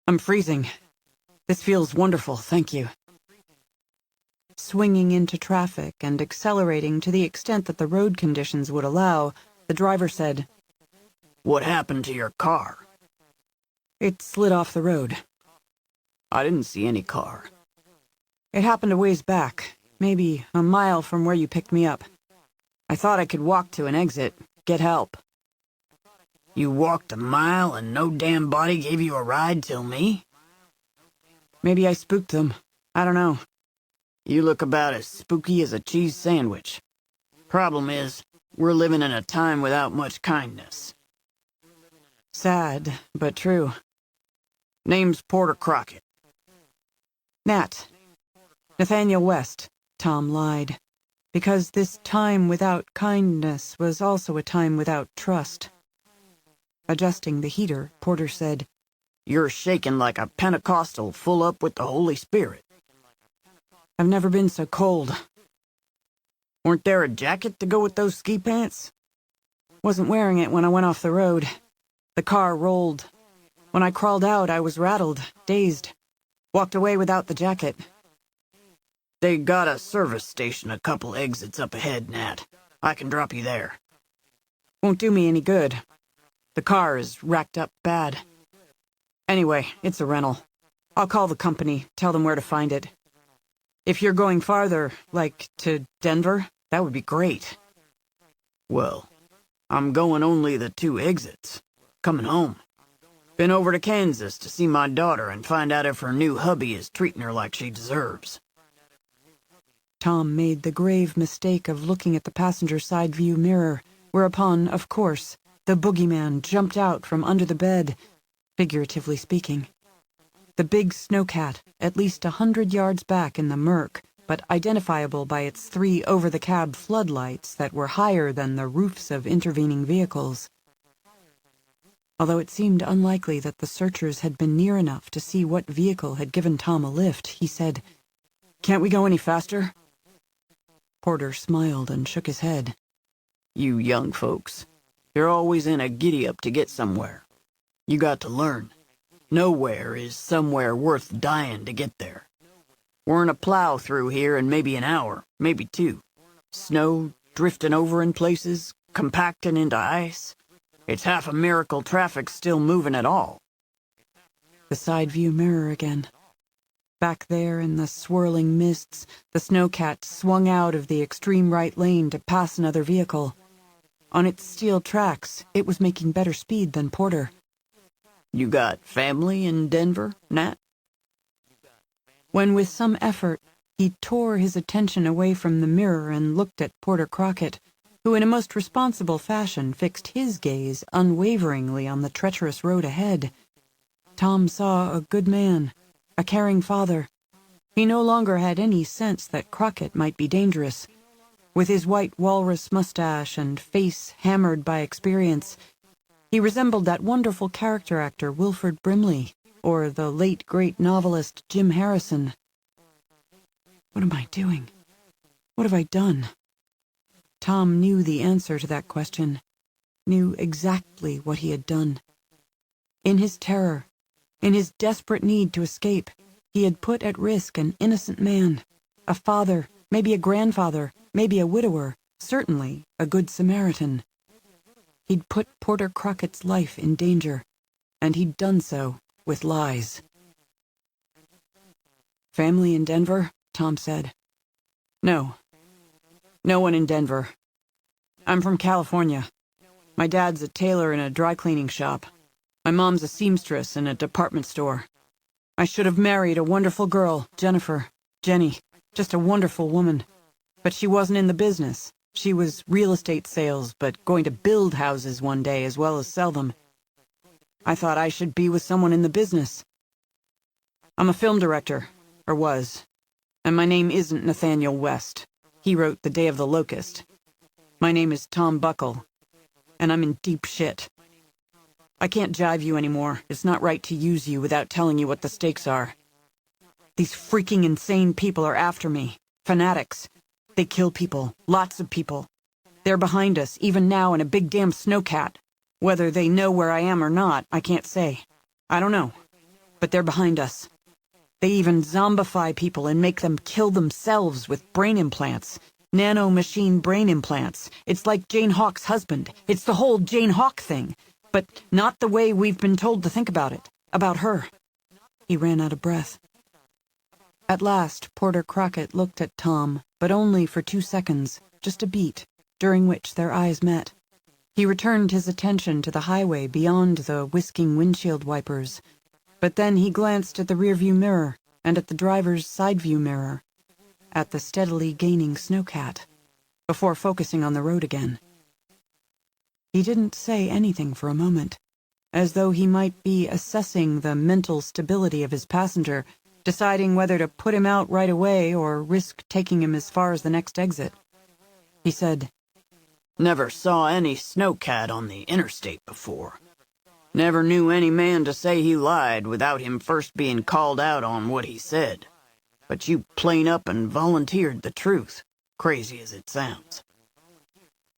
I'm freezing. This feels wonderful, thank you. Swinging into traffic and accelerating to the extent that the road conditions would allow, the driver said, "What happened to your car?" "It slid off the road." "I didn't see any car." "It happened a ways back, maybe a mile from where you picked me up. I thought I could walk to an exit, get help." "You walked a mile and no damn body gave you a ride till me?" "Maybe I spooked them. I don't know." "You look about as spooky as a cheese sandwich. Problem is, we're living in a time without much kindness." Sad, but true. "Name's Porter Crockett." "Nat. Nathaniel West," Tom lied, because this time without kindness was also a time without trust. Adjusting the heater, Porter said, "You're shaking like a Pentecostal full up with the Holy Spirit." "I've never been so cold." "Weren't there a jacket to go with those ski pants?" "Wasn't wearing it when I went off the road. The car rolled. When I crawled out, I was rattled, dazed. Walked away without the jacket." "They got a service station a couple exits up ahead, Nat. I can drop you there." "Won't do me any good. The car is racked up bad. Anyway, it's a rental. I'll call the company, tell them where to find it. If you're going farther, like to Denver, that would be great." "Well, I'm going only the 2 exits. Coming home. Been over to Kansas to see my daughter and find out if her new hubby is treating her like she deserves." Tom made the grave mistake of looking at the passenger side view mirror, whereupon, of course, the boogeyman jumped out from under the bed, figuratively speaking. The big snowcat, at least 100 yards back in the murk, but identifiable by its 3 over-the-cab floodlights that were higher than the roofs of intervening vehicles. Although it seemed unlikely that the searchers had been near enough to see what vehicle had given Tom a lift, he said, "Can't we go any faster?" Porter smiled and shook his head. "You young folks, you're always in a giddy-up to get somewhere. You got to learn. Nowhere is somewhere worth dying to get there. We're in a plow through here in maybe an hour, maybe 2. Snow drifting over in places, compacting into ice. It's half a miracle traffic's still moving at all." The side view mirror again. Back there in the swirling mists, the snowcat swung out of the extreme right lane to pass another vehicle. On its steel tracks, it was making better speed than Porter. "You got family in Denver, Nat?" When with some effort, he tore his attention away from the mirror and looked at Porter Crockett, who in a most responsible fashion fixed his gaze unwaveringly on the treacherous road ahead. Tom saw a good man, a caring father. He no longer had any sense that Crockett might be dangerous. With his white walrus mustache and face hammered by experience, he resembled that wonderful character actor Wilford Brimley, or the late great novelist Jim Harrison. What am I doing? What have I done? Tom knew the answer to that question, knew exactly what he had done. In his terror, in his desperate need to escape, he had put at risk an innocent man, a father, maybe a grandfather, maybe a widower, certainly a good Samaritan. He'd put Porter Crockett's life in danger, and he'd done so with lies. "Family in Denver?" Tom said. "No. No one in Denver. I'm from California. My dad's a tailor in a dry cleaning shop. My mom's a seamstress in a department store. I should have married a wonderful girl, Jenny, just a wonderful woman. But she wasn't in the business. She was real estate sales, but going to build houses one day as well as sell them. I thought I should be with someone in the business. I'm a film director, or was, and my name isn't Nathaniel West. He wrote The Day of the Locust. My name is Tom Buckle, and I'm in deep shit. I can't jive you anymore. It's not right to use you without telling you what the stakes are. These freaking insane people are after me. Fanatics. They kill people. Lots of people. They're behind us, even now, in a big damn snowcat. Whether they know where I am or not, I can't say. I don't know. but they're behind us. They even zombify people and make them kill themselves with brain implants. Nano-machine brain implants. It's like Jane Hawk's husband. It's the whole Jane Hawk thing. But not the way we've been told to think about it. About her. He ran out of breath. At last, Porter Crockett looked at Tom, but only for 2 seconds, just a beat, during which their eyes met. He returned his attention to the highway beyond the whisking windshield wipers. But then he glanced at the rearview mirror and at the driver's side view mirror, at the steadily gaining snowcat, before focusing on the road again. He didn't say anything for a moment, as though he might be assessing the mental stability of his passenger, deciding whether to put him out right away or risk taking him as far as the next exit. He said, "Never saw any snowcat on the interstate before. Never knew any man to say he lied without him first being called out on what he said. But you plain up and volunteered the truth, crazy as it sounds.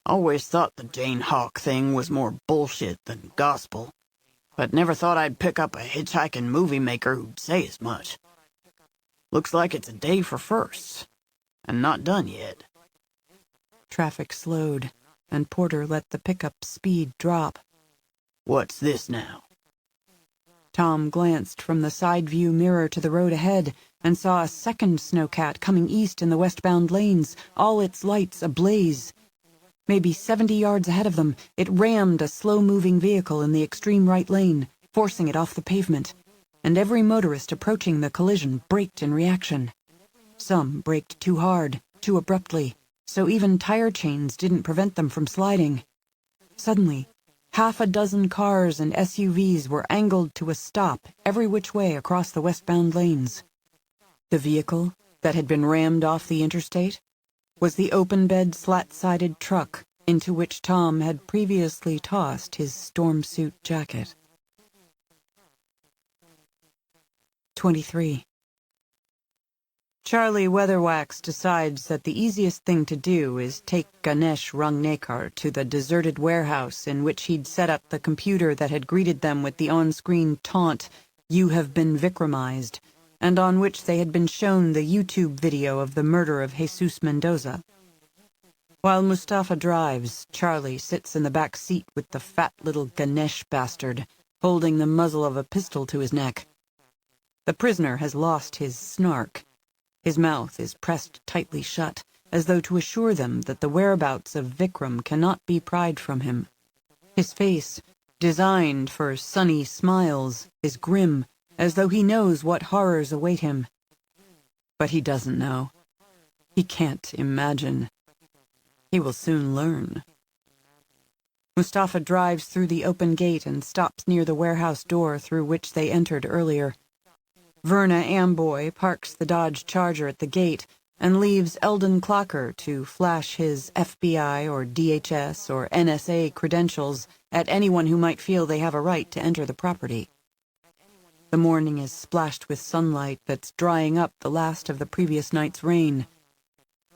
Always thought the Jane Hawk thing was more bullshit than gospel, but never thought I'd pick up a hitchhiking movie maker who'd say as much. Looks like it's a day for firsts, and not done yet." Traffic slowed, and Porter let the pickup speed drop. "What's this now?" Tom glanced from the side view mirror to the road ahead and saw a second snowcat coming east in the westbound lanes, all its lights ablaze. Maybe 70 yards ahead of them, it rammed a slow-moving vehicle in the extreme right lane, forcing it off the pavement, and every motorist approaching the collision braked in reaction. Some braked too hard, too abruptly, so even tire chains didn't prevent them from sliding. Suddenly, half a dozen cars and SUVs were angled to a stop every which way across the westbound lanes. The vehicle that had been rammed off the interstate was the open-bed, slat-sided truck into which Tom had previously tossed his storm suit jacket. 23. Charlie Weatherwax decides that the easiest thing to do is take Ganesh Rangnekar to the deserted warehouse in which he'd set up the computer that had greeted them with the on-screen taunt, "You have been Vikramized," and on which they had been shown the YouTube video of the murder of Jesus Mendoza. While Mustafa drives, Charlie sits in the back seat with the fat little Ganesh bastard, holding the muzzle of a pistol to his neck. The prisoner has lost his snark. His mouth is pressed tightly shut, as though to assure them that the whereabouts of Vikram cannot be pried from him. His face, designed for sunny smiles, is grim, as though he knows what horrors await him. But he doesn't know. He can't imagine. He will soon learn. Mustafa drives through the open gate and stops near the warehouse door through which they entered earlier. Verna Amboy parks the Dodge Charger at the gate and leaves Eldon Clocker to flash his FBI or DHS or NSA credentials at anyone who might feel they have a right to enter the property. The morning is splashed with sunlight that's drying up the last of the previous night's rain.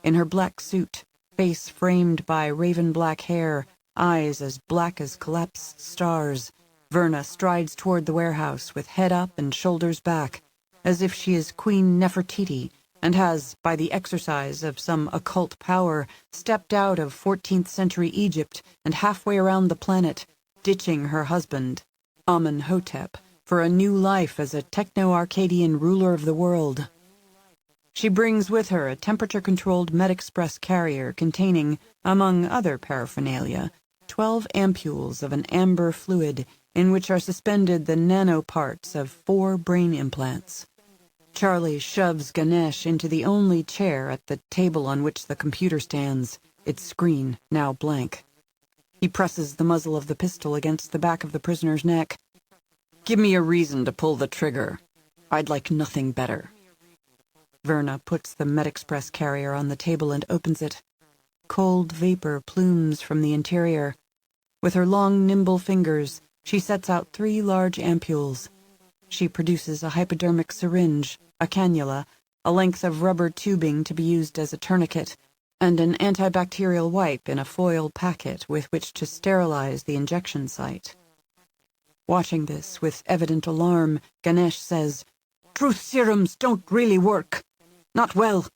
In her black suit, face framed by raven-black hair, eyes as black as collapsed stars, Verna strides toward the warehouse with head up and shoulders back, as if she is Queen Nefertiti and has, by the exercise of some occult power, stepped out of 14th century Egypt and halfway around the planet, ditching her husband, Amenhotep, for a new life as a techno-Arcadian ruler of the world. She brings with her a temperature-controlled MedExpress carrier containing, among other paraphernalia, 12 ampules of an amber fluid in which are suspended the nanoparts of 4 brain implants. Charlie shoves Ganesh into the only chair at the table on which the computer stands, its screen now blank. He presses the muzzle of the pistol against the back of the prisoner's neck. "Give me a reason to pull the trigger. I'd like nothing better." Verna puts the MedExpress carrier on the table and opens it. Cold vapor plumes from the interior. With her long, nimble fingers, she sets out 3 large ampules. She produces a hypodermic syringe, a cannula, a length of rubber tubing to be used as a tourniquet, and an antibacterial wipe in a foil packet with which to sterilize the injection site. Watching this with evident alarm, Ganesh says, "Truth serums don't really work. Not well.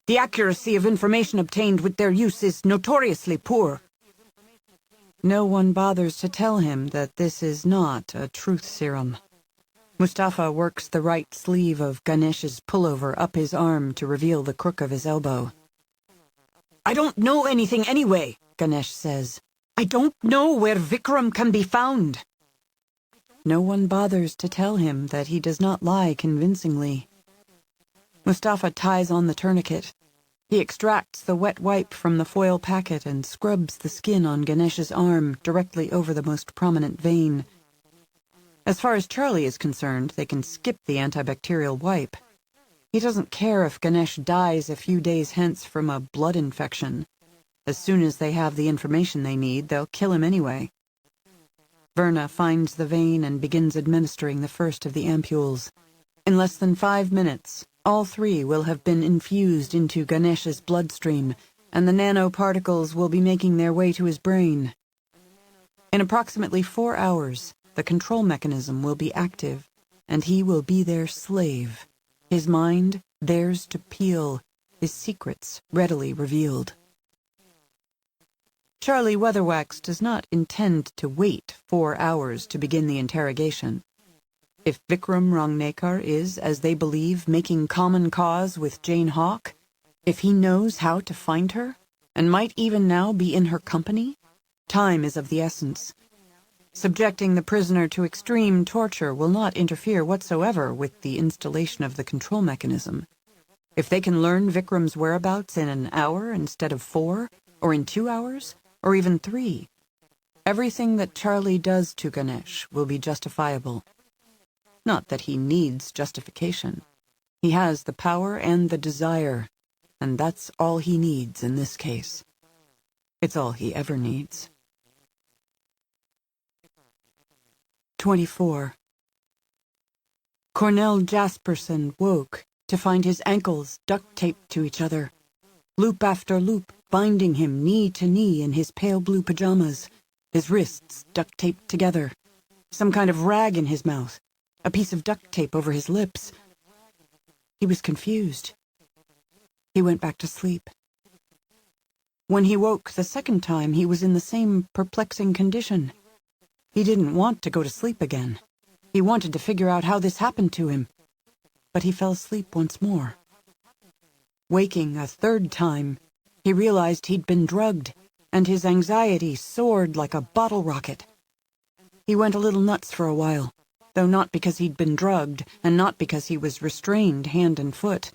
The accuracy of information obtained with their use is notoriously poor." No one bothers to tell him that this is not a truth serum. Mustafa works the right sleeve of Ganesh's pullover up his arm to reveal the crook of his elbow. "I don't know anything anyway," Ganesh says. "I don't know where Vikram can be found." No one bothers to tell him that he does not lie convincingly. Mustafa ties on the tourniquet. He extracts the wet wipe from the foil packet and scrubs the skin on Ganesh's arm directly over the most prominent vein. As far as Charlie is concerned, they can skip the antibacterial wipe. He doesn't care if Ganesh dies a few days hence from a blood infection. As soon as they have the information they need, they'll kill him anyway. Verna finds the vein and begins administering the first of the ampules. In less than 5 minutes, all 3 will have been infused into Ganesh's bloodstream, and the nanoparticles will be making their way to his brain. In approximately 4 hours, the control mechanism will be active, and he will be their slave. His mind, theirs to peel, his secrets readily revealed. Charlie Weatherwax does not intend to wait 4 hours to begin the interrogation. If Vikram Rangnekar is, as they believe, making common cause with Jane Hawk, if he knows how to find her, and might even now be in her company, time is of the essence. Subjecting the prisoner to extreme torture will not interfere whatsoever with the installation of the control mechanism. If they can learn Vikram's whereabouts in an hour instead of 4, or in 2 hours, or even 3, everything that Charlie does to Ganesh will be justifiable. Not that he needs justification. He has the power and the desire, and that's all he needs in this case. It's all he ever needs. 24. Cornell Jasperson woke to find his ankles duct-taped to each other, loop after loop binding him knee to knee in his pale blue pajamas, his wrists duct-taped together, some kind of rag in his mouth, a piece of duct tape over his lips. He was confused. He went back to sleep. When he woke the second time, he was in the same perplexing condition. He didn't want to go to sleep again. He wanted to figure out how this happened to him. But he fell asleep once more. Waking a third time, he realized he'd been drugged, and his anxiety soared like a bottle rocket. He went a little nuts for a while, though not because he'd been drugged, and not because he was restrained hand and foot.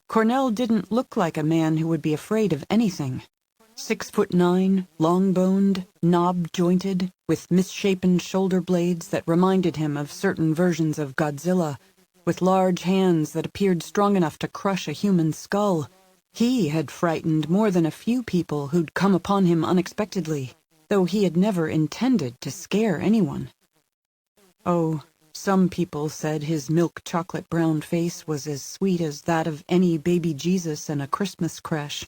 Cornell didn't look like a man who would be afraid of anything. 6'9", long-boned, knob-jointed, with misshapen shoulder blades that reminded him of certain versions of Godzilla, with large hands that appeared strong enough to crush a human skull. He had frightened more than a few people who'd come upon him unexpectedly, though he had never intended to scare anyone. Oh, some people said his milk chocolate brown face was as sweet as that of any baby Jesus in a Christmas creche,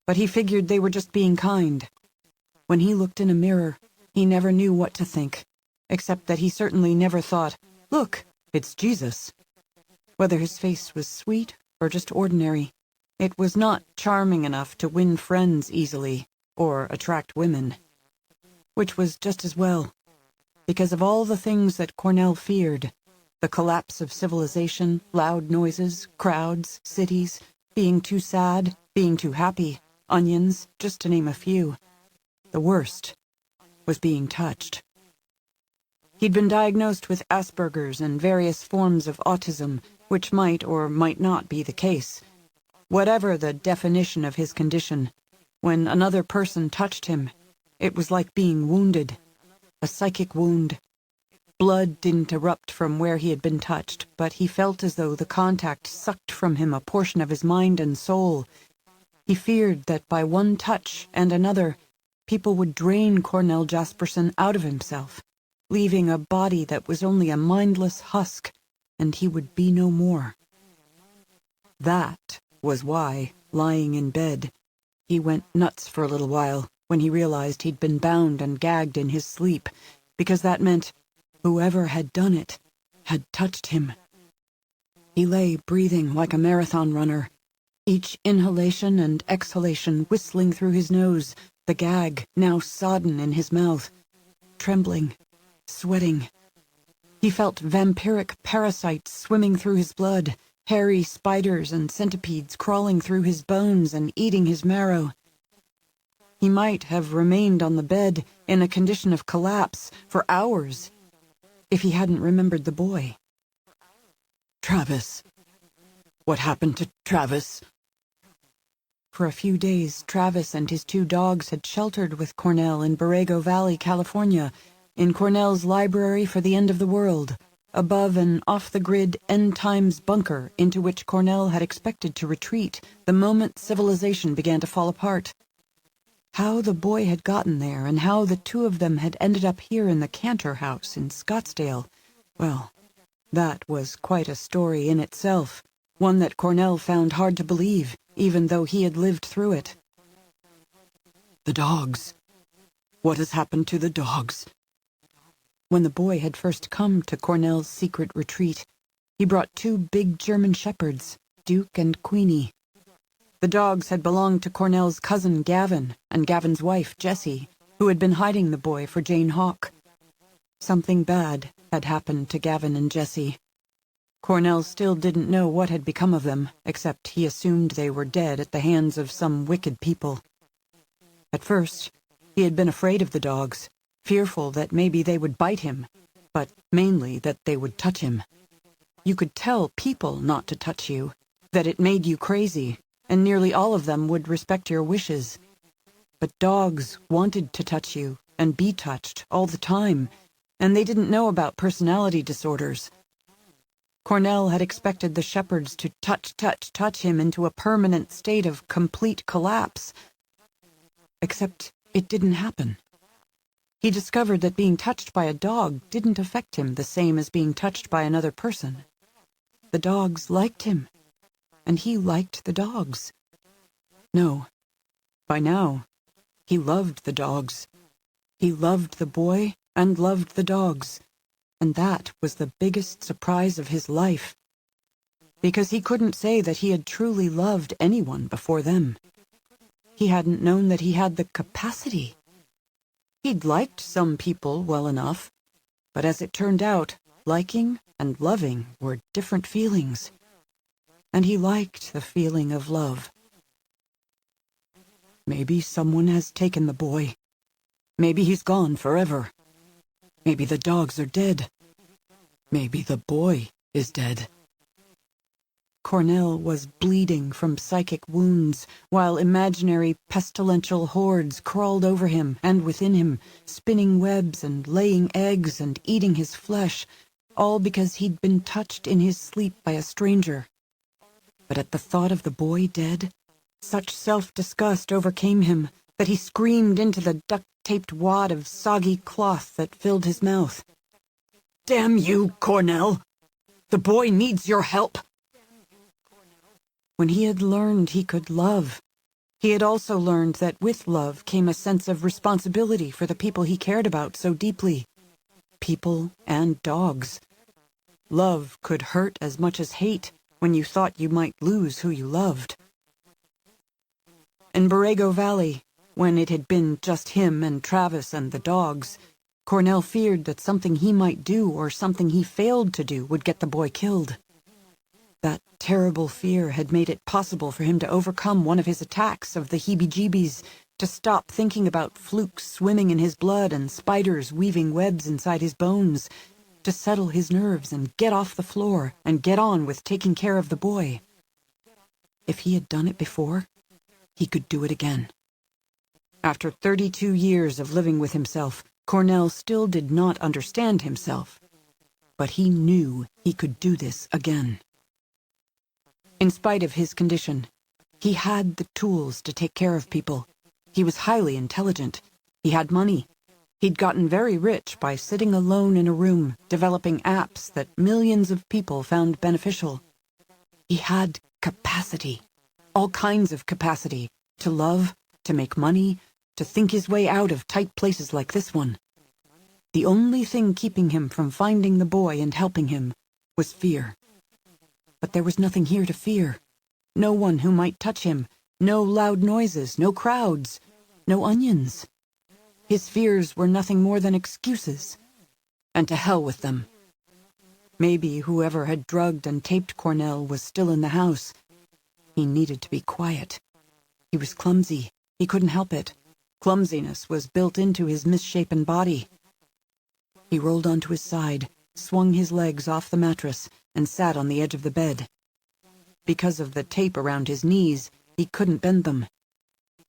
but he figured they were just being kind. When he looked in a mirror, he never knew what to think, except that he certainly never thought, "Look, it's Jesus." Whether his face was sweet or just ordinary, it was not charming enough to win friends easily or attract women. Which was just as well. Because of all the things that Cornell feared, the collapse of civilization, loud noises, crowds, cities, being too sad, being too happy, onions, just to name a few. The worst was being touched. He'd been diagnosed with Asperger's and various forms of autism, which might or might not be the case. Whatever the definition of his condition, when another person touched him, it was like being wounded. A psychic wound. Blood didn't erupt from where he had been touched, but he felt as though the contact sucked from him a portion of his mind and soul. He feared that by one touch and another, people would drain Cornell Jasperson out of himself, leaving a body that was only a mindless husk, and he would be no more. That was why, lying in bed, he went nuts for a little while, when he realized he'd been bound and gagged in his sleep, because that meant whoever had done it had touched him. He lay breathing like a marathon runner, each inhalation and exhalation whistling through his nose, the gag now sodden in his mouth, trembling, sweating. He felt vampiric parasites swimming through his blood, hairy spiders and centipedes crawling through his bones and eating his marrow. He might have remained on the bed in a condition of collapse for hours if he hadn't remembered the boy. Travis. What happened to Travis? For a few days, Travis and his 2 dogs had sheltered with Cornell in Borrego Valley, California, in Cornell's library for the end of the world, above an off-the-grid end-times bunker into which Cornell had expected to retreat the moment civilization began to fall apart. How the boy had gotten there and how the 2 of them had ended up here in the Cantor house in Scottsdale, well, that was quite a story in itself, one that Cornell found hard to believe, even though he had lived through it. The dogs. What has happened to the dogs? When the boy had first come to Cornell's secret retreat, he brought 2 big German shepherds, Duke and Queenie. The dogs had belonged to Cornell's cousin Gavin and Gavin's wife Jessie, who had been hiding the boy for Jane Hawk. Something bad had happened to Gavin and Jessie. Cornell still didn't know what had become of them, except he assumed they were dead at the hands of some wicked people. At first, he had been afraid of the dogs, fearful that maybe they would bite him, but mainly that they would touch him. You could tell people not to touch you, that it made you crazy, and nearly all of them would respect your wishes. But dogs wanted to touch you and be touched all the time, and they didn't know about personality disorders. Cornell had expected the shepherds to touch him into a permanent state of complete collapse. Except it didn't happen. He discovered that being touched by a dog didn't affect him the same as being touched by another person. The dogs liked him, and he liked the dogs. No, by now, he loved the dogs. He loved the boy and loved the dogs, and that was the biggest surprise of his life, because he couldn't say that he had truly loved anyone before them. He hadn't known that he had the capacity. He'd liked some people well enough, but as it turned out, liking and loving were different feelings, and he liked the feeling of love. Maybe someone has taken the boy. Maybe he's gone forever. Maybe the dogs are dead. Maybe the boy is dead. Cornell was bleeding from psychic wounds, while imaginary pestilential hordes crawled over him and within him, spinning webs and laying eggs and eating his flesh, all because he'd been touched in his sleep by a stranger. But at the thought of the boy dead, such self-disgust overcame him that he screamed into the duct-taped wad of soggy cloth that filled his mouth. Damn you, Cornell! The boy needs your help! When he had learned he could love, he had also learned that with love came a sense of responsibility for the people he cared about so deeply. People and dogs. Love could hurt as much as hate when you thought you might lose who you loved. In Borrego Valley, when it had been just him and Travis and the dogs, Cornell feared that something he might do or something he failed to do would get the boy killed. That terrible fear had made it possible for him to overcome one of his attacks of the heebie-jeebies, to stop thinking about flukes swimming in his blood and spiders weaving webs inside his bones, to settle his nerves and get off the floor and get on with taking care of the boy. If he had done it before, he could do it again. After 32 years of living with himself, Cornell still did not understand himself, but he knew he could do this again. In spite of his condition, he had the tools to take care of people. He was highly intelligent. He had money. He'd gotten very rich by sitting alone in a room, developing apps that millions of people found beneficial. He had capacity, all kinds of capacity, to love, to make money, to think his way out of tight places like this one. The only thing keeping him from finding the boy and helping him was fear. But there was nothing here to fear. No one who might touch him, no loud noises, no crowds, no onions. His fears were nothing more than excuses. And to hell with them. Maybe whoever had drugged and taped Cornell was still in the house. He needed to be quiet. He was clumsy. He couldn't help it. Clumsiness was built into his misshapen body. He rolled onto his side, swung his legs off the mattress, and sat on the edge of the bed. Because of the tape around his knees, he couldn't bend them.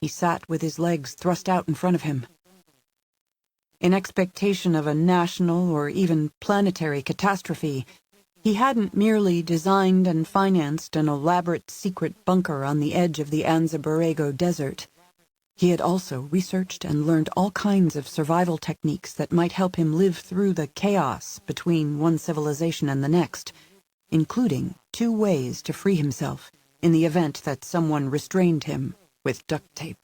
He sat with his legs thrust out in front of him. In expectation of a national or even planetary catastrophe, he hadn't merely designed and financed an elaborate secret bunker on the edge of the Anza Borrego Desert. He had also researched and learned all kinds of survival techniques that might help him live through the chaos between one civilization and the next, including 2 ways to free himself in the event that someone restrained him with duct tape.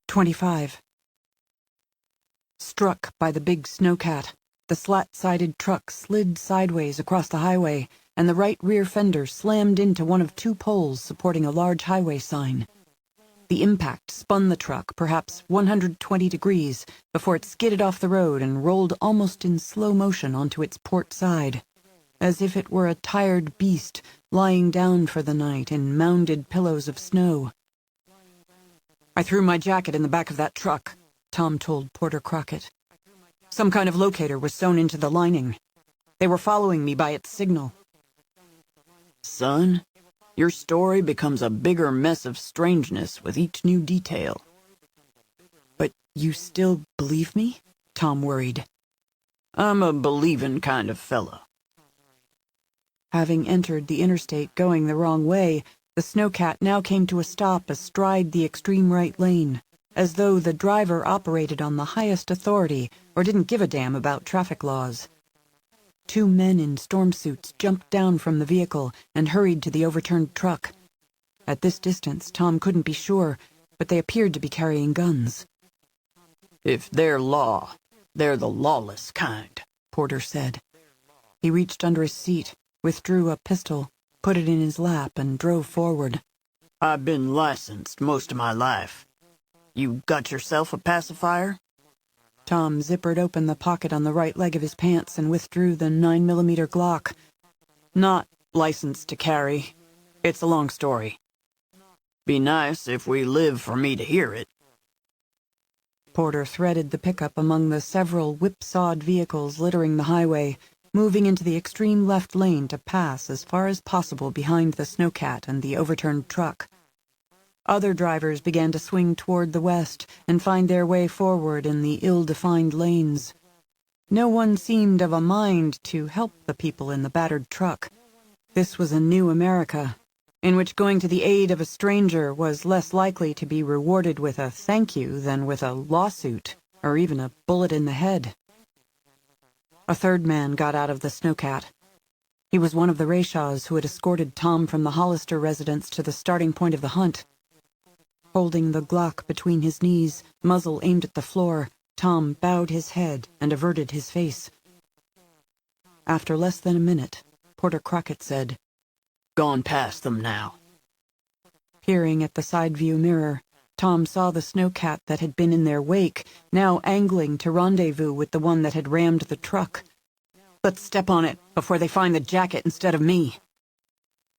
25. Struck by the big snowcat, the slat-sided truck slid sideways across the highway, and the right rear fender slammed into one of 2 poles supporting a large highway sign. The impact spun the truck perhaps 120 degrees before it skidded off the road and rolled almost in slow motion onto its port side, as if it were a tired beast lying down for the night in mounded pillows of snow. "I threw my jacket in the back of that truck," Tom told Porter Crockett. "Some kind of locator was sewn into the lining. They were following me by its signal." Son, your story becomes a bigger mess of strangeness with each new detail. "But you still believe me?" Tom worried. I'm a believin' kind of fella. Having entered the interstate going the wrong way, the snowcat now came to a stop astride the extreme right lane, as though the driver operated on the highest authority or didn't give a damn about traffic laws. 2 men in storm suits jumped down from the vehicle and hurried to the overturned truck. At this distance, Tom couldn't be sure, but they appeared to be carrying guns. "If they're law, they're the lawless kind," Porter said. He reached under his seat, withdrew a pistol, put it in his lap, and drove forward. "I've been licensed most of my life. You got yourself a pacifier?" Tom zippered open the pocket on the right leg of his pants and withdrew the 9mm Glock. "Not licensed to carry. It's a long story. Be nice if we live for me to hear it." Porter threaded the pickup among the several whipsawed vehicles littering the highway, moving into the extreme left lane to pass as far as possible behind the snowcat and the overturned truck. Other drivers began to swing toward the west and find their way forward in the ill-defined lanes. No one seemed of a mind to help the people in the battered truck. This was a new America, in which going to the aid of a stranger was less likely to be rewarded with a thank you than with a lawsuit or even a bullet in the head. A 3rd man got out of the snowcat. He was one of the Rayshaws who had escorted Tom from the Hollister residence to the starting point of the hunt. Holding the Glock between his knees, muzzle aimed at the floor, Tom bowed his head and averted his face. After less than a minute, Porter Crockett said, "Gone past them now." Peering at the side view mirror, Tom saw the snowcat that had been in their wake, now angling to rendezvous with the one that had rammed the truck. "Let's step on it before they find the jacket instead of me."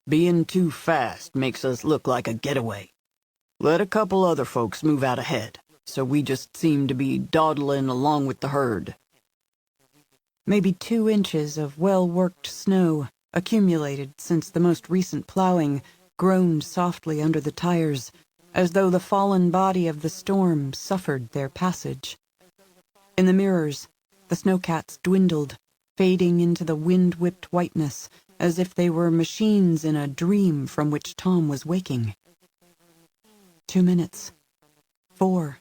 "Being too fast makes us look like a getaway. Let a couple other folks move out ahead, so we just seem to be dawdling along with the herd." Maybe 2 inches of well-worked snow, accumulated since the most recent plowing, groaned softly under the tires, as though the fallen body of the storm suffered their passage. In the mirrors, the snowcats dwindled, fading into the wind-whipped whiteness, as if they were machines in a dream from which Tom was waking. 2 minutes. 4.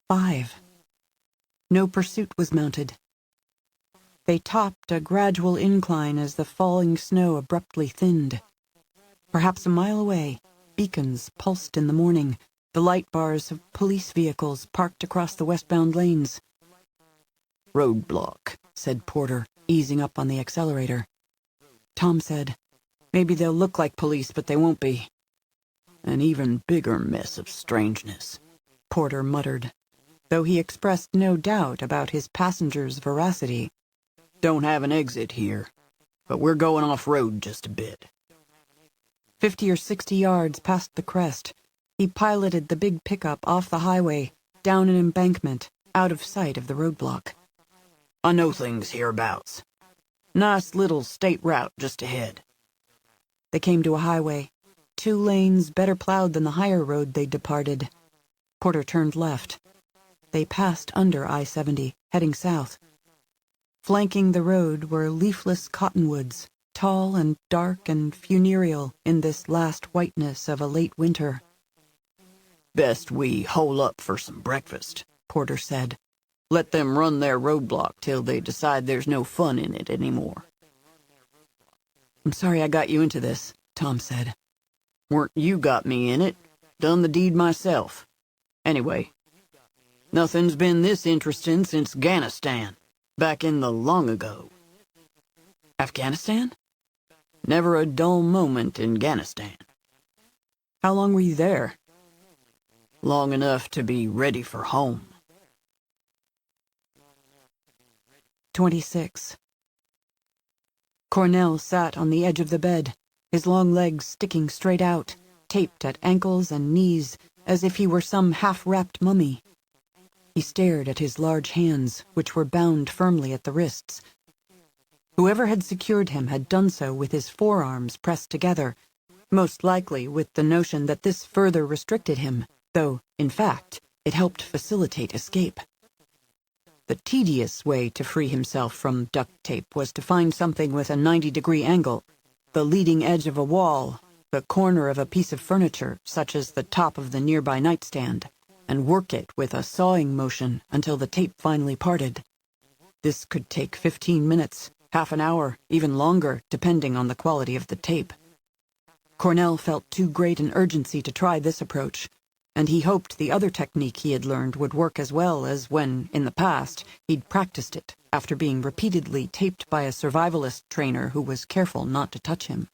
5. No pursuit was mounted. They topped a gradual incline as the falling snow abruptly thinned. Perhaps a mile away, beacons pulsed in the morning, the light bars of police vehicles parked across the westbound lanes. "Roadblock," said Porter, easing up on the accelerator. Tom said, "Maybe they'll look like police, but they won't be." "An even bigger mess of strangeness," Porter muttered, though he expressed no doubt about his passenger's veracity. "Don't have an exit here, but we're going off-road just a bit." 50 or 60 yards past the crest, he piloted the big pickup off the highway, down an embankment, out of sight of the roadblock. "I know things hereabouts. Nice little state route just ahead." They came to a highway, 2 lanes better plowed than the higher road they'd departed. Porter turned left. They passed under I-70, heading south. Flanking the road were leafless cottonwoods, tall and dark and funereal in this last whiteness of a late winter. "Best we hole up for some breakfast," Porter said. "Let them run their roadblock till they decide there's no fun in it anymore." "I'm sorry I got you into this," Tom said. "Weren't you got me in it. Done the deed myself. Anyway, nothing's been this interesting since Afghanistan, back in the long ago." "Afghanistan?" "Never a dull moment in Afghanistan." "How long were you there?" "Long enough to be ready for home." 26. Cornell sat on the edge of the bed, his long legs sticking straight out, taped at ankles and knees, as if he were some half-wrapped mummy. He stared at his large hands, which were bound firmly at the wrists. Whoever had secured him had done so with his forearms pressed together, most likely with the notion that this further restricted him, though, in fact, it helped facilitate escape. The tedious way to free himself from duct tape was to find something with a 90-degree angle, the leading edge of a wall, the corner of a piece of furniture, such as the top of the nearby nightstand, and work it with a sawing motion until the tape finally parted. This could take 15 minutes, half an hour, even longer, depending on the quality of the tape. Cornell felt too great an urgency to try this approach, and he hoped the other technique he had learned would work as well as when, in the past, he'd practiced it after being repeatedly taped by a survivalist trainer who was careful not to touch him.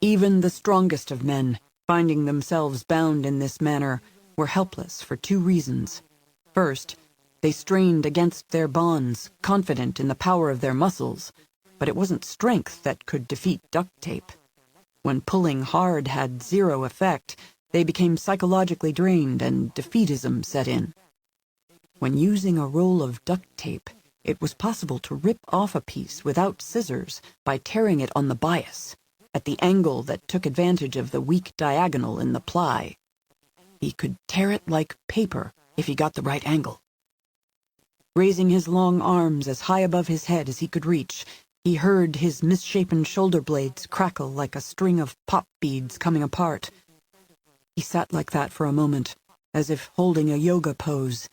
Even the strongest of men, finding themselves bound in this manner, were helpless for 2 reasons. First, they strained against their bonds, confident in the power of their muscles, but it wasn't strength that could defeat duct tape. When pulling hard had 0 effect, they became psychologically drained and defeatism set in. When using a roll of duct tape, it was possible to rip off a piece without scissors by tearing it on the bias, at the angle that took advantage of the weak diagonal in the ply. He could tear it like paper if he got the right angle. Raising his long arms as high above his head as he could reach, he heard his misshapen shoulder blades crackle like a string of pop beads coming apart. He sat like that for a moment, as if holding a yoga pose.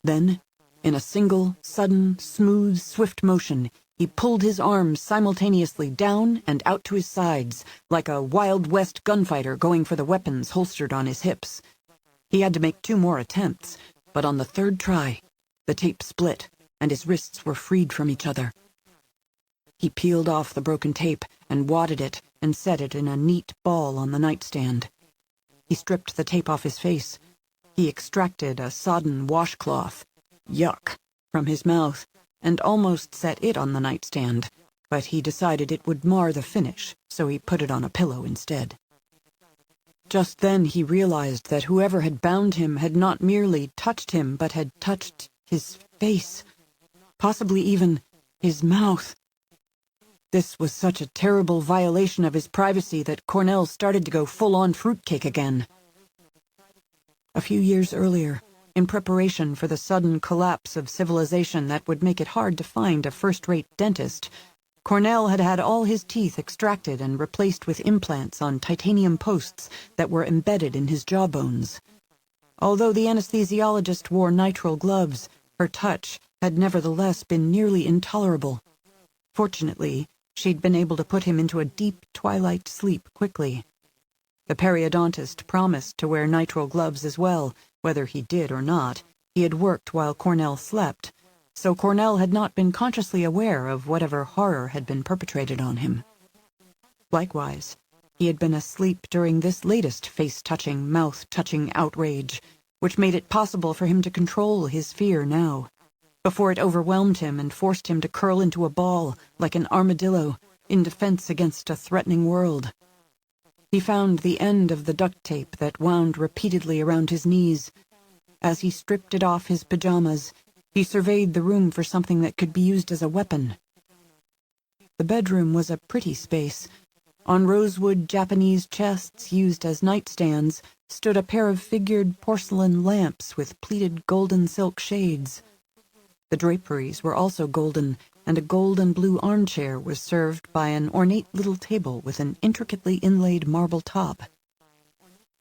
Then, in a single, sudden, smooth, swift motion, he pulled his arms simultaneously down and out to his sides, like a Wild West gunfighter going for the weapons holstered on his hips. He had to make 2 more attempts, but on the 3rd try, the tape split, and his wrists were freed from each other. He peeled off the broken tape and wadded it and set it in a neat ball on the nightstand. He stripped the tape off his face. He extracted a sodden washcloth, yuck, from his mouth, and almost set it on the nightstand, but he decided it would mar the finish, so he put it on a pillow instead. Just then he realized that whoever had bound him had not merely touched him, but had touched his face, possibly even his mouth. This was such a terrible violation of his privacy that Cornell started to go full-on fruitcake again. A few years earlier, in preparation for the sudden collapse of civilization that would make it hard to find a first-rate dentist, Cornell had had all his teeth extracted and replaced with implants on titanium posts that were embedded in his jawbones. Although the anesthesiologist wore nitrile gloves, her touch had nevertheless been nearly intolerable. Fortunately, she'd been able to put him into a deep twilight sleep quickly. The periodontist promised to wear nitrile gloves as well, whether he did or not. He had worked while Cornell slept, so Cornell had not been consciously aware of whatever horror had been perpetrated on him. Likewise, he had been asleep during this latest face-touching, mouth-touching outrage, which made it possible for him to control his fear now, before it overwhelmed him and forced him to curl into a ball like an armadillo in defense against a threatening world. He found the end of the duct tape that wound repeatedly around his knees. As he stripped it off his pajamas, he surveyed the room for something that could be used as a weapon. The bedroom was a pretty space. On rosewood Japanese chests used as nightstands stood a pair of figured porcelain lamps with pleated golden silk shades. The draperies were also golden, and a gold and blue armchair was served by an ornate little table with an intricately inlaid marble top.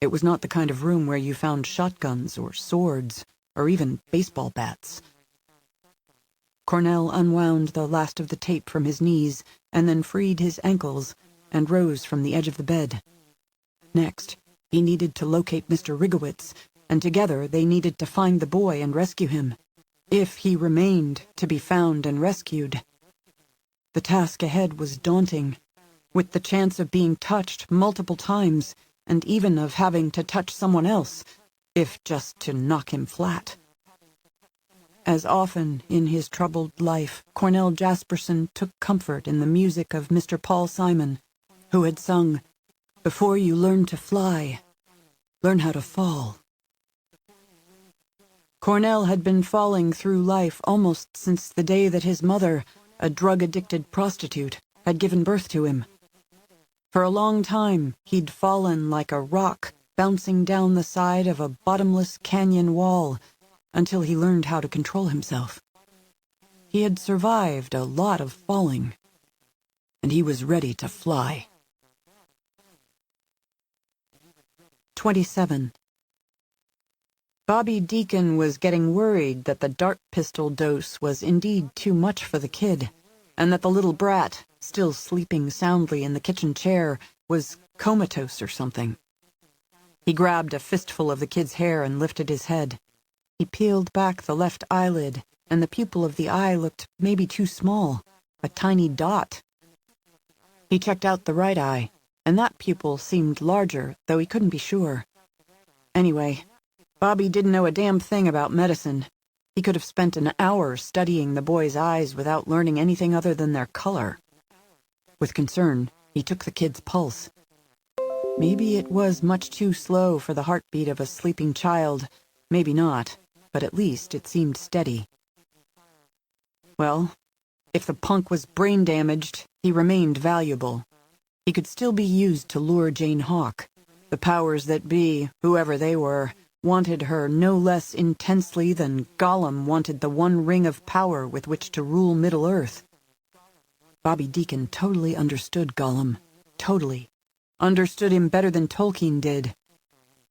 It was not the kind of room where you found shotguns or swords, or even baseball bats. Cornell unwound the last of the tape from his knees, and then freed his ankles, and rose from the edge of the bed. Next, he needed to locate Mr. Rigowitz, and together they needed to find the boy and rescue him, if he remained to be found and rescued. The task ahead was daunting, with the chance of being touched multiple times, and even of having to touch someone else, if just to knock him flat. As often in his troubled life, Cornell Jasperson took comfort in the music of Mr. Paul Simon, who had sung, "Before you learn to fly, learn how to fall." Cornell had been falling through life almost since the day that his mother, a drug-addicted prostitute, had given birth to him. For a long time, he'd fallen like a rock bouncing down the side of a bottomless canyon wall until he learned how to control himself. He had survived a lot of falling, and he was ready to fly. 27. Bobby Deacon was getting worried that the dart pistol dose was indeed too much for the kid, and that the little brat, still sleeping soundly in the kitchen chair, was comatose or something. He grabbed a fistful of the kid's hair and lifted his head. He peeled back the left eyelid, and the pupil of the eye looked maybe too small, a tiny dot. He checked out the right eye, and that pupil seemed larger, though he couldn't be sure. Anyway, Bobby didn't know a damn thing about medicine. He could have spent an hour studying the boy's eyes without learning anything other than their color. With concern, he took the kid's pulse. Maybe it was much too slow for the heartbeat of a sleeping child. Maybe not, but at least it seemed steady. Well, if the punk was brain damaged, he remained valuable. He could still be used to lure Jane Hawk. The powers that be, whoever they were, wanted her no less intensely than Gollum wanted the one ring of power with which to rule Middle-earth. Bobby Deacon totally understood Gollum. Totally. Understood him better than Tolkien did.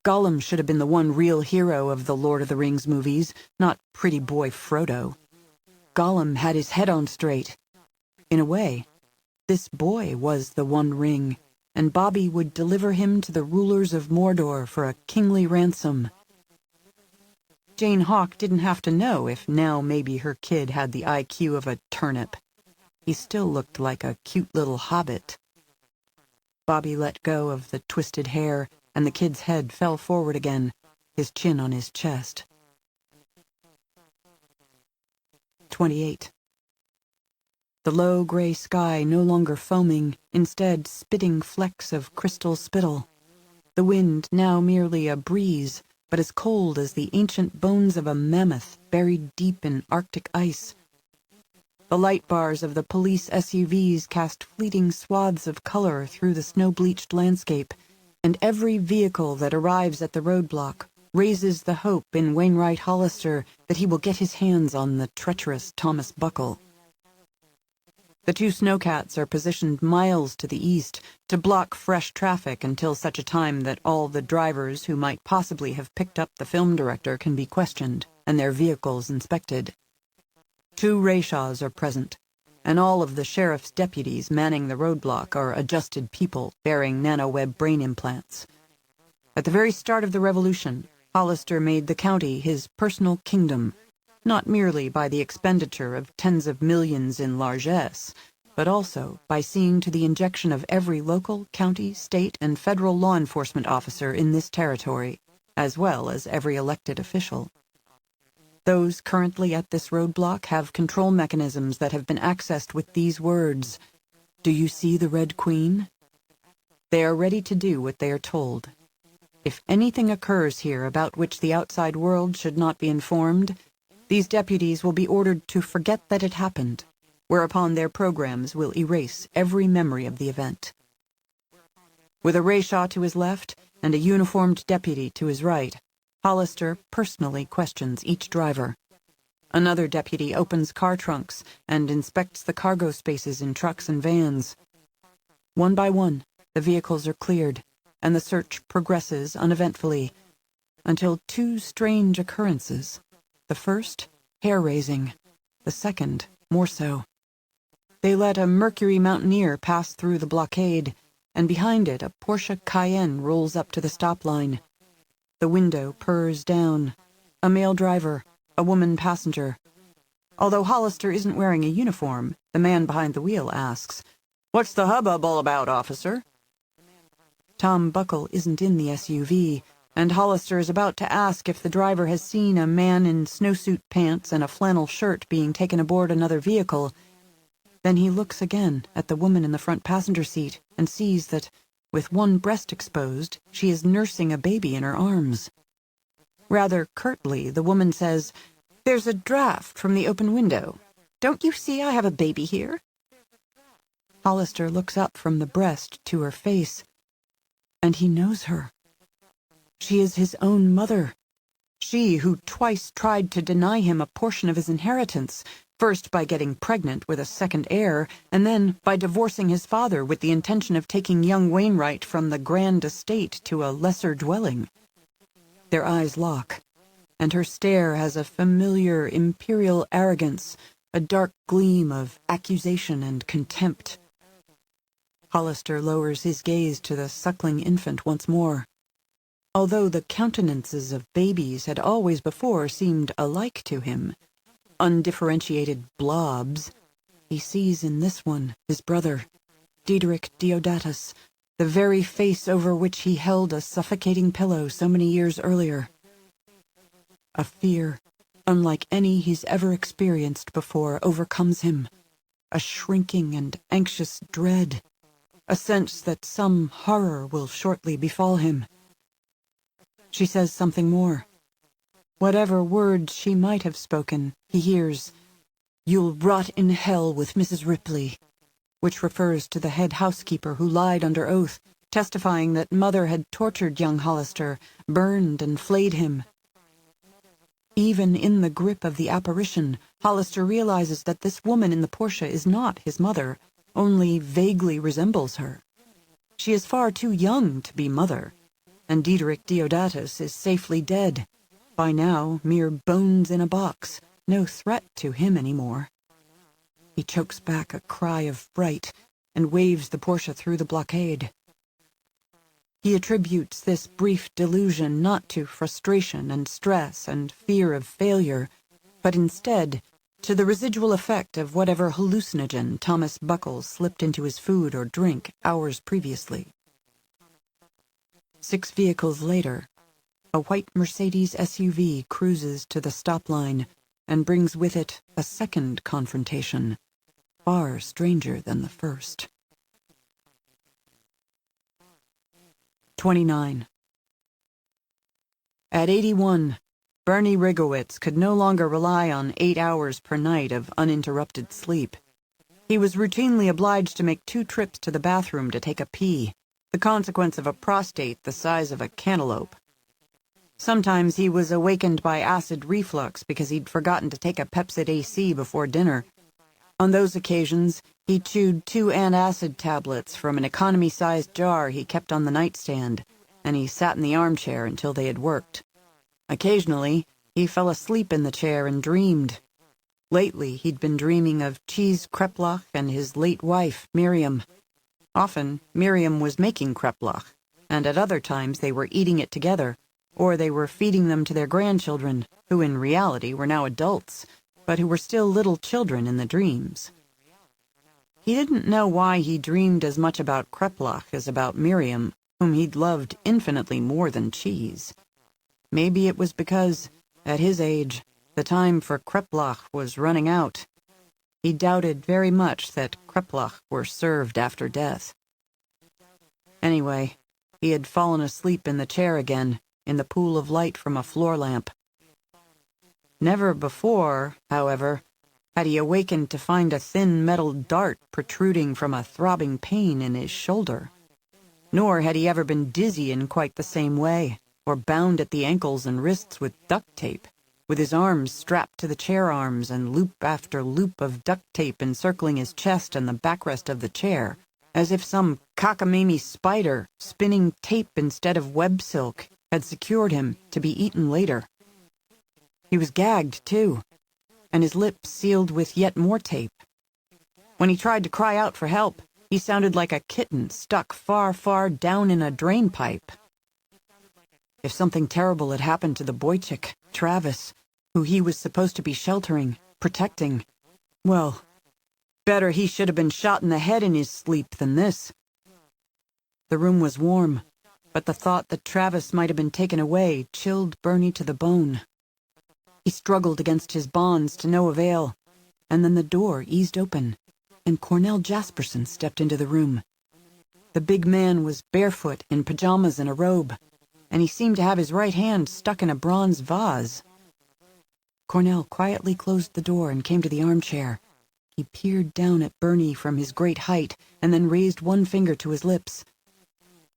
Gollum should have been the one real hero of the Lord of the Rings movies, not pretty boy Frodo. Gollum had his head on straight. In a way, this boy was the One Ring, and Bobby would deliver him to the rulers of Mordor for a kingly ransom. Jane Hawk didn't have to know if now maybe her kid had the IQ of a turnip. He still looked like a cute little hobbit. Bobby let go of the twisted hair, and the kid's head fell forward again, his chin on his chest. 28. The low gray sky no longer foaming, instead spitting flecks of crystal spittle. The wind now merely a breeze, but as cold as the ancient bones of a mammoth buried deep in Arctic ice. The light bars of the police SUVs cast fleeting swaths of color through the snow-bleached landscape, and every vehicle that arrives at the roadblock raises the hope in Wainwright Hollister that he will get his hands on the treacherous Thomas Buckle. The two snowcats are positioned miles to the east to block fresh traffic until such a time that all the drivers who might possibly have picked up the film director can be questioned and their vehicles inspected. 2 Rayshaws are present, and all of the sheriff's deputies manning the roadblock are adjusted people bearing nanoweb brain implants. At the very start of the revolution, Hollister made the county his personal kingdom, not merely by the expenditure of tens of millions in largesse, but also by seeing to the injection of every local, county, state, and federal law enforcement officer in this territory, as well as every elected official. Those currently at this roadblock have control mechanisms that have been accessed with these words, "Do you see the Red Queen?" They are ready to do what they are told. If anything occurs here about which the outside world should not be informed, these deputies will be ordered to forget that it happened, whereupon their programs will erase every memory of the event. With a Rayshaw to his left and a uniformed deputy to his right, Hollister personally questions each driver. Another deputy opens car trunks and inspects the cargo spaces in trucks and vans. One by one, the vehicles are cleared, and the search progresses uneventfully, until two strange occurrences. The first, hair-raising. The second, more so. They let a Mercury Mountaineer pass through the blockade, and behind it a Porsche Cayenne rolls up to the stop line. The window purrs down. A male driver, a woman passenger. Although Hollister isn't wearing a uniform, the man behind the wheel asks, "What's the hubbub all about, officer?" Tom Buckle isn't in the SUV, and Hollister is about to ask if the driver has seen a man in snowsuit pants and a flannel shirt being taken aboard another vehicle. Then he looks again at the woman in the front passenger seat and sees that, with one breast exposed, she is nursing a baby in her arms. Rather curtly, the woman says, "There's a draft from the open window. Don't you see I have a baby here?" Hollister looks up from the breast to her face, and he knows her. She is his own mother. She who twice tried to deny him a portion of his inheritance, first by getting pregnant with a second heir, and then by divorcing his father with the intention of taking young Wainwright from the grand estate to a lesser dwelling. Their eyes lock, and her stare has a familiar imperial arrogance, a dark gleam of accusation and contempt. Hollister lowers his gaze to the suckling infant once more. Although the countenances of babies had always before seemed alike to him, undifferentiated blobs, he sees in this one his brother, Diederik Deodatus, the very face over which he held a suffocating pillow so many years earlier. A fear, unlike any he's ever experienced before, overcomes him, a shrinking and anxious dread, a sense that some horror will shortly befall him. She says something more. Whatever words she might have spoken, he hears, "You'll rot in hell with Mrs. Ripley," which refers to the head housekeeper who lied under oath, testifying that Mother had tortured young Hollister, burned and flayed him. Even in the grip of the apparition, Hollister realizes that this woman in the Porsche is not his mother, only vaguely resembles her. She is far too young to be Mother, and Diederik Deodatus is safely dead, by now mere bones in a box, no threat to him anymore. He chokes back a cry of fright and waves the Porsche through the blockade. He attributes this brief delusion not to frustration and stress and fear of failure, but instead to the residual effect of whatever hallucinogen Thomas Buckle slipped into his food or drink hours previously. 6 vehicles later, a white Mercedes SUV cruises to the stop line and brings with it a second confrontation, far stranger than the first. 29. At 81, Bernie Rigowitz could no longer rely on 8 hours per night of uninterrupted sleep. He was routinely obliged to make 2 trips to the bathroom to take a pee, the consequence of a prostate the size of a cantaloupe. Sometimes he was awakened by acid reflux because he'd forgotten to take a Pepsid AC before dinner. On those occasions, he chewed 2 antacid tablets from an economy-sized jar he kept on the nightstand, and he sat in the armchair until they had worked. Occasionally, he fell asleep in the chair and dreamed. Lately, he'd been dreaming of cheese kreplach and his late wife, Miriam. Often, Miriam was making kreplach. and at other times they were eating it together, or they were feeding them to their grandchildren, who in reality were now adults, but who were still little children in the dreams. He didn't know why he dreamed as much about Kreplach as about Miriam, whom he'd loved infinitely more than cheese. Maybe it was because, at his age, the time for Kreplach was running out. He doubted very much that Kreplach were served after death. Anyway, he had fallen asleep in the chair again, in the pool of light from a floor lamp. Never before, however, had he awakened to find a thin metal dart protruding from a throbbing pain in his shoulder. Nor had he ever been dizzy in quite the same way, or bound at the ankles and wrists with duct tape, with his arms strapped to the chair arms and loop after loop of duct tape encircling his chest and the backrest of the chair, as if some cockamamie spider, spinning tape instead of web silk, had secured him to be eaten later. He was gagged, too, and his lips sealed with yet more tape. When he tried to cry out for help, he sounded like a kitten stuck far, far down in a drain pipe. If something terrible had happened to the boy chick, Travis, who he was supposed to be sheltering, protecting, well, better he should have been shot in the head in his sleep than this. The room was warm, but the thought that Travis might have been taken away chilled Bernie to the bone. He struggled against his bonds to no avail, and then the door eased open, and Cornell Jasperson stepped into the room. The big man was barefoot in pajamas and a robe, and he seemed to have his right hand stuck in a bronze vase. Cornell quietly closed the door and came to the armchair. He peered down at Bernie from his great height, and then raised one finger to his lips.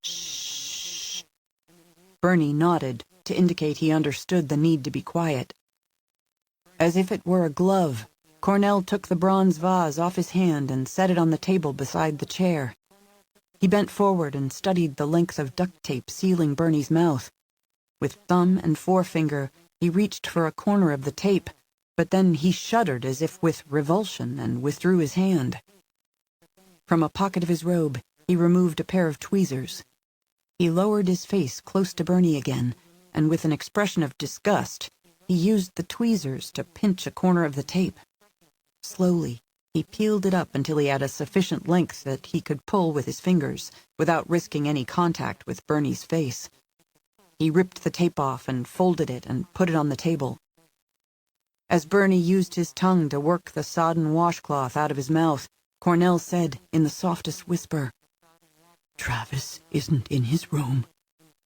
Shh. Bernie nodded to indicate he understood the need to be quiet. As if it were a glove, Cornell took the bronze vase off his hand and set it on the table beside the chair. He bent forward and studied the length of duct tape sealing Bernie's mouth. With thumb and forefinger, he reached for a corner of the tape, but then he shuddered as if with revulsion and withdrew his hand. From a pocket of his robe, he removed a pair of tweezers. He lowered his face close to Bernie again, and with an expression of disgust, he used the tweezers to pinch a corner of the tape. Slowly, he peeled it up until he had a sufficient length that he could pull with his fingers, without risking any contact with Bernie's face. He ripped the tape off and folded it and put it on the table. As Bernie used his tongue to work the sodden washcloth out of his mouth, Cornell said in the softest whisper, "Travis isn't in his room,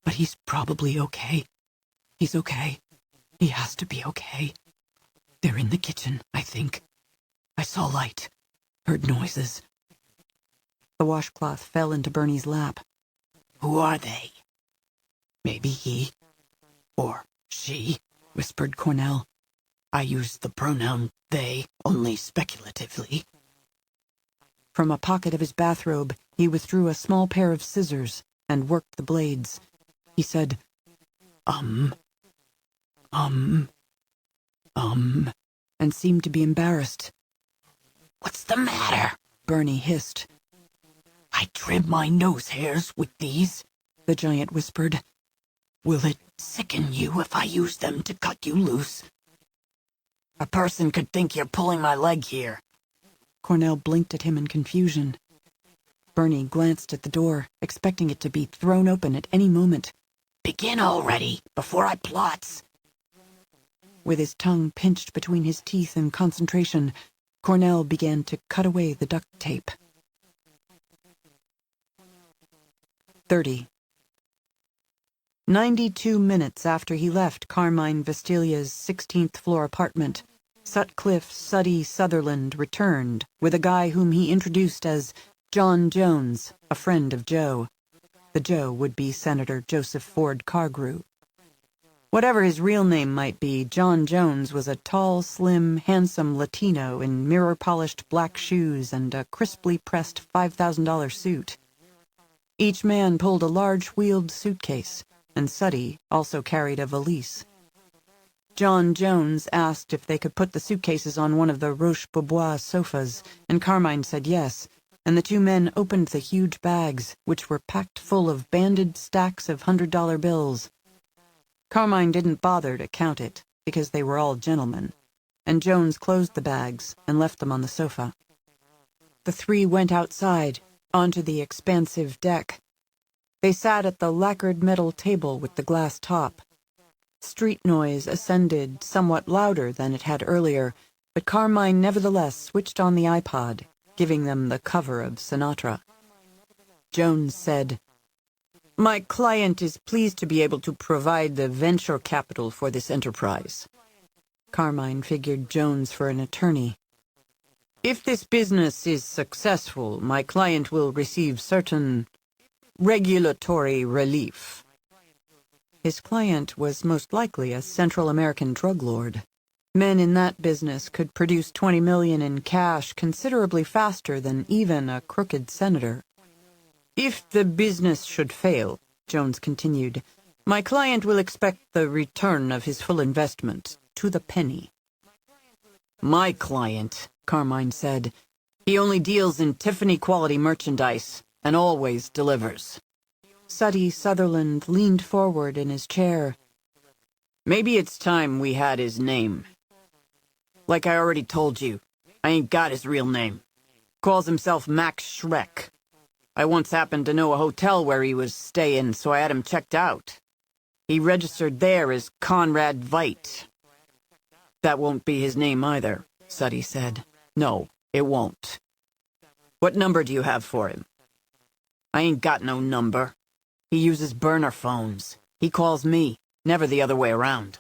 but he's probably okay. He's okay. He has to be okay. They're in the kitchen, I think. I saw light, heard noises." The washcloth fell into Bernie's lap. "Who are they?" "Maybe he, or she," whispered Cornell. "I use the pronoun they only speculatively." From a pocket of his bathrobe, he withdrew a small pair of scissors and worked the blades. He said, and seemed to be embarrassed. "What's the matter?" Bernie hissed. "I trim my nose hairs with these," the giant whispered. "Will it sicken you if I use them to cut you loose?" "A person could think you're pulling my leg here." Cornell blinked at him in confusion. Bernie glanced at the door, expecting it to be thrown open at any moment. "Begin already, before I plots." With his tongue pinched between his teeth in concentration, Cornell began to cut away the duct tape. 30. 92 minutes after he left Carmine Vestilia's 16th floor apartment, Sutcliffe Suddy Sutherland returned with a guy whom he introduced as John Jones, a friend of Joe. The Joe would be Senator Joseph Ford Cargrew. Whatever his real name might be, John Jones was a tall, slim, handsome Latino in mirror-polished black shoes and a crisply pressed $5,000 suit. Each man pulled a large wheeled suitcase, and Suddy also carried a valise. John Jones asked if they could put the suitcases on one of the Roche-Beaubois sofas, and Carmine said yes, and the two men opened the huge bags, which were packed full of banded stacks of $100 bills. Carmine didn't bother to count it, because they were all gentlemen, and Jones closed the bags and left them on the sofa. The three went outside, onto the expansive deck. They sat at the lacquered metal table with the glass top. Street noise ascended somewhat louder than it had earlier, but Carmine nevertheless switched on the iPod, giving them the cover of Sinatra. Jones said, "My client is pleased to be able to provide the venture capital for this enterprise." Carmine figured Jones for an attorney. "If this business is successful, my client will receive certain regulatory relief." His client was most likely a Central American drug lord. Men in that business could produce $20 million in cash considerably faster than even a crooked senator. "If the business should fail," Jones continued, "my client will expect the return of his full investment, to the penny." "My client," Carmine said, "he only deals in Tiffany-quality merchandise, and always delivers." Suddy Sutherland leaned forward in his chair. "Maybe it's time we had his name. Like I already told you, I ain't got his real name. Calls himself Max Schreck. I once happened to know a hotel where he was staying, so I had him checked out. He registered there as Conrad Veidt." "That won't be his name either," Suddy said. "No, it won't." "What number do you have for him?" "I ain't got no number. He uses burner phones. He calls me, never the other way around."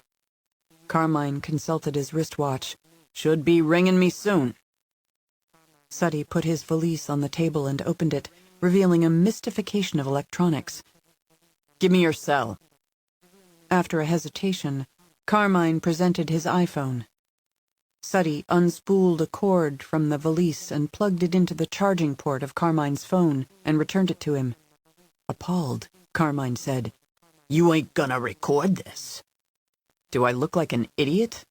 Carmine consulted his wristwatch. "Should be ringing me soon." Suddy put his valise on the table and opened it, revealing a mystification of electronics. "Give me your cell." After a hesitation, Carmine presented his iPhone. Suddy unspooled a cord from the valise and plugged it into the charging port of Carmine's phone and returned it to him. Appalled, Carmine said, "You ain't gonna record this." "Do I look like an idiot?"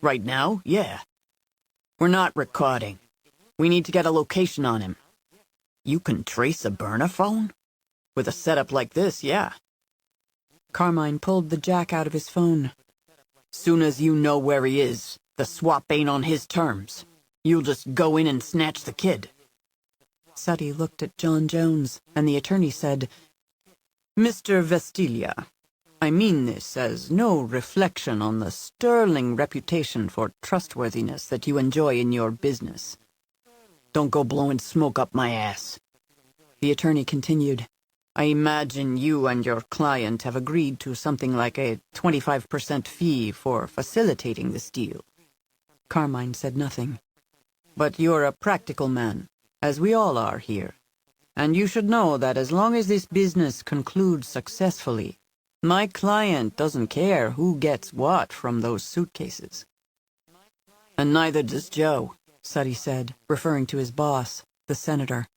"Right now, yeah. We're not recording. We need to get a location on him." "You can trace a burner phone? With a setup like this, yeah." Carmine pulled the jack out of his phone. "Soon as you know where he is, the swap ain't on his terms. You'll just go in and snatch the kid." Suddy looked at John Jones, and the attorney said, "Mr. Vestilia, I mean this as no reflection on the sterling reputation for trustworthiness that you enjoy in your business. Don't go blowing smoke up my ass." The attorney continued, "I imagine you and your client have agreed to something like a 25% fee for facilitating this deal." Carmine said nothing. "But you're a practical man, as we all are here, and you should know that as long as this business concludes successfully, my client doesn't care who gets what from those suitcases." "And neither does Joe," Suddy said, referring to his boss, the senator.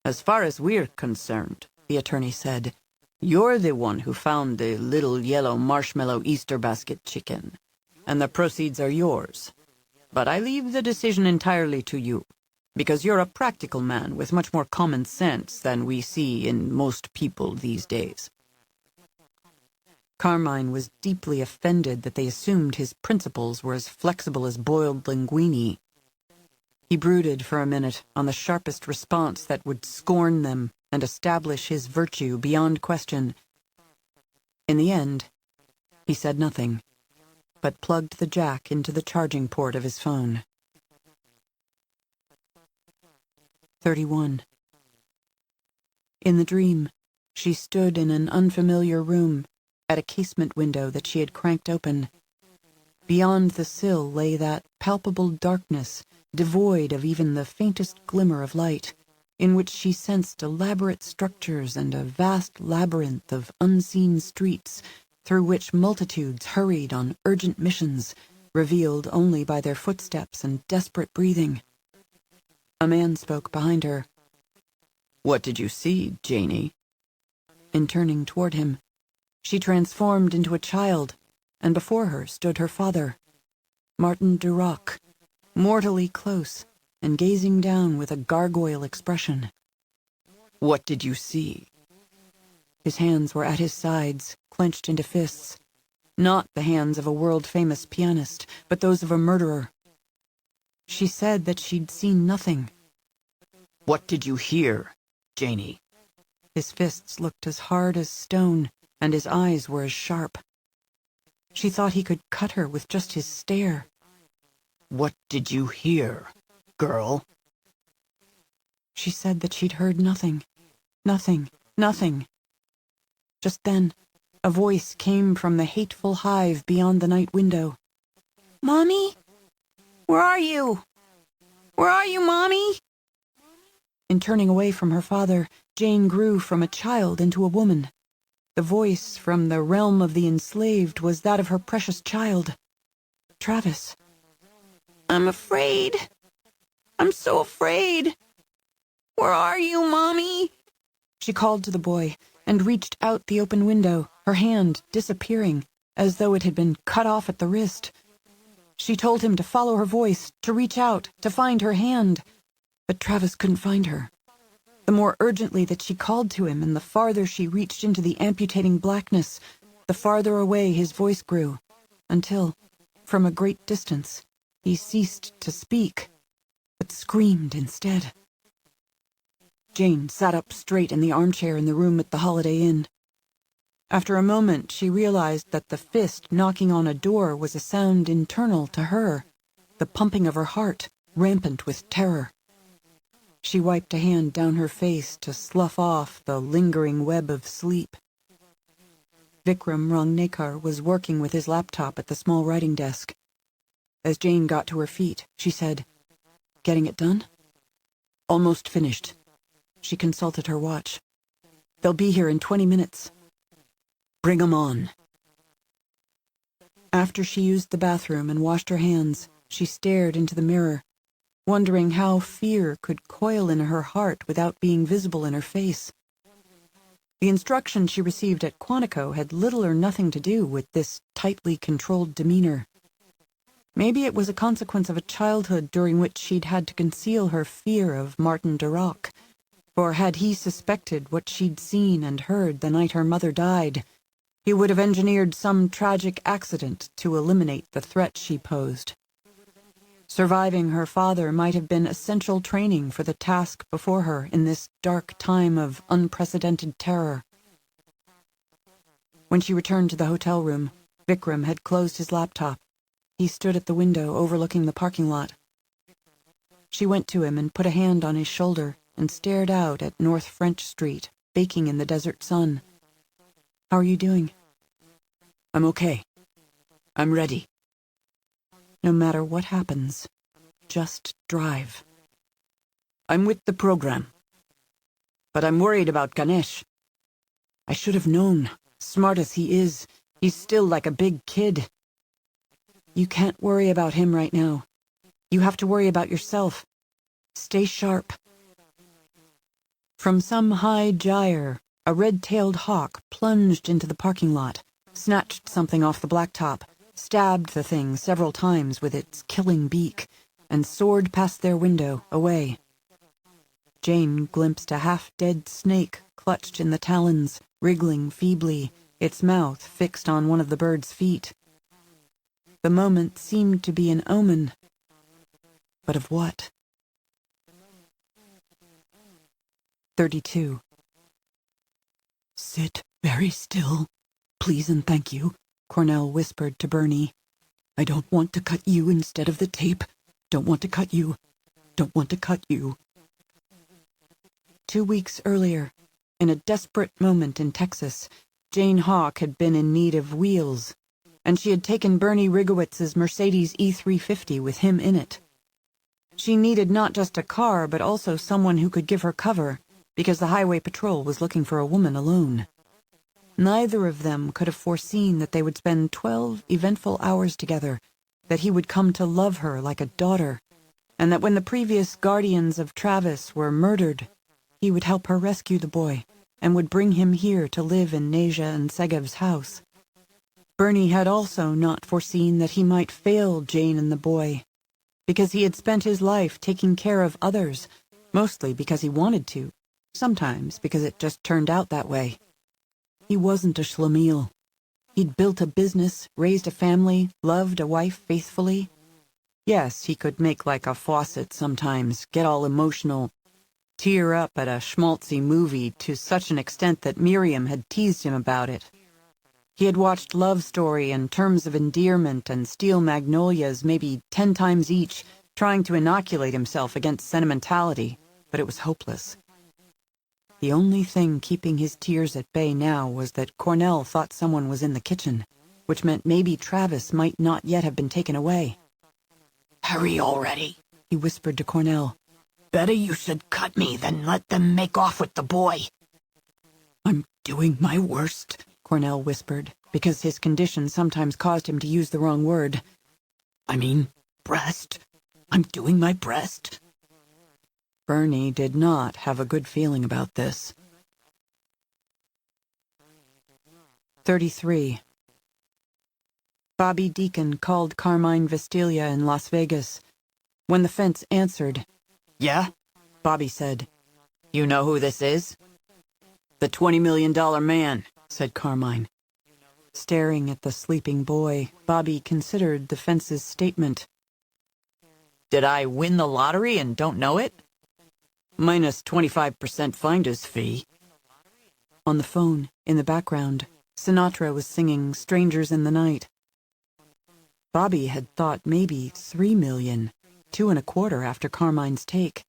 "As far as we're concerned," the attorney said, "you're the one who found the little yellow marshmallow Easter basket chicken, and the proceeds are yours. But I leave the decision entirely to you, because you're a practical man with much more common sense than we see in most people these days." Carmine was deeply offended that they assumed his principles were as flexible as boiled linguine. He brooded for a minute on the sharpest response that would scorn them and establish his virtue beyond question. In the end, he said nothing, but plugged the jack into the charging port of his phone. 31. In the dream, she stood in an unfamiliar room, at a casement window that she had cranked open. Beyond the sill lay that palpable darkness, devoid of even the faintest glimmer of light, in which she sensed elaborate structures and a vast labyrinth of unseen streets through which multitudes hurried on urgent missions, revealed only by their footsteps and desperate breathing. A man spoke behind her. "What did you see, Janie?" In turning toward him, she transformed into a child, and before her stood her father, Martin Duroc, mortally close, and gazing down with a gargoyle expression. What did you see? His hands were at his sides, clenched into fists. Not the hands of a world-famous pianist, but those of a murderer. She said that she'd seen nothing. What did you hear, Janie? His fists looked as hard as stone, and his eyes were as sharp. She thought he could cut her with just his stare. What did you hear, girl? She said that she'd heard nothing. Nothing. Nothing. Just then, a voice came from the hateful hive beyond the night window. "Mommy? Where are you? Where are you, Mommy?" In turning away from her father, Jane grew from a child into a woman. The voice from the realm of the enslaved was that of her precious child, Travis. "I'm afraid. I'm so afraid. Where are you, Mommy?" She called to the boy and reached out the open window, her hand disappearing, as though it had been cut off at the wrist. She told him to follow her voice, to reach out, to find her hand. But Travis couldn't find her. The more urgently that she called to him and the farther she reached into the amputating blackness, the farther away his voice grew, until, from a great distance, he ceased to speak, but screamed instead. Jane sat up straight in the armchair in the room at the Holiday Inn. After a moment, she realized that the fist knocking on a door was a sound internal to her, the pumping of her heart, rampant with terror. She wiped a hand down her face to slough off the lingering web of sleep. Vikram Rangnekar was working with his laptop at the small writing desk. As Jane got to her feet, she said, "Getting it done?" "Almost finished." She consulted her watch. "They'll be here in 20 minutes. Bring 'em on." After she used the bathroom and washed her hands, she stared into the mirror, wondering how fear could coil in her heart without being visible in her face. The instruction she received at Quantico had little or nothing to do with this tightly controlled demeanor. Maybe it was a consequence of a childhood during which she'd had to conceal her fear of Martin Duroc, or had he suspected what she'd seen and heard the night her mother died, he would have engineered some tragic accident to eliminate the threat she posed. Surviving her father might have been essential training for the task before her in this dark time of unprecedented terror. When she returned to the hotel room, Vikram had closed his laptop. He stood at the window overlooking the parking lot. She went to him and put a hand on his shoulder and stared out at North French Street, baking in the desert sun. "How are you doing?" "I'm okay. I'm ready." "No matter what happens, just drive." "I'm with the program. But I'm worried about Ganesh. I should have known. Smart as he is, he's still like a big kid." "You can't worry about him right now. You have to worry about yourself. Stay sharp." From some high gyre, a red-tailed hawk plunged into the parking lot, snatched something off the blacktop, stabbed the thing several times with its killing beak, and soared past their window, away. Jane glimpsed a half-dead snake clutched in the talons, wriggling feebly, its mouth fixed on one of the bird's feet. The moment seemed to be an omen. But of what? 32. "Sit very still, please and thank you," Cornell whispered to Bernie. "I don't want to cut you instead of the tape. Don't want to cut you. Don't want to cut you." 2 weeks earlier, in a desperate moment in Texas, Jane Hawk had been in need of wheels, and she had taken Bernie Rigowitz's Mercedes E350 with him in it. She needed not just a car, but also someone who could give her cover, because the highway patrol was looking for a woman alone. Neither of them could have foreseen that they would spend 12 eventful hours together, that he would come to love her like a daughter, and that when the previous guardians of Travis were murdered, he would help her rescue the boy, and would bring him here to live in Neja and Segev's house. Bernie had also not foreseen that he might fail Jane and the boy, because he had spent his life taking care of others, mostly because he wanted to, sometimes because it just turned out that way. He wasn't a schlemiel. He'd built a business, raised a family, loved a wife faithfully. Yes, he could make like a faucet sometimes, get all emotional, tear up at a schmaltzy movie to such an extent that Miriam had teased him about it. He had watched Love Story and Terms of Endearment and Steel Magnolias maybe 10 times each, trying to inoculate himself against sentimentality, but it was hopeless. The only thing keeping his tears at bay now was that Cornell thought someone was in the kitchen, which meant maybe Travis might not yet have been taken away. "Hurry already," he whispered to Cornell. "Better you should cut me than let them make off with the boy." "I'm doing my worst," Cornell whispered, because his condition sometimes caused him to use the wrong word. "I mean, breast. I'm doing my breast." Bernie did not have a good feeling about this. 33. Bobby Deacon called Carmine Vestilia in Las Vegas. When the fence answered, "Yeah?" Bobby said, "You know who this is?" "The $20 million man," said Carmine. Staring at the sleeping boy, Bobby considered the fence's statement. "Did I win the lottery and don't know it?" Minus 25% finder's fee. On the phone, in the background, Sinatra was singing Strangers in the Night. Bobby had thought maybe 3 million, 2.25 after Carmine's take.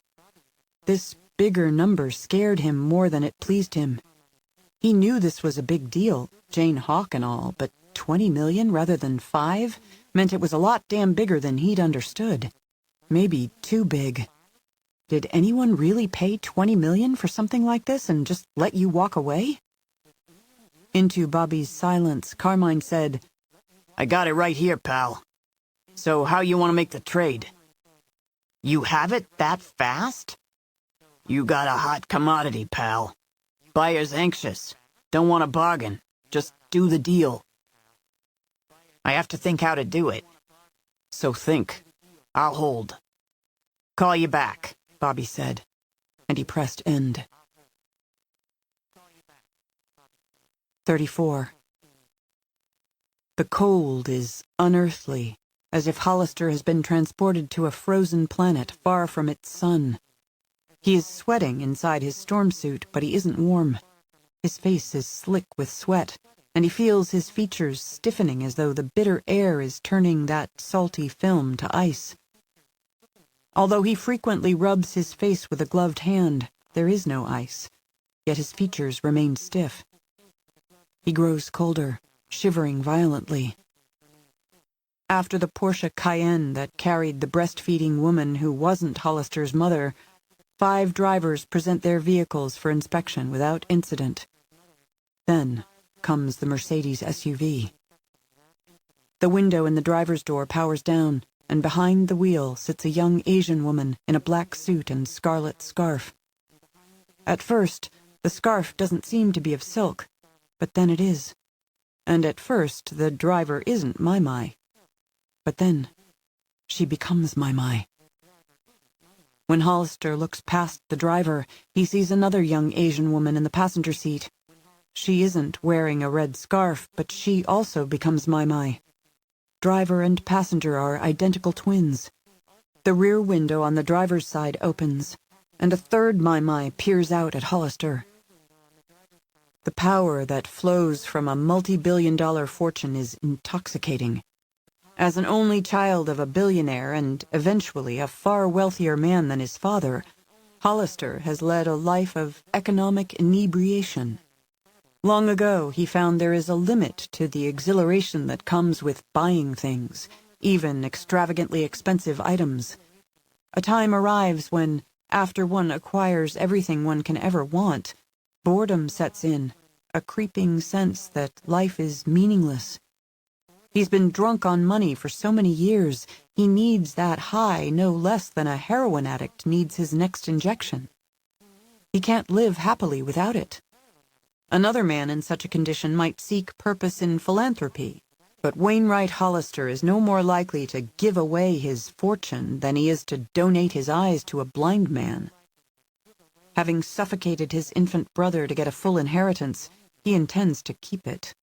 This bigger number scared him more than it pleased him. He knew this was a big deal, Jane Hawk and all, but 20 million rather than 5 meant it was a lot damn bigger than he'd understood. Maybe too big. Did anyone really pay 20 million for something like this and just let you walk away? Into Bobby's silence, Carmine said, "I got it right here, pal. So how you want to make the trade?" "You have it that fast?" "You got a hot commodity, pal. Buyer's anxious. Don't want to bargain. Just do the deal." "I have to think how to do it." "So think." "I'll hold. Call you back," Bobby said, and he pressed end. 34. The cold is unearthly, as if Hollister has been transported to a frozen planet far from its sun. He is sweating inside his storm suit, but he isn't warm. His face is slick with sweat, and he feels his features stiffening as though the bitter air is turning that salty film to ice. Although he frequently rubs his face with a gloved hand, there is no ice, yet his features remain stiff. He grows colder, shivering violently. After the Porsche Cayenne that carried the breastfeeding woman who wasn't Hollister's mother, 5 drivers present their vehicles for inspection without incident. Then comes the Mercedes SUV. The window in the driver's door powers down, and behind the wheel sits a young Asian woman in a black suit and scarlet scarf. At first, the scarf doesn't seem to be of silk, but then it is. And at first, the driver isn't Mai. But then, she becomes Mai. When Hollister looks past the driver, he sees another young Asian woman in the passenger seat. She isn't wearing a red scarf, but she also becomes Mai. Driver and passenger are identical twins. The rear window on the driver's side opens, and a third Mai peers out at Hollister. The power that flows from a multi-billion-dollar fortune is intoxicating. As an only child of a billionaire and eventually a far wealthier man than his father, Hollister has led a life of economic inebriation. Long ago, he found there is a limit to the exhilaration that comes with buying things, even extravagantly expensive items. A time arrives when, after one acquires everything one can ever want, boredom sets in, a creeping sense that life is meaningless. He's been drunk on money for so many years, he needs that high no less than a heroin addict needs his next injection. He can't live happily without it. Another man in such a condition might seek purpose in philanthropy, But Wainwright Hollister is no more likely to give away his fortune than he is to donate his eyes to a blind man. Having suffocated his infant brother to get a full inheritance, he intends to keep it.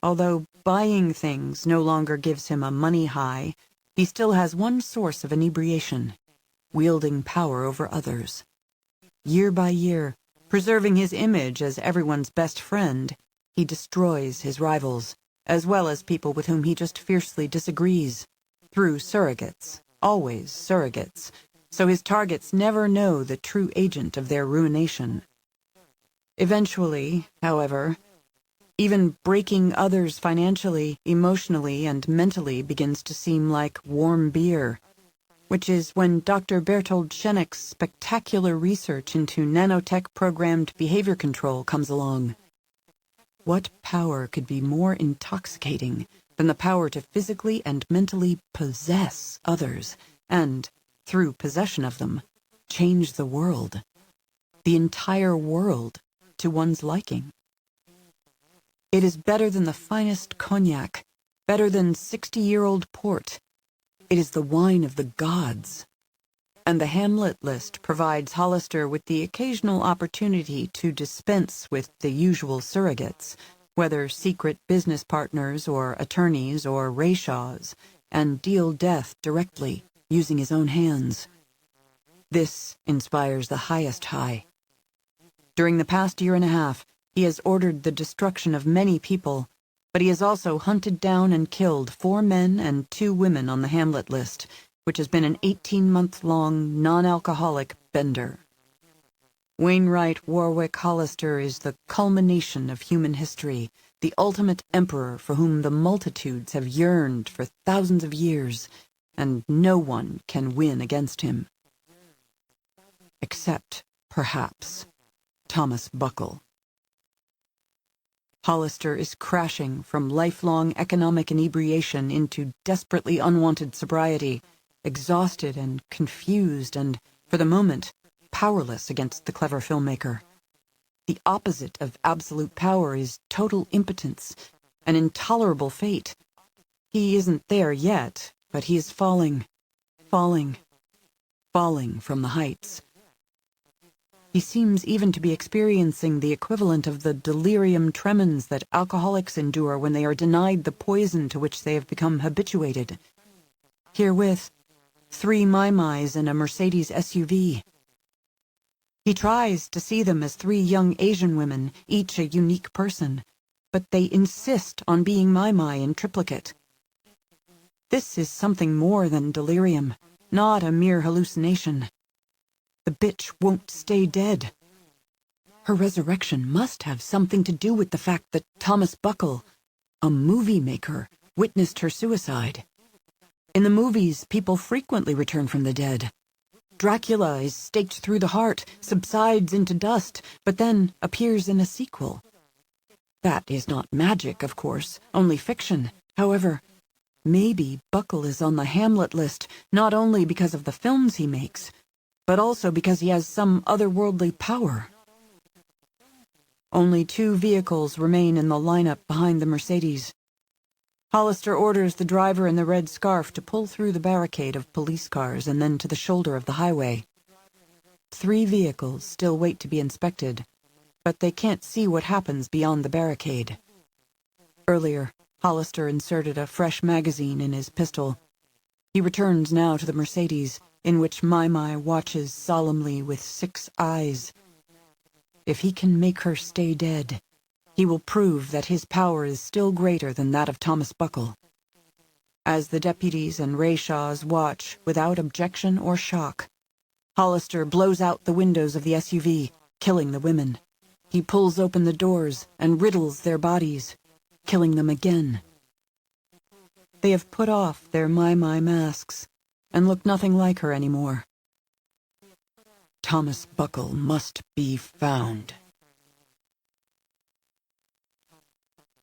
Although buying things no longer gives him a money high, he still has one source of inebriation: wielding power over others. Year by year, preserving his image as everyone's best friend, he destroys his rivals, as well as people with whom he just fiercely disagrees, through surrogates, always surrogates, so his targets never know the true agent of their ruination. Eventually, however, even breaking others financially, emotionally, and mentally begins to seem like warm beer, which is when Dr. Bertold Schenck's spectacular research into nanotech-programmed behavior control comes along. What power could be more intoxicating than the power to physically and mentally possess others and, through possession of them, change the world, the entire world, to one's liking? It is better than the finest cognac, better than 60-year-old port. It is the wine of the gods. And the Hamlet list provides Hollister with the occasional opportunity to dispense with the usual surrogates, whether secret business partners or attorneys or Rayshaws, and deal death directly, using his own hands. This inspires the highest high. During the past year and a half, he has ordered the destruction of many people, but he has also hunted down and killed 4 men and 2 women on the Hamlet list, which has been an 18-month-long, non-alcoholic bender. Wainwright Warwick Hollister is the culmination of human history, the ultimate emperor for whom the multitudes have yearned for thousands of years, and no one can win against him. Except, perhaps, Thomas Buckle. Hollister is crashing from lifelong economic inebriation into desperately unwanted sobriety, exhausted and confused and, for the moment, powerless against the clever filmmaker. The opposite of absolute power is total impotence, an intolerable fate. He isn't there yet, but he is falling from the heights. He seems even to be experiencing the equivalent of the delirium tremens that alcoholics endure when they are denied the poison to which they have become habituated. Herewith, 3 Mai-Mais in a Mercedes SUV. He tries to see them as 3 young Asian women, each a unique person, but they insist on being Mai-Mai in triplicate. This is something more than delirium, not a mere hallucination. The bitch won't stay dead. Her resurrection must have something to do with the fact that Thomas Buckle, a movie maker, witnessed her suicide. In the movies, people frequently return from the dead. Dracula is staked through the heart, subsides into dust, but then appears in a sequel. That is not magic, of course, only fiction. However, maybe Buckle is on the Hamlet list not only because of the films he makes, but also because he has some otherworldly power. Only 2 vehicles remain in the lineup behind the Mercedes. Hollister orders the driver in the red scarf to pull through the barricade of police cars and then to the shoulder of the highway. 3 vehicles still wait to be inspected, but they can't see what happens beyond the barricade. Earlier, Hollister inserted a fresh magazine in his pistol. He returns now to the Mercedes, in which Mai-Mai watches solemnly with 6 eyes. If he can make her stay dead, he will prove that his power is still greater than that of Thomas Buckle. As the deputies and Rayshaws watch without objection or shock, Hollister blows out the windows of the SUV, killing the women. He pulls open the doors and riddles their bodies, killing them again. They have put off their Mai-Mai masks and look nothing like her anymore. Thomas Buckle must be found.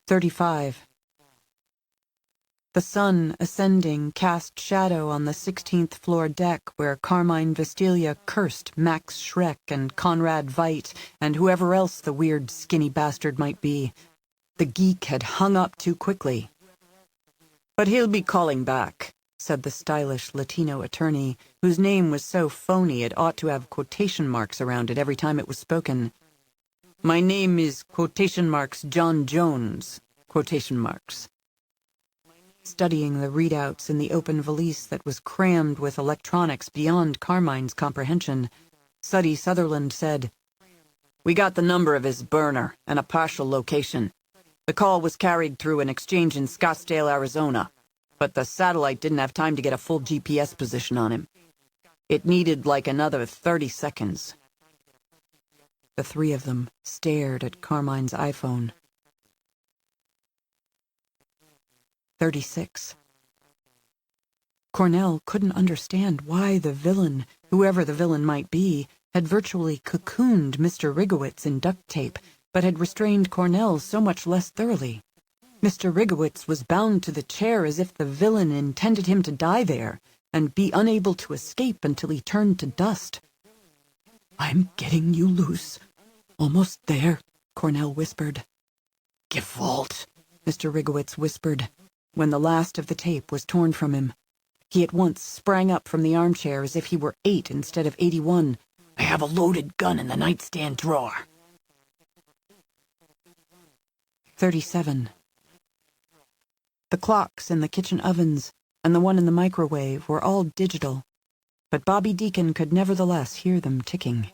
35. The sun, ascending, cast shadow on the 16th floor deck where Carmine Vestilia cursed Max Schreck and Conrad Veidt and whoever else the weird, skinny bastard might be. The geek had hung up too quickly. But he'll be calling back, said the stylish Latino attorney, whose name was so phony it ought to have quotation marks around it every time it was spoken. My name is quotation marks John Jones, quotation marks. Studying the readouts in the open valise that was crammed with electronics beyond Carmine's comprehension, Suddy Sutherland said, We got the number of his burner and a partial location. The call was carried through an exchange in Scottsdale, Arizona, but the satellite didn't have time to get a full GPS position on him. It needed like another 30 seconds. The three of them stared at Carmine's iPhone. 36. Cornell couldn't understand why the villain, whoever the villain might be, had virtually cocooned Mr. Rigowitz in duct tape, but had restrained Cornell so much less thoroughly. Mr. Rigowitz was bound to the chair as if the villain intended him to die there, and be unable to escape until he turned to dust. I'm getting you loose. Almost there, Cornell whispered. Gewalt, Mr. Rigowitz whispered, when the last of the tape was torn from him. He at once sprang up from the armchair as if he were 8 instead of 81. I have a loaded gun in the nightstand drawer. 37. The clocks in the kitchen ovens and the one in the microwave were all digital, but Bobby Deacon could nevertheless hear them ticking.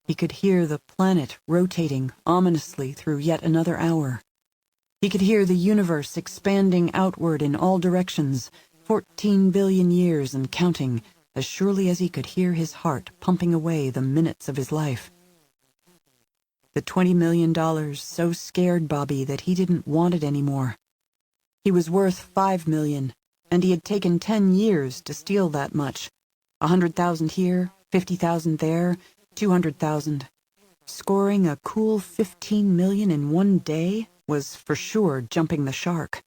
He could hear the planet rotating ominously through yet another hour. He could hear the universe expanding outward in all directions, 14 billion years and counting, as surely as he could hear his heart pumping away the minutes of his life. The $20 million so scared Bobby that he didn't want it anymore. He was worth $5 million, and he had taken 10 years to steal that much. 100,000 here, 50,000 there, 200,000. Scoring a cool 15 million in one day was for sure jumping the shark.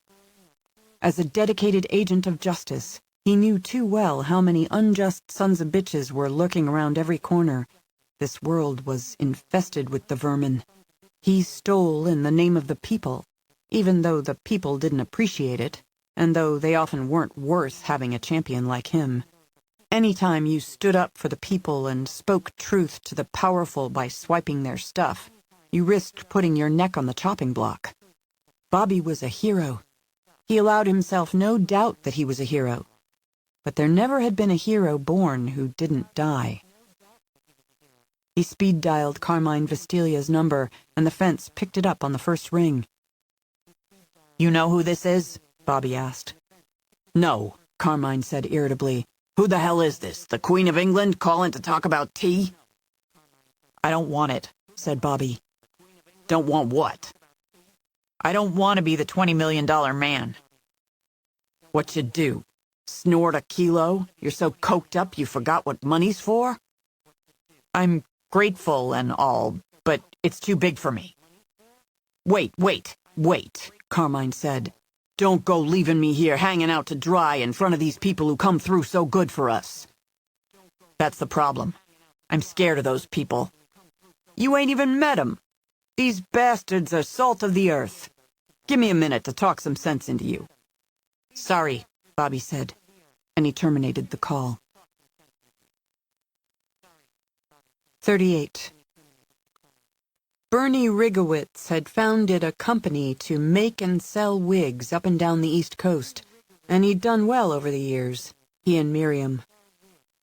As a dedicated agent of justice, he knew too well how many unjust sons of bitches were lurking around every corner. This world was infested with the vermin. He stole in the name of the people, even though the people didn't appreciate it, and though they often weren't worth having a champion like him. Anytime you stood up for the people and spoke truth to the powerful by swiping their stuff, you risked putting your neck on the chopping block. Bobby was a hero. He allowed himself no doubt that he was a hero. But there never had been a hero born who didn't die. He speed-dialed Carmine Vestilia's number, and the fence picked it up on the first ring. You know who this is? Bobby asked. No, Carmine said irritably. Who the hell is this? The Queen of England calling to talk about tea? I don't want it, said Bobby. Don't want what? I don't want to be the $20 million man. What you do? Snort a kilo? You're so coked up you forgot what money's for? I'm grateful and all, but it's too big for me. Wait, Carmine said. Don't go leaving me here hanging out to dry in front of these people who come through so good for us. That's the problem. I'm scared of those people. You ain't even met 'em. These bastards are salt of the earth. Give me a minute to talk some sense into you. Sorry, Bobby said, and he terminated the call. 38. Bernie Rigowitz had founded a company to make and sell wigs up and down the East Coast, and he'd done well over the years, he and Miriam.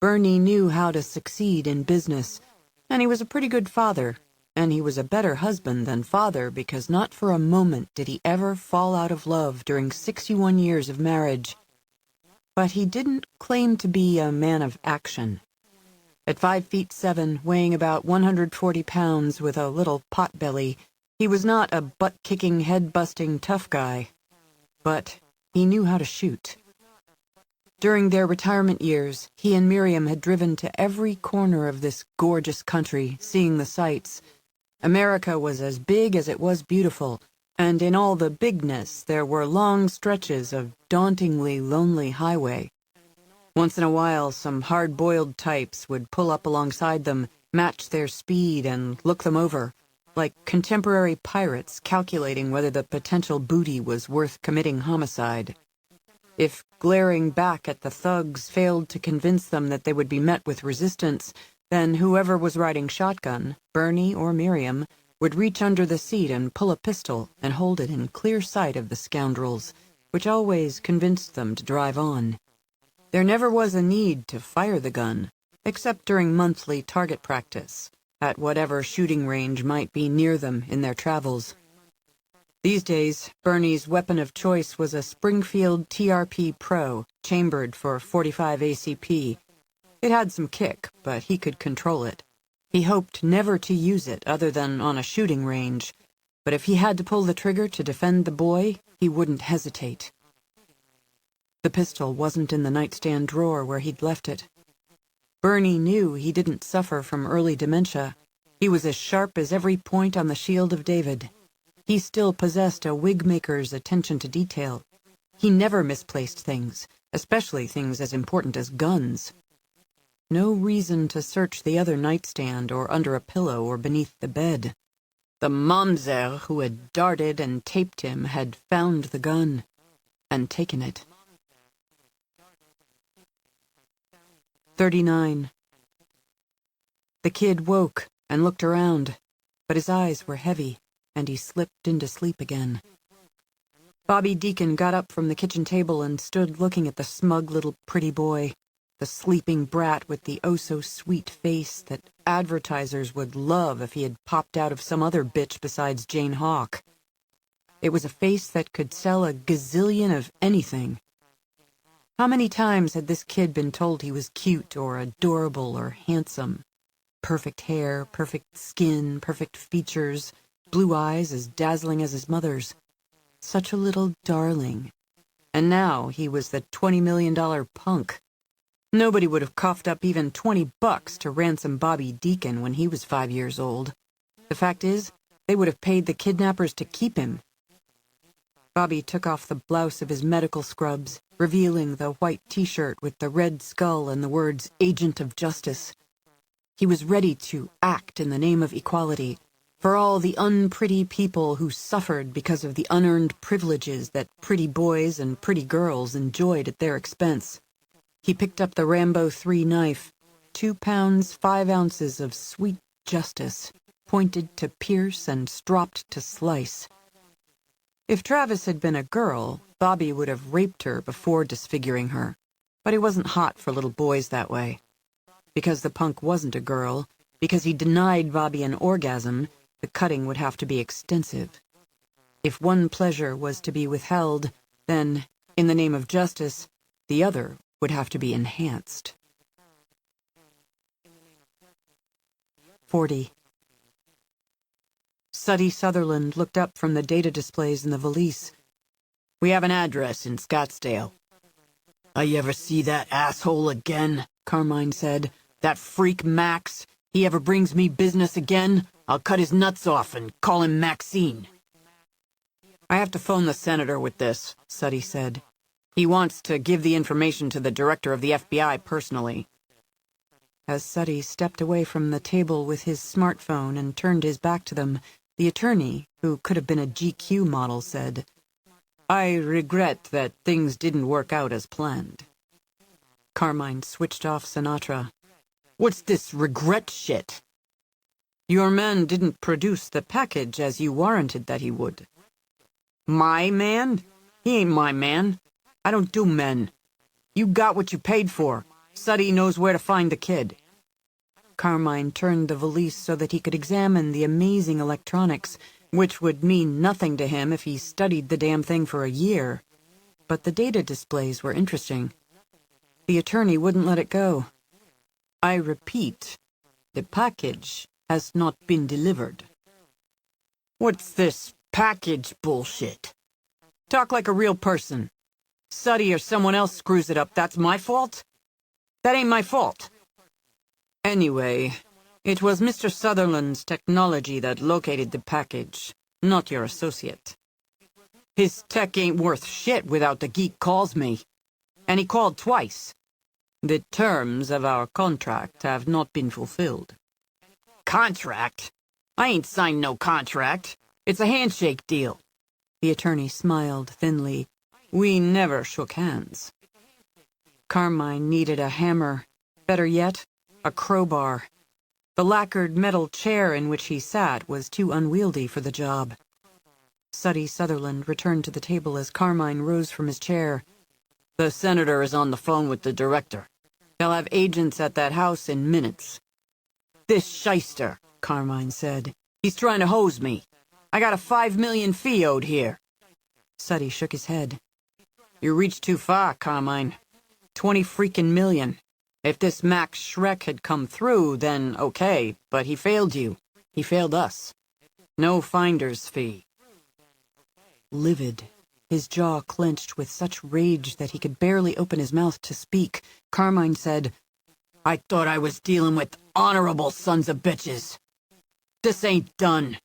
Bernie knew how to succeed in business, and he was a pretty good father, and he was a better husband than father because not for a moment did he ever fall out of love during 61 years of marriage. But he didn't claim to be a man of action. At 5'7", weighing about 140 pounds with a little pot-belly, he was not a butt-kicking, head-busting tough guy. But he knew how to shoot. During their retirement years, he and Miriam had driven to every corner of this gorgeous country, seeing the sights. America was as big as it was beautiful, and in all the bigness there were long stretches of dauntingly lonely highway. Once in a while, some hard-boiled types would pull up alongside them, match their speed, and look them over, like contemporary pirates calculating whether the potential booty was worth committing homicide. If glaring back at the thugs failed to convince them that they would be met with resistance, then whoever was riding shotgun, Bernie or Miriam, would reach under the seat and pull a pistol and hold it in clear sight of the scoundrels, which always convinced them to drive on. There never was a need to fire the gun, except during monthly target practice, at whatever shooting range might be near them in their travels. These days, Bernie's weapon of choice was a Springfield TRP Pro, chambered for 45 ACP. It had some kick, but he could control it. He hoped never to use it other than on a shooting range, but if he had to pull the trigger to defend the boy, he wouldn't hesitate. The pistol wasn't in the nightstand drawer where he'd left it. Bernie knew he didn't suffer from early dementia. He was as sharp as every point on the Shield of David. He still possessed a wig-maker's attention to detail. He never misplaced things, especially things as important as guns. No reason to search the other nightstand or under a pillow or beneath the bed. The mamzer who had darted and taped him had found the gun and taken it. 39. The kid woke and looked around, but his eyes were heavy, and he slipped into sleep again. Bobby Deacon got up from the kitchen table and stood looking at the smug little pretty boy, the sleeping brat with the oh-so-sweet face that advertisers would love if he had popped out of some other bitch besides Jane Hawk. It was a face that could sell a gazillion of anything. How many times had this kid been told he was cute or adorable or handsome? Perfect hair, perfect skin, perfect features, blue eyes as dazzling as his mother's. Such a little darling. And now he was the $20 million punk. Nobody would have coughed up even $20 to ransom Bobby Deacon when he was 5 years old. The fact is, they would have paid the kidnappers to keep him. Bobby took off the blouse of his medical scrubs, revealing the white t-shirt with the red skull and the words Agent of Justice. He was ready to act in the name of equality, for all the unpretty people who suffered because of the unearned privileges that pretty boys and pretty girls enjoyed at their expense. He picked up the Rambo 3 knife, 2 pounds 5 ounces of sweet justice, pointed to pierce and stropped to slice. If Travis had been a girl, Bobby would have raped her before disfiguring her, but he wasn't hot for little boys that way. Because the punk wasn't a girl, because he denied Bobby an orgasm, the cutting would have to be extensive. If one pleasure was to be withheld, then, in the name of justice, the other would have to be enhanced. 40. Suddy Sutherland looked up from the data displays in the valise. We have an address in Scottsdale. I ever see that asshole again, Carmine said. That freak Max. He ever brings me business again, I'll cut his nuts off and call him Maxine. I have to phone the senator with this, Suddy said. He wants to give the information to the director of the FBI personally. As Suddy stepped away from the table with his smartphone and turned his back to them, the attorney, who could have been a GQ model, said, I regret that things didn't work out as planned. Carmine switched off Sinatra. What's this regret shit? Your man didn't produce the package as you warranted that he would. My man? He ain't my man. I don't do men. You got what you paid for. Suddy knows where to find the kid. Carmine turned the valise so that he could examine the amazing electronics, which would mean nothing to him if he studied the damn thing for a year. But the data displays were interesting. The attorney wouldn't let it go. I repeat, the package has not been delivered. What's this package bullshit? Talk like a real person. Suddy or someone else screws it up, that's my fault? That ain't my fault. Anyway, it was Mr. Sutherland's technology that located the package, not your associate. His tech ain't worth shit without the geek calls me. And he called twice. The terms of our contract have not been fulfilled. Contract? I ain't signed no contract. It's a handshake deal. The attorney smiled thinly. We never shook hands. Carmine needed a hammer. Better yet, a crowbar. The lacquered metal chair in which he sat was too unwieldy for the job. Suddy Sutherland returned to the table as Carmine rose from his chair. The senator is on the phone with the director. They'll have agents at that house in minutes. This shyster, Carmine said. He's trying to hose me. I got a $5 million fee owed here. Suddy shook his head. You reached too far, Carmine. 20 freaking million. If this Max Schreck had come through, then okay, but he failed you. He failed us. No finder's fee. Livid, his jaw clenched with such rage that he could barely open his mouth to speak, Carmine said, I thought I was dealing with honorable sons of bitches. This ain't done.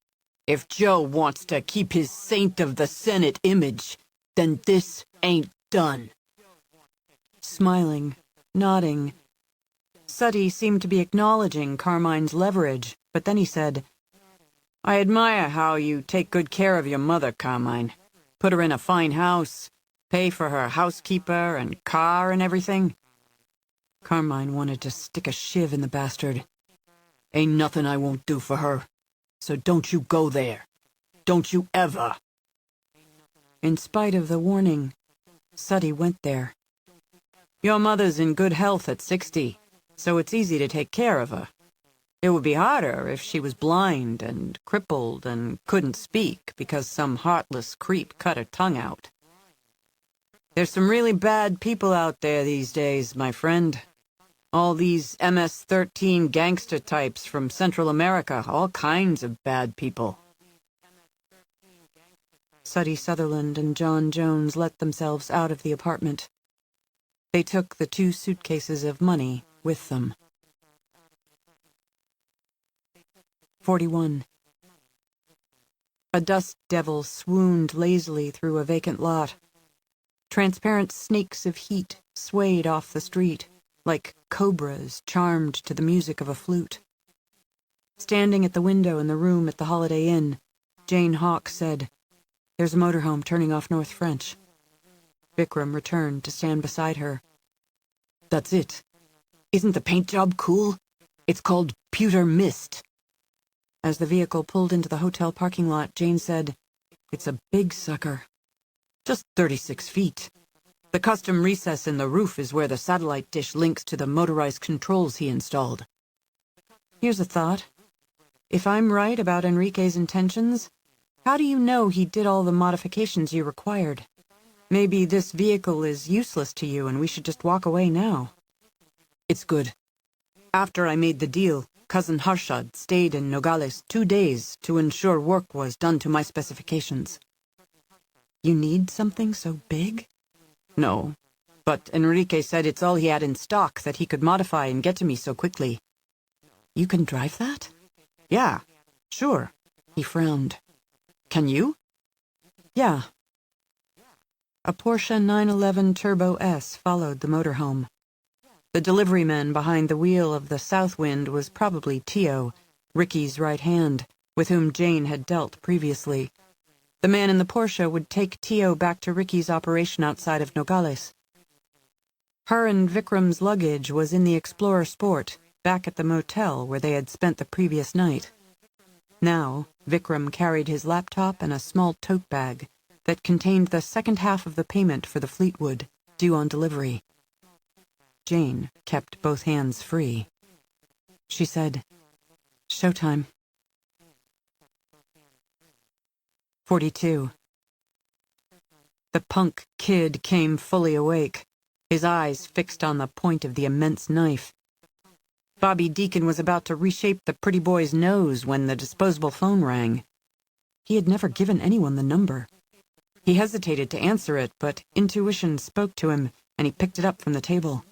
If Joe wants to keep his saint of the Senate image, then this ain't done. Smiling, nodding. Suddy seemed to be acknowledging Carmine's leverage, but then he said, I admire how you take good care of your mother, Carmine. Put her in a fine house, pay for her housekeeper and car and everything. Carmine wanted to stick a shiv in the bastard. Ain't nothing I won't do for her. So don't you go there. Don't you ever. In spite of the warning, Suddy went there. Your mother's in good health at 60, so it's easy to take care of her. It would be harder if she was blind and crippled and couldn't speak because some heartless creep cut her tongue out. There's some really bad people out there these days, my friend. All these MS-13 gangster types from Central America, all kinds of bad people. Suddy Sutherland and John Jones let themselves out of the apartment. They took the 2 suitcases of money with them. 41. A dust devil swooned lazily through a vacant lot. Transparent snakes of heat swayed off the street, like cobras charmed to the music of a flute. Standing at the window in the room at the Holiday Inn, Jane Hawk said, "There's a motorhome turning off North French." Vikram returned to stand beside her. That's it. Isn't the paint job cool? It's called Pewter Mist. As the vehicle pulled into the hotel parking lot, Jane said, "It's a big sucker." Just 36 feet. The custom recess in the roof is where the satellite dish links to the motorized controls he installed. Here's a thought. If I'm right about Enrique's intentions, how do you know he did all the modifications you required? Maybe this vehicle is useless to you and we should just walk away now. It's good. After I made the deal, Cousin Harshad stayed in Nogales 2 days to ensure work was done to my specifications. You need something so big? No, but Enrique said it's all he had in stock that he could modify and get to me so quickly. You can drive that? Yeah, sure. He frowned. Can you? Yeah. A Porsche 911 Turbo S followed the motorhome. The deliveryman behind the wheel of the Southwind was probably Tio, Ricky's right hand, with whom Jane had dealt previously. The man in the Porsche would take Tio back to Ricky's operation outside of Nogales. Her and Vikram's luggage was in the Explorer Sport, back at the motel where they had spent the previous night. Now, Vikram carried his laptop and a small tote bag that contained the second half of the payment for the Fleetwood, due on delivery. Jane kept both hands free. She said, "Showtime." 42. The punk kid came fully awake, his eyes fixed on the point of the immense knife. Bobby Deacon was about to reshape the pretty boy's nose when the disposable phone rang. He had never given anyone the number. He hesitated to answer it, but intuition spoke to him, and he picked it up from the table.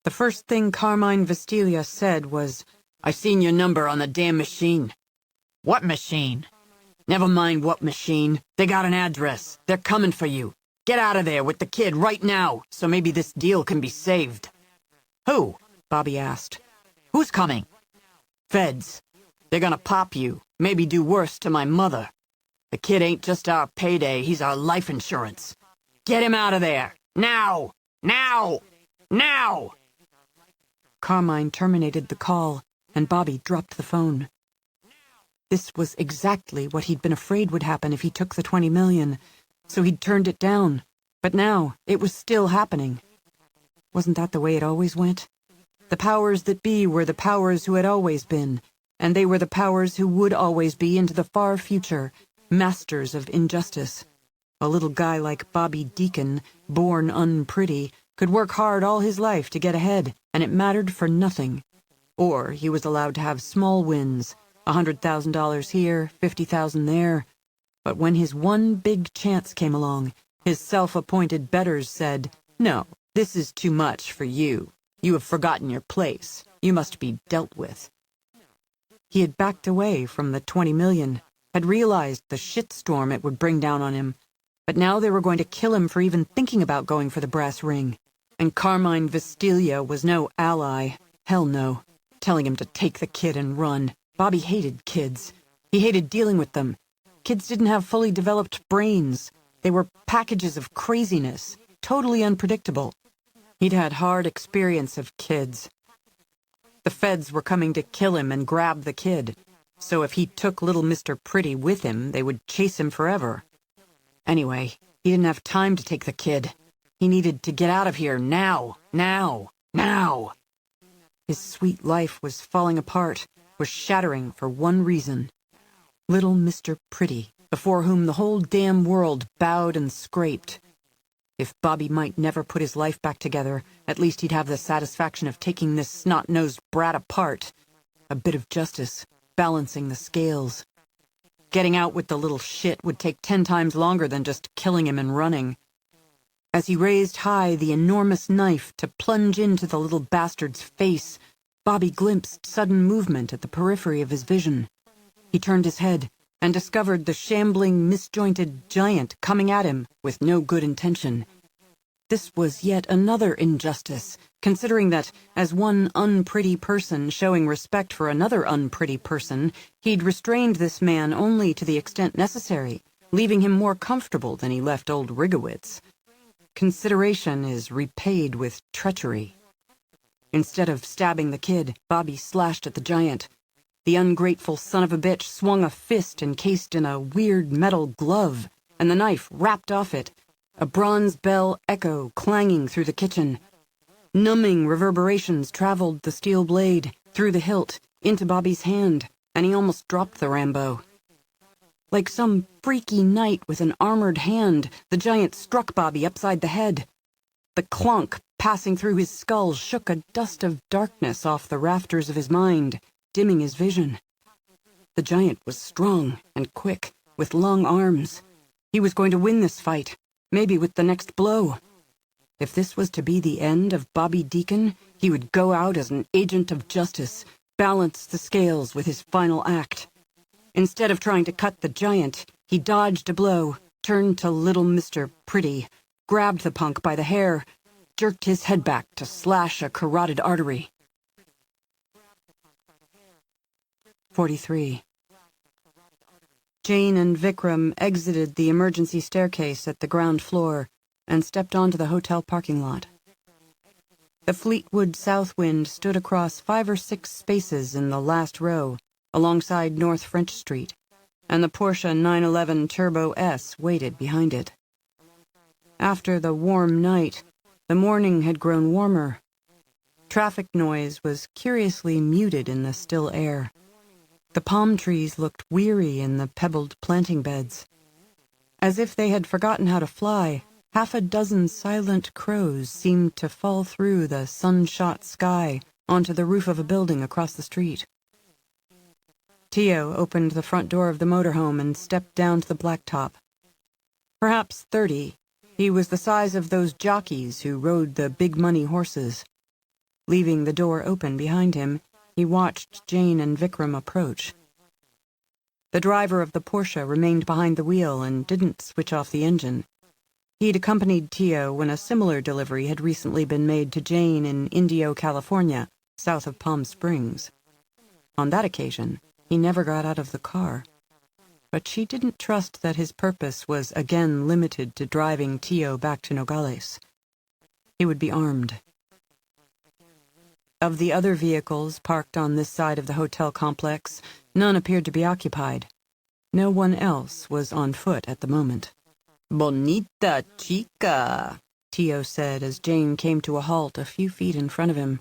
The first thing Carmine Vestilia said was, "I seen your number on the damn machine." "What machine?" "Never mind what machine. They got an address. They're coming for you. Get out of there with the kid right now, so maybe this deal can be saved." "Who?" Bobby asked. "Who's coming?" "Feds. They're gonna pop you, maybe do worse to my mother. The kid ain't just our payday, he's our life insurance. Get him out of there! Now! Now! Now! Carmine terminated the call, and Bobby dropped the phone. This was exactly what he'd been afraid would happen if he took the $20 million, so he'd turned it down. But now, it was still happening. Wasn't that the way it always went? The powers that be were the powers who had always been, and they were the powers who would always be into the far future, masters of injustice. A little guy like Bobby Deacon, born unpretty, could work hard all his life to get ahead, and it mattered for nothing. Or he was allowed to have small wins, $100,000 here, $50,000 there. But when his one big chance came along, his self-appointed betters said, "No, this is too much for you. You have forgotten your place. You must be dealt with." He had backed away from the $20 million, had realized the shitstorm it would bring down on him. But now they were going to kill him for even thinking about going for the brass ring. And Carmine Vestilia was no ally. Hell no. Telling him to take the kid and run. Bobby hated kids. He hated dealing with them. Kids didn't have fully developed brains. They were packages of craziness, totally unpredictable. He'd had hard experience of kids. The feds were coming to kill him and grab the kid. So if he took little Mr. Pretty with him, they would chase him forever. Anyway, he didn't have time to take the kid. He needed to get out of here now, now, now. His sweet life was falling apart, was shattering for one reason. Little Mr. Pretty, before whom the whole damn world bowed and scraped. If Bobby might never put his life back together, at least he'd have the satisfaction of taking this snot-nosed brat apart. A bit of justice, balancing the scales. Getting out with the little shit would take 10 times longer than just killing him and running. As he raised high the enormous knife to plunge into the little bastard's face, Bobby glimpsed sudden movement at the periphery of his vision. He turned his head and discovered the shambling, misjointed giant coming at him with no good intention. This was yet another injustice, considering that, as one unpretty person showing respect for another unpretty person, he'd restrained this man only to the extent necessary, leaving him more comfortable than he left old Rigowitz. Consideration is repaid with treachery. Instead of stabbing the kid, Bobby slashed at the giant. The ungrateful son of a bitch swung a fist encased in a weird metal glove, and the knife rapped off it, a bronze bell echo clanging through the kitchen. Numbing reverberations traveled the steel blade, through the hilt, into Bobby's hand, and he almost dropped the Rambo. Like some freaky knight with an armored hand, the giant struck Bobby upside the head. The clunk passing through his skull shook a dust of darkness off the rafters of his mind, dimming his vision. The giant was strong and quick, with long arms. He was going to win this fight, maybe with the next blow. If this was to be the end of Bobby Deacon, he would go out as an agent of justice, balance the scales with his final act. Instead of trying to cut the giant, he dodged a blow, turned to little Mr. Pretty, grabbed the punk by the hair, jerked his head back to slash a carotid artery. 43. Jane and Vikram exited the emergency staircase at the ground floor and stepped onto the hotel parking lot. The Fleetwood Southwind stood across 5 or 6 spaces in the last row, alongside North French Street, and the Porsche 911 Turbo S waited behind it. After the warm night, the morning had grown warmer. Traffic noise was curiously muted in the still air. The palm trees looked weary in the pebbled planting beds. As if they had forgotten how to fly, half a dozen silent crows seemed to fall through the sun-shot sky onto the roof of a building across the street. Tio opened the front door of the motorhome and stepped down to the blacktop. Perhaps 30, he was the size of those jockeys who rode the big-money horses. Leaving the door open behind him, he watched Jane and Vikram approach. The driver of the Porsche remained behind the wheel and didn't switch off the engine. He'd accompanied Tio when a similar delivery had recently been made to Jane in Indio, California, south of Palm Springs. On that occasion, he never got out of the car. but she didn't trust that his purpose was again limited to driving Tio back to Nogales. He would be armed. Of the other vehicles parked on this side of the hotel complex, none appeared to be occupied. No one else was on foot at the moment. Bonita chica, Tio said as Jane came to a halt a few feet in front of him.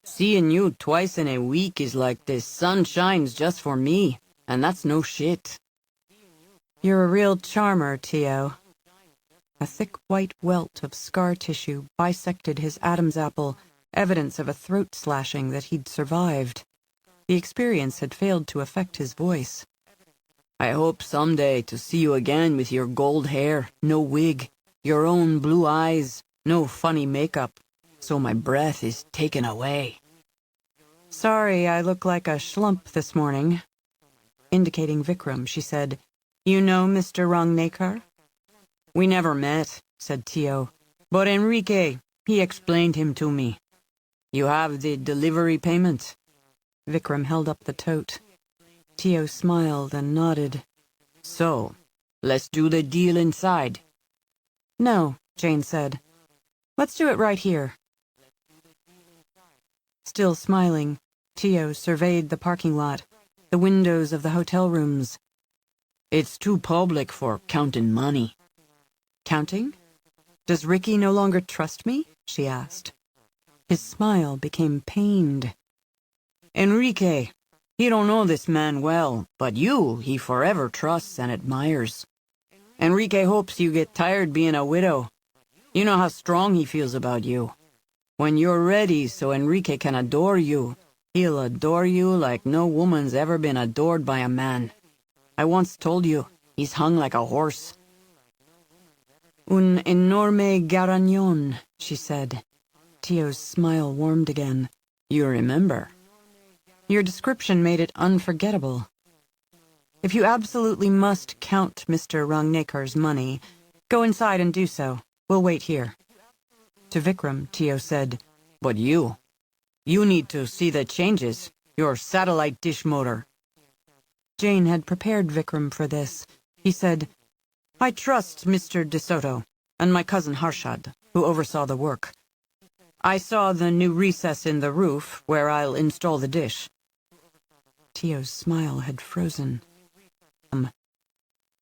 Seeing you twice in a week is like the sun shines just for me, and that's no shit. You're a real charmer, Tio. A thick white welt of scar tissue bisected his Adam's apple, evidence of a throat slashing that he'd survived. The experience had failed to affect his voice. I hope someday to see you again with your gold hair, no wig, your own blue eyes, no funny makeup, so my breath is taken away. Sorry I look like a schlump this morning. Indicating Vikram, she said, You know Mr. Rangnekar? We never met, said Tio, but Enrique, he explained him to me. You have the delivery payment? Vikram held up the tote. Tio smiled and nodded. So, let's do the deal inside. No, Jane said. Let's do it right here. Still smiling, Tio surveyed the parking lot, the windows of the hotel rooms. It's too public for counting money. Counting? Does Ricky no longer trust me? She asked. His smile became pained. Enrique, he don't know this man well, but you he forever trusts and admires. Enrique hopes you get tired being a widow. You know how strong he feels about you. When you're ready so Enrique can adore you, he'll adore you like no woman's ever been adored by a man. I once told you, he's hung like a horse. Un enorme garañón, she said. Tio's smile warmed again. You remember? Your description made it unforgettable. If you absolutely must count Mr. Rangnekar's money, go inside and do so. We'll wait here. To Vikram, Tio said, But you need to see the changes. Your satellite dish motor. Jane had prepared Vikram for this. He said, I trust Mr. De Soto and my cousin Harshad, who oversaw the work. I saw the new recess in the roof where I'll install the dish. Tio's smile had frozen.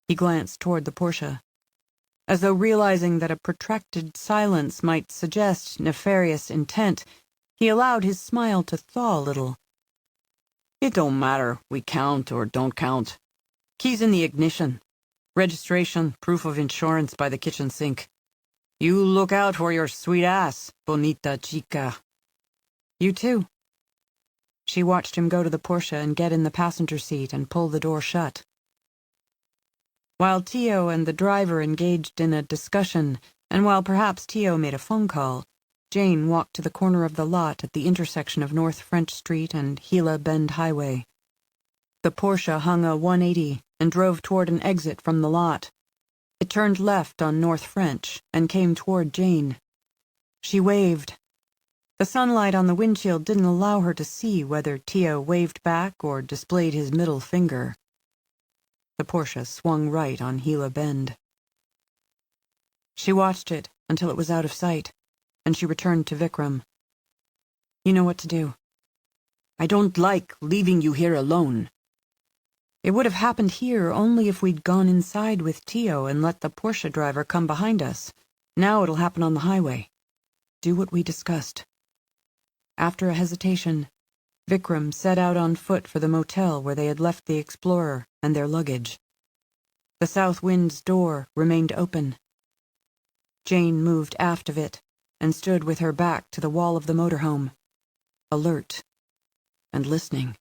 He glanced toward the Porsche. As though realizing that a protracted silence might suggest nefarious intent, he allowed his smile to thaw a little. It don't matter, we count or don't count. Keys in the ignition. Registration, proof of insurance by the kitchen sink. You look out for your sweet ass, bonita chica. You too. She watched him go to the Porsche and get in the passenger seat and pull the door shut. While Tio and the driver engaged in a discussion, and while perhaps Tio made a phone call, Jane walked to the corner of the lot at the intersection of North French Street and Gila Bend Highway. The Porsche hung a 180 and drove toward an exit from the lot. It turned left on North French and came toward Jane. She waved. The sunlight on the windshield didn't allow her to see whether Tio waved back or displayed his middle finger. The Porsche swung right on Gila Bend. She watched it until it was out of sight, and she returned to Vikram. You know what to do. I don't like leaving you here alone. It would have happened here only if we'd gone inside with Tio and let the Porsche driver come behind us. Now it'll happen on the highway. Do what we discussed. After a hesitation, Vikram set out on foot for the motel where they had left the Explorer and their luggage. The south wind's door remained open. Jane moved aft of it and stood with her back to the wall of the motorhome, alert and listening.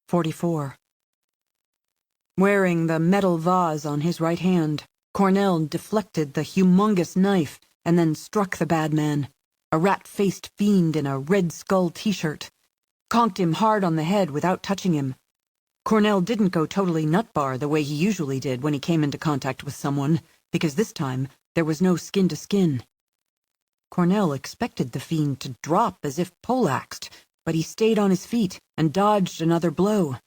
44. Wearing the metal vase on his right hand, Cornell deflected the humongous knife and then struck the bad man, a rat-faced fiend in a Red Skull t-shirt, conked him hard on the head without touching him. Cornell didn't go totally nutbar the way he usually did when he came into contact with someone, because this time there was no skin-to-skin. Cornell expected the fiend to drop as if poleaxed, but he stayed on his feet and dodged another blow,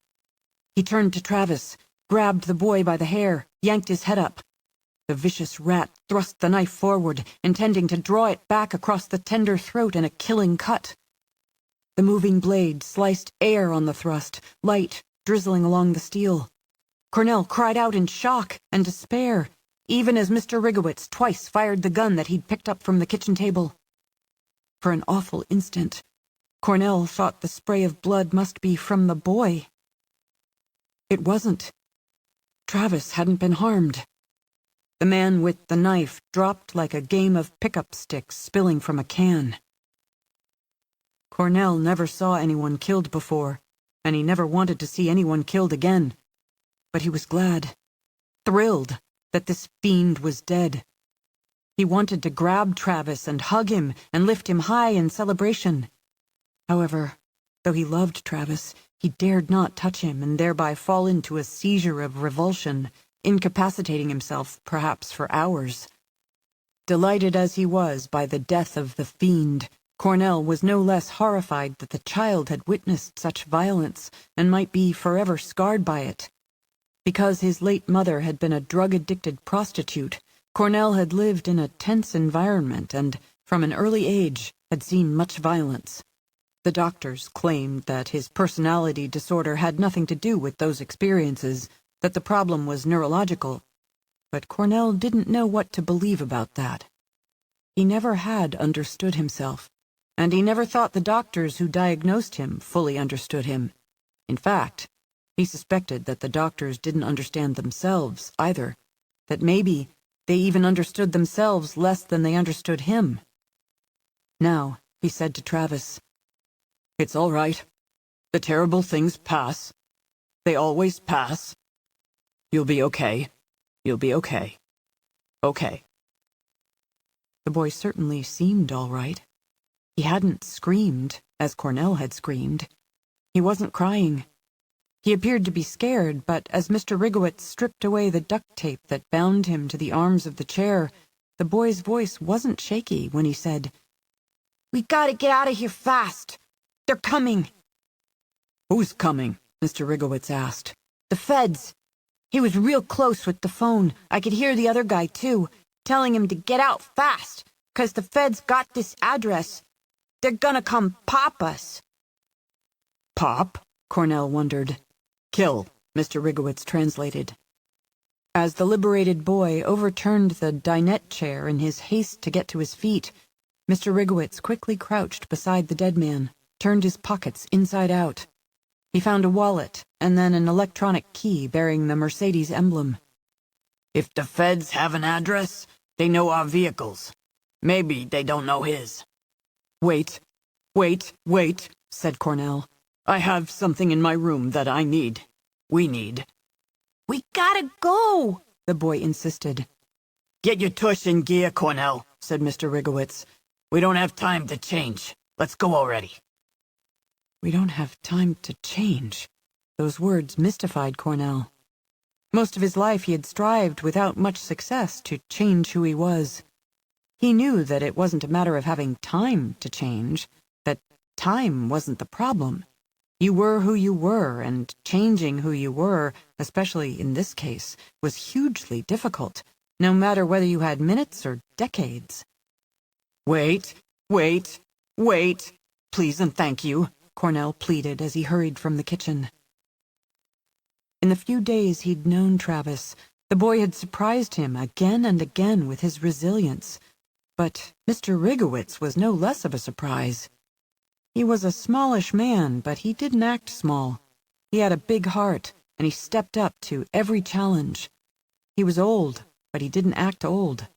He turned to Travis, grabbed the boy by the hair, yanked his head up. The vicious rat thrust the knife forward, intending to draw it back across the tender throat in a killing cut. The moving blade sliced air on the thrust, light drizzling along the steel. Cornell cried out in shock and despair, even as Mr. Rigowitz twice fired the gun that he'd picked up from the kitchen table. For an awful instant, Cornell thought the spray of blood must be from the boy. It wasn't. Travis hadn't been harmed. The man with the knife dropped like a game of pickup sticks spilling from a can. Cornell never saw anyone killed before, and he never wanted to see anyone killed again. But he was glad, thrilled, that this fiend was dead. He wanted to grab Travis and hug him and lift him high in celebration. However, though he loved Travis, he dared not touch him and thereby fall into a seizure of revulsion, incapacitating himself perhaps for hours. Delighted as he was by the death of the fiend, Cornell was no less horrified that the child had witnessed such violence and might be forever scarred by it. Because his late mother had been a drug-addicted prostitute, Cornell had lived in a tense environment and, from an early age, had seen much violence. The doctors claimed that his personality disorder had nothing to do with those experiences, that the problem was neurological. But Cornell didn't know what to believe about that. He never had understood himself, and he never thought the doctors who diagnosed him fully understood him. In fact, he suspected that the doctors didn't understand themselves either, that maybe they even understood themselves less than they understood him. Now, he said to Travis, "It's all right. The terrible things pass. They always pass. You'll be okay. You'll be okay. Okay." The boy certainly seemed all right. He hadn't screamed, as Cornell had screamed. He wasn't crying. He appeared to be scared, but as Mr. Rigowitz stripped away the duct tape that bound him to the arms of the chair, the boy's voice wasn't shaky when he said, "We gotta get out of here fast. They're coming." "Who's coming?" Mr. Rigowitz asked. "The feds. He was real close with the phone. I could hear the other guy, too, telling him to get out fast, 'cause the feds got this address. They're gonna come pop us." "Pop?" Cornell wondered. "Kill," Mr. Rigowitz translated. As the liberated boy overturned the dinette chair in his haste to get to his feet, Mr. Rigowitz quickly crouched beside the dead man, turned his pockets inside out. He found a wallet and then an electronic key bearing the Mercedes emblem. "If the feds have an address, they know our vehicles. Maybe they don't know his." "Wait, wait," said Cornell. "I have something in my room that I need. We need." "We gotta go," the boy insisted. "Get your tush in gear, Cornell," said Mr. Rigowitz. "We don't have time to change. Let's go already." "We don't have time to change." Those words mystified Cornell. Most of his life he had strived without much success to change who he was. He knew that it wasn't a matter of having time to change, that time wasn't the problem. You were who you were, and changing who you were, especially in this case, was hugely difficult, no matter whether you had minutes or decades. "Wait, please and thank you," Cornell pleaded as he hurried from the kitchen. In the few days he'd known Travis, the boy had surprised him again and again with his resilience. But Mr. Rigowitz was no less of a surprise. He was a smallish man, but he didn't act small. He had a big heart, and he stepped up to every challenge. He was old, but he didn't act old.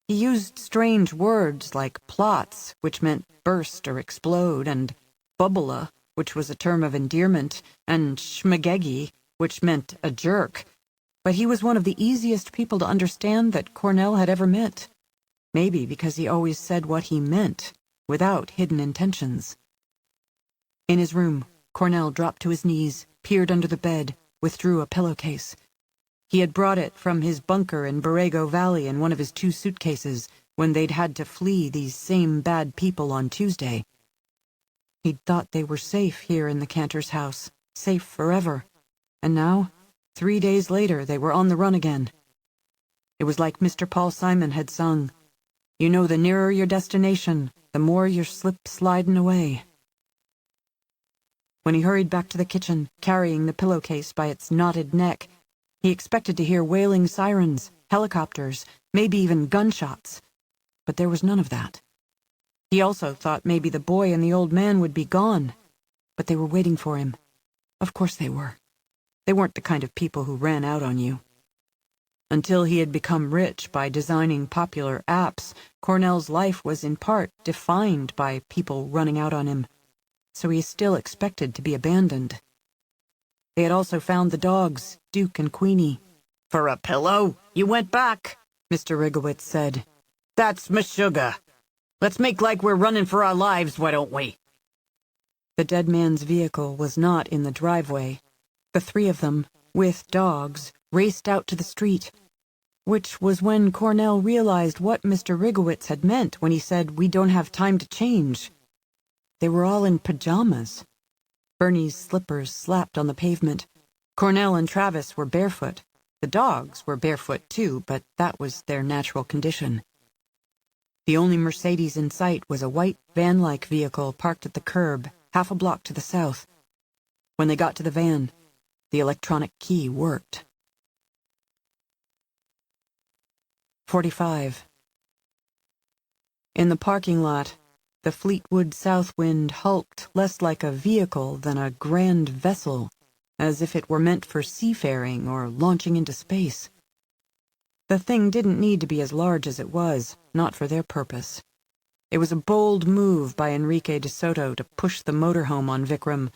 He used strange words like plots, which meant burst or explode, and bubbla, which was a term of endearment, and schmagegi, which meant a jerk. But he was one of the easiest people to understand that Cornell had ever met. Maybe because he always said what he meant, without hidden intentions. In his room, Cornell dropped to his knees, peered under the bed, withdrew a pillowcase. He had brought it from his bunker in Borrego Valley in one of his 2 suitcases when they'd had to flee these same bad people on Tuesday. He'd thought they were safe here in the Cantor's house, safe forever. And now, 3 days later, they were on the run again. It was like Mr. Paul Simon had sung, "You know, the nearer your destination, the more you're sliding away." When he hurried back to the kitchen, carrying the pillowcase by its knotted neck, he expected to hear wailing sirens, helicopters, maybe even gunshots. But there was none of that. He also thought maybe the boy and the old man would be gone, but they were waiting for him. Of course they were. They weren't the kind of people who ran out on you. Until he had become rich by designing popular apps, Cornell's life was in part defined by people running out on him, so he still expected to be abandoned. They had also found the dogs, Duke and Queenie. "For a pillow? You went back," Mr. Rigowitz said. "That's Meshuggah. Let's make like we're running for our lives, why don't we?" The dead man's vehicle was not in the driveway. The three of them, with dogs, raced out to the street, which was when Cornell realized what Mr. Rigowitz had meant when he said, "We don't have time to change." They were all in pajamas. Bernie's slippers slapped on the pavement. Cornell and Travis were barefoot. The dogs were barefoot too, but that was their natural condition. The only Mercedes in sight was a white van-like vehicle parked at the curb, half a block to the south. When they got to the van, the electronic key worked. 45. In the parking lot, the Fleetwood Southwind hulked less like a vehicle than a grand vessel, as if it were meant for seafaring or launching into space. The thing didn't need to be as large as it was, not for their purpose. It was a bold move by Enrique de Soto to push the motorhome on Vikram,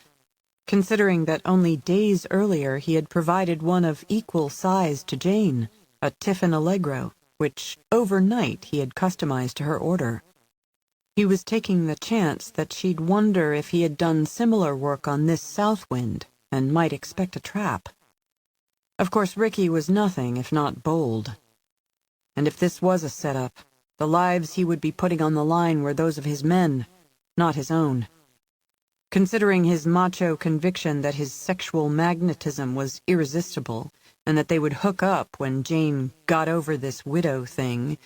considering that only days earlier he had provided one of equal size to Jane, a Tiffin Allegro, which overnight he had customized to her order. He was taking the chance that she'd wonder if he had done similar work on this Southwind and might expect a trap. Of course, Ricky was nothing if not bold. And if this was a setup, the lives he would be putting on the line were those of his men, not his own. Considering his macho conviction that his sexual magnetism was irresistible and that they would hook up when Jane got over this widow thing,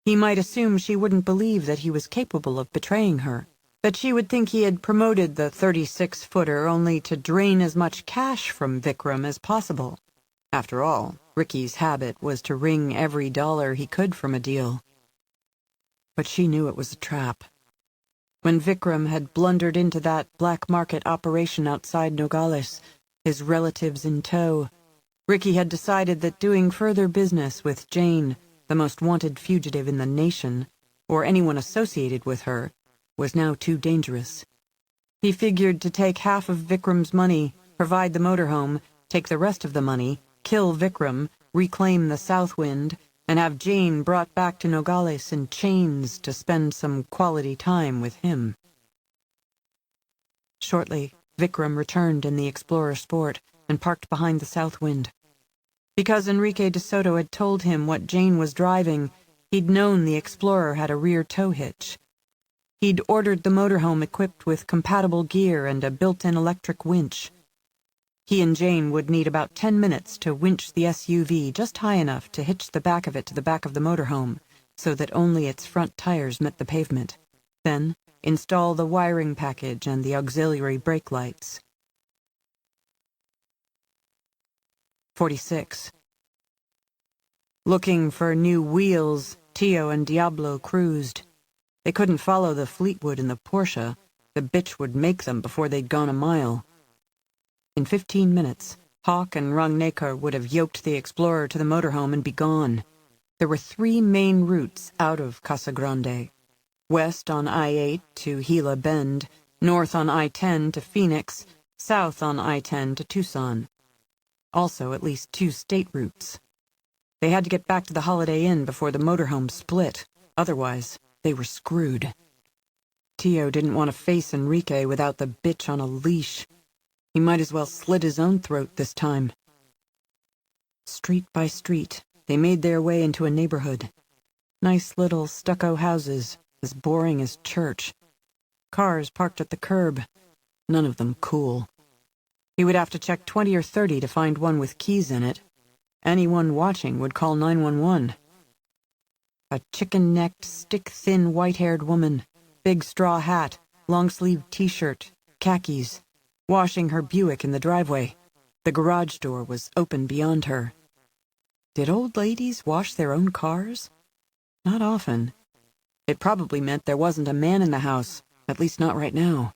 he might assume she wouldn't believe that he was capable of betraying her, that she would think he had promoted the 36-footer only to drain as much cash from Vikram as possible. After all, Ricky's habit was to wring every dollar he could from a deal. But she knew it was a trap. When Vikram had blundered into that black market operation outside Nogales, his relatives in tow, Ricky had decided that doing further business with Jane, the most wanted fugitive in the nation, or anyone associated with her, was now too dangerous. He figured to take half of Vikram's money, provide the motorhome, take the rest of the money, kill Vikram, reclaim the Southwind, and have Jane brought back to Nogales in chains to spend some quality time with him. Shortly, Vikram returned in the Explorer Sport and parked behind the Southwind. Because Enrique de Soto had told him what Jane was driving, he'd known the Explorer had a rear tow hitch. He'd ordered the motorhome equipped with compatible gear and a built-in electric winch. He and Jane would need about 10 minutes to winch the SUV just high enough to hitch the back of it to the back of the motorhome, so that only its front tires met the pavement. Then, install the wiring package and the auxiliary brake lights. 46. Looking for new wheels, Tio and Diablo cruised. They couldn't follow the Fleetwood in the Porsche. The bitch would make them before they'd gone a mile. In 15 minutes, Hawk and Rangneckar would have yoked the Explorer to the motorhome and be gone. There were 3 main routes out of Casa Grande. West on I-8 to Gila Bend, north on I-10 to Phoenix, south on I-10 to Tucson. Also at least 2 state routes. They had to get back to the Holiday Inn before the motorhome split. Otherwise, they were screwed. Tio didn't want to face Enrique without the bitch on a leash. He might as well slit his own throat this time. Street by street, they made their way into a neighborhood. Nice little stucco houses, as boring as church. Cars parked at the curb, none of them cool. He would have to check 20 or 30 to find one with keys in it. Anyone watching would call 911. A chicken-necked, stick-thin, white-haired woman, big straw hat, long-sleeved t-shirt, khakis, washing her Buick in the driveway. The garage door was open beyond her. Did old ladies wash their own cars? Not often. It probably meant there wasn't a man in the house, at least not right now.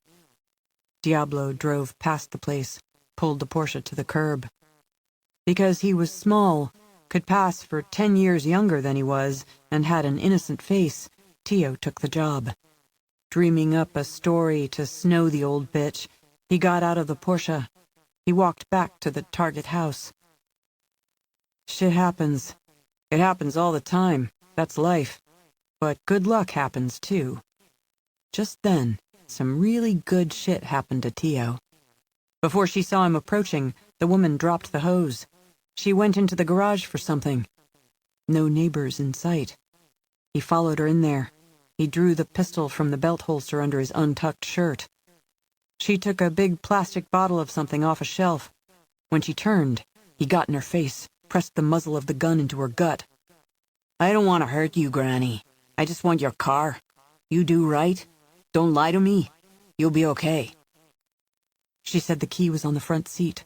Diablo drove past the place, pulled the Porsche to the curb. Because he was small, could pass for 10 years younger than he was, and had an innocent face, Tio took the job. Dreaming up a story to snow the old bitch, he got out of the Porsche. He walked back to the target house. Shit happens. It happens all the time. That's life. But good luck happens, too. Just then, some really good shit happened to Tio. Before she saw him approaching, the woman dropped the hose. She went into the garage for something. No neighbors in sight. He followed her in there. He drew the pistol from the belt holster under his untucked shirt. She took a big plastic bottle of something off a shelf. When she turned, he got in her face, pressed the muzzle of the gun into her gut. "I don't want to hurt you, Granny. I just want your car. You do right. Don't lie to me. You'll be okay." She said the key was on the front seat.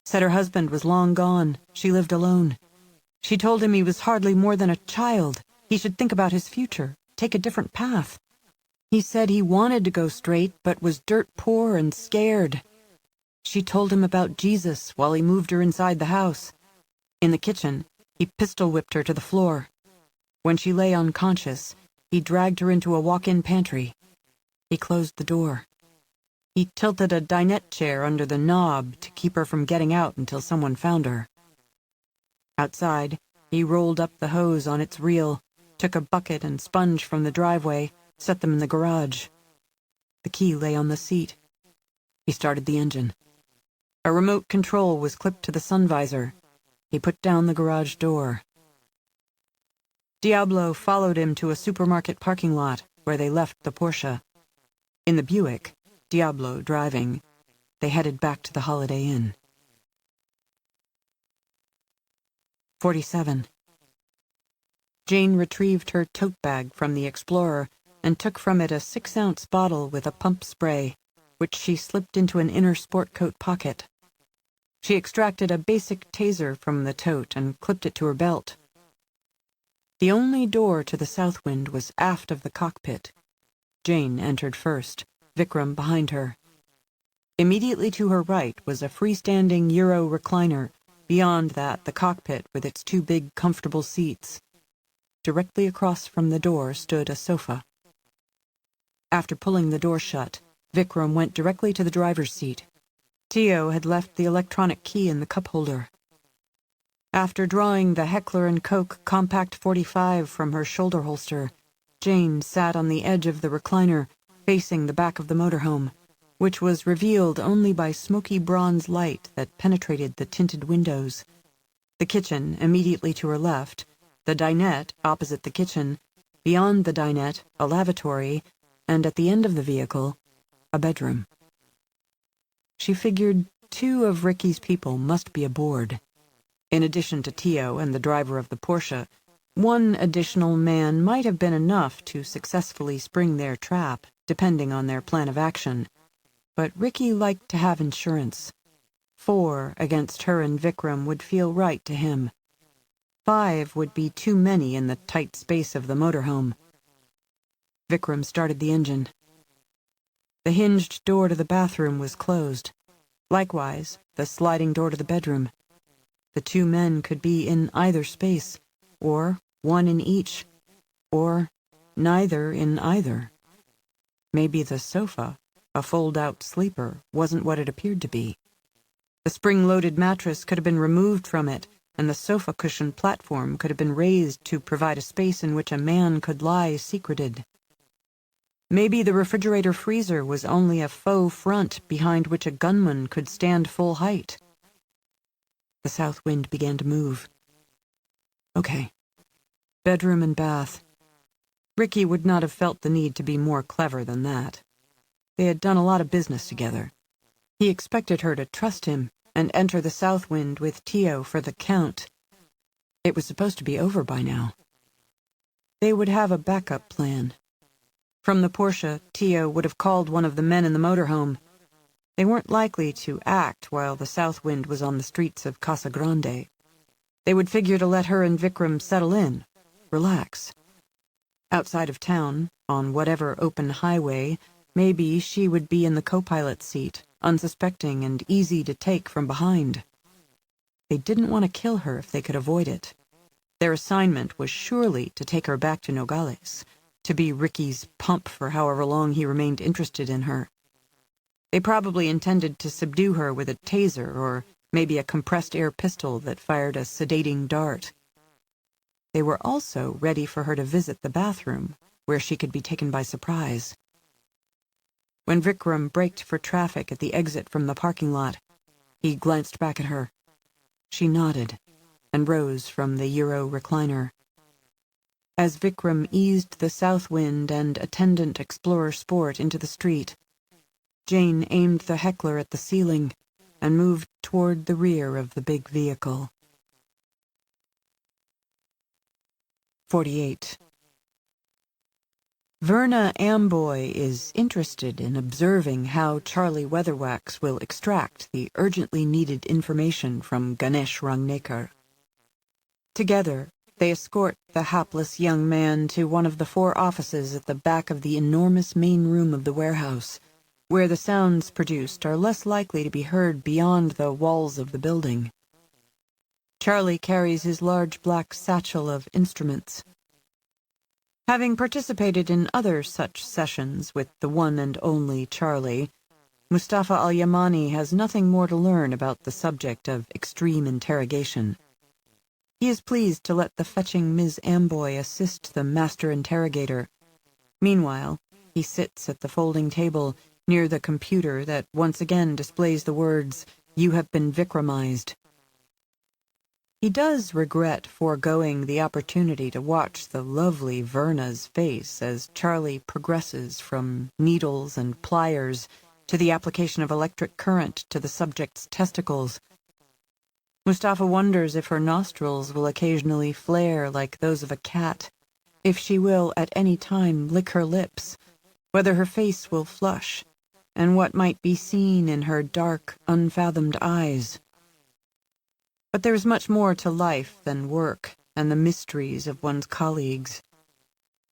Said her husband was long gone. She lived alone. She told him he was hardly more than a child. He should think about his future, take a different path. He said he wanted to go straight, but was dirt poor and scared. She told him about Jesus while he moved her inside the house. In the kitchen, he pistol-whipped her to the floor. When she lay unconscious, he dragged her into a walk-in pantry. He closed the door. He tilted a dinette chair under the knob to keep her from getting out until someone found her. Outside, he rolled up the hose on its reel, took a bucket and sponge from the driveway, set them in the garage. The key lay on the seat. He started the engine. A remote control was clipped to the sun visor. He put down the garage door. Diablo followed him to a supermarket parking lot where they left the Porsche. In the Buick, Diablo driving, they headed back to the Holiday Inn. 47. Jane retrieved her tote bag from the Explorer and took from it a 6-ounce bottle with a pump spray, which she slipped into an inner sport coat pocket. She extracted a basic taser from the tote and clipped it to her belt. The only door to the south wind was aft of the cockpit. Jane entered first, Vikram behind her. Immediately to her right was a freestanding Euro recliner, beyond that the cockpit with its 2 big comfortable seats. Directly across from the door stood a sofa. After pulling the door shut, Vikram went directly to the driver's seat. Tio had left the electronic key in the cup holder. After drawing the Heckler & Koch Compact 45 from her shoulder holster, Jane sat on the edge of the recliner, facing the back of the motorhome, which was revealed only by smoky bronze light that penetrated the tinted windows. The kitchen immediately to her left, the dinette opposite the kitchen, beyond the dinette, a lavatory, and at the end of the vehicle, a bedroom. She figured 2 of Ricky's people must be aboard. In addition to Tio and the driver of the Porsche, 1 additional man might have been enough to successfully spring their trap, depending on their plan of action. But Ricky liked to have insurance. 4 against her and Vikram would feel right to him. 5 would be too many in the tight space of the motorhome. Vikram started the engine. The hinged door to the bathroom was closed. Likewise, the sliding door to the bedroom. The 2 men could be in either space, or 1 in each, or neither in either. Maybe the sofa, a fold-out sleeper, wasn't what it appeared to be. The spring-loaded mattress could have been removed from it, and the sofa cushion platform could have been raised to provide a space in which a man could lie secreted. Maybe the refrigerator-freezer was only a faux front behind which a gunman could stand full height. The south wind began to move. Okay. Bedroom and bath. Ricky would not have felt the need to be more clever than that. They had done a lot of business together. He expected her to trust him and enter the south wind with Tio for the count. It was supposed to be over by now. They would have a backup plan. From the Porsche, Tio would have called one of the men in the motorhome. They weren't likely to act while the south wind was on the streets of Casa Grande. They would figure to let her and Vikram settle in, relax. Outside of town, on whatever open highway, maybe she would be in the co-pilot's seat, unsuspecting and easy to take from behind. They didn't want to kill her if they could avoid it. Their assignment was surely to take her back to Nogales, to be Ricky's pump for however long he remained interested in her. They probably intended to subdue her with a taser or maybe a compressed air pistol that fired a sedating dart. They were also ready for her to visit the bathroom, where she could be taken by surprise. When Vikram braked for traffic at the exit from the parking lot, he glanced back at her. She nodded and rose from the Euro recliner. As Vikram eased the south wind and attendant Explorer Sport into the street, Jane aimed the heckler at the ceiling and moved toward the rear of the big vehicle. 48. Verna Amboy is interested in observing how Charlie Weatherwax will extract the urgently needed information from Ganesh Rangnekar. Together, they escort the hapless young man to one of the 4 offices at the back of the enormous main room of the warehouse, where the sounds produced are less likely to be heard beyond the walls of the building. Charlie carries his large black satchel of instruments. Having participated in other such sessions with the one and only Charlie, Mustafa Al-Yamani has nothing more to learn about the subject of extreme interrogation. He is pleased to let the fetching Ms. Amboy assist the master interrogator. Meanwhile, he sits at the folding table near the computer that once again displays the words, "You have been Vikramized." He does regret foregoing the opportunity to watch the lovely Verna's face as Charlie progresses from needles and pliers to the application of electric current to the subject's testicles. Mustafa wonders if her nostrils will occasionally flare like those of a cat, if she will at any time lick her lips, whether her face will flush, and what might be seen in her dark, unfathomed eyes. But there is much more to life than work and the mysteries of one's colleagues.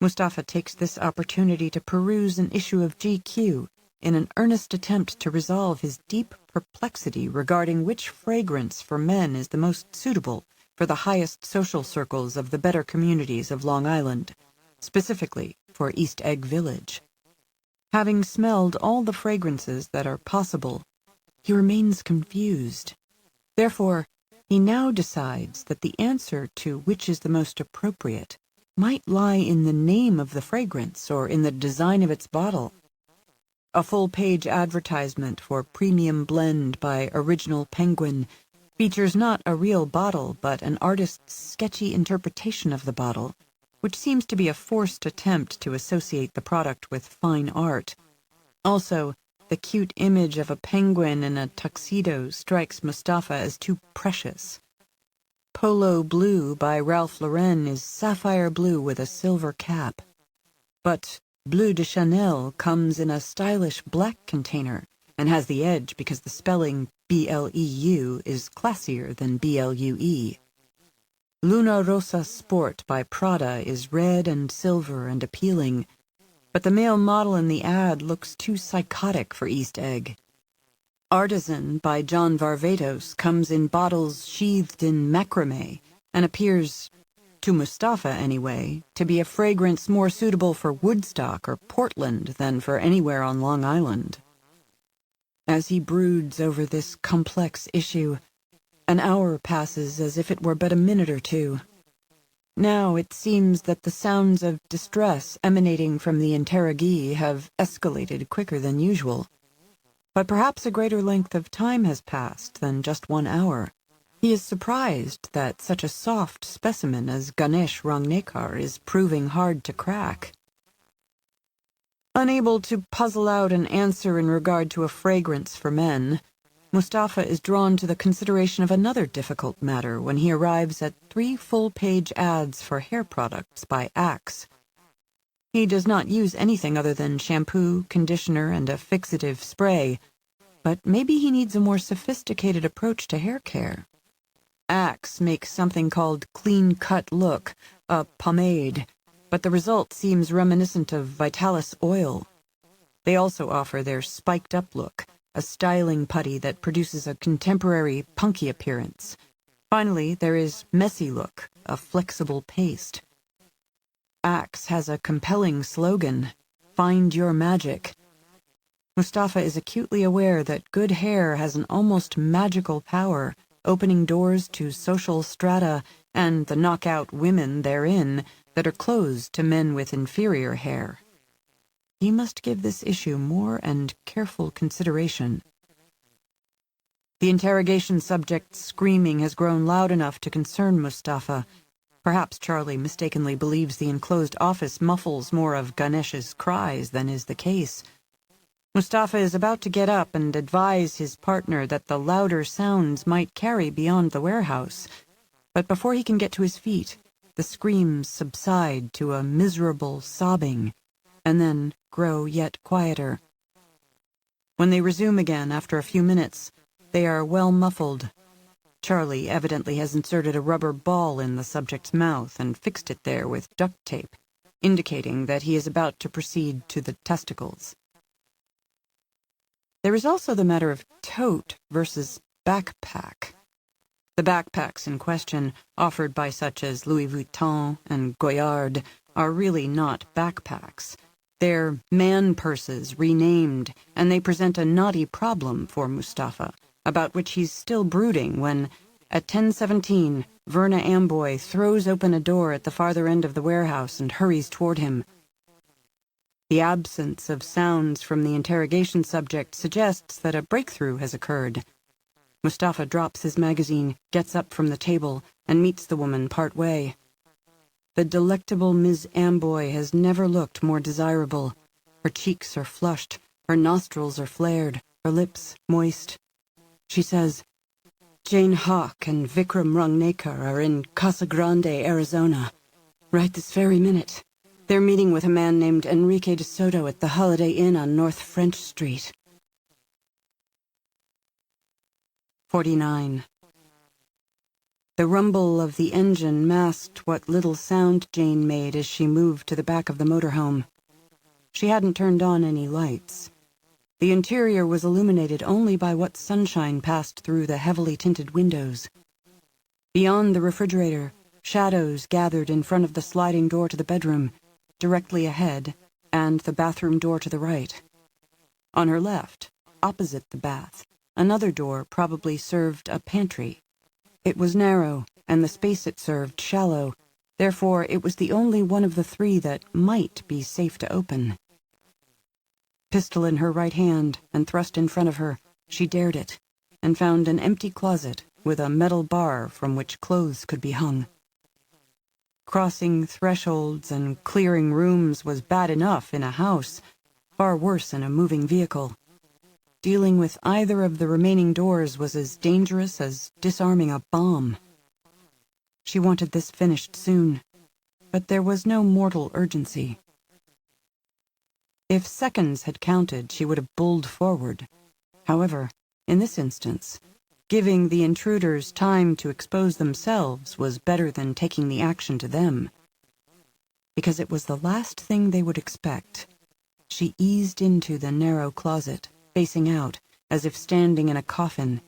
Mustafa takes this opportunity to peruse an issue of GQ in an earnest attempt to resolve his deep perplexity regarding which fragrance for men is the most suitable for the highest social circles of the better communities of Long Island, specifically for East Egg Village. Having smelled all the fragrances that are possible, he remains confused. Therefore, he now decides that the answer to which is the most appropriate might lie in the name of the fragrance or in the design of its bottle. A full-page advertisement for Premium Blend by Original Penguin features not a real bottle but an artist's sketchy interpretation of the bottle, which seems to be a forced attempt to associate the product with fine art. Also, the cute image of a penguin in a tuxedo strikes Mustafa as too precious. Polo Blue by Ralph Lauren is sapphire blue with a silver cap. But Bleu de Chanel comes in a stylish black container and has the edge because the spelling BLEU is classier than BLUE. Luna Rosa Sport by Prada is red and silver and appealing, but the male model in the ad looks too psychotic for East Egg. Artisan by John Varvatos comes in bottles sheathed in macrame and appears, to Mustafa anyway, to be a fragrance more suitable for Woodstock or Portland than for anywhere on Long Island. As he broods over this complex issue, an hour passes as if it were but a minute or two. Now it seems that the sounds of distress emanating from the interrogee have escalated quicker than usual. But perhaps a greater length of time has passed than just 1 hour. He is surprised that such a soft specimen as Ganesh Rangnekar is proving hard to crack. Unable to puzzle out an answer in regard to a fragrance for men, Mustafa is drawn to the consideration of another difficult matter when he arrives at 3 full-page ads for hair products by Axe. He does not use anything other than shampoo, conditioner, and a fixative spray, but maybe he needs a more sophisticated approach to hair care. Axe makes something called Clean Cut Look, a pomade, but the result seems reminiscent of Vitalis oil. They also offer their Spiked Up Look, a styling putty that produces a contemporary, punky appearance. Finally, there is Messy Look, a flexible paste. Axe has a compelling slogan, "Find Your Magic." Mustafa is acutely aware that good hair has an almost magical power, opening doors to social strata and the knockout women therein that are closed to men with inferior hair. He must give this issue more and careful consideration. The interrogation subject's screaming has grown loud enough to concern Mustafa. Perhaps Charlie mistakenly believes the enclosed office muffles more of Ganesh's cries than is the case. Mustafa is about to get up and advise his partner that the louder sounds might carry beyond the warehouse, but before he can get to his feet, the screams subside to a miserable sobbing, and then grow yet quieter. When they resume again after a few minutes, they are well muffled. Charlie evidently has inserted a rubber ball in the subject's mouth and fixed it there with duct tape, indicating that he is about to proceed to the testicles. There is also the matter of tote versus backpack. The backpacks in question, offered by such as Louis Vuitton and Goyard, are really not backpacks. They're man purses renamed, and they present a knotty problem for Mustafa, about which he's still brooding when, at 10:17, Verna Amboy throws open a door at the farther end of the warehouse and hurries toward him. The absence of sounds from the interrogation subject suggests that a breakthrough has occurred. Mustafa drops his magazine, gets up from the table, and meets the woman part way. The delectable Miss Amboy has never looked more desirable. Her cheeks are flushed, her nostrils are flared, her lips moist. She says, "Jane Hawk and Vikram Rangnekar are in Casa Grande, Arizona, right this very minute. They're meeting with a man named Enrique de Soto at the Holiday Inn on North French Street." 49. The rumble of the engine masked what little sound Jane made as she moved to the back of the motorhome. She hadn't turned on any lights. The interior was illuminated only by what sunshine passed through the heavily tinted windows. Beyond the refrigerator, shadows gathered in front of the sliding door to the bedroom, directly ahead, and the bathroom door to the right. On her left, opposite the bath, another door probably served a pantry. It was narrow, and the space it served shallow, therefore it was the only one of the 3 that might be safe to open. Pistol in her right hand and thrust in front of her, she dared it, and found an empty closet with a metal bar from which clothes could be hung. Crossing thresholds and clearing rooms was bad enough in a house, far worse in a moving vehicle. Dealing with either of the remaining doors was as dangerous as disarming a bomb. She wanted this finished soon, but there was no mortal urgency. If seconds had counted, she would have bulled forward. However, in this instance, giving the intruders time to expose themselves was better than taking the action to them. Because it was the last thing they would expect, she eased into the narrow closet, facing out, as if standing in a coffin.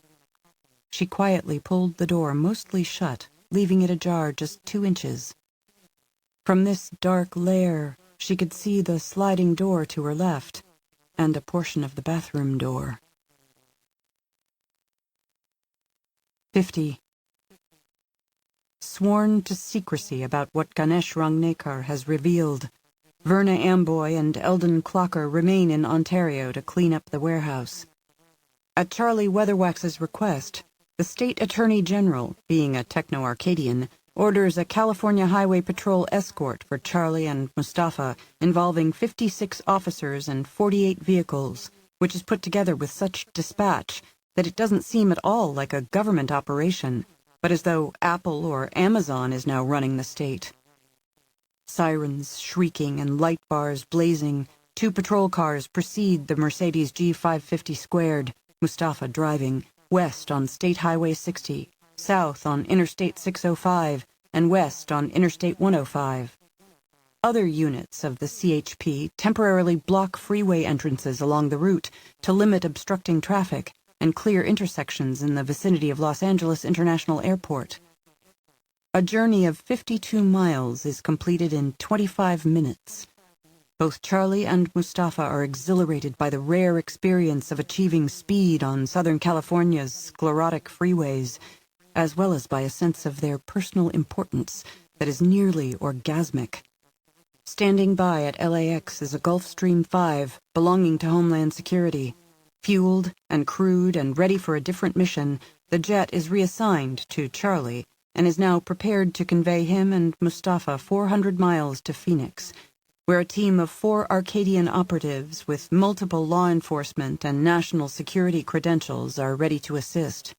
She quietly pulled the door mostly shut, leaving it ajar just 2 inches. From this dark lair, she could see the sliding door to her left, and a portion of the bathroom door. 50. Sworn to secrecy about what Ganesh Rangnekar has revealed, Verna Amboy and Eldon Clocker remain in Ontario to clean up the warehouse. At Charlie Weatherwax's request, the State Attorney General, being a techno-Arcadian, orders a California Highway Patrol escort for Charlie and Mustafa, involving 56 officers and 48 vehicles, which is put together with such dispatch that it doesn't seem at all like a government operation, but as though Apple or Amazon is now running the state. Sirens shrieking and light bars blazing, 2 patrol cars precede the Mercedes G550 squared, Mustafa driving, west on State Highway 60, south on Interstate 605, and west on Interstate 105. Other units of the CHP temporarily block freeway entrances along the route to limit obstructing traffic and clear intersections in the vicinity of Los Angeles International Airport. A journey of 52 miles is completed in 25 minutes. Both Charlie and Mustafa are exhilarated by the rare experience of achieving speed on Southern California's sclerotic freeways, as well as by a sense of their personal importance that is nearly orgasmic. Standing by at LAX is a Gulfstream 5 belonging to Homeland Security. Fueled and crewed and ready for a different mission, the jet is reassigned to Charlie and is now prepared to convey him and Mustafa 400 miles to Phoenix, where a team of 4 Arcadian operatives with multiple law enforcement and national security credentials are ready to assist.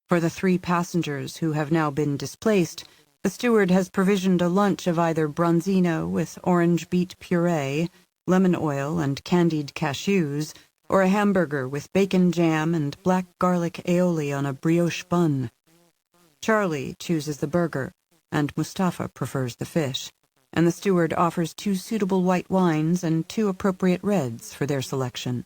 For the 3 passengers who have now been displaced, the steward has provisioned a lunch of either bronzino with orange beet puree, lemon oil, and candied cashews, or a hamburger with bacon jam and black garlic aioli on a brioche bun. Charlie chooses the burger, and Mustafa prefers the fish, and the steward offers 2 suitable white wines and 2 appropriate reds for their selection.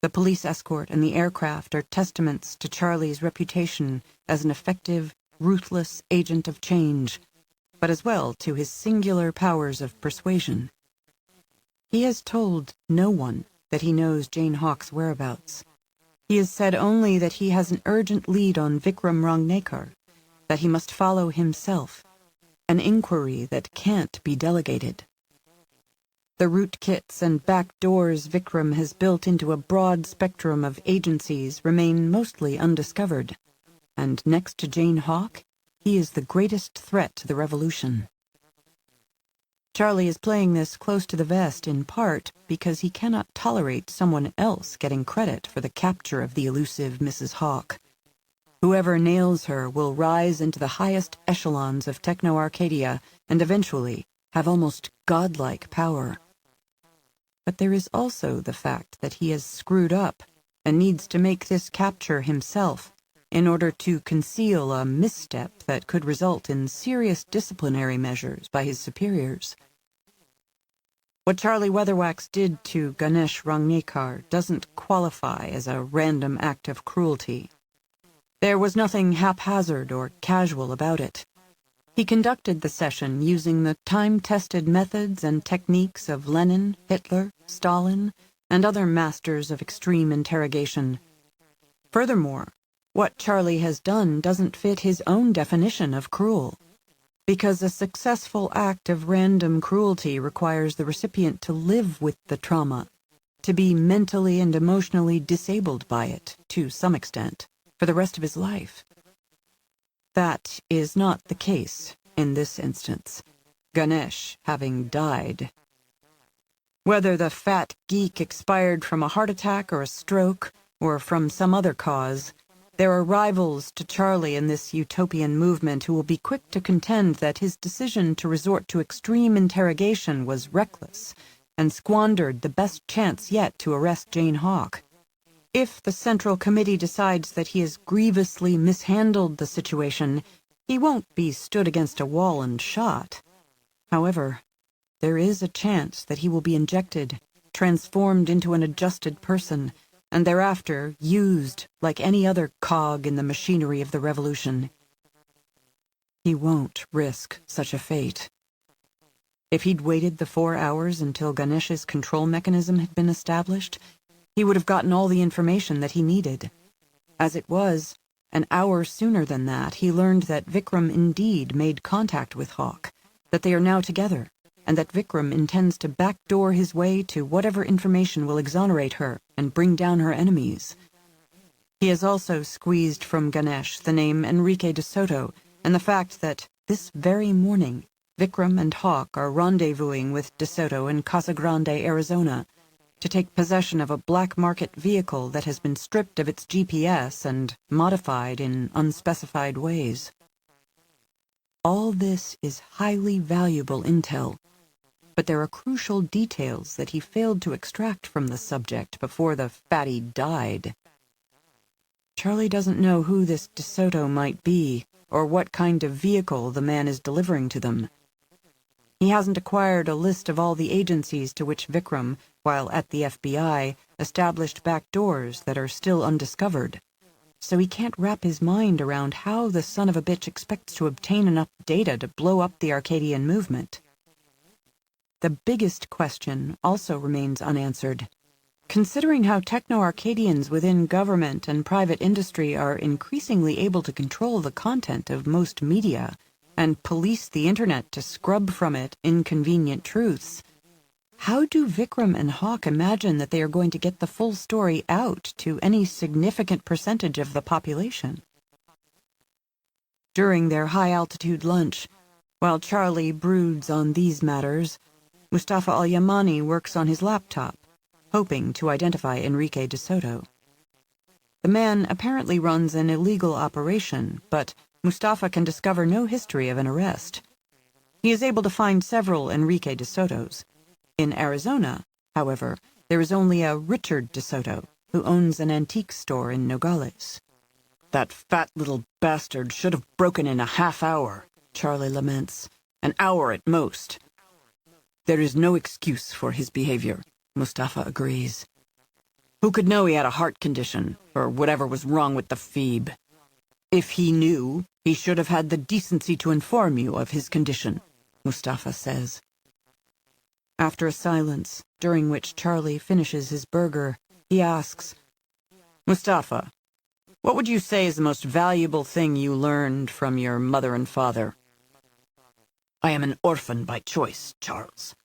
The police escort and the aircraft are testaments to Charlie's reputation as an effective, ruthless agent of change, but as well to his singular powers of persuasion. He has told no one that he knows Jane Hawk's whereabouts. He has said only that he has an urgent lead on Vikram Rangnekar, that he must follow himself, an inquiry that can't be delegated. The rootkits and back doors Vikram has built into a broad spectrum of agencies remain mostly undiscovered, and next to Jane Hawk, he is the greatest threat to the revolution. Charlie is playing this close to the vest in part because he cannot tolerate someone else getting credit for the capture of the elusive Mrs. Hawk. Whoever nails her will rise into the highest echelons of Techno-Arcadia and eventually have almost godlike power. But there is also the fact that he has screwed up and needs to make this capture himself in order to conceal a misstep that could result in serious disciplinary measures by his superiors. What Charlie Weatherwax did to Ganesh Rangnekar doesn't qualify as a random act of cruelty. There was nothing haphazard or casual about it. He conducted the session using the time-tested methods and techniques of Lenin, Hitler, Stalin, and other masters of extreme interrogation. Furthermore, what Charlie has done doesn't fit his own definition of cruel, because a successful act of random cruelty requires the recipient to live with the trauma, to be mentally and emotionally disabled by it, to some extent, for the rest of his life. That is not the case in this instance, Ganesh having died. Whether the fat geek expired from a heart attack or a stroke, or from some other cause, there are rivals to Charlie in this utopian movement who will be quick to contend that his decision to resort to extreme interrogation was reckless and squandered the best chance yet to arrest Jane Hawk. If the Central Committee decides that he has grievously mishandled the situation, he won't be stood against a wall and shot. However, there is a chance that he will be injected, transformed into an adjusted person, and thereafter used like any other cog in the machinery of the revolution. He won't risk such a fate. If he'd waited the 4 hours until Ganesh's control mechanism had been established, he would have gotten all the information that he needed. As it was, an hour sooner than that, he learned that Vikram indeed made contact with Hawk, that they are now together, and that Vikram intends to backdoor his way to whatever information will exonerate her and bring down her enemies. He has also squeezed from Ganesh the name Enrique de Soto and the fact that this very morning Vikram and Hawk are rendezvousing with DeSoto in Casa Grande, Arizona, to take possession of a black market vehicle that has been stripped of its GPS and modified in unspecified ways. All this is highly valuable intel, but there are crucial details that he failed to extract from the subject before the fatty died. Charlie doesn't know who this DeSoto might be, or what kind of vehicle the man is delivering to them. He hasn't acquired a list of all the agencies to which Vikram, while at the FBI, established back doors that are still undiscovered, so he can't wrap his mind around how the son of a bitch expects to obtain enough data to blow up the Arcadian movement. The biggest question also remains unanswered. Considering how techno-Arcadians within government and private industry are increasingly able to control the content of most media and police the internet to scrub from it inconvenient truths, how do Vikram and Hawk imagine that they are going to get the full story out to any significant percentage of the population? During their high-altitude lunch, while Charlie broods on these matters, Mustafa Al-Yamani works on his laptop, hoping to identify Enrique DeSoto. The man apparently runs an illegal operation, but Mustafa can discover no history of an arrest. He is able to find several Enrique DeSotos. In Arizona, however, there is only a Richard DeSoto, who owns an antique store in Nogales. That fat little bastard should have broken in a half hour, Charlie laments. An hour at most. There is no excuse for his behavior, Mustafa agrees. Who could know he had a heart condition, or whatever was wrong with the phoebe? If he knew, he should have had the decency to inform you of his condition, Mustafa says. After a silence, during which Charlie finishes his burger, he asks, Mustafa, what would you say is the most valuable thing you learned from your mother and father? I am an orphan by choice, Charles.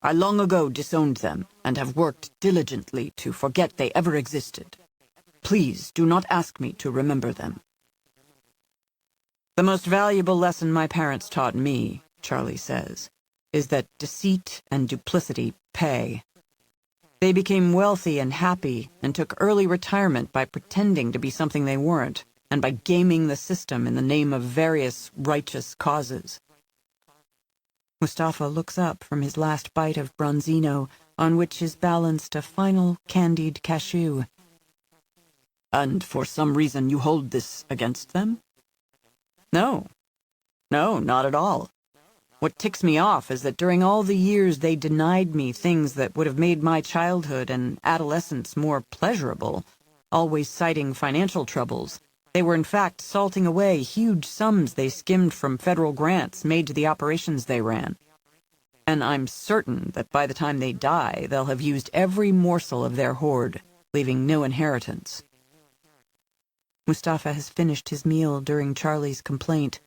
I long ago disowned them, and have worked diligently to forget they ever existed. Please do not ask me to remember them. The most valuable lesson my parents taught me, Charlie says, is that deceit and duplicity pay. They became wealthy and happy, and took early retirement by pretending to be something they weren't, and by gaming the system in the name of various righteous causes. Mustafa looks up from his last bite of bronzino, on which is balanced a final candied cashew. And for some reason you hold this against them? No, not at all. What ticks me off is that during all the years they denied me things that would have made my childhood and adolescence more pleasurable, always citing financial troubles, they were in fact salting away huge sums they skimmed from federal grants made to the operations they ran. And I'm certain that by the time they die, they'll have used every morsel of their hoard, leaving no inheritance. Mustafa has finished his meal during Charlie's complaint.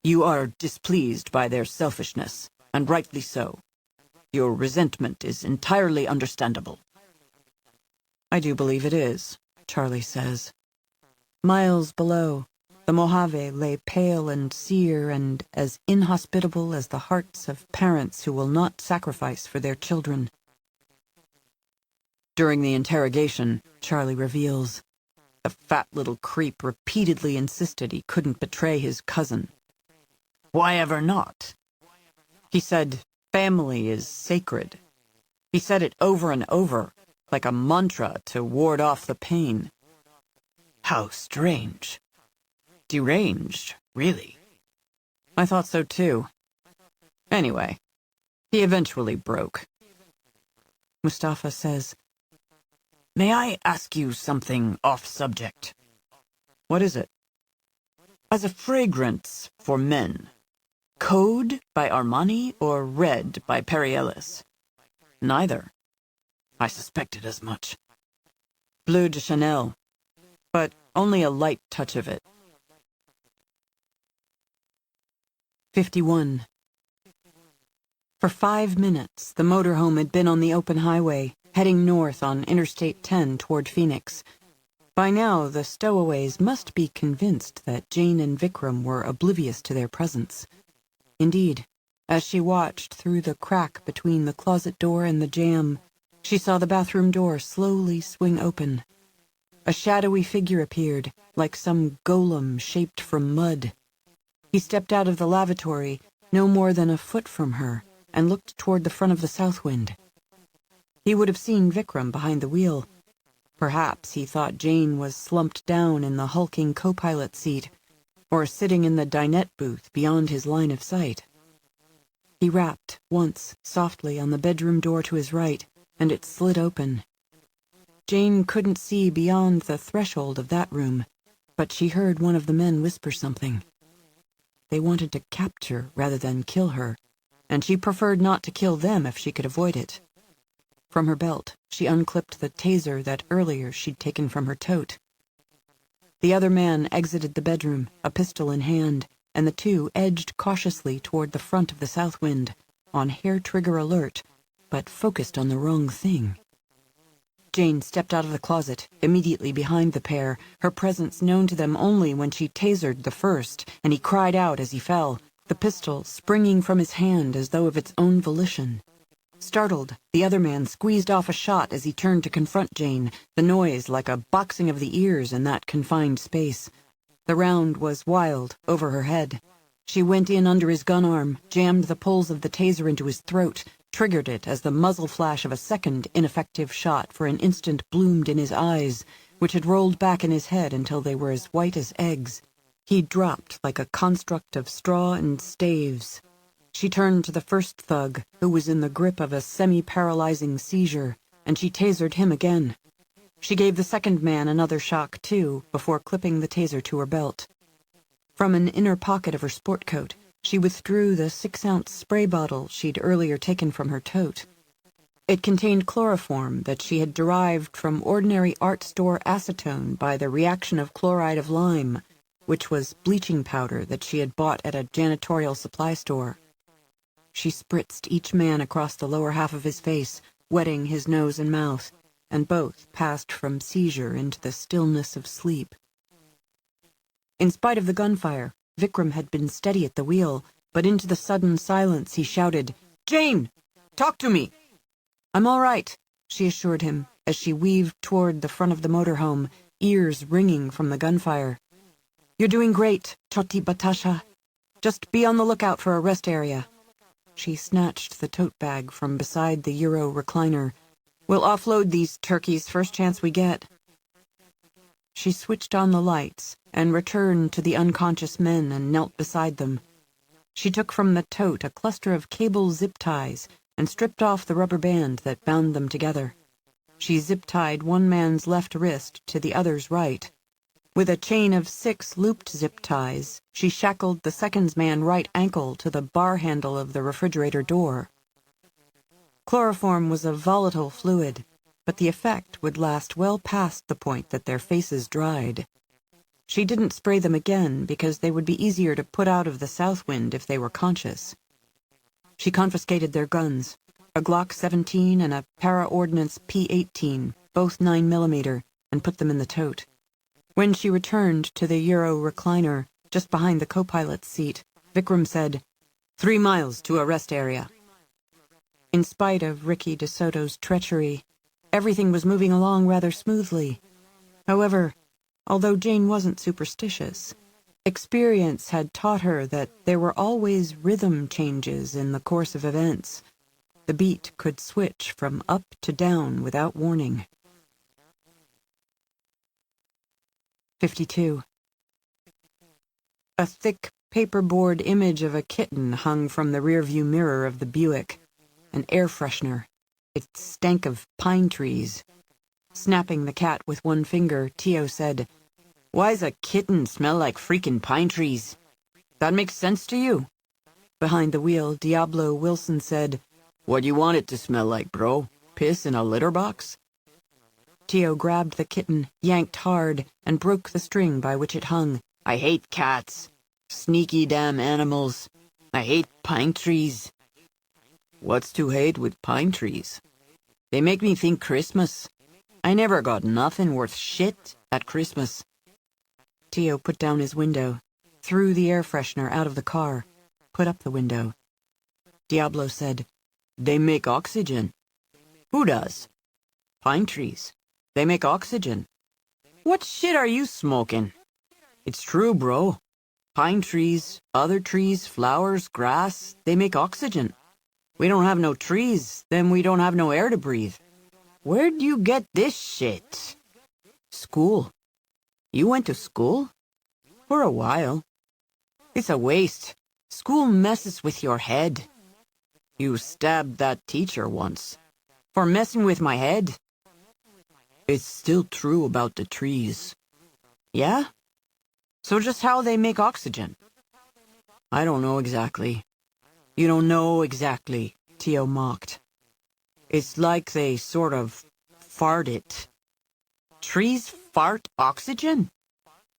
You are displeased by their selfishness, and rightly so. Your resentment is entirely understandable. I do believe it is, Charlie says. Miles below, the Mojave lay pale and sere and as inhospitable as the hearts of parents who will not sacrifice for their children. During the interrogation, Charlie reveals, the fat little creep repeatedly insisted he couldn't betray his cousin. Why ever not? He said, family is sacred. He said it over and over, like a mantra to ward off the pain. How strange. Deranged, really. I thought so too. Anyway, he eventually broke. Mustafa says, May I ask you something off-subject? What is it? As a fragrance for men, Code by Armani or Red by Perry Ellis? Neither. I suspected as much. Bleu de Chanel, but only a light touch of it. 51. For 5 minutes, the motorhome had been on the open highway, heading north on Interstate 10 toward Phoenix. By now, the stowaways must be convinced that Jane and Vikram were oblivious to their presence. Indeed, as she watched through the crack between the closet door and the jamb, she saw the bathroom door slowly swing open. A shadowy figure appeared, like some golem shaped from mud. He stepped out of the lavatory, no more than a foot from her, and looked toward the front of the south wind. He would have seen Vikram behind the wheel. Perhaps he thought Jane was slumped down in the hulking co-pilot seat, or sitting in the dinette booth beyond his line of sight. He rapped once softly on the bedroom door to his right, and it slid open. Jane couldn't see beyond the threshold of that room, but she heard one of the men whisper something. They wanted to capture rather than kill her, and she preferred not to kill them if she could avoid it. From her belt, she unclipped the taser that earlier she'd taken from her tote. The other man exited the bedroom, a pistol in hand, and the two edged cautiously toward the front of the south wind, on hair-trigger alert, but focused on the wrong thing. Jane stepped out of the closet, immediately behind the pair, her presence known to them only when she tasered the first, and he cried out as he fell, the pistol springing from his hand as though of its own volition. Startled, the other man squeezed off a shot as he turned to confront Jane, the noise like a boxing of the ears in that confined space. The round was wild, over her head. She went in under his gun arm, jammed the pulls of the taser into his throat, triggered it as the muzzle flash of a second ineffective shot for an instant bloomed in his eyes, which had rolled back in his head until they were as white as eggs. He dropped like a construct of straw and staves. She turned to the first thug, who was in the grip of a semi-paralyzing seizure, and she tasered him again. She gave the second man another shock, too, before clipping the taser to her belt. From an inner pocket of her sport coat, she withdrew the 6-ounce spray bottle she'd earlier taken from her tote. It contained chloroform that she had derived from ordinary art store acetone by the reaction of chloride of lime, which was bleaching powder that she had bought at a janitorial supply store. She spritzed each man across the lower half of his face, wetting his nose and mouth, and both passed from seizure into the stillness of sleep. In spite of the gunfire, Vikram had been steady at the wheel, but into the sudden silence he shouted, "Jane! Talk to me!" "I'm all right," she assured him, as she weaved toward the front of the motorhome, ears ringing from the gunfire. "You're doing great, Choti Batasha. Just be on the lookout for a rest area." She snatched the tote bag from beside the Euro recliner. "We'll offload these turkeys first chance we get." She switched on the lights and returned to the unconscious men and knelt beside them. She took from the tote a cluster of cable zip ties and stripped off the rubber band that bound them together. She zip-tied one man's left wrist to the other's right. With a chain of 6 looped zip ties, she shackled the second man's right ankle to the bar handle of the refrigerator door. Chloroform was a volatile fluid, but the effect would last well past the point that their faces dried. She didn't spray them again because they would be easier to put out of the south wind if they were conscious. She confiscated their guns, a Glock 17 and a Para-Ordnance P18, both 9mm, and put them in the tote. When she returned to the Euro recliner, just behind the co-pilot's seat, Vikram said, 3 miles to a rest area. In spite of Ricky DeSoto's treachery, everything was moving along rather smoothly. However, although Jane wasn't superstitious, experience had taught her that there were always rhythm changes in the course of events. The beat could switch from up to down without warning. 52. A thick paperboard image of a kitten hung from the rearview mirror of the Buick. An air freshener. It stank of pine trees. Snapping the cat with one finger, Tio said, "Why's a kitten smell like freaking pine trees? That makes sense to you?" Behind the wheel, Diablo Wilson said, "What do you want it to smell like, bro? Piss in a litter box?" Tio grabbed the kitten, yanked hard, and broke the string by which it hung. "I hate cats. Sneaky damn animals. I hate pine trees." "What's to hate with pine trees? They make me think Christmas. I never got nothing worth shit. At Christmas. Tio put down his window, threw the air freshener out of the car, put up the window. Diablo said, They make oxygen. Who does? Pine trees. They make oxygen. What shit are you smoking? It's true, bro. Pine trees, other trees, flowers, grass, they make oxygen. We don't have no trees, then we don't have no air to breathe. Where'd you get this shit? School. You went to school? For a while. It's a waste. School messes with your head. You stabbed that teacher once. For messing with my head? It's still true about the trees. Yeah? So just how they make oxygen? I don't know exactly. You don't know exactly, Tio mocked. It's like they sort of fart it. Trees fart oxygen?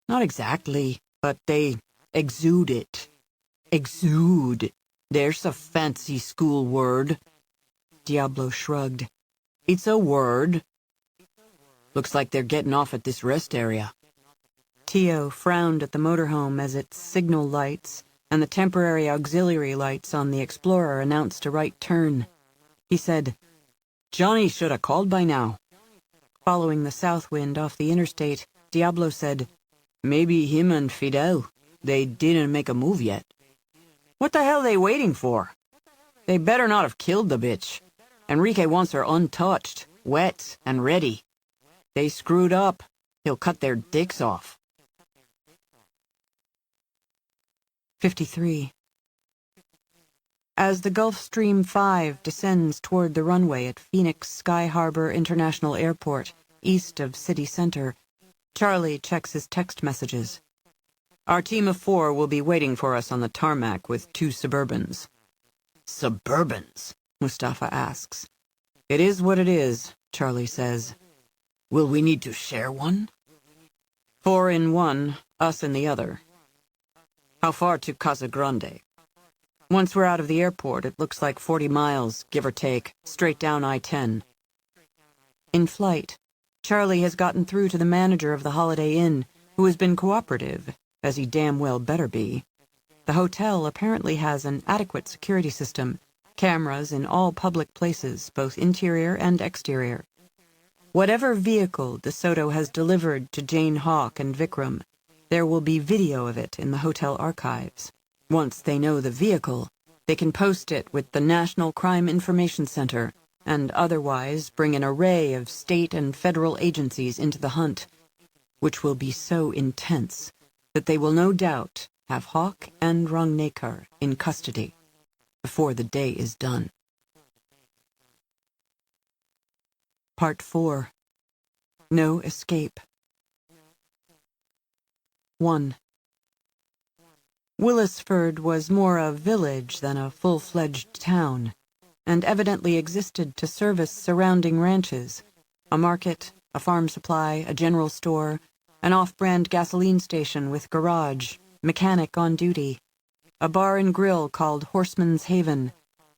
Not exactly, but they exude it. Exude. There's a fancy school word. Diablo shrugged. It's a word. Looks like they're getting off at this rest area. Tio frowned at the motorhome as its signal lights and the temporary auxiliary lights on the Explorer announced a right turn. He said, Johnny should have called by now. Following the south wind off the interstate, Diablo said, Maybe him and Fidel, they didn't make a move yet. What the hell are they waiting for? They better not have killed the bitch. Enrique wants her untouched, wet, and ready. They screwed up. He'll cut their dicks off. 53. As the Gulfstream 5 descends toward the runway at Phoenix Sky Harbor International Airport, east of city center, Charlie checks his text messages. Our team of 4 will be waiting for us on the tarmac with 2 Suburbans. Suburbans? Mustafa asks. It is what it is, Charlie says. Will we need to share one? 4 in one, us in the other. How far to Casa Grande? Once we're out of the airport, it looks like 40 miles, give or take, straight down I-10. In flight, Charlie has gotten through to the manager of the Holiday Inn, who has been cooperative, as he damn well better be. The hotel apparently has an adequate security system, cameras in all public places, both interior and exterior. Whatever vehicle DeSoto has delivered to Jane Hawk and Vikram, there will be video of it in the hotel archives. Once they know the vehicle, they can post it with the National Crime Information Center and otherwise bring an array of state and federal agencies into the hunt, which will be so intense that they will no doubt have Hawk and Rangnekar in custody before the day is done. Part 4. No Escape. 1. Willisford was more a village than a full-fledged town, and evidently existed to service surrounding ranches, a market, a farm supply, a general store, an off-brand gasoline station with garage, mechanic on duty, a bar and grill called Horseman's Haven,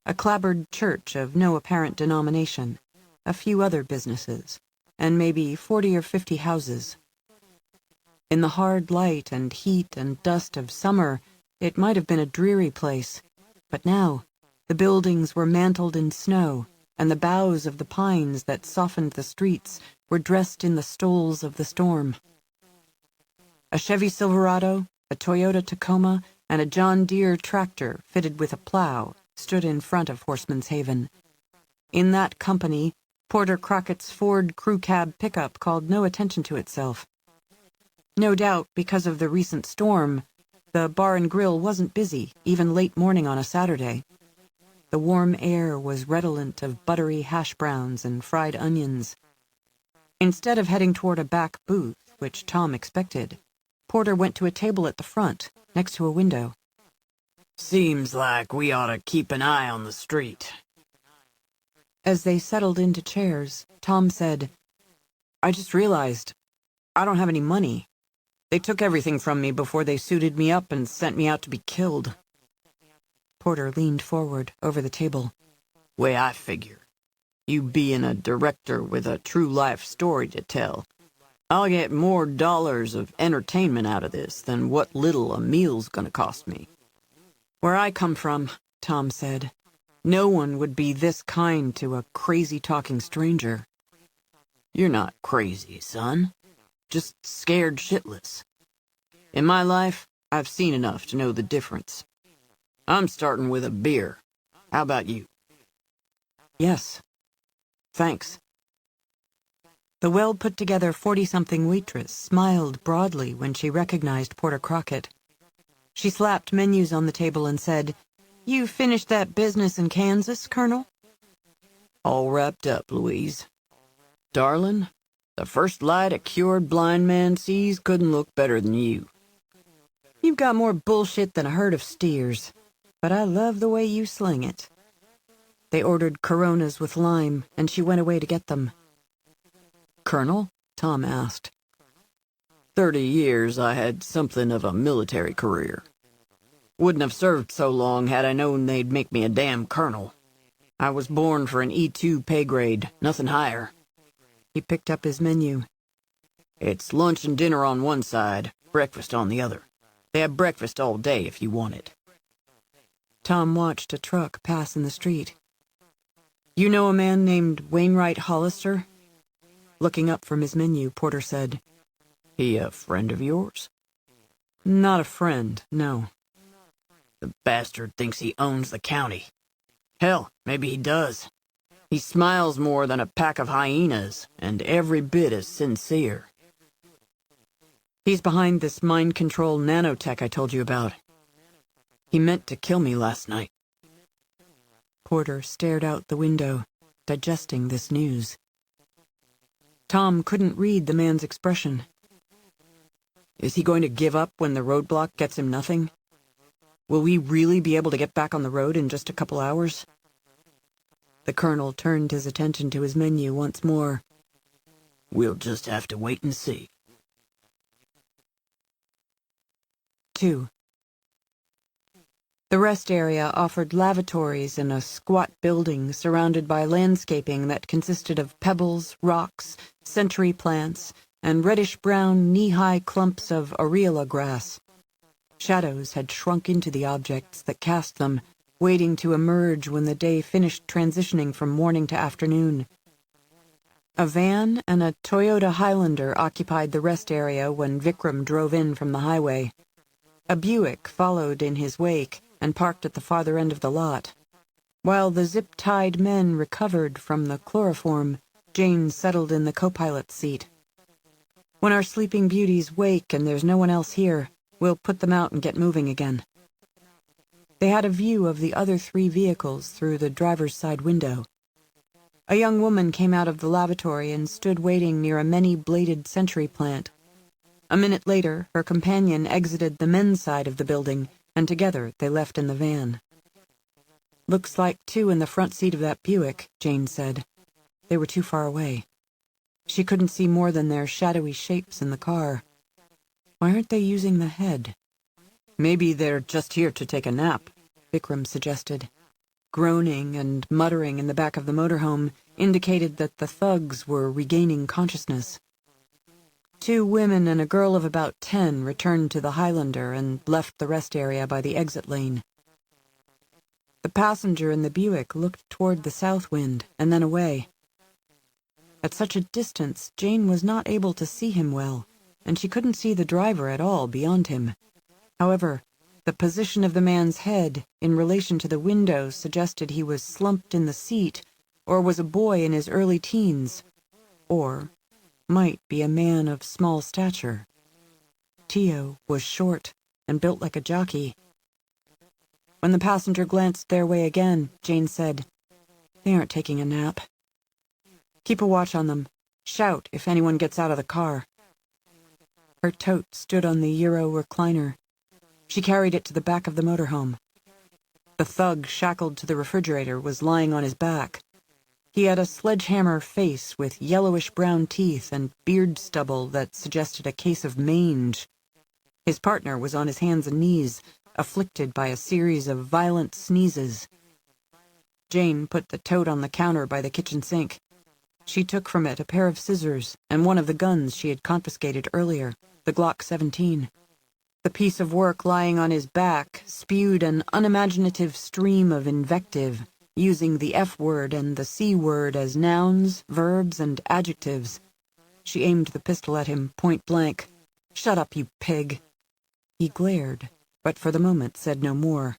a clapboard church of no apparent denomination, a few other businesses, and maybe 40 or 50 houses. In the hard light and heat and dust of summer, it might have been a dreary place, but now the buildings were mantled in snow, and the boughs of the pines that softened the streets were dressed in the stoles of the storm. A Chevy Silverado, a Toyota Tacoma, and a John Deere tractor fitted with a plow stood in front of Horseman's Haven. In that company, Porter Crockett's Ford crew cab pickup called no attention to itself. No doubt, because of the recent storm, the bar and grill wasn't busy, even late morning on a Saturday. The warm air was redolent of buttery hash browns and fried onions. Instead of heading toward a back booth, which Tom expected, Porter went to a table at the front, next to a window. Seems like we ought to keep an eye on the street. As they settled into chairs, Tom said, I just realized I don't have any money. They took everything from me before they suited me up and sent me out to be killed. Porter leaned forward over the table. Way I figure, you being a director with a true-life story to tell, I'll get more dollars of entertainment out of this than what little a meal's gonna cost me. Where I come from, Tom said, no one would be this kind to a crazy-talking stranger. You're not crazy, son. Just scared shitless. In my life, I've seen enough to know the difference. I'm starting with a beer. How about you? Yes. Thanks. The well-put-together 40-something waitress smiled broadly when she recognized Porter Crockett. She slapped menus on the table and said, "You finished that business in Kansas, Colonel?" All wrapped up, Louise. Darling, the first light a cured blind man sees couldn't look better than you. You've got more bullshit than a herd of steers, but I love the way you sling it. They ordered Coronas with lime, and she went away to get them. Colonel? Tom asked. 30 years I had something of a military career. Wouldn't have served so long had I known they'd make me a damn colonel. I was born for an E2 pay grade, nothing higher. He picked up his menu. It's lunch and dinner on one side, breakfast on the other. They have breakfast all day if you want it. Tom watched a truck pass in the street. You know a man named Wainwright Hollister? Looking up from his menu, Porter said. He a friend of yours? Not a friend, no. The bastard thinks he owns the county. Hell, maybe he does. He smiles more than a pack of hyenas, and every bit as sincere. He's behind this mind control nanotech I told you about. He meant to kill me last night. Porter stared out the window, digesting this news. Tom couldn't read the man's expression. Is he going to give up when the roadblock gets him nothing? Will we really be able to get back on the road in just a couple hours? The colonel turned his attention to his menu once more. We'll just have to wait and see. 2. The rest area offered lavatories in a squat building surrounded by landscaping that consisted of pebbles, rocks, century plants, and reddish-brown knee-high clumps of areola grass. Shadows had shrunk into the objects that cast them, waiting to emerge when the day finished transitioning from morning to afternoon. A van and a Toyota Highlander occupied the rest area when Vikram drove in from the highway. A Buick followed in his wake and parked at the farther end of the lot. While the zip-tied men recovered from the chloroform, Jane settled in the co-pilot's seat. When our sleeping beauties wake and there's no one else here, we'll put them out and get moving again. They had a view of the other 3 vehicles through the driver's side window. A young woman came out of the lavatory and stood waiting near a many-bladed century plant. A minute later, her companion exited the men's side of the building, and together they left in the van. Looks like 2 in the front seat of that Buick, Jane said. They were too far away. She couldn't see more than their shadowy shapes in the car. Why aren't they using the head? Maybe they're just here to take a nap, Vikram suggested. Groaning and muttering in the back of the motorhome indicated that the thugs were regaining consciousness. 2 women and a girl of about 10 returned to the Highlander and left the rest area by the exit lane. The passenger in the Buick looked toward the south wind and then away. At such a distance, Jane was not able to see him well, and she couldn't see the driver at all beyond him. However, the position of the man's head in relation to the window suggested he was slumped in the seat, or was a boy in his early teens, or might be a man of small stature. Tio was short and built like a jockey. When the passenger glanced their way again, Jane said, "They aren't taking a nap. Keep a watch on them. Shout if anyone gets out of the car." Her tote stood on the Euro recliner. She carried it to the back of the motorhome. The thug shackled to the refrigerator was lying on his back. He had a sledgehammer face with yellowish-brown teeth and beard stubble that suggested a case of mange. His partner was on his hands and knees, afflicted by a series of violent sneezes. Jane put the tote on the counter by the kitchen sink. She took from it a pair of scissors and one of the guns she had confiscated earlier, the Glock 17. The piece of work lying on his back spewed an unimaginative stream of invective, using the F word and the C word as nouns, verbs, and adjectives. She aimed the pistol at him, point blank. "Shut up, you pig." He glared, but for the moment said no more.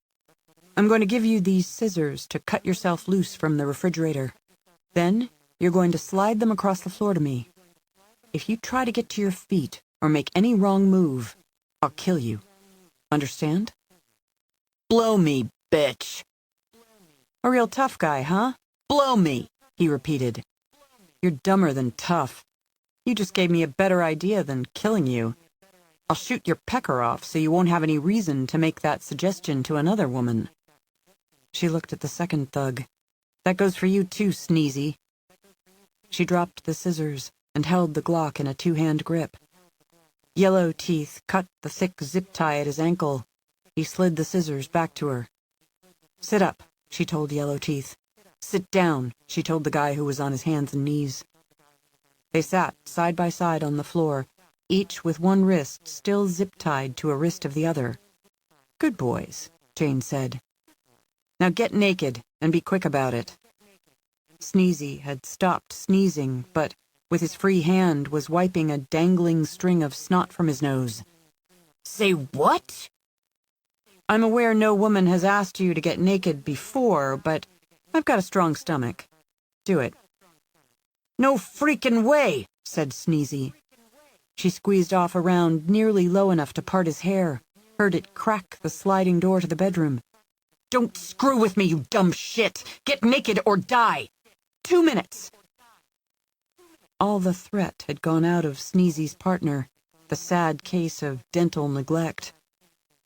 "I'm going to give you these scissors to cut yourself loose from the refrigerator. Then you're going to slide them across the floor to me. If you try to get to your feet or make any wrong move, I'll kill you. Understand?" Blow me, bitch. "A real tough guy, huh?" Blow me. he repeated. "You're dumber than tough. You just gave me a better idea than killing you. I'll shoot your pecker off so you won't have any reason to make that suggestion to another woman." She looked at the second thug. "That goes for you too, Sneezy." She dropped the scissors and held the Glock in a two-hand grip. Yellow Teeth cut the thick zip tie at his ankle. He slid the scissors back to her. "Sit up," she told Yellow Teeth. "Sit down," she told the guy who was on his hands and knees. They sat side by side on the floor, each with one wrist still zip-tied to a wrist of the other. "Good boys," Jane said. "Now get naked and be quick about it." Sneezy had stopped sneezing, but with his free hand was wiping a dangling string of snot from his nose. Say what? "I'm aware no woman has asked you to get naked before, but I've got a strong stomach. Do it." No freaking way, said Sneezy. She squeezed off around nearly low enough to part his hair, heard it crack the sliding door to the bedroom. Don't screw with me, you dumb shit. Get naked or die. 2 minutes. All the threat had gone out of Sneezy's partner, the sad case of dental neglect.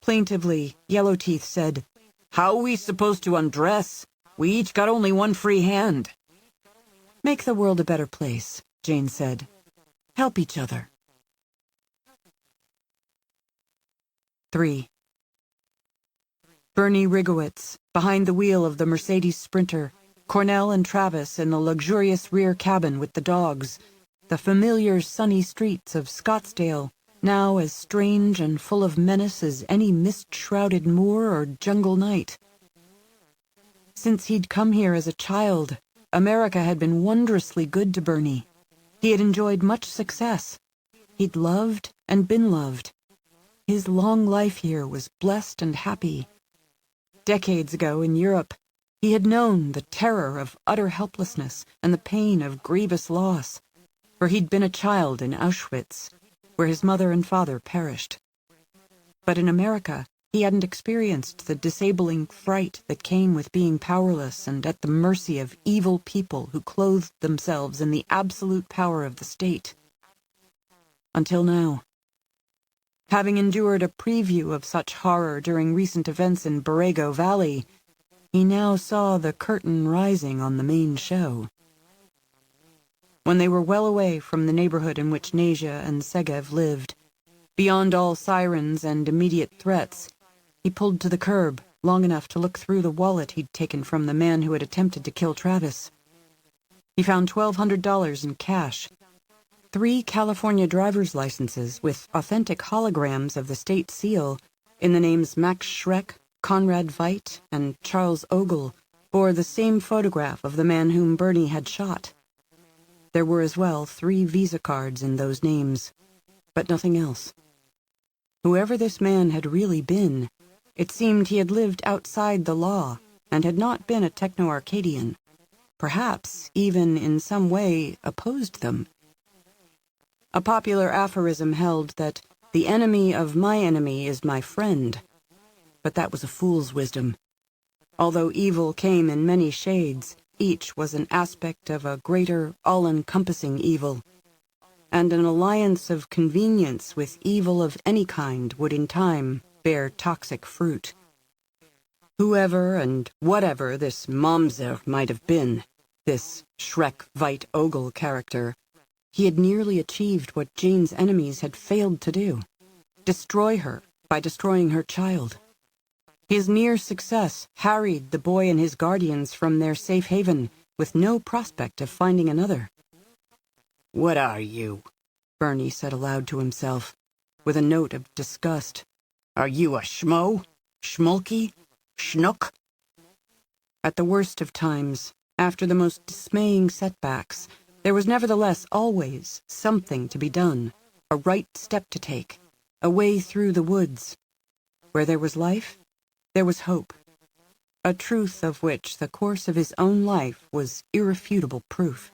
Plaintively, Yellow Teeth said, "How are we supposed to undress? We each got only one free hand." "Make the world a better place," Jane said. "Help each other." 3. Bernie Rigowitz, behind the wheel of the Mercedes Sprinter, Cornell and Travis in the luxurious rear cabin with the dogs, the familiar sunny streets of Scottsdale, now as strange and full of menace as any mist-shrouded moor or jungle night. Since he'd come here as a child, America had been wondrously good to Bernie. He had enjoyed much success. He'd loved and been loved. His long life here was blessed and happy. Decades ago in Europe, he had known the terror of utter helplessness and the pain of grievous loss, for he'd been a child in Auschwitz, where his mother and father perished. But in America, he hadn't experienced the disabling fright that came with being powerless and at the mercy of evil people who clothed themselves in the absolute power of the state. Until now. Having endured a preview of such horror during recent events in Borrego Valley, he now saw the curtain rising on the main show. When they were well away from the neighborhood in which Nasia and Segev lived, beyond all sirens and immediate threats, he pulled to the curb long enough to look through the wallet he'd taken from the man who had attempted to kill Travis. He found $1,200 in cash, 3 California driver's licenses with authentic holograms of the state seal in the names Max Schreck, Conrad Veidt, and Charles Ogle bore the same photograph of the man whom Bernie had shot. There were as well 3 Visa cards in those names, but nothing else. Whoever this man had really been, it seemed he had lived outside the law and had not been a techno-Arcadian. Perhaps, even in some way, opposed them. A popular aphorism held that the enemy of my enemy is my friend, but that was a fool's wisdom. Although evil came in many shades, each was an aspect of a greater, all-encompassing evil, and an alliance of convenience with evil of any kind would in time bear toxic fruit. Whoever and whatever this Momser might have been, this Schreck Veidt Ogle character, he had nearly achieved what Jane's enemies had failed to do: destroy her by destroying her child. His near success harried the boy and his guardians from their safe haven, with no prospect of finding another. What are you? Bernie said aloud to himself, with a note of disgust. Are you a schmo? Schmulky? Schnook? At the worst of times, after the most dismaying setbacks, there was nevertheless always something to be done, a right step to take, a way through the woods. Where there was life, there was hope, a truth of which the course of his own life was irrefutable proof.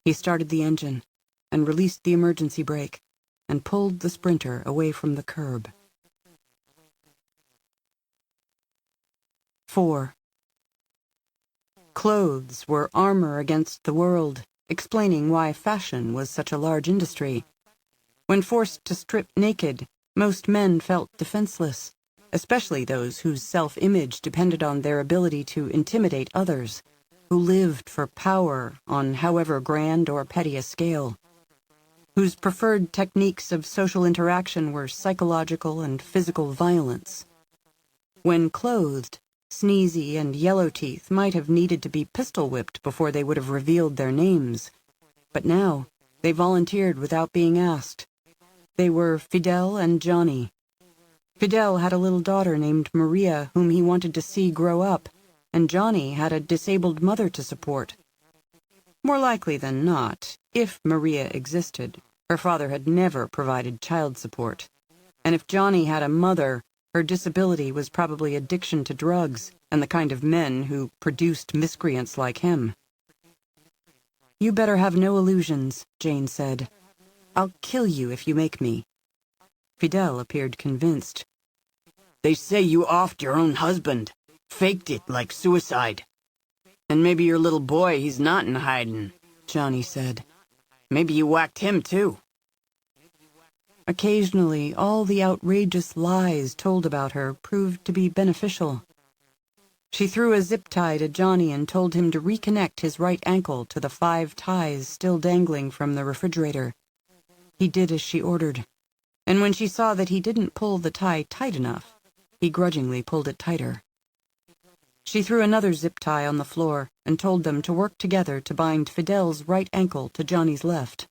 He started the engine and released the emergency brake and pulled the Sprinter away from the curb. 4. Clothes were armor against the world, explaining why fashion was such a large industry. When forced to strip naked, most men felt defenseless, especially those whose self-image depended on their ability to intimidate others, who lived for power on however grand or petty a scale, whose preferred techniques of social interaction were psychological and physical violence. When clothed, Sneezy and Yellowteeth might have needed to be pistol-whipped before they would have revealed their names, but now they volunteered without being asked. They were Fidel and Johnny. Fidel had a little daughter named Maria whom he wanted to see grow up, and Johnny had a disabled mother to support. More likely than not, if Maria existed, her father had never provided child support. And if Johnny had a mother, her disability was probably addiction to drugs and the kind of men who produced miscreants like him. "You better have no illusions," Jane said. "I'll kill you if you make me." Fidel appeared convinced. They say you offed your own husband. Faked it like suicide. And maybe your little boy, he's not in hiding, Johnny said. Maybe you whacked him too. Occasionally, all the outrageous lies told about her proved to be beneficial. She threw a zip tie to Johnny and told him to reconnect his right ankle to the 5 ties still dangling from the refrigerator. He did as she ordered, and when she saw that he didn't pull the tie tight enough, he grudgingly pulled it tighter. She threw another zip tie on the floor and told them to work together to bind Fidel's right ankle to Johnny's left.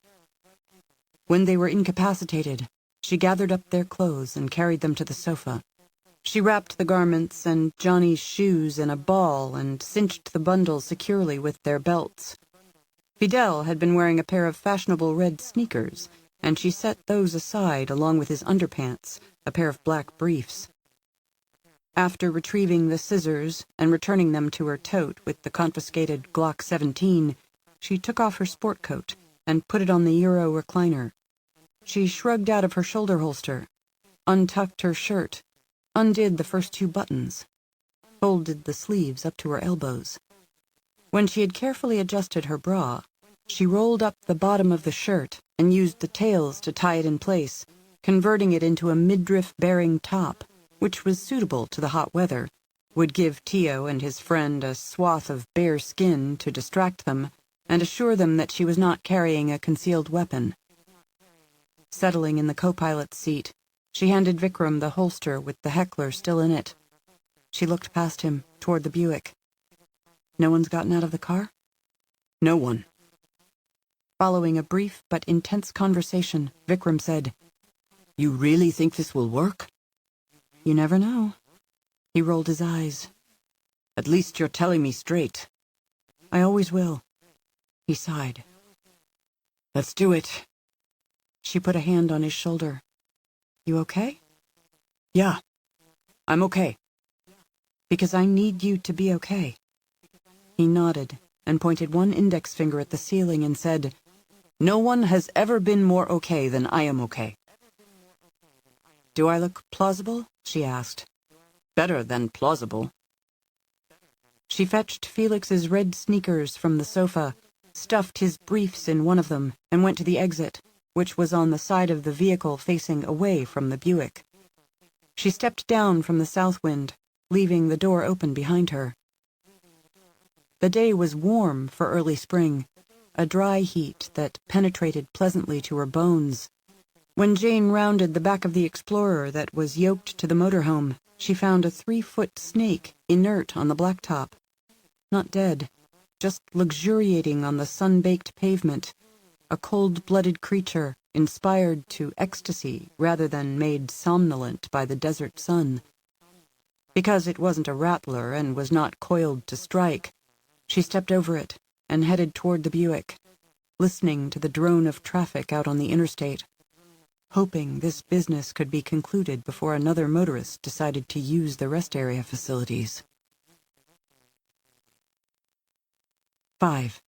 When they were incapacitated, she gathered up their clothes and carried them to the sofa. She wrapped the garments and Johnny's shoes in a ball and cinched the bundle securely with their belts. Fidel had been wearing a pair of fashionable red sneakers, and she set those aside along with his underpants, a pair of black briefs. After retrieving the scissors and returning them to her tote with the confiscated Glock 17, she took off her sport coat and put it on the Euro recliner. She shrugged out of her shoulder holster, untucked her shirt, undid the first 2 buttons, folded the sleeves up to her elbows. When she had carefully adjusted her bra, she rolled up the bottom of the shirt and used the tails to tie it in place, converting it into a midriff-bearing top, which was suitable to the hot weather, would give Tio and his friend a swath of bare skin to distract them, and assure them that she was not carrying a concealed weapon. Settling in the co-pilot's seat, she handed Vikram the holster with the heckler still in it. She looked past him, toward the Buick. "No one's gotten out of the car?" No one. Following a brief but intense conversation, Vikram said, You really think this will work? "You never know." He rolled his eyes. At least you're telling me straight. "I always will." He sighed. Let's do it. She put a hand on his shoulder. "You okay?" Yeah, I'm okay. "Because I need you to be okay." He nodded and pointed one index finger at the ceiling and said, No one has ever been more okay than I am okay. "Do I look plausible?" she asked. Better than plausible. She fetched Felix's red sneakers from the sofa, stuffed his briefs in one of them, and went to the exit, which was on the side of the vehicle facing away from the Buick. She stepped down from the south wind, leaving the door open behind her. The day was warm for early spring, a dry heat that penetrated pleasantly to her bones. When Jane rounded the back of the Explorer that was yoked to the motorhome, she found a 3-foot snake inert on the blacktop. Not dead, just luxuriating on the sun-baked pavement, a cold-blooded creature inspired to ecstasy rather than made somnolent by the desert sun. Because it wasn't a rattler and was not coiled to strike, she stepped over it and headed toward the Buick, listening to the drone of traffic out on the interstate, hoping this business could be concluded before another motorist decided to use the rest area facilities. 5.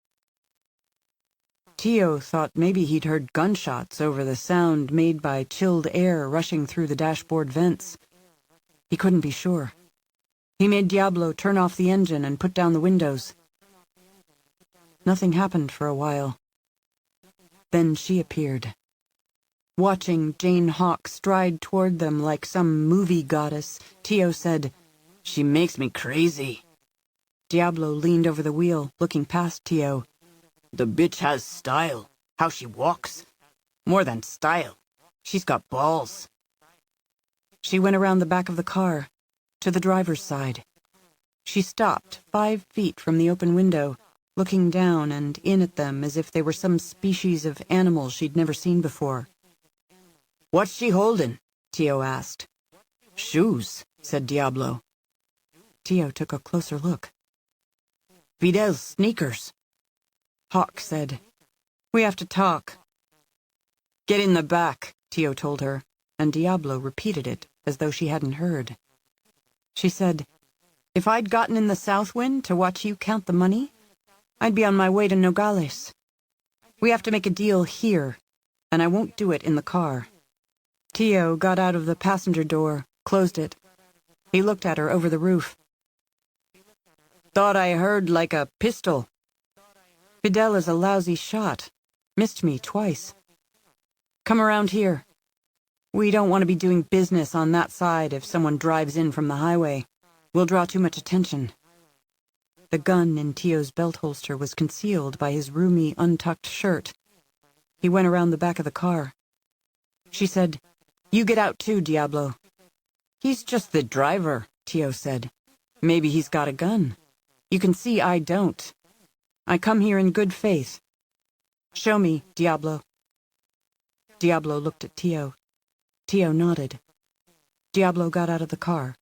Tio thought maybe he'd heard gunshots over the sound made by chilled air rushing through the dashboard vents. He couldn't be sure. He made Diablo turn off the engine and put down the windows. Nothing happened for a while. Then she appeared. Watching Jane Hawk stride toward them like some movie goddess, Tio said, "She makes me crazy." Diablo leaned over the wheel, looking past Tio. "The bitch has style. How she walks. More than style. She's got balls." She went around the back of the car, to the driver's side. She stopped 5 feet from the open window, looking down and in at them as if they were some species of animal she'd never seen before. "What's she holding?" Tio asked. "Shoes," said Diablo. Tio took a closer look. "Fidel's sneakers." Hawk said, "We have to talk." "Get in the back," Tio told her, and Diablo repeated it as though she hadn't heard. She said, "If I'd gotten in the south wind to watch you count the money, I'd be on my way to Nogales. We have to make a deal here, and I won't do it in the car." Tio got out of the passenger door, closed it. He looked at her over the roof. "Thought I heard like a pistol." "Fidel is a lousy shot. Missed me twice. Come around here. We don't want to be doing business on that side if someone drives in from the highway. We'll draw too much attention." The gun in Tio's belt holster was concealed by his roomy, untucked shirt. He went around the back of the car. She said, "You get out too, Diablo." "He's just the driver," Tio said. "Maybe he's got a gun. You can see I don't. I come here in good faith. Show me, Diablo." Diablo looked at Tio. Tio nodded. Diablo got out of the car.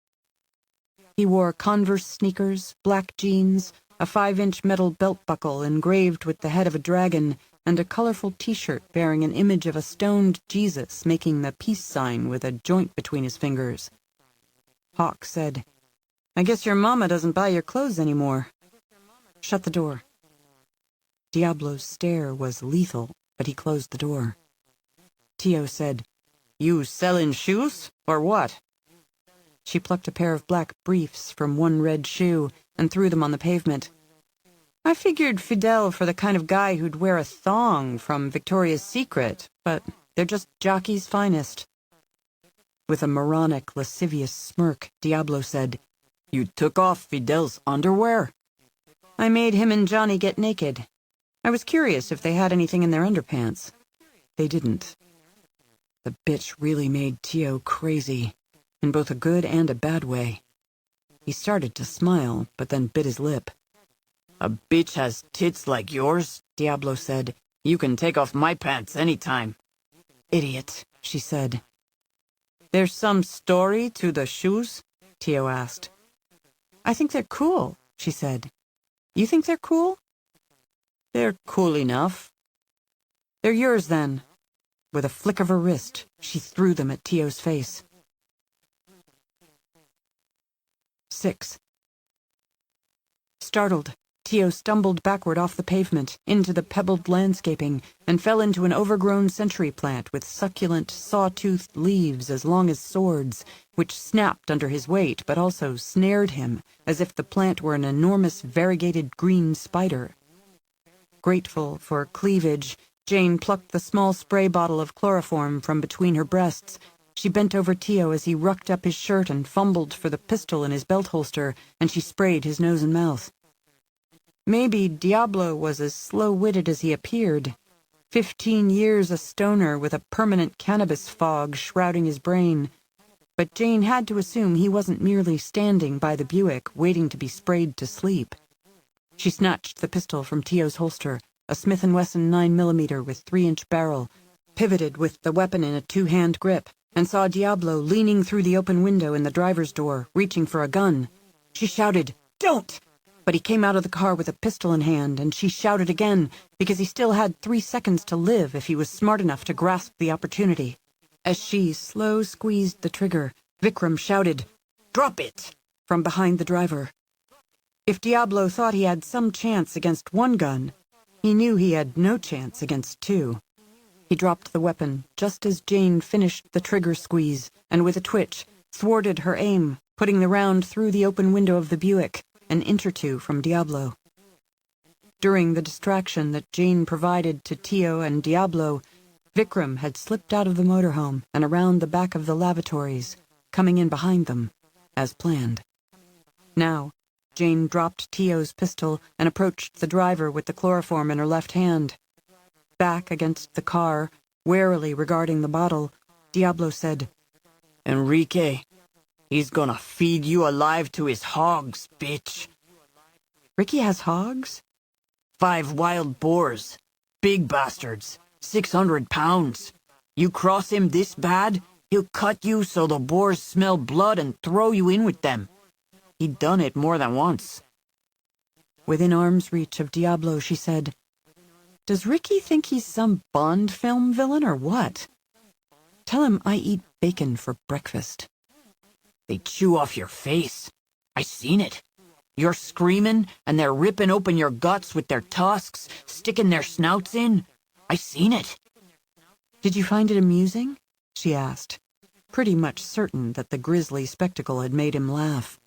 He wore Converse sneakers, black jeans, a 5-inch metal belt buckle engraved with the head of a dragon, and a colorful T-shirt bearing an image of a stoned Jesus making the peace sign with a joint between his fingers. Hawk said, "I guess your mama doesn't buy your clothes anymore. Shut the door." Diablo's stare was lethal, but he closed the door. Tio said, "You sellin' shoes, or what?" She plucked a pair of black briefs from one red shoe and threw them on the pavement. "I figured Fidel for the kind of guy who'd wear a thong from Victoria's Secret, but they're just jockey's finest." With a moronic, lascivious smirk, Diablo said, "You took off Fidel's underwear?" "I made him and Johnny get naked. I was curious if they had anything in their underpants. They didn't." The bitch really made Tio crazy, in both a good and a bad way. He started to smile, but then bit his lip. "A bitch has tits like yours," Diablo said. "You can take off my pants anytime." "Idiot," she said. "There's some story to the shoes?" Tio asked. "I think they're cool," she said. "You think they're cool?" "They're cool enough." "They're yours, then." With a flick of her wrist, she threw them at Tio's face. 6. Startled, Tio stumbled backward off the pavement, into the pebbled landscaping, and fell into an overgrown century plant with succulent, saw-toothed leaves as long as swords, which snapped under his weight but also snared him, as if the plant were an enormous variegated green spider. Grateful for cleavage, Jane plucked the small spray bottle of chloroform from between her breasts. She bent over Tio as he rucked up his shirt and fumbled for the pistol in his belt holster, and she sprayed his nose and mouth. Maybe Diablo was as slow-witted as he appeared. 15 years a stoner with a permanent cannabis fog shrouding his brain. But Jane had to assume he wasn't merely standing by the Buick waiting to be sprayed to sleep. She snatched the pistol from Tio's holster, a Smith & Wesson 9mm with 3-inch barrel, pivoted with the weapon in a 2-hand grip, and saw Diablo leaning through the open window in the driver's door, reaching for a gun. She shouted, "Don't!" But he came out of the car with a pistol in hand, and she shouted again, because he still had 3 seconds to live if he was smart enough to grasp the opportunity. As she slow squeezed the trigger, Vikram shouted, "Drop it!" from behind the driver. If Diablo thought he had some chance against 1 gun, he knew he had no chance against 2. He dropped the weapon just as Jane finished the trigger squeeze, and with a twitch, thwarted her aim, putting the round through the open window of the Buick, an inch or 2 from Diablo. During the distraction that Jane provided to Tio and Diablo, Vikram had slipped out of the motorhome and around the back of the lavatories, coming in behind them, as planned. Now, Jane dropped Tio's pistol and approached the driver with the chloroform in her left hand. Back against the car, warily regarding the bottle, Diablo said, "Enrique, he's gonna feed you alive to his hogs, bitch." "Ricky has hogs?" 5 wild boars. Big bastards. 600 pounds. You cross him this bad, he'll cut you so the boars smell blood and throw you in with them. He'd done it more than once. Within arm's reach of Diablo, she said, "Does Ricky think he's some Bond film villain or what? Tell him I eat bacon for breakfast." They chew off your face. I seen it. You're screaming, and they're ripping open your guts with their tusks, sticking their snouts in. I seen it. "Did you find it amusing?" she asked, pretty much certain that the grisly spectacle had made him laugh.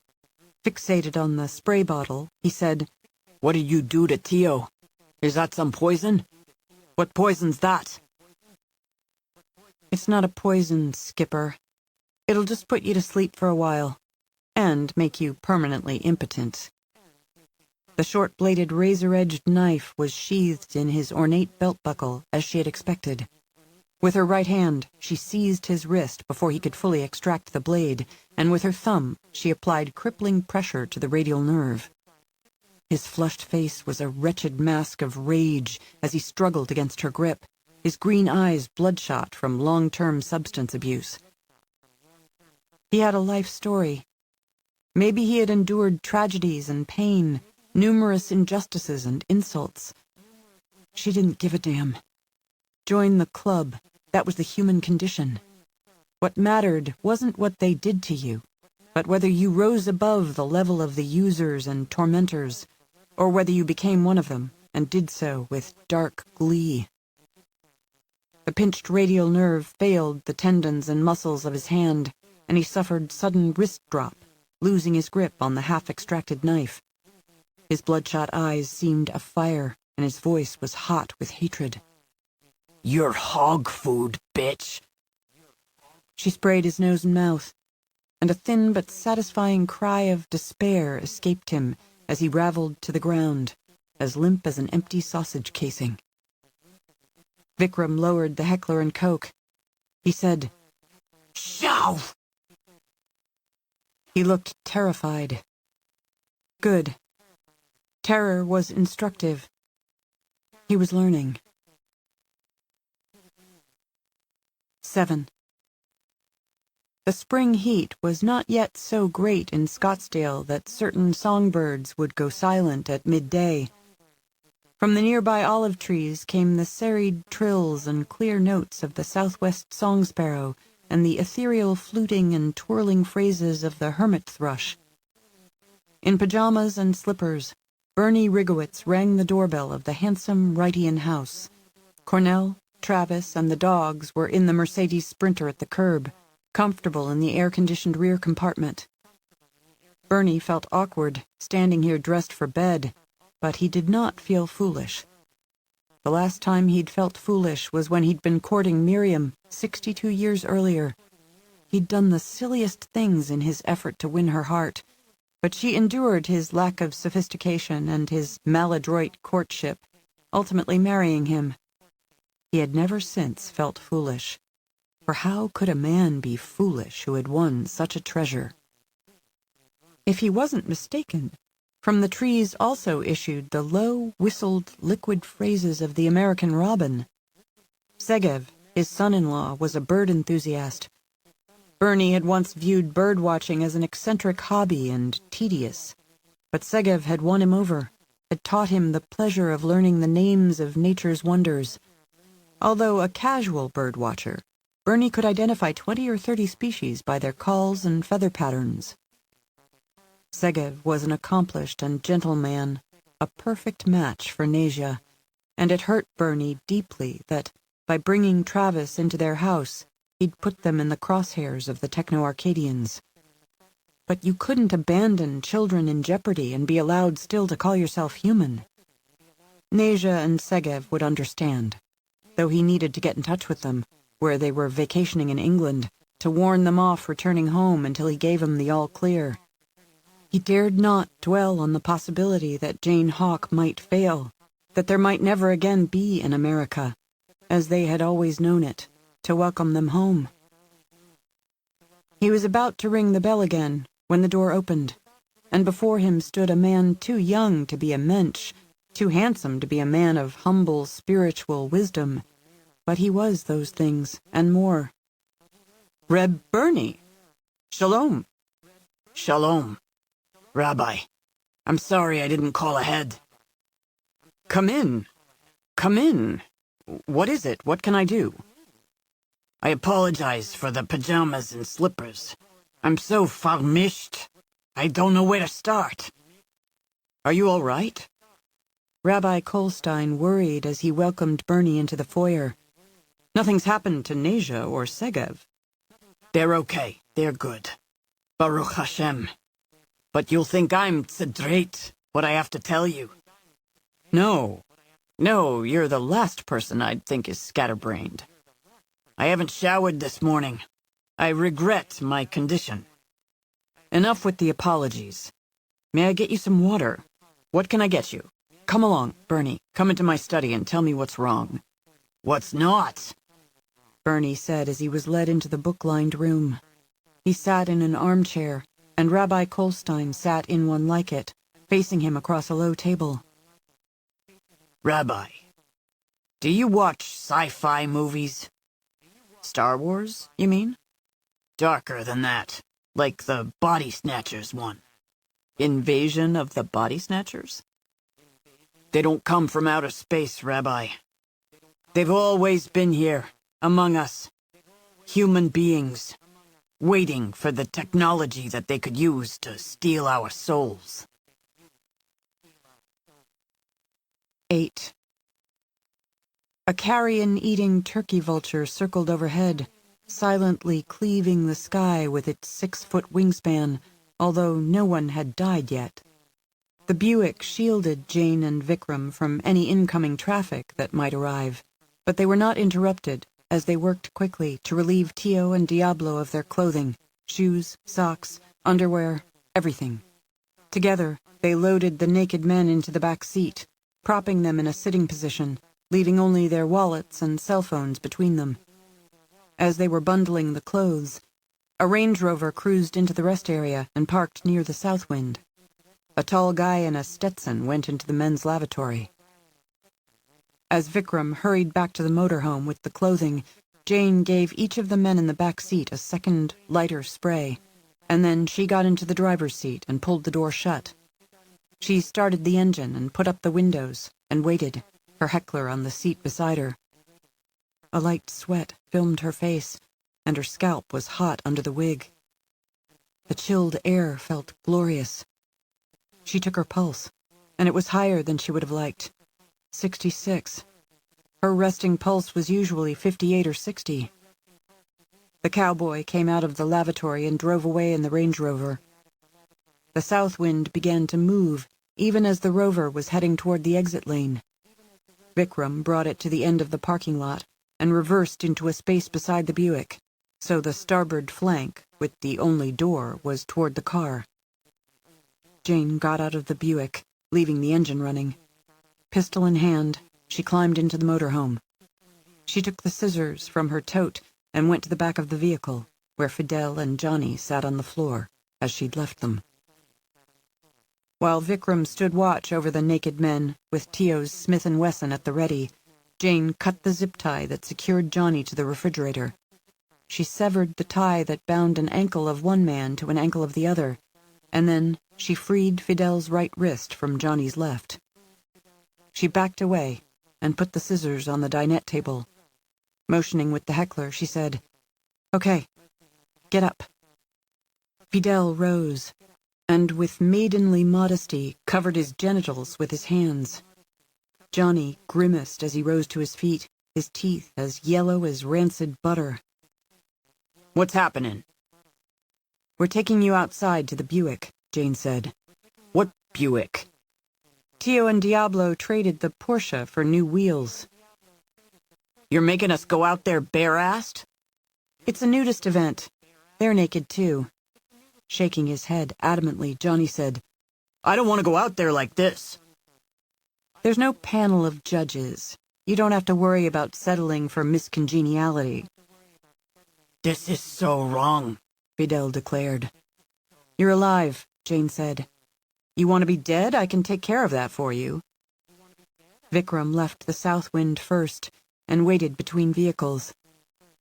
Fixated on the spray bottle, he said, "What did you do to Tio? Is that some poison? What poison's that?" "It's not a poison, Skipper. It'll just put you to sleep for a while, and make you permanently impotent." The short-bladed razor-edged knife was sheathed in his ornate belt buckle, as she had expected. With her right hand, she seized his wrist before he could fully extract the blade, and with her thumb, she applied crippling pressure to the radial nerve. His flushed face was a wretched mask of rage as he struggled against her grip, his green eyes bloodshot from long-term substance abuse. He had a life story. Maybe he had endured tragedies and pain, numerous injustices and insults. She didn't give a damn. Join the club. That was the human condition. What mattered wasn't what they did to you, but whether you rose above the level of the users and tormentors, or whether you became one of them and did so with dark glee. The pinched radial nerve failed the tendons and muscles of his hand, and he suffered sudden wrist drop, losing his grip on the half-extracted knife. His bloodshot eyes seemed afire, and his voice was hot with hatred. "You're hog food, bitch." She sprayed his nose and mouth, and a thin but satisfying cry of despair escaped him as he raveled to the ground, as limp as an empty sausage casing. Vikram lowered the Heckler and Coke. He said, "Shove!" He looked terrified. Good. Terror was instructive. He was learning. 7. The spring heat was not yet so great in Scottsdale that certain songbirds would go silent at midday. From the nearby olive trees came the serried trills and clear notes of the southwest song sparrow and the ethereal fluting and twirling phrases of the hermit thrush. In pajamas and slippers, Bernie Rigowitz rang the doorbell of the handsome Wrightian house. Cornell, Travis, and the dogs were in the Mercedes Sprinter at the curb, comfortable in the air-conditioned rear compartment. Bernie felt awkward, standing here dressed for bed, but he did not feel foolish. The last time he'd felt foolish was when he'd been courting Miriam 62 years earlier. He'd done the silliest things in his effort to win her heart, but she endured his lack of sophistication and his maladroit courtship, ultimately marrying him. He had never since felt foolish, for how could a man be foolish who had won such a treasure? If he wasn't mistaken, From the trees also issued the low, whistled, liquid phrases of the American robin. Segev, his son-in-law, was a bird enthusiast. Bernie had once viewed bird-watching as an eccentric hobby and tedious, but Segev had won him over, had taught him the pleasure of learning the names of nature's wonders. Although a casual bird-watcher, Bernie could identify 20 or 30 species by their calls and feather patterns. Segev was an accomplished and gentle man, a perfect match for Nasia, and it hurt Bernie deeply that, by bringing Travis into their house, he'd put them in the crosshairs of the Techno-Arcadians. But you couldn't abandon children in jeopardy and be allowed still to call yourself human. Nasia and Segev would understand, though he needed to get in touch with them, where they were vacationing in England, to warn them off returning home until he gave him the all-clear. He dared not dwell on the possibility that Jane Hawk might fail, that there might never again be an America, as they had always known it, to welcome them home. He was about to ring the bell again when the door opened, and before him stood a man too young to be a mensch, too handsome to be a man of humble spiritual wisdom, but he was those things and more. Reb Bernie! Shalom! Shalom. Rabbi, I'm sorry I didn't call ahead. Come in. Come in. What is it? What can I do? I apologize for the pajamas and slippers. I'm so vermischt. I don't know where to start. Are you all right? Rabbi Kolstein worried as he welcomed Bernie into the foyer. Nothing's happened to Nasia or Segev. They're okay. They're good. Baruch Hashem. But you'll think I'm tzedreit, what I have to tell you. No, you're the last person I'd think is scatterbrained. I haven't showered this morning. I regret my condition. Enough with the apologies. May I get you some water? What can I get you? Come along, Bernie. Come into my study and tell me what's wrong. What's not? Bernie said as he was led into the book-lined room. He sat in an armchair, and Rabbi Kolstein sat in one like it, facing him across a low table. Rabbi, do you watch sci-fi movies? Star Wars, you mean? Darker than that, like the Body Snatchers one. Invasion of the Body Snatchers? They don't come from outer space, Rabbi. They've always been here, among us. Human beings. Waiting for the technology that they could use to steal our souls. 8. A carrion-eating turkey vulture circled overhead, silently cleaving the sky with its 6-foot wingspan, although no one had died yet. The Buick shielded Jane and Vikram from any incoming traffic that might arrive, but they were not interrupted, as they worked quickly to relieve Tio and Diablo of their clothing, shoes, socks, underwear, everything. Together, they loaded the naked men into the back seat, propping them in a sitting position, leaving only their wallets and cell phones between them. As they were bundling the clothes, a Range Rover cruised into the rest area and parked near the south wind. A tall guy in a Stetson went into the men's lavatory. As Vikram hurried back to the motorhome with the clothing, Jane gave each of the men in the back seat a second, lighter spray, and then she got into the driver's seat and pulled the door shut. She started the engine and put up the windows and waited, her heckler on the seat beside her. A light sweat filmed her face, and her scalp was hot under the wig. The chilled air felt glorious. She took her pulse, and it was higher than she would have liked. 66. Her resting pulse was usually 58 or 60. The cowboy came out of the lavatory and drove away in the Range Rover. The south wind began to move, even as the Rover was heading toward the exit lane. Vikram brought it to the end of the parking lot and reversed into a space beside the Buick, so the starboard flank, with the only door, was toward the car. Jane got out of the Buick, leaving the engine running. Pistol in hand, she climbed into the motorhome. She took the scissors from her tote and went to the back of the vehicle, where Fidel and Johnny sat on the floor, as she'd left them. While Vikram stood watch over the naked men, with Tio's Smith & Wesson at the ready, Jane cut the zip tie that secured Johnny to the refrigerator. She severed the tie that bound an ankle of one man to an ankle of the other, and then she freed Fidel's right wrist from Johnny's left. She backed away and put the scissors on the dinette table. Motioning with the heckler, she said, "Okay, get up." Fidel rose, and with maidenly modesty covered his genitals with his hands. Johnny grimaced as he rose to his feet, his teeth as yellow as rancid butter. "What's happening?" "We're taking you outside to the Buick," Jane said. "What Buick?" Tio and Diablo traded the Porsche for new wheels. "You're making us go out there bare-assed?" "It's a nudist event. They're naked too." Shaking his head adamantly, Johnny said, "I don't want to go out there like this." "There's no panel of judges. You don't have to worry about settling for miscongeniality." "This is so wrong," Fidel declared. "You're alive," Jane said. "You want to be dead? I can take care of that for you." Vikram left the south wind first and waited between vehicles.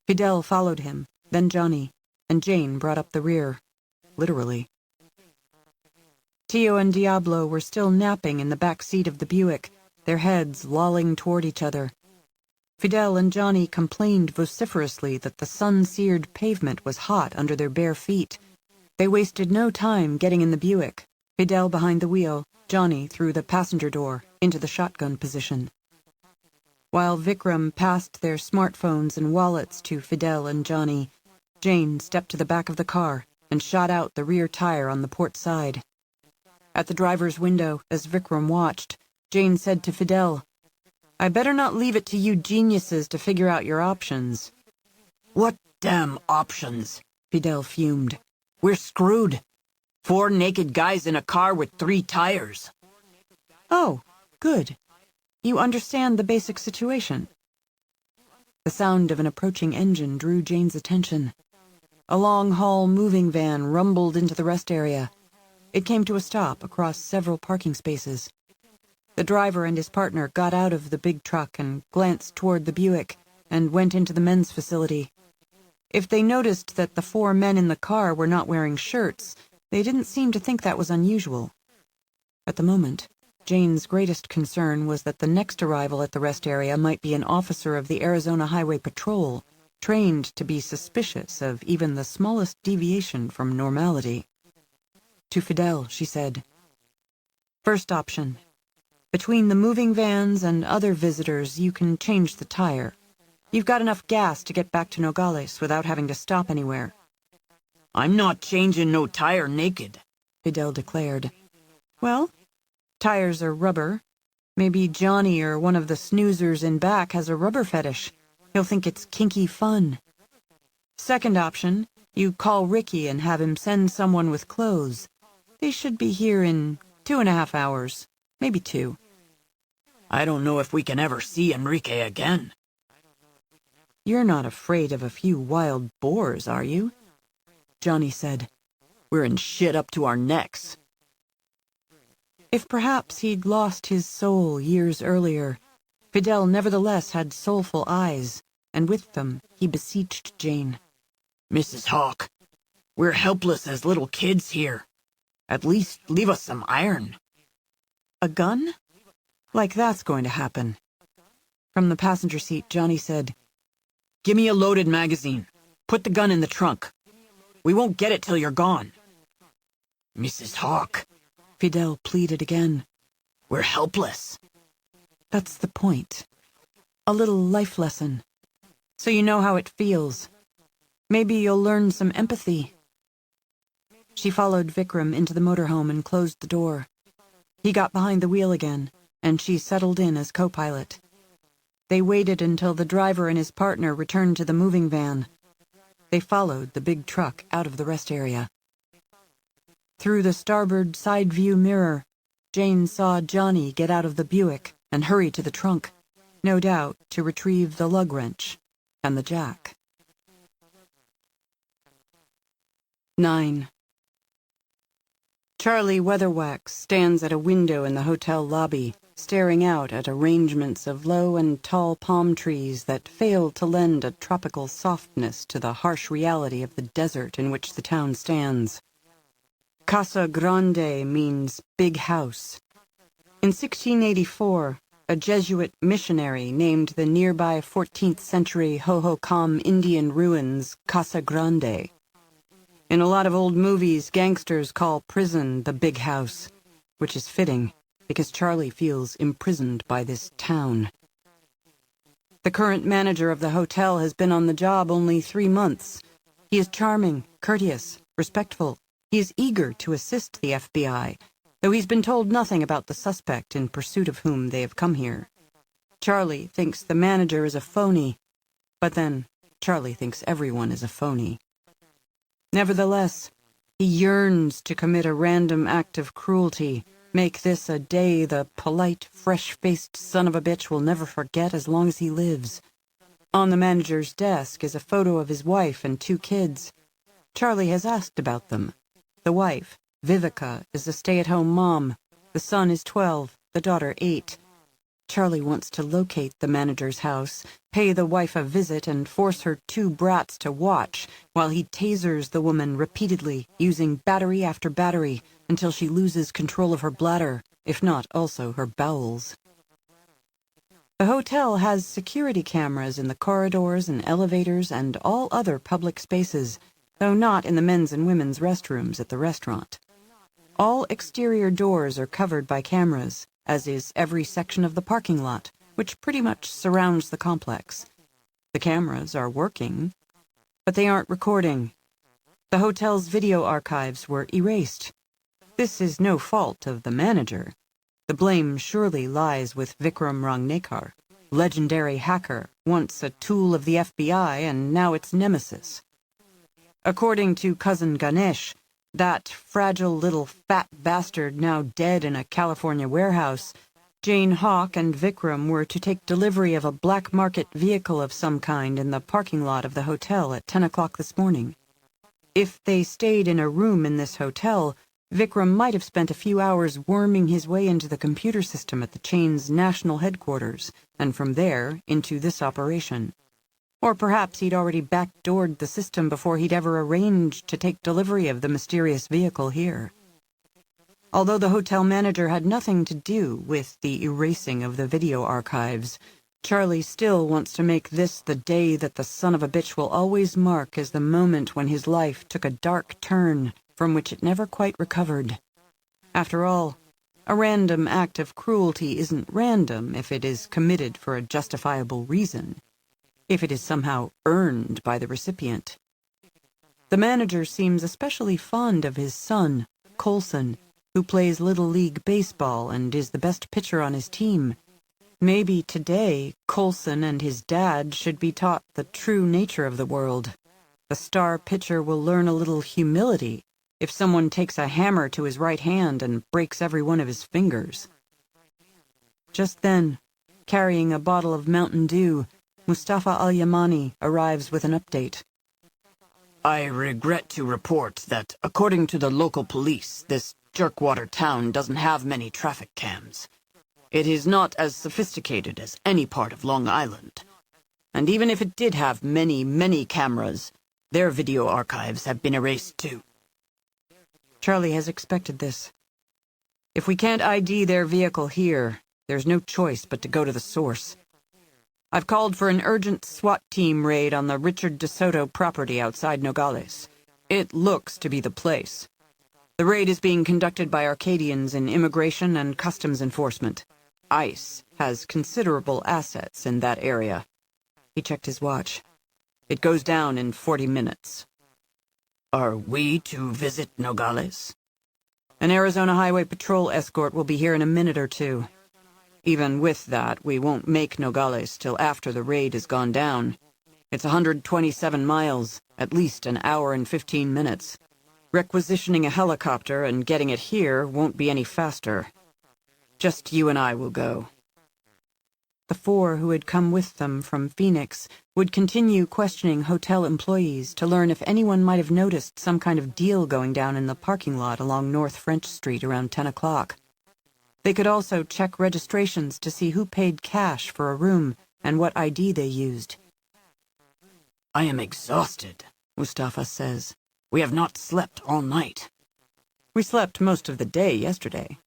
Fidel followed him, then Johnny, and Jane brought up the rear. Literally. Tio and Diablo were still napping in the back seat of the Buick, their heads lolling toward each other. Fidel and Johnny complained vociferously that the sun-seared pavement was hot under their bare feet. They wasted no time getting in the Buick, Fidel behind the wheel, Johnny through the passenger door, into the shotgun position. While Vikram passed their smartphones and wallets to Fidel and Johnny, Jane stepped to the back of the car and shot out the rear tire on the port side. At the driver's window, as Vikram watched, Jane said to Fidel, "I better not leave it to you geniuses to figure out your options." "What damn options?" Fidel fumed. "We're screwed. 4 naked guys in a car with 3 tires." "Oh, good. You understand the basic situation." The sound of an approaching engine drew Jane's attention. A long-haul moving van rumbled into the rest area. It came to a stop across several parking spaces. The driver and his partner got out of the big truck and glanced toward the Buick and went into the men's facility. If they noticed that the 4 men in the car were not wearing shirts, they didn't seem to think that was unusual. At the moment, Jane's greatest concern was that the next arrival at the rest area might be an officer of the Arizona Highway Patrol, trained to be suspicious of even the smallest deviation from normality. To Fidel, she said, "First option. Between the moving vans and other visitors, you can change the tire. You've got enough gas to get back to Nogales without having to stop anywhere." "I'm not changing no tire naked," Fidel declared. "Well, tires are rubber. Maybe Johnny or one of the snoozers in back has a rubber fetish. He'll think it's kinky fun. Second option, you call Ricky and have him send someone with clothes. They should be here in 2.5 hours, maybe 2. "I don't know if we can ever see Enrique again." "You're not afraid of a few wild boars, are you?" Johnny said. "We're in shit up to our necks." If perhaps he'd lost his soul years earlier, Fidel nevertheless had soulful eyes, and with them he beseeched Jane. "Mrs. Hawk, we're helpless as little kids here. At least leave us some iron." "A gun? Like that's going to happen." From the passenger seat, Johnny said, "Give me a loaded magazine. Put the gun in the trunk. We won't get it till you're gone." "Mrs. Hawk," Fidel pleaded again. "We're helpless." "That's the point. A little life lesson. So you know how it feels. Maybe you'll learn some empathy." She followed Vikram into the motorhome and closed the door. He got behind the wheel again, and she settled in as co-pilot. They waited until the driver and his partner returned to the moving van. They followed the big truck out of the rest area. Through the starboard side view mirror, Jane saw Johnny get out of the Buick and hurry to the trunk, no doubt to retrieve the lug wrench and the jack. 9. Charlie Weatherwax stands at a window in the hotel lobby, staring out at arrangements of low and tall palm trees that fail to lend a tropical softness to the harsh reality of the desert in which the town stands. Casa Grande means big house. In 1684, a Jesuit missionary named the nearby 14th century Hohokam Indian ruins Casa Grande. In a lot of old movies, gangsters call prison the big house, which is fitting, because Charlie feels imprisoned by this town. The current manager of the hotel has been on the job only 3 months. He is charming, courteous, respectful. He is eager to assist the FBI, though he's been told nothing about the suspect in pursuit of whom they have come here. Charlie thinks the manager is a phony, but then Charlie thinks everyone is a phony. Nevertheless, he yearns to commit a random act of cruelty, make this a day the polite, fresh-faced son of a bitch will never forget as long as he lives. On the manager's desk is a photo of his wife and 2 kids. Charlie has asked about them. The wife, Vivica, is a stay-at-home mom. The son is 12, the daughter 8. Charlie wants to locate the manager's house, pay the wife a visit, and force her 2 brats to watch while he tasers the woman repeatedly, using battery after battery, until she loses control of her bladder, if not also her bowels. The hotel has security cameras in the corridors and elevators and all other public spaces, though not in the men's and women's restrooms at the restaurant. All exterior doors are covered by cameras, as is every section of the parking lot, which pretty much surrounds the complex. The cameras are working, but they aren't recording. The hotel's video archives were erased. This is no fault of the manager. The blame surely lies with Vikram Rangnekar, legendary hacker, once a tool of the FBI and now its nemesis. According to cousin Ganesh, that fragile little fat bastard now dead in a California warehouse, Jane Hawk and Vikram were to take delivery of a black market vehicle of some kind in the parking lot of the hotel at 10 o'clock this morning. If they stayed in a room in this hotel, Vikram might have spent a few hours worming his way into the computer system at the chain's national headquarters, and from there into this operation. Or perhaps he'd already backdoored the system before he'd ever arranged to take delivery of the mysterious vehicle here. Although the hotel manager had nothing to do with the erasing of the video archives, Charlie still wants to make this the day that the son of a bitch will always mark as the moment when his life took a dark turn from which it never quite recovered. After all, a random act of cruelty isn't random if it is committed for a justifiable reason, if it is somehow earned by the recipient. The manager seems especially fond of his son, Coulson, who plays Little League Baseball and is the best pitcher on his team. Maybe today, Coulson and his dad should be taught the true nature of the world. The star pitcher will learn a little humility if someone takes a hammer to his right hand and breaks every one of his fingers. Just then, carrying a bottle of Mountain Dew, Mustafa Al-Yamani arrives with an update. I regret to report that, according to the local police, this jerkwater town doesn't have many traffic cams. It is not as sophisticated as any part of Long Island. And even if it did have many, many cameras, their video archives have been erased too. Charlie has expected this. If we can't ID their vehicle here, there's no choice but to go to the source. I've called for an urgent SWAT team raid on the Richard DeSoto property outside Nogales. It looks to be the place. The raid is being conducted by Arcadians in immigration and customs enforcement. ICE has considerable assets in that area. He checked his watch. It goes down in 40 minutes. Are we to visit Nogales? An Arizona Highway Patrol escort will be here in a minute or 2. Even with that, we won't make Nogales till after the raid has gone down. It's 127 miles, at least an hour and 15 minutes. Requisitioning a helicopter and getting it here won't be any faster. Just you and I will go. The 4 who had come with them from Phoenix would continue questioning hotel employees to learn if anyone might have noticed some kind of deal going down in the parking lot along North French Street around 10 o'clock. They could also check registrations to see who paid cash for a room and what ID they used. I am exhausted, Mustafa says. We have not slept all night. We slept most of the day yesterday.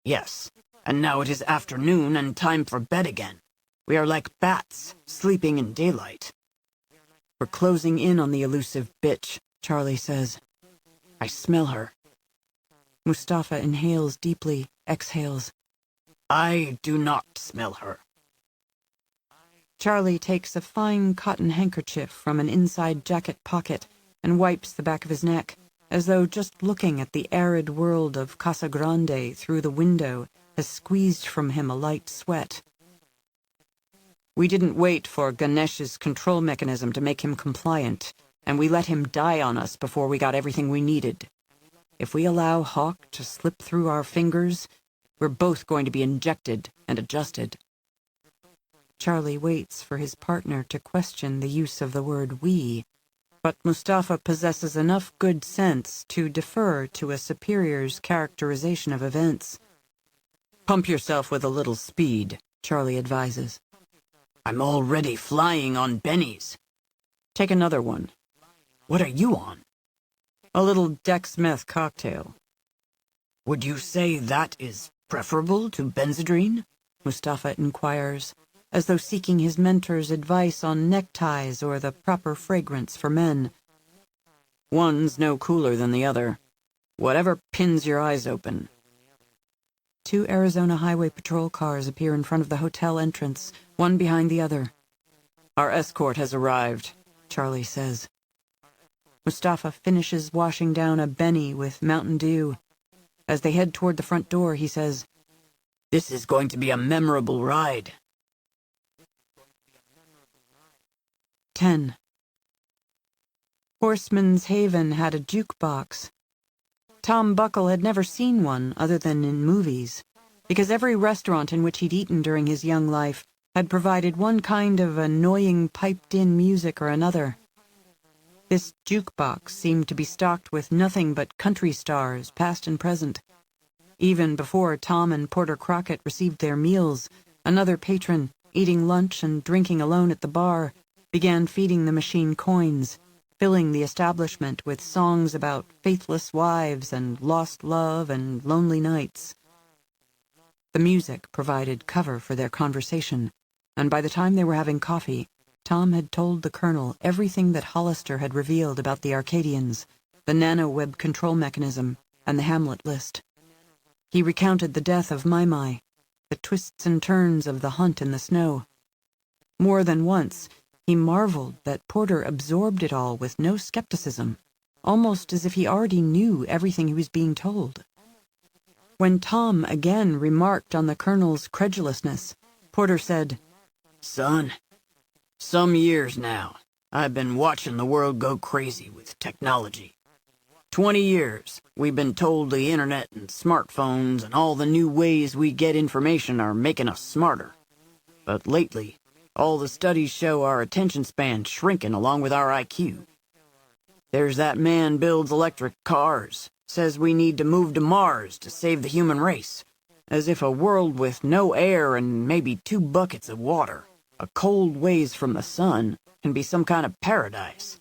Yes, and now it is afternoon and time for bed again. We are like bats, sleeping in daylight. We're closing in on the elusive bitch, Charlie says. I smell her. Mustafa inhales deeply, exhales. I do not smell her. Charlie takes a fine cotton handkerchief from an inside jacket pocket and wipes the back of his neck, as though just looking at the arid world of Casa Grande through the window has squeezed from him a light sweat. We didn't wait for Ganesh's control mechanism to make him compliant, and we let him die on us before we got everything we needed. If we allow Hawk to slip through our fingers, we're both going to be injected and adjusted. Charlie waits for his partner to question the use of the word we, but Mustafa possesses enough good sense to defer to a superior's characterization of events. Pump yourself with a little speed, Charlie advises. I'm already flying on bennies. Take another one. What are you on? A little Dex-meth cocktail. Would you say that is preferable to Benzedrine? Mustafa inquires, as though seeking his mentor's advice on neckties or the proper fragrance for men. One's no cooler than the other. Whatever pins your eyes open. 2 Arizona Highway Patrol cars appear in front of the hotel entrance, one behind the other. Our escort has arrived, Charlie says. Mustafa finishes washing down a Benny with Mountain Dew. As they head toward the front door, he says, This is going to be a memorable ride. 10. Horseman's Haven had a jukebox. Tom Buckle had never seen one other than in movies, because every restaurant in which he'd eaten during his young life had provided one kind of annoying piped-in music or another. This jukebox seemed to be stocked with nothing but country stars, past and present. Even before Tom and Porter Crockett received their meals, another patron, eating lunch and drinking alone at the bar, began feeding the machine coins, filling the establishment with songs about faithless wives and lost love and lonely nights. The music provided cover for their conversation, and by the time they were having coffee, Tom had told the Colonel everything that Hollister had revealed about the Arcadians, the nano-web control mechanism, and the Hamlet list. He recounted the death of Mai, the twists and turns of the hunt in the snow. More than once, he marveled that Porter absorbed it all with no skepticism, almost as if he already knew everything he was being told. When Tom again remarked on the Colonel's credulousness, Porter said, Son, some years now, I've been watching the world go crazy with technology. 20 years, we've been told the internet and smartphones and all the new ways we get information are making us smarter. But lately, all the studies show our attention span shrinking along with our IQ. There's that man builds electric cars, says we need to move to Mars to save the human race, as if a world with no air and maybe 2 buckets of water, a cold ways from the sun, can be some kind of paradise.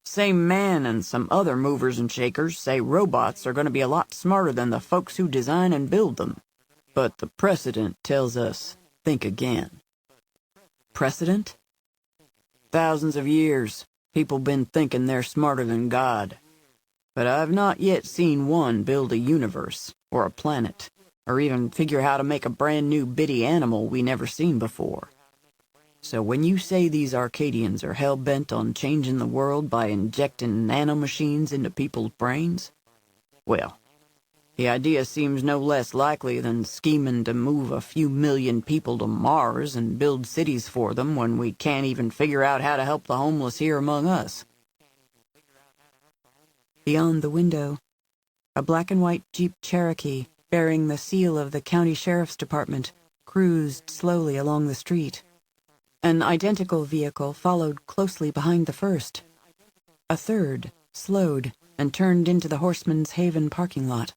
Same man and some other movers and shakers say robots are going to be a lot smarter than the folks who design and build them. But the precedent tells us, think again. Precedent? Thousands of years, people been thinking they're smarter than God. But I've not yet seen one build a universe, or a planet, or even figure how to make a brand new bitty animal we never seen before. So when you say these Arcadians are hell-bent on changing the world by injecting nanomachines into people's brains, well, the idea seems no less likely than scheming to move a few million people to Mars and build cities for them when we can't even figure out how to help the homeless here among us. Beyond the window, a black and white Jeep Cherokee, bearing the seal of the county sheriff's department, cruised slowly along the street. An identical vehicle followed closely behind the first. A third slowed and turned into the Horseman's Haven parking lot.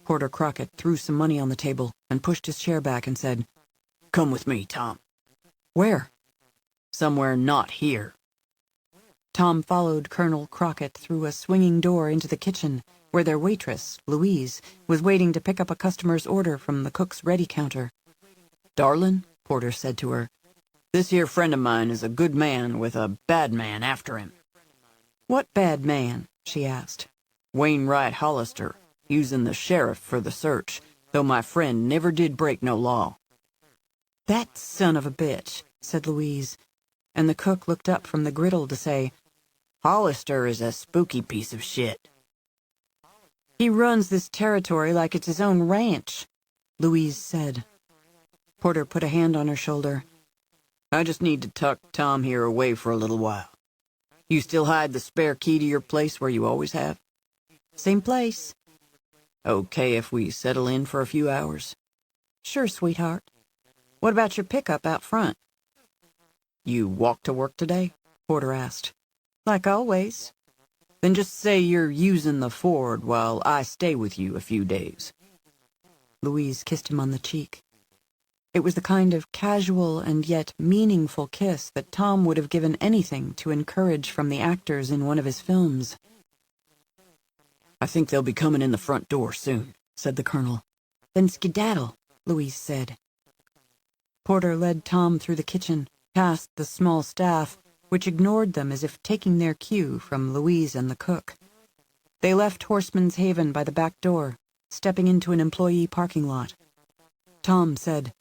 Porter Crockett threw some money on the table and pushed his chair back and said, "Come with me, Tom." "Where?" "Somewhere not here." Tom followed Colonel Crockett through a swinging door into the kitchen, where their waitress, Louise, was waiting to pick up a customer's order from the cook's ready counter. "Darlin'," Porter said to her, "this here friend of mine is a good man with a bad man after him." "What bad man?" she asked. "Wainwright Hollister, using the sheriff for the search, though my friend never did break no law." "That son of a bitch," said Louise, and the cook looked up from the griddle to say, "Hollister is a spooky piece of shit." "He runs this territory like it's his own ranch," Louise said. Porter put a hand on her shoulder. "I just need to tuck Tom here away for a little while. You still hide the spare key to your place where you always have?" "Same place." "Okay if we settle in for a few hours?" "Sure, sweetheart. What about your pickup out front?" "You walk to work today?" Porter asked. "Like always." "Then just say you're using the Ford while I stay with you a few days." Louise kissed him on the cheek. It was the kind of casual and yet meaningful kiss that Tom would have given anything to encourage from the actors in one of his films. "I think they'll be coming in the front door soon," said the colonel. "Then skedaddle," Louise said. Porter led Tom through the kitchen, past the small staff, which ignored them as if taking their cue from Louise and the cook. They left Horseman's Haven by the back door, stepping into an employee parking lot. Tom said,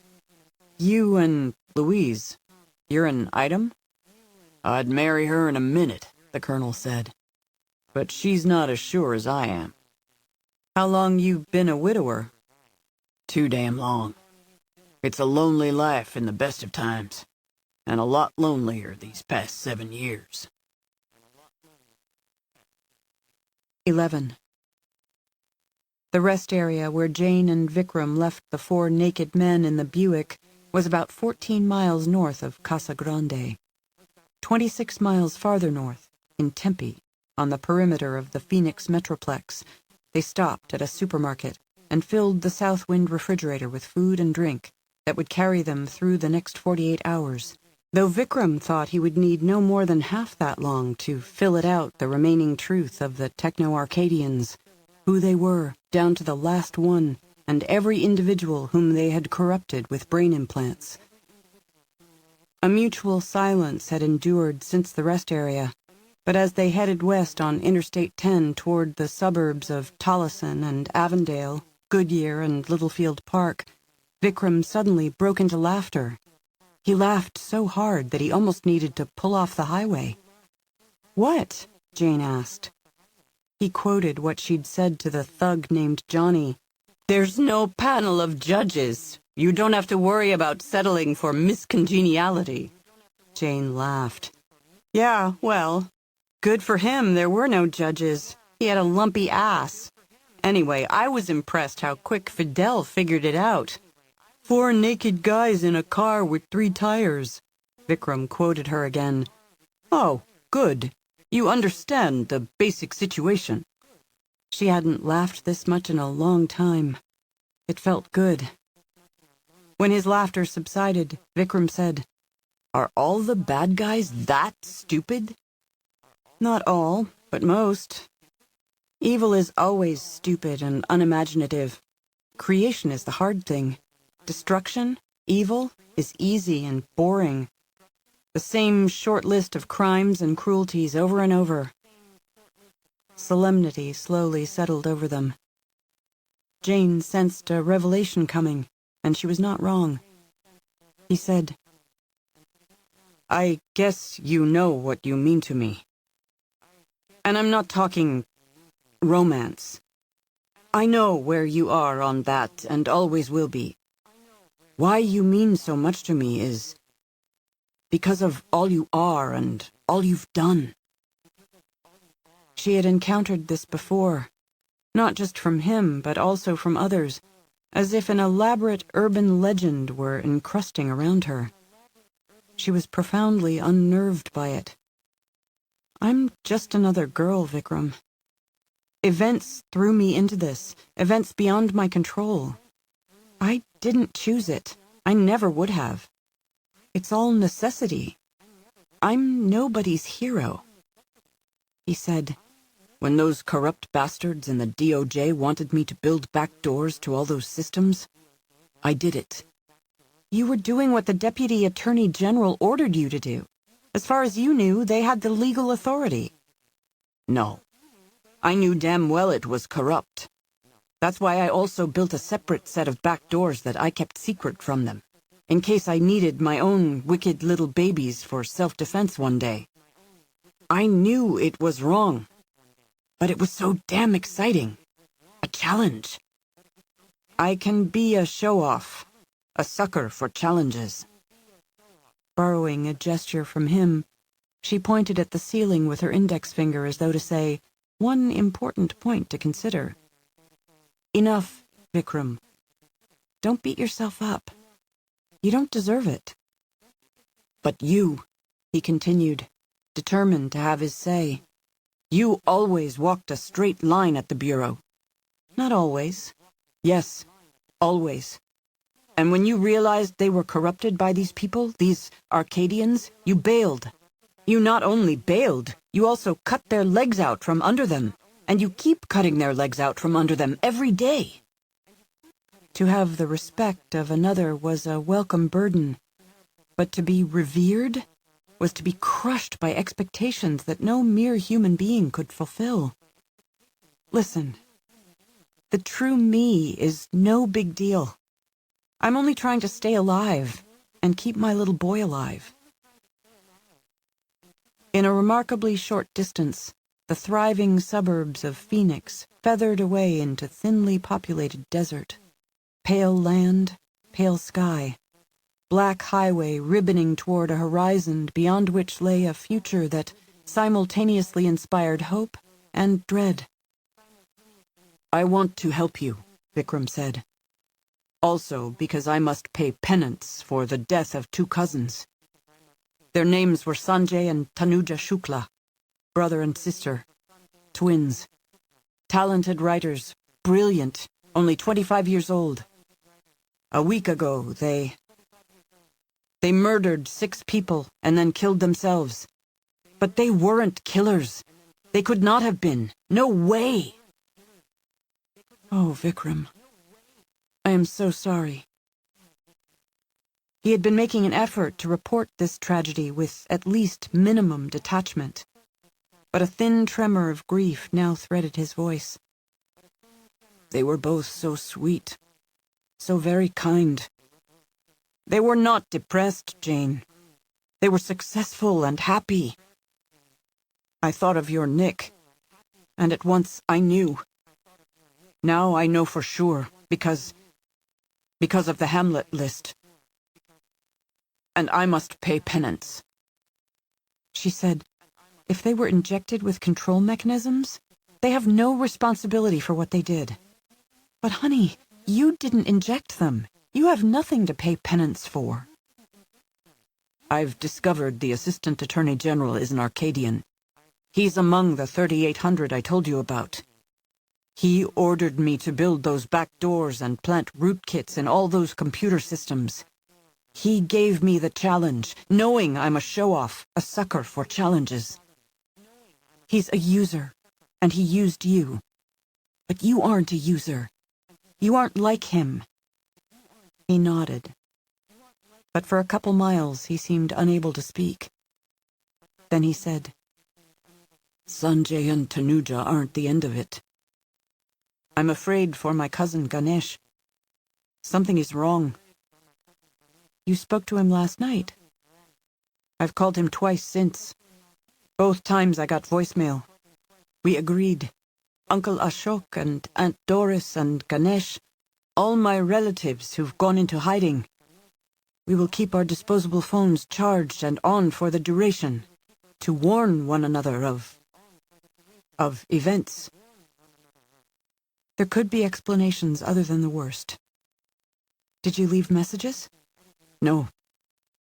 "You and Louise, you're an item?" "I'd marry her in a minute," the colonel said. "But she's not as sure as I am." "How long you been a widower?" "Too damn long. It's a lonely life in the best of times, and a lot lonelier these past 7 years. 11. The rest area where Jane and Vikram left the 4 naked men in the Buick was about 14 miles north of Casa Grande. 26 miles farther north, in Tempe, on the perimeter of the Phoenix Metroplex, they stopped at a supermarket and filled the Southwind refrigerator with food and drink that would carry them through the next 48 hours, though Vikram thought he would need no more than half that long to fill it out the remaining truth of the Techno-Arcadians, who they were, down to the last one, and every individual whom they had corrupted with brain implants. A mutual silence had endured since the rest area, but as they headed west on Interstate 10 toward the suburbs of Tolleson and Avondale, Goodyear and Littlefield Park, Vikram suddenly broke into laughter. He laughed so hard that he almost needed to pull off the highway. "What?" Jane asked. He quoted what she'd said to the thug named Johnny. "There's no panel of judges. You don't have to worry about settling for miscongeniality." Jane laughed. "Yeah, well, good for him there were no judges. He had a lumpy ass. Anyway, I was impressed how quick Fidel figured it out. 4 naked guys in a car with 3 tires. Vikram quoted her again. "Oh, good. You understand the basic situation." She hadn't laughed this much in a long time. It felt good. When his laughter subsided, Vikram said, "Are all the bad guys that stupid?" "Not all, but most. Evil is always stupid and unimaginative. Creation is the hard thing. Destruction, evil, is easy and boring. The same short list of crimes and cruelties over and over." Solemnity slowly settled over them. Jane sensed a revelation coming, and she was not wrong. He said, "I guess you know what you mean to me. And I'm not talking romance. I know where you are on that and always will be. Why you mean so much to me is because of all you are and all you've done." She had encountered this before, not just from him, but also from others, as if an elaborate urban legend were encrusting around her. She was profoundly unnerved by it. I'm just another girl, Vikram. Events threw me into this, events beyond my control. I didn't choose it. I never would have. It's all necessity. I'm nobody's hero. He said, when those corrupt bastards in the DOJ wanted me to build back doors to all those systems, I did it. You were doing what the Deputy Attorney General ordered you to do. As far as you knew, they had the legal authority. No. I knew damn well it was corrupt. That's why I also built a separate set of back doors that I kept secret from them, in case I needed my own wicked little babies for self-defense one day. I knew it was wrong, but it was so damn exciting. A challenge. I can be a show-off, a sucker for challenges. Borrowing a gesture from him, she pointed at the ceiling with her index finger as though to say, one important point to consider. Enough, Vikram. Don't beat yourself up. You don't deserve it. But you, he continued, determined to have his say. You always walked a straight line at the Bureau. Not always. Yes, always. And when you realized they were corrupted by these people, these Arcadians, you bailed. You not only bailed, you also cut their legs out from under them. And you keep cutting their legs out from under them every day. To have the respect of another was a welcome burden, but to be revered was to be crushed by expectations that no mere human being could fulfill. Listen, the true me is no big deal. I'm only trying to stay alive and keep my little boy alive. In a remarkably short distance, the thriving suburbs of Phoenix feathered away into thinly populated desert. Pale land, pale sky. Black highway ribboning toward a horizon beyond which lay a future that simultaneously inspired hope and dread. I want to help you, Vikram said. Also because I must pay penance for the death of two cousins. Their names were Sanjay and Tanuja Shukla. Brother and sister, twins, talented writers, brilliant, only 25 years old. A week ago, they murdered 6 people and then killed themselves. But they weren't killers. They could not have been. No way. Oh, Vikram, I am so sorry. He had been making an effort to report this tragedy with at least minimum detachment. But a thin tremor of grief now threaded his voice. They were both so sweet, so very kind. They were not depressed, Jane. They were successful and happy. I thought of your Nick, and at once I knew. Now I know for sure, because of the Hamlet list. And I must pay penance. She said, if they were injected with control mechanisms, they have no responsibility for what they did. But honey, you didn't inject them. You have nothing to pay penance for. I've discovered the Assistant Attorney General is an Arcadian. He's among the 3,800 I told you about. He ordered me to build those back doors and plant rootkits in all those computer systems. He gave me the challenge, knowing I'm a show-off, a sucker for challenges. He's a user, and he used you. But you aren't a user. You aren't like him. He nodded. But for a couple miles he seemed unable to speak. Then he said, Sanjay and Tanuja aren't the end of it. I'm afraid for my cousin Ganesh. Something is wrong. You spoke to him last night. I've called him twice since. Both times I got voicemail. We agreed. Uncle Ashok and Aunt Doris and Ganesh, all my relatives who've gone into hiding. We will keep our disposable phones charged and on for the duration, to warn one another of events. There could be explanations other than the worst. Did you leave messages? No.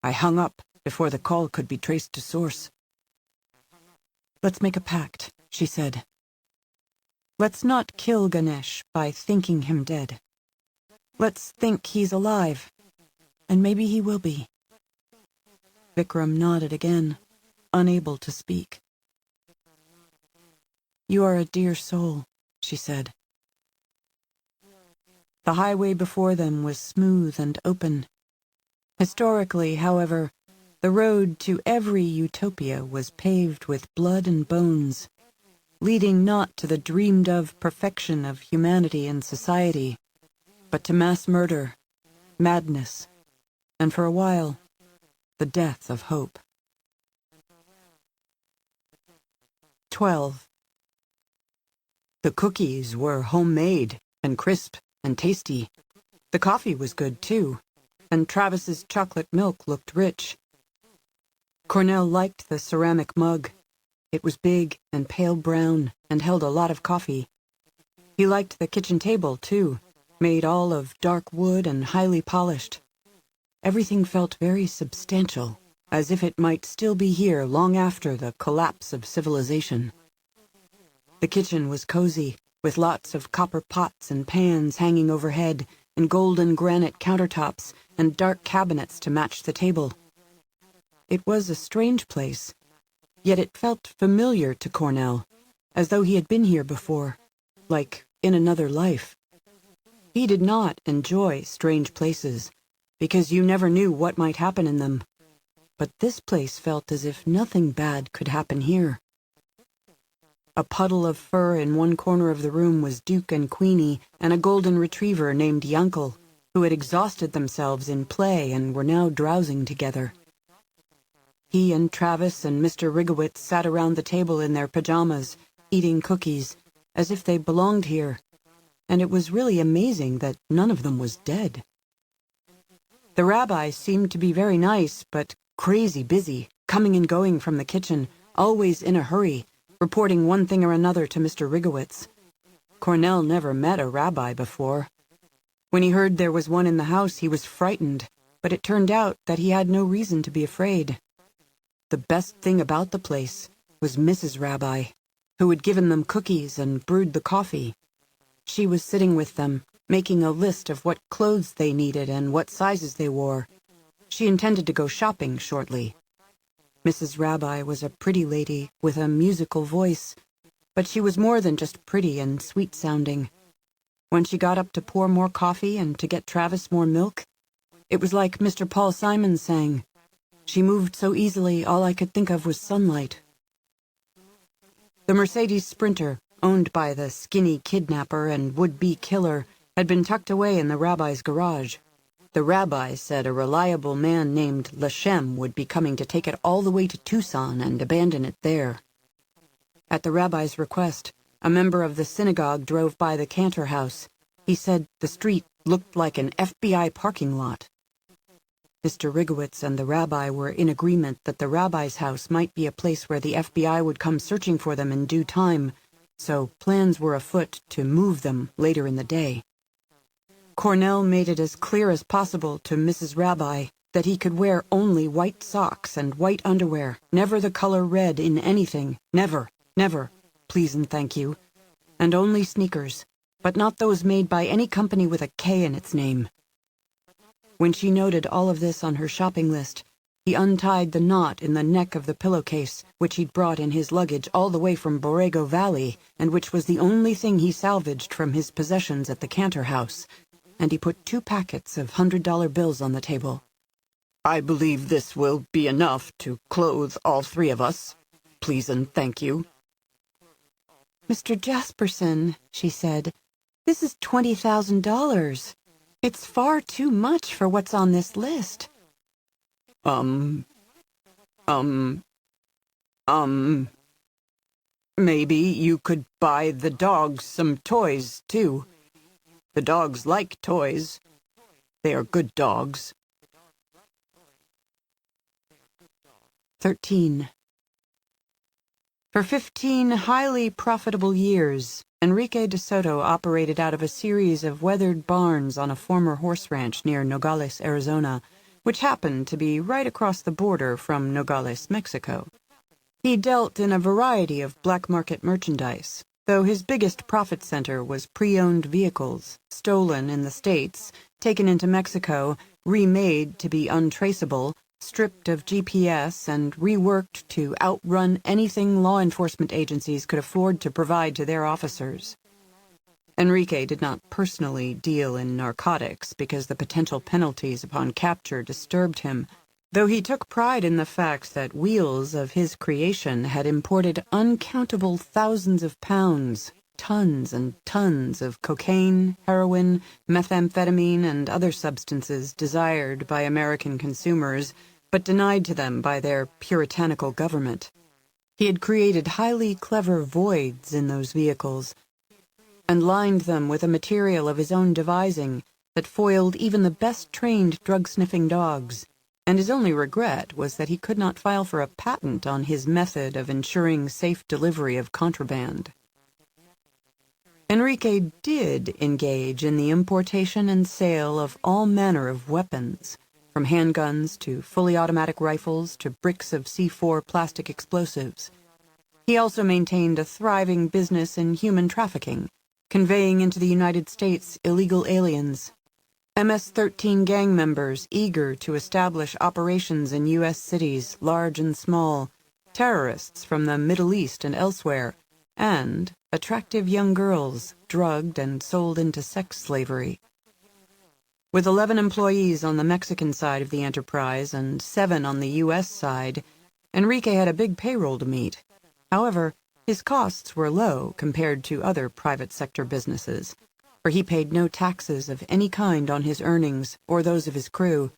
I hung up before the call could be traced to source. Let's make a pact, she said. Let's not kill Ganesh by thinking him dead. Let's think he's alive, and maybe he will be. Vikram nodded again, unable to speak. You are a dear soul, she said. The highway before them was smooth and open. Historically, however, the road to every utopia was paved with blood and bones, leading not to the dreamed-of perfection of humanity and society, but to mass murder, madness, and for a while, the death of hope. 12. The cookies were homemade and crisp and tasty. The coffee was good, too, and Travis's chocolate milk looked rich. Cornell liked the ceramic mug. It was big and pale brown and held a lot of coffee. He liked the kitchen table, too, made all of dark wood and highly polished. Everything felt very substantial, as if it might still be here long after the collapse of civilization. The kitchen was cozy, with lots of copper pots and pans hanging overhead, and golden granite countertops, and dark cabinets to match the table. It was a strange place, yet it felt familiar to Cornell, as though he had been here before, like in another life. He did not enjoy strange places, because you never knew what might happen in them. But this place felt as if nothing bad could happen here. A puddle of fur in one corner of the room was Duke and Queenie and a golden retriever named Yankel, who had exhausted themselves in play and were now drowsing together. He and Travis and Mr. Rigowitz sat around the table in their pajamas, eating cookies, as if they belonged here, and it was really amazing that none of them was dead. The rabbi seemed to be very nice, but crazy busy, coming and going from the kitchen, always in a hurry, reporting one thing or another to Mr. Rigowitz. Cornell never met a rabbi before. When he heard there was one in the house, he was frightened, but it turned out that he had no reason to be afraid. The best thing about the place was Mrs. Rabbi, who had given them cookies and brewed the coffee. She was sitting with them, making a list of what clothes they needed and what sizes they wore. She intended to go shopping shortly. Mrs. Rabbi was a pretty lady with a musical voice, but she was more than just pretty and sweet-sounding. When she got up to pour more coffee and to get Travis more milk, it was like Mr. Paul Simon sang. She moved so easily, all I could think of was sunlight. The Mercedes Sprinter, owned by the skinny kidnapper and would-be killer, had been tucked away in the rabbi's garage. The rabbi said a reliable man named Lashem would be coming to take it all the way to Tucson and abandon it there. At the rabbi's request, a member of the synagogue drove by the Cantor house. He said the street looked like an FBI parking lot. Mr. Rigowitz and the rabbi were in agreement that the rabbi's house might be a place where the FBI would come searching for them in due time, so plans were afoot to move them later in the day. Cornell made it as clear as possible to Mrs. Rabbi that he could wear only white socks and white underwear, never the color red in anything, never, never, please and thank you, and only sneakers, but not those made by any company with a K in its name. When she noted all of this on her shopping list, he untied the knot in the neck of the pillowcase, which he'd brought in his luggage all the way from Borrego Valley, and which was the only thing he salvaged from his possessions at the Cantor house, and he put 2 packets of $100 bills on the table. I believe this will be enough to clothe all 3 of us. Please and thank you. Mr. Jasperson, she said, this is $20,000. It's far too much for what's on this list. Maybe you could buy the dogs some toys, too. The dogs like toys. They are good dogs. 13. For 15 highly profitable years, Enrique de Soto operated out of a series of weathered barns on a former horse ranch near Nogales, Arizona, which happened to be right across the border from Nogales, Mexico. He dealt in a variety of black market merchandise, though his biggest profit center was pre-owned vehicles, stolen in the States, taken into Mexico, remade to be untraceable, stripped of GPS, and reworked to outrun anything law enforcement agencies could afford to provide to their officers. Enrique did not personally deal in narcotics because the potential penalties upon capture disturbed him, though he took pride in the fact that wheels of his creation had imported uncountable thousands of pounds, tons and tons of cocaine, heroin, methamphetamine, and other substances desired by American consumers, but denied to them by their puritanical government. He had created highly clever voids in those vehicles, and lined them with a material of his own devising that foiled even the best-trained drug-sniffing dogs, and his only regret was that he could not file for a patent on his method of ensuring safe delivery of contraband. Enrique did engage in the importation and sale of all manner of weapons, from handguns to fully automatic rifles to bricks of C4 plastic explosives. He also maintained a thriving business in human trafficking, conveying into the United States illegal aliens, MS-13 gang members eager to establish operations in U.S. cities, large and small, terrorists from the Middle East and elsewhere, and attractive young girls drugged and sold into sex slavery. With 11 employees on the Mexican side of the enterprise and 7 on the U.S. side, Enrique had a big payroll to meet. However, his costs were low compared to other private sector businesses, for he paid no taxes of any kind on his earnings or those of his crew.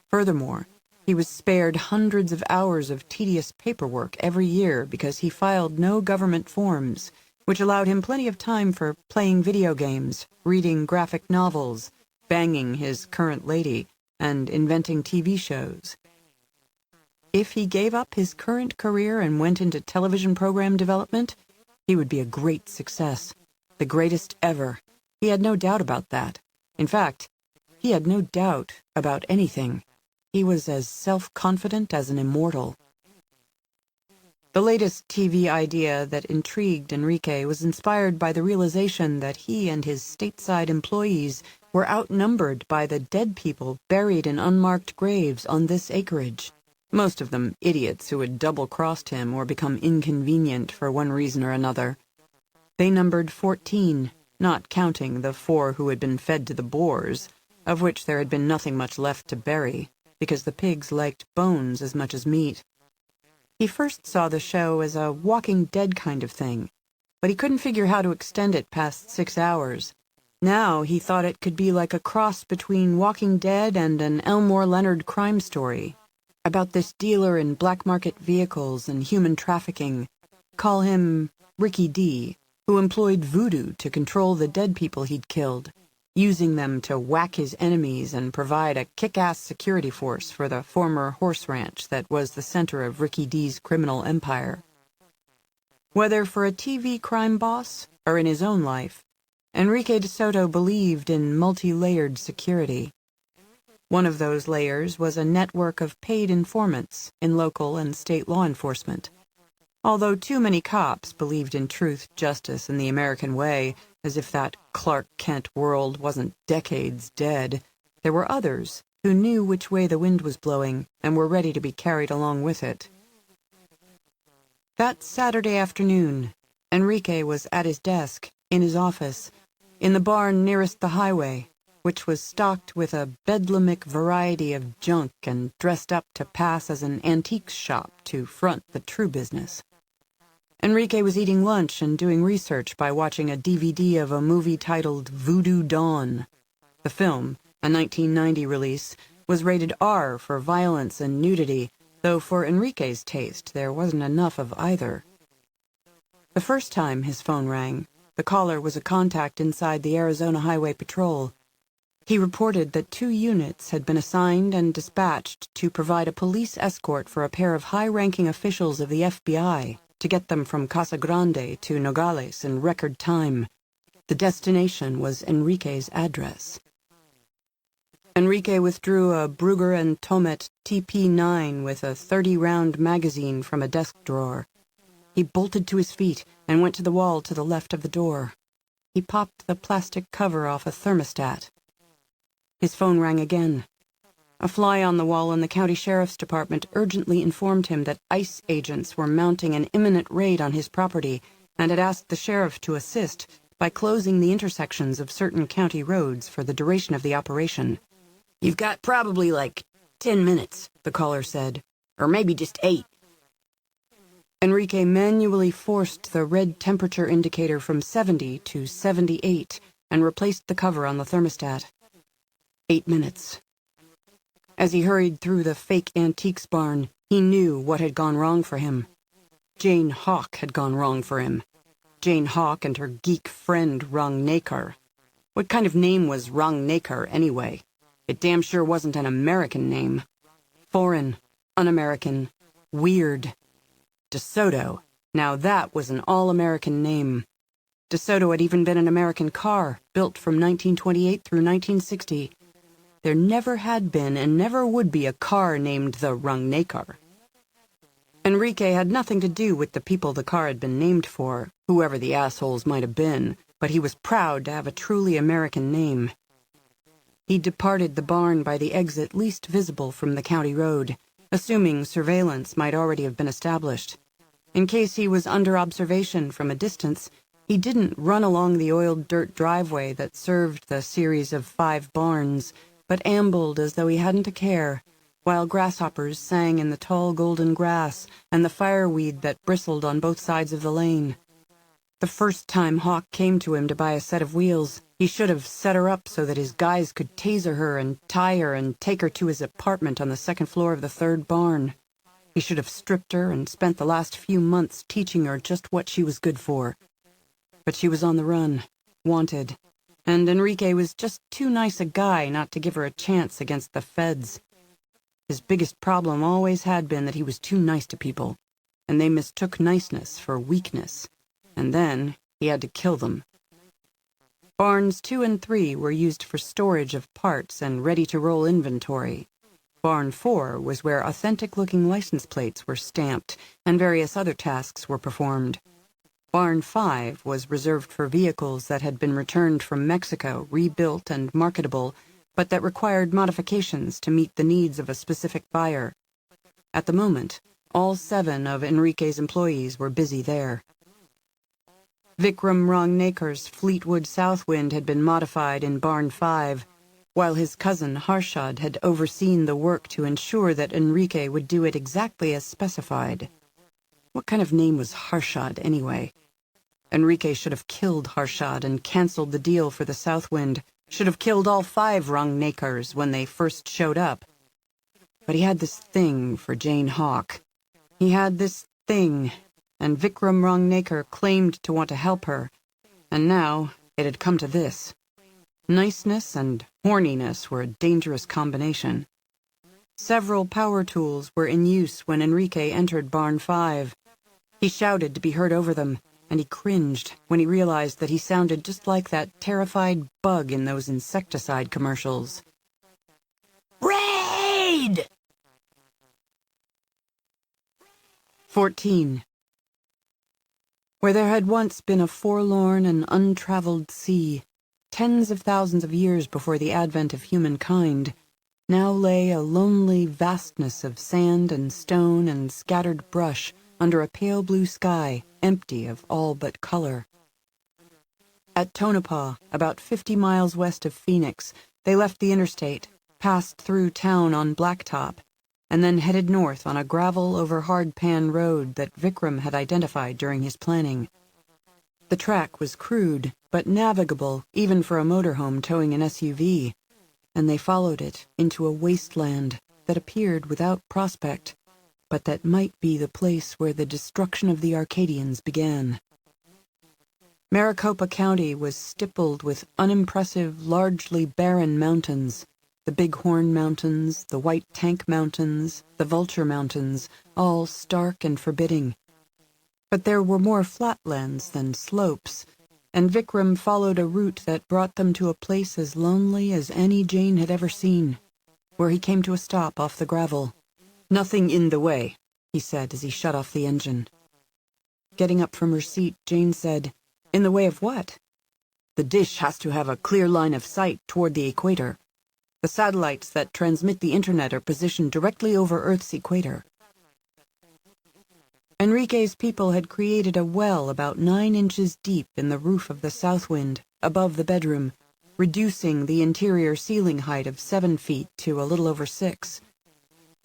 Furthermore, he was spared hundreds of hours of tedious paperwork every year because he filed no government forms, which allowed him plenty of time for playing video games, reading graphic novels, banging his current lady, and inventing TV shows. If he gave up his current career and went into television program development, he would be a great success, the greatest ever. He had no doubt about that. In fact, he had no doubt about anything. He was as self-confident as an immortal. The latest TV idea that intrigued Enrique was inspired by the realization that he and his stateside employees were outnumbered by the dead people buried in unmarked graves on this acreage, most of them idiots who had double-crossed him or become inconvenient for one reason or another. They numbered 14, not counting the 4 who had been fed to the boars, of which there had been nothing much left to bury, because the pigs liked bones as much as meat. He first saw the show as a Walking Dead kind of thing, but he couldn't figure how to extend it past 6 hours. Now he thought it could be like a cross between Walking Dead and an Elmore Leonard crime story, about this dealer in black market vehicles and human trafficking, call him Ricky D., who employed voodoo to control the dead people he'd killed, using them to whack his enemies and provide a kick-ass security force for the former horse ranch that was the center of Ricky D's criminal empire. Whether for a TV crime boss or in his own life, Enrique de Soto believed in multi-layered security. One of those layers was a network of paid informants in local and state law enforcement. Although too many cops believed in truth, justice, and the American way, as if that Clark Kent world wasn't decades dead, there were others who knew which way the wind was blowing and were ready to be carried along with it. That Saturday afternoon, Enrique was at his desk, in his office, in the barn nearest the highway, which was stocked with a bedlamic variety of junk and dressed up to pass as an antiques shop to front the true business. Enrique was eating lunch and doing research by watching a DVD of a movie titled Voodoo Dawn. The film, a 1990 release, was rated R for violence and nudity, though for Enrique's taste there wasn't enough of either. The first time his phone rang, the caller was a contact inside the Arizona Highway Patrol. He reported that 2 units had been assigned and dispatched to provide a police escort for a pair of high-ranking officials of the FBI, to get them from Casa Grande to Nogales in record time. The destination was Enrique's address. Enrique withdrew a Brugger and Tomet TP9 with a 30-round magazine from a desk drawer. He bolted to his feet and went to the wall to the left of the door. He popped the plastic cover off a thermostat. His phone rang again. A fly on the wall in the county sheriff's department urgently informed him that ICE agents were mounting an imminent raid on his property and had asked the sheriff to assist by closing the intersections of certain county roads for the duration of the operation. "You've got probably like 10 minutes, the caller said. Or maybe just 8. Enrique manually forced the red temperature indicator from 70 to 78 and replaced the cover on the thermostat. 8 minutes. As he hurried through the fake antiques barn, he knew what had gone wrong for him. Jane Hawk had gone wrong for him. Jane Hawk and her geek friend Rangnaker. What kind of name was Rangnaker anyway? It damn sure wasn't an American name. Foreign, un-American, weird. DeSoto. Now that was an all-American name. DeSoto had even been an American car, built from 1928 through 1960. There never had been and never would be a car named the Rangnaker. Enrique had nothing to do with the people the car had been named for, whoever the assholes might have been, but he was proud to have a truly American name. He departed the barn by the exit least visible from the county road, assuming surveillance might already have been established. In case he was under observation from a distance, he didn't run along the oiled dirt driveway that served the series of 5 barns, but ambled as though he hadn't a care, while grasshoppers sang in the tall golden grass and the fireweed that bristled on both sides of the lane. The first time Hawk came to him to buy a set of wheels, he should have set her up so that his guys could taser her and tie her and take her to his apartment on the 2nd floor of the 3rd barn. He should have stripped her and spent the last few months teaching her just what she was good for. But she was on the run, wanted, and Enrique was just too nice a guy not to give her a chance against the feds. His biggest problem always had been that he was too nice to people, and they mistook niceness for weakness, and then he had to kill them. Barns 2 and 3 were used for storage of parts and ready-to-roll inventory. Barn 4 was where authentic-looking license plates were stamped and various other tasks were performed. Barn 5 was reserved for vehicles that had been returned from Mexico, rebuilt and marketable, but that required modifications to meet the needs of a specific buyer. At the moment, all 7 of Enrique's employees were busy there. Vikram Rangnaker's Fleetwood Southwind had been modified in Barn 5, while his cousin Harshad had overseen the work to ensure that Enrique would do it exactly as specified. What kind of name was Harshad, anyway? Enrique should have killed Harshad and canceled the deal for the Southwind, should have killed all 5 Rangnakers when they first showed up. But he had this thing for Jane Hawk. He had this thing, and Vikram Rangnaker claimed to want to help her, and now it had come to this. Niceness and horniness were a dangerous combination. Several power tools were in use when Enrique entered Barn 5. He shouted to be heard over them, and he cringed when he realized that he sounded just like that terrified bug in those insecticide commercials. Raid! 14. Where there had once been a forlorn and untraveled sea, tens of thousands of years before the advent of humankind, now lay a lonely vastness of sand and stone and scattered brush under a pale blue sky, empty of all but color. At Tonopah, about 50 miles west of Phoenix, they left the interstate, passed through town on Blacktop, and then headed north on a gravel over hardpan road that Vikram had identified during his planning. The track was crude, but navigable even for a motorhome towing an SUV, and they followed it into a wasteland that appeared without prospect, but that might be the place where the destruction of the Arcadians began. Maricopa County was stippled with unimpressive, largely barren mountains, the Bighorn Mountains, the White Tank Mountains, the Vulture Mountains, all stark and forbidding. But there were more flatlands than slopes, and Vikram followed a route that brought them to a place as lonely as any Jane had ever seen, where he came to a stop off the gravel. "Nothing in the way," he said as he shut off the engine. Getting up from her seat, Jane said, "In the way of what?" "The dish has to have a clear line of sight toward the equator. The satellites that transmit the internet are positioned directly over Earth's equator." Enrique's people had created a well about 9 inches deep in the roof of the south wind, above the bedroom, reducing the interior ceiling height of 7 feet to a little over 6.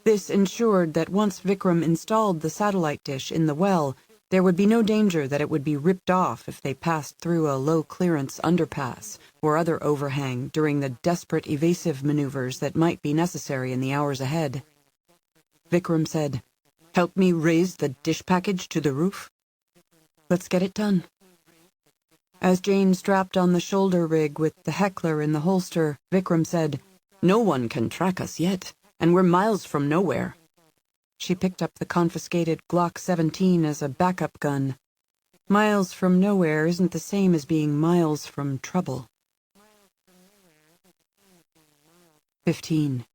This ensured that once Vikram installed the satellite dish in the well, there would be no danger that it would be ripped off if they passed through a low-clearance underpass or other overhang during the desperate evasive maneuvers that might be necessary in the hours ahead. Vikram said, "Help me raise the dish package to the roof?" "Let's get it done." As Jane strapped on the shoulder rig with the heckler in the holster, Vikram said, "No one can track us yet, and we're miles from nowhere." She picked up the confiscated Glock 17 as a backup gun. Miles from nowhere isn't the same as being miles from trouble. 15.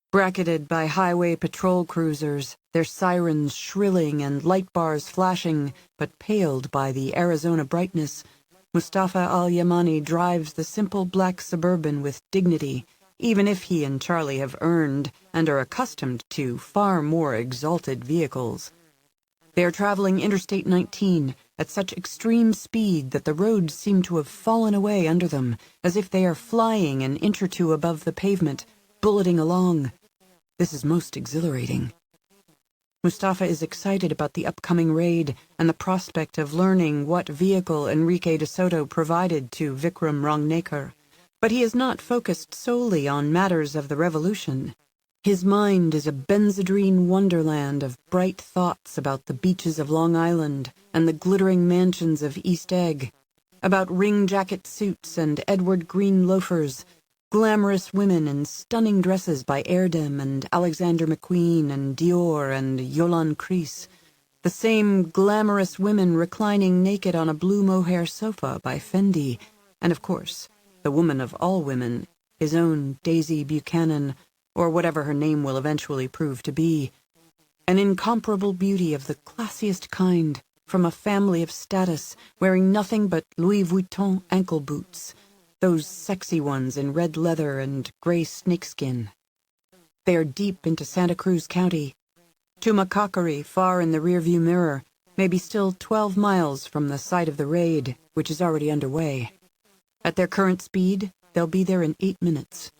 Bracketed by highway patrol cruisers, their sirens shrilling and light bars flashing, but paled by the Arizona brightness, Mustafa al-Yamani drives the simple black Suburban with dignity, even if he and Charlie have earned and are accustomed to far more exalted vehicles. They are traveling Interstate 19 at such extreme speed that the roads seem to have fallen away under them, as if they are flying an inch or two above the pavement, bulleting along. This is most exhilarating. Mustafa is excited about the upcoming raid and the prospect of learning what vehicle Enrique de Soto provided to Vikram Rangnekar. But he is not focused solely on matters of the revolution. His mind is a benzedrine wonderland of bright thoughts about the beaches of Long Island and the glittering mansions of East Egg, about ring jacket suits and Edward Green loafers, glamorous women in stunning dresses by Erdem and Alexander McQueen and Dior and Yolande Crease, the same glamorous women reclining naked on a blue mohair sofa by Fendi, and of course, the woman of all women, his own Daisy Buchanan, or whatever her name will eventually prove to be, an incomparable beauty of the classiest kind, from a family of status, wearing nothing but Louis Vuitton ankle boots, those sexy ones in red leather and gray snakeskin. They are deep into Santa Cruz County. Tumacacori, far in the rearview mirror, may be still 12 miles from the site of the raid, which is already underway. At their current speed, they'll be there in 8 minutes.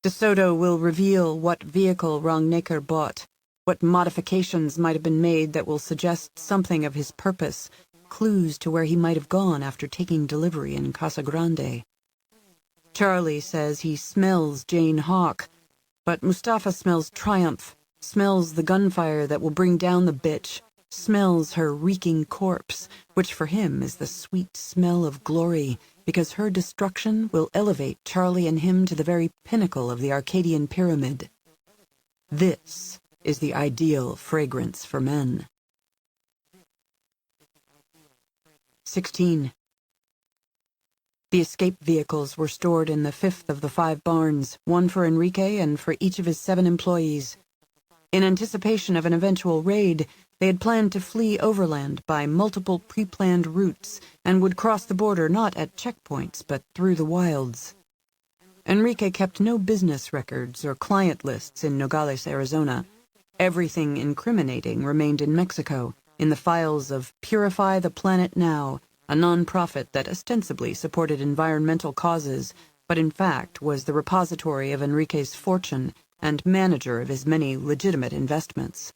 De Soto will reveal what vehicle Rangnekar bought, what modifications might have been made that will suggest something of his purpose, clues to where he might have gone after taking delivery in Casa Grande. Charlie says he smells Jane Hawk, but Mustafa smells triumph, smells the gunfire that will bring down the bitch, smells her reeking corpse, which for him is the sweet smell of glory, because her destruction will elevate Charlie and him to the very pinnacle of the Arcadian pyramid. This is the ideal fragrance for men. 16. The escape vehicles were stored in the 5th of the 5 barns, one for Enrique and for each of his 7 employees. In anticipation of an eventual raid, they had planned to flee overland by multiple pre-planned routes and would cross the border not at checkpoints but through the wilds. Enrique kept no business records or client lists in Nogales, Arizona. Everything incriminating remained in Mexico, in the files of Purify the Planet Now, a non-profit that ostensibly supported environmental causes, but in fact was the repository of Enrique's fortune and manager of his many legitimate investments.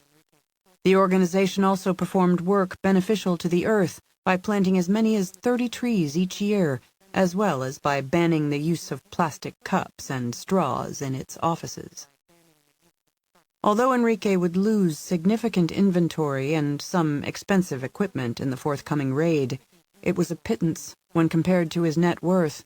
The organization also performed work beneficial to the earth by planting as many as 30 trees each year, as well as by banning the use of plastic cups and straws in its offices. Although Enrique would lose significant inventory and some expensive equipment in the forthcoming raid, it was a pittance when compared to his net worth.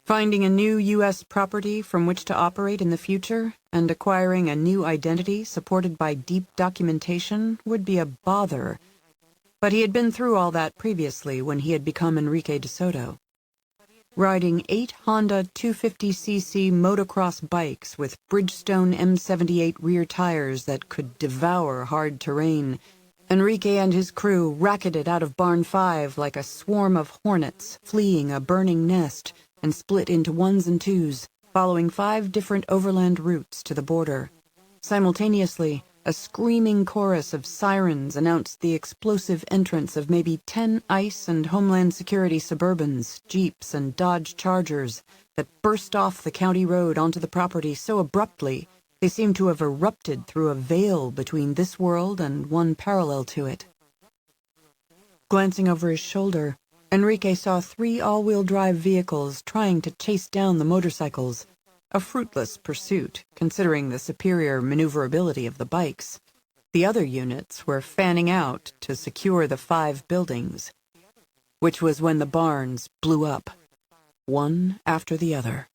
Finding a new U.S. property from which to operate in the future and acquiring a new identity supported by deep documentation would be a bother, But he had been through all that previously when he had become Enrique de Soto. Riding 8 Honda 250cc motocross bikes with Bridgestone M78 rear tires that could devour hard terrain, Enrique and his crew racketed out of Barn 5 like a swarm of hornets fleeing a burning nest and split into ones and twos, following 5 different overland routes to the border. Simultaneously, a screaming chorus of sirens announced the explosive entrance of maybe 10 ICE and Homeland Security Suburbans, Jeeps, and Dodge Chargers that burst off the county road onto the property so abruptly they seemed to have erupted through a veil between this world and one parallel to it. Glancing over his shoulder, Enrique saw 3 all-wheel drive vehicles trying to chase down the motorcycles, a fruitless pursuit, considering the superior maneuverability of the bikes. The other units were fanning out to secure the 5 buildings, which was when the barns blew up, one after the other.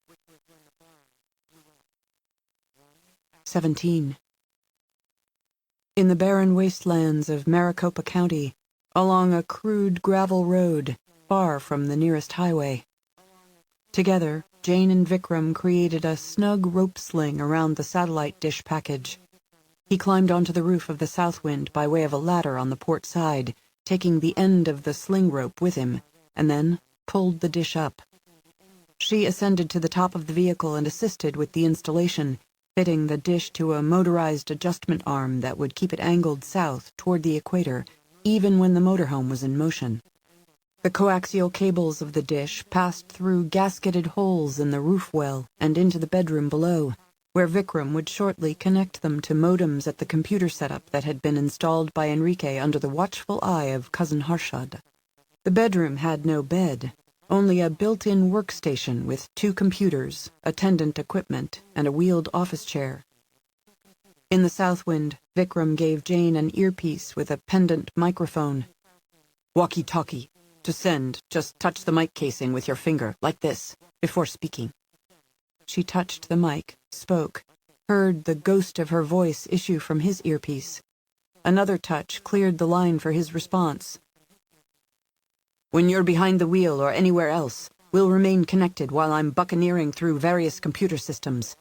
17. In the barren wastelands of Maricopa County, along a crude gravel road, far from the nearest highway. Together, Jane and Vikram created a snug rope sling around the satellite dish package. He climbed onto the roof of the Southwind by way of a ladder on the port side, taking the end of the sling rope with him, and then pulled the dish up. She ascended to the top of the vehicle and assisted with the installation, fitting the dish to a motorized adjustment arm that would keep it angled south toward the equator, even when the motorhome was in motion. The coaxial cables of the dish passed through gasketed holes in the roof well and into the bedroom below, where Vikram would shortly connect them to modems at the computer setup that had been installed by Enrique under the watchful eye of Cousin Harshad. The bedroom had no bed, only a built-in workstation with 2 computers, attendant equipment, and a wheeled office chair. In the Southwind, Vikram gave Jane an earpiece with a pendant microphone. "Walkie-talkie. To send, just touch the mic casing with your finger, like this, before speaking." She touched the mic, spoke, heard the ghost of her voice issue from his earpiece. Another touch cleared the line for his response. "When you're behind the wheel or anywhere else, we'll remain connected while I'm buccaneering through various computer systems.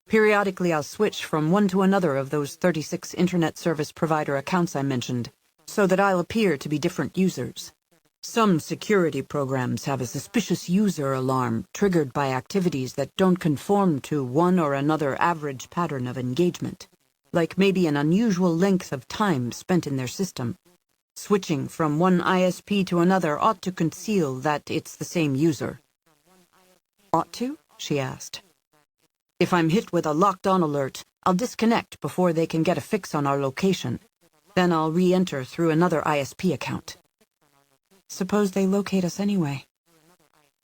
Periodically I'll switch from one to another of those 36 internet service provider accounts I mentioned, so that I'll appear to be different users. Some security programs have a suspicious user alarm triggered by activities that don't conform to one or another average pattern of engagement, like maybe an unusual length of time spent in their system. Switching from one ISP to another ought to conceal that it's the same user." "Ought to?" she asked. "If I'm hit with a locked-on alert, I'll disconnect before they can get a fix on our location. Then I'll re-enter through another ISP account." "Suppose they locate us anyway?"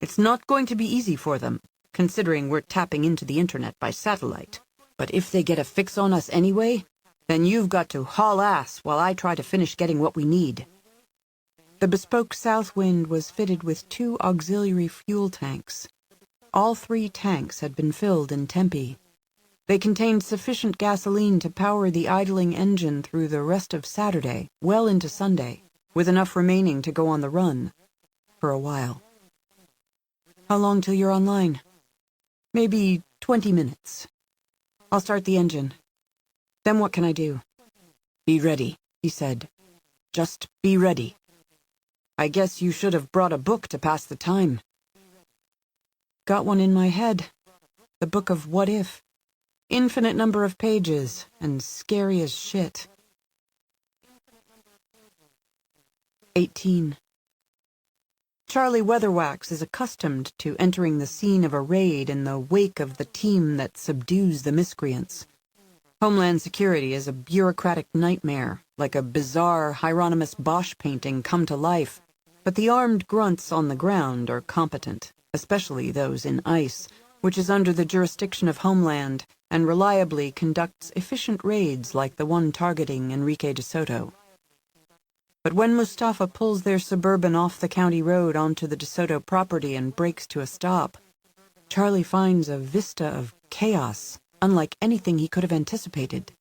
"It's not going to be easy for them, considering we're tapping into the internet by satellite. But if they get a fix on us anyway, then you've got to haul ass while I try to finish getting what we need." The bespoke Southwind was fitted with 2 auxiliary fuel tanks. All 3 tanks had been filled in Tempe. They contained sufficient gasoline to power the idling engine through the rest of Saturday, well into Sunday, with enough remaining to go on the run, for a while. "How long till you're online?" "Maybe 20 minutes. I'll start the engine. Then what can I do?" "Be ready," he said. "Just be ready. I guess you should have brought a book to pass the time." "Got one in my head. The book of What If. Infinite number of pages, and scary as shit." 18. Charlie Weatherwax is accustomed to entering the scene of a raid in the wake of the team that subdues the miscreants. Homeland Security is a bureaucratic nightmare, like a bizarre Hieronymus Bosch painting come to life, but the armed grunts on the ground are competent, especially those in ICE, which is under the jurisdiction of Homeland and reliably conducts efficient raids like the one targeting Enrique de Soto. But when Mustafa pulls their Suburban off the county road onto the De Soto property and brakes to a stop, Charlie finds a vista of chaos unlike anything he could have anticipated.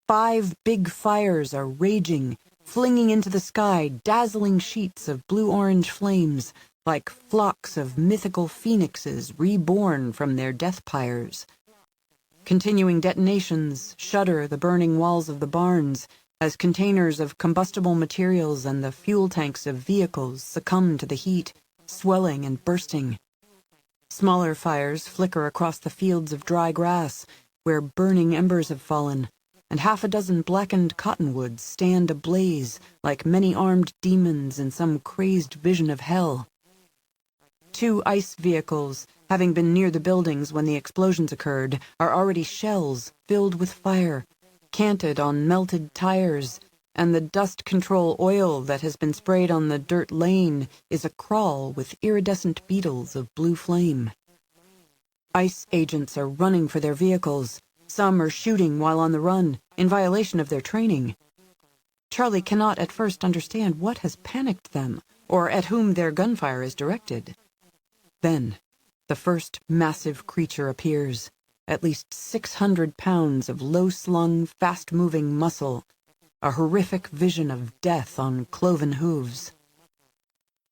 5 big fires are raging, flinging into the sky dazzling sheets of blue-orange flames, like flocks of mythical phoenixes reborn from their death pyres. Continuing detonations shudder the burning walls of the barns as containers of combustible materials and the fuel tanks of vehicles succumb to the heat, swelling and bursting. Smaller fires flicker across the fields of dry grass, where burning embers have fallen, and half a dozen blackened cottonwoods stand ablaze like many-armed demons in some crazed vision of hell. 2 ice vehicles, having been near the buildings when the explosions occurred, are already shells filled with fire, canted on melted tires, and the dust control oil that has been sprayed on the dirt lane is acrawl with iridescent beetles of blue flame. ICE agents are running for their vehicles. Some are shooting while on the run, in violation of their training. Charlie cannot at first understand what has panicked them, or at whom their gunfire is directed. Then, the first massive creature appears, at least 600 pounds of low-slung, fast-moving muscle, a horrific vision of death on cloven hooves.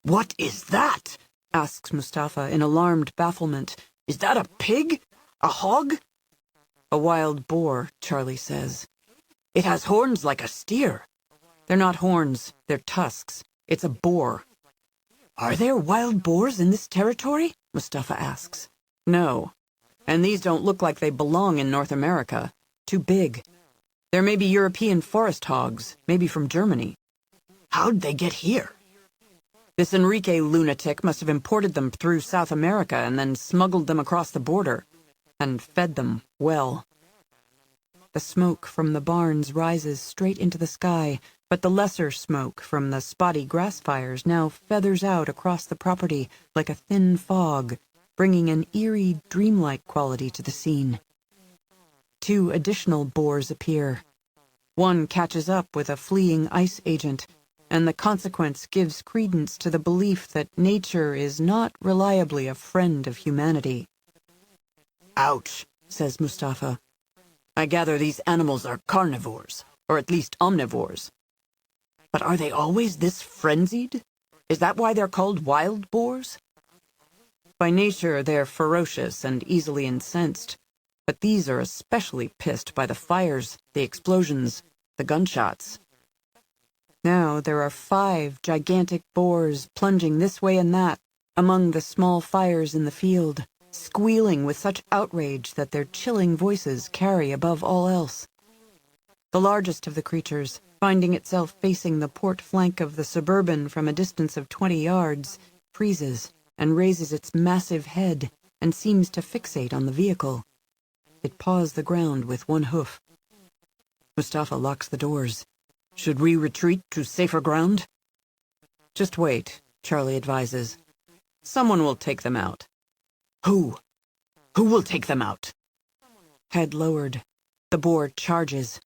"What is that?" asks Mustafa in alarmed bafflement. "Is that a pig? A hog?" "A wild boar," Charlie says. "It has horns like a steer." "They're not horns, they're tusks. It's a boar." "Are there wild boars in this territory?" Mustafa asks. "No. And these don't look like they belong in North America. Too big. There may be European forest hogs, maybe from Germany." "How'd they get here?" "This Enrique lunatic must have imported them through South America and then smuggled them across the border. And fed them well." The smoke from the barns rises straight into the sky, but the lesser smoke from the spotty grass fires now feathers out across the property like a thin fog, bringing an eerie, dreamlike quality to the scene. 2 additional boars appear. One catches up with a fleeing ICE agent, and the consequence gives credence to the belief that nature is not reliably a friend of humanity. "Ouch," says Mustafa. "I gather these animals are carnivores, or at least omnivores. But are they always this frenzied? Is that why they're called wild boars?" "By nature, they're ferocious and easily incensed, but these are especially pissed by the fires, the explosions, the gunshots. Now there are 5 gigantic boars plunging this way and that among the small fires in the field, squealing with such outrage that their chilling voices carry above all else. The largest of the creatures, finding itself facing the port flank of the Suburban from a distance of 20 yards, freezes and raises its massive head and seems to fixate on the vehicle. It paws the ground with one hoof. Mustafa locks the doors. "Should we retreat to safer ground?" "Just wait," Charlie advises. "Someone will take them out." Who? Who will take them out?" Head lowered, the boar charges.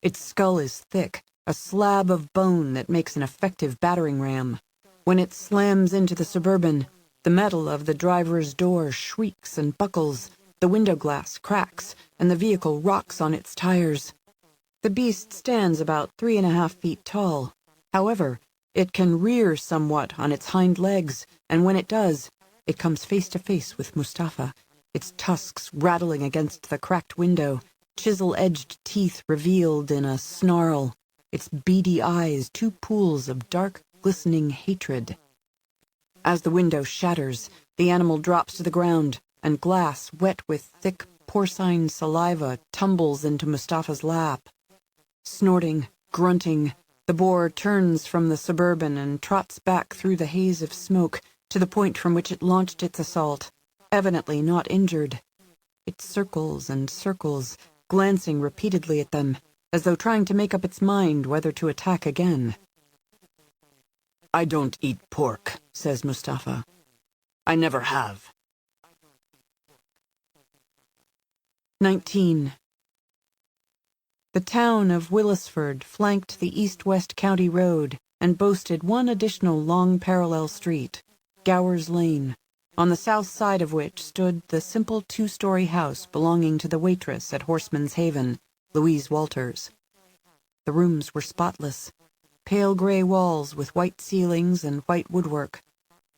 Its skull is thick, a slab of bone that makes an effective battering ram. When it slams into the Suburban, the metal of the driver's door shrieks and buckles, the window glass cracks, and the vehicle rocks on its tires. The beast stands about 3.5 feet tall. However, it can rear somewhat on its hind legs, and when it does, it comes face to face with Mustafa, its tusks rattling against the cracked window, chisel-edged teeth revealed in a snarl, its beady eyes 2 pools of dark, glistening hatred. As the window shatters, the animal drops to the ground, and glass wet with thick porcine saliva tumbles into Mustafa's lap. Snorting, grunting, the boar turns from the Suburban and trots back through the haze of smoke to the point from which it launched its assault, evidently not injured. It circles and circles, glancing repeatedly at them, as though trying to make up its mind whether to attack again. "I don't eat pork," says Mustafa. "I never have." 19. The town of Willisford flanked the east-west county road and boasted one additional long parallel street, Gower's Lane, on the south side of which stood the simple 2-story house belonging to the waitress at Horseman's Haven, Louise Walters. The rooms were spotless. pale gray walls with white ceilings and white woodwork,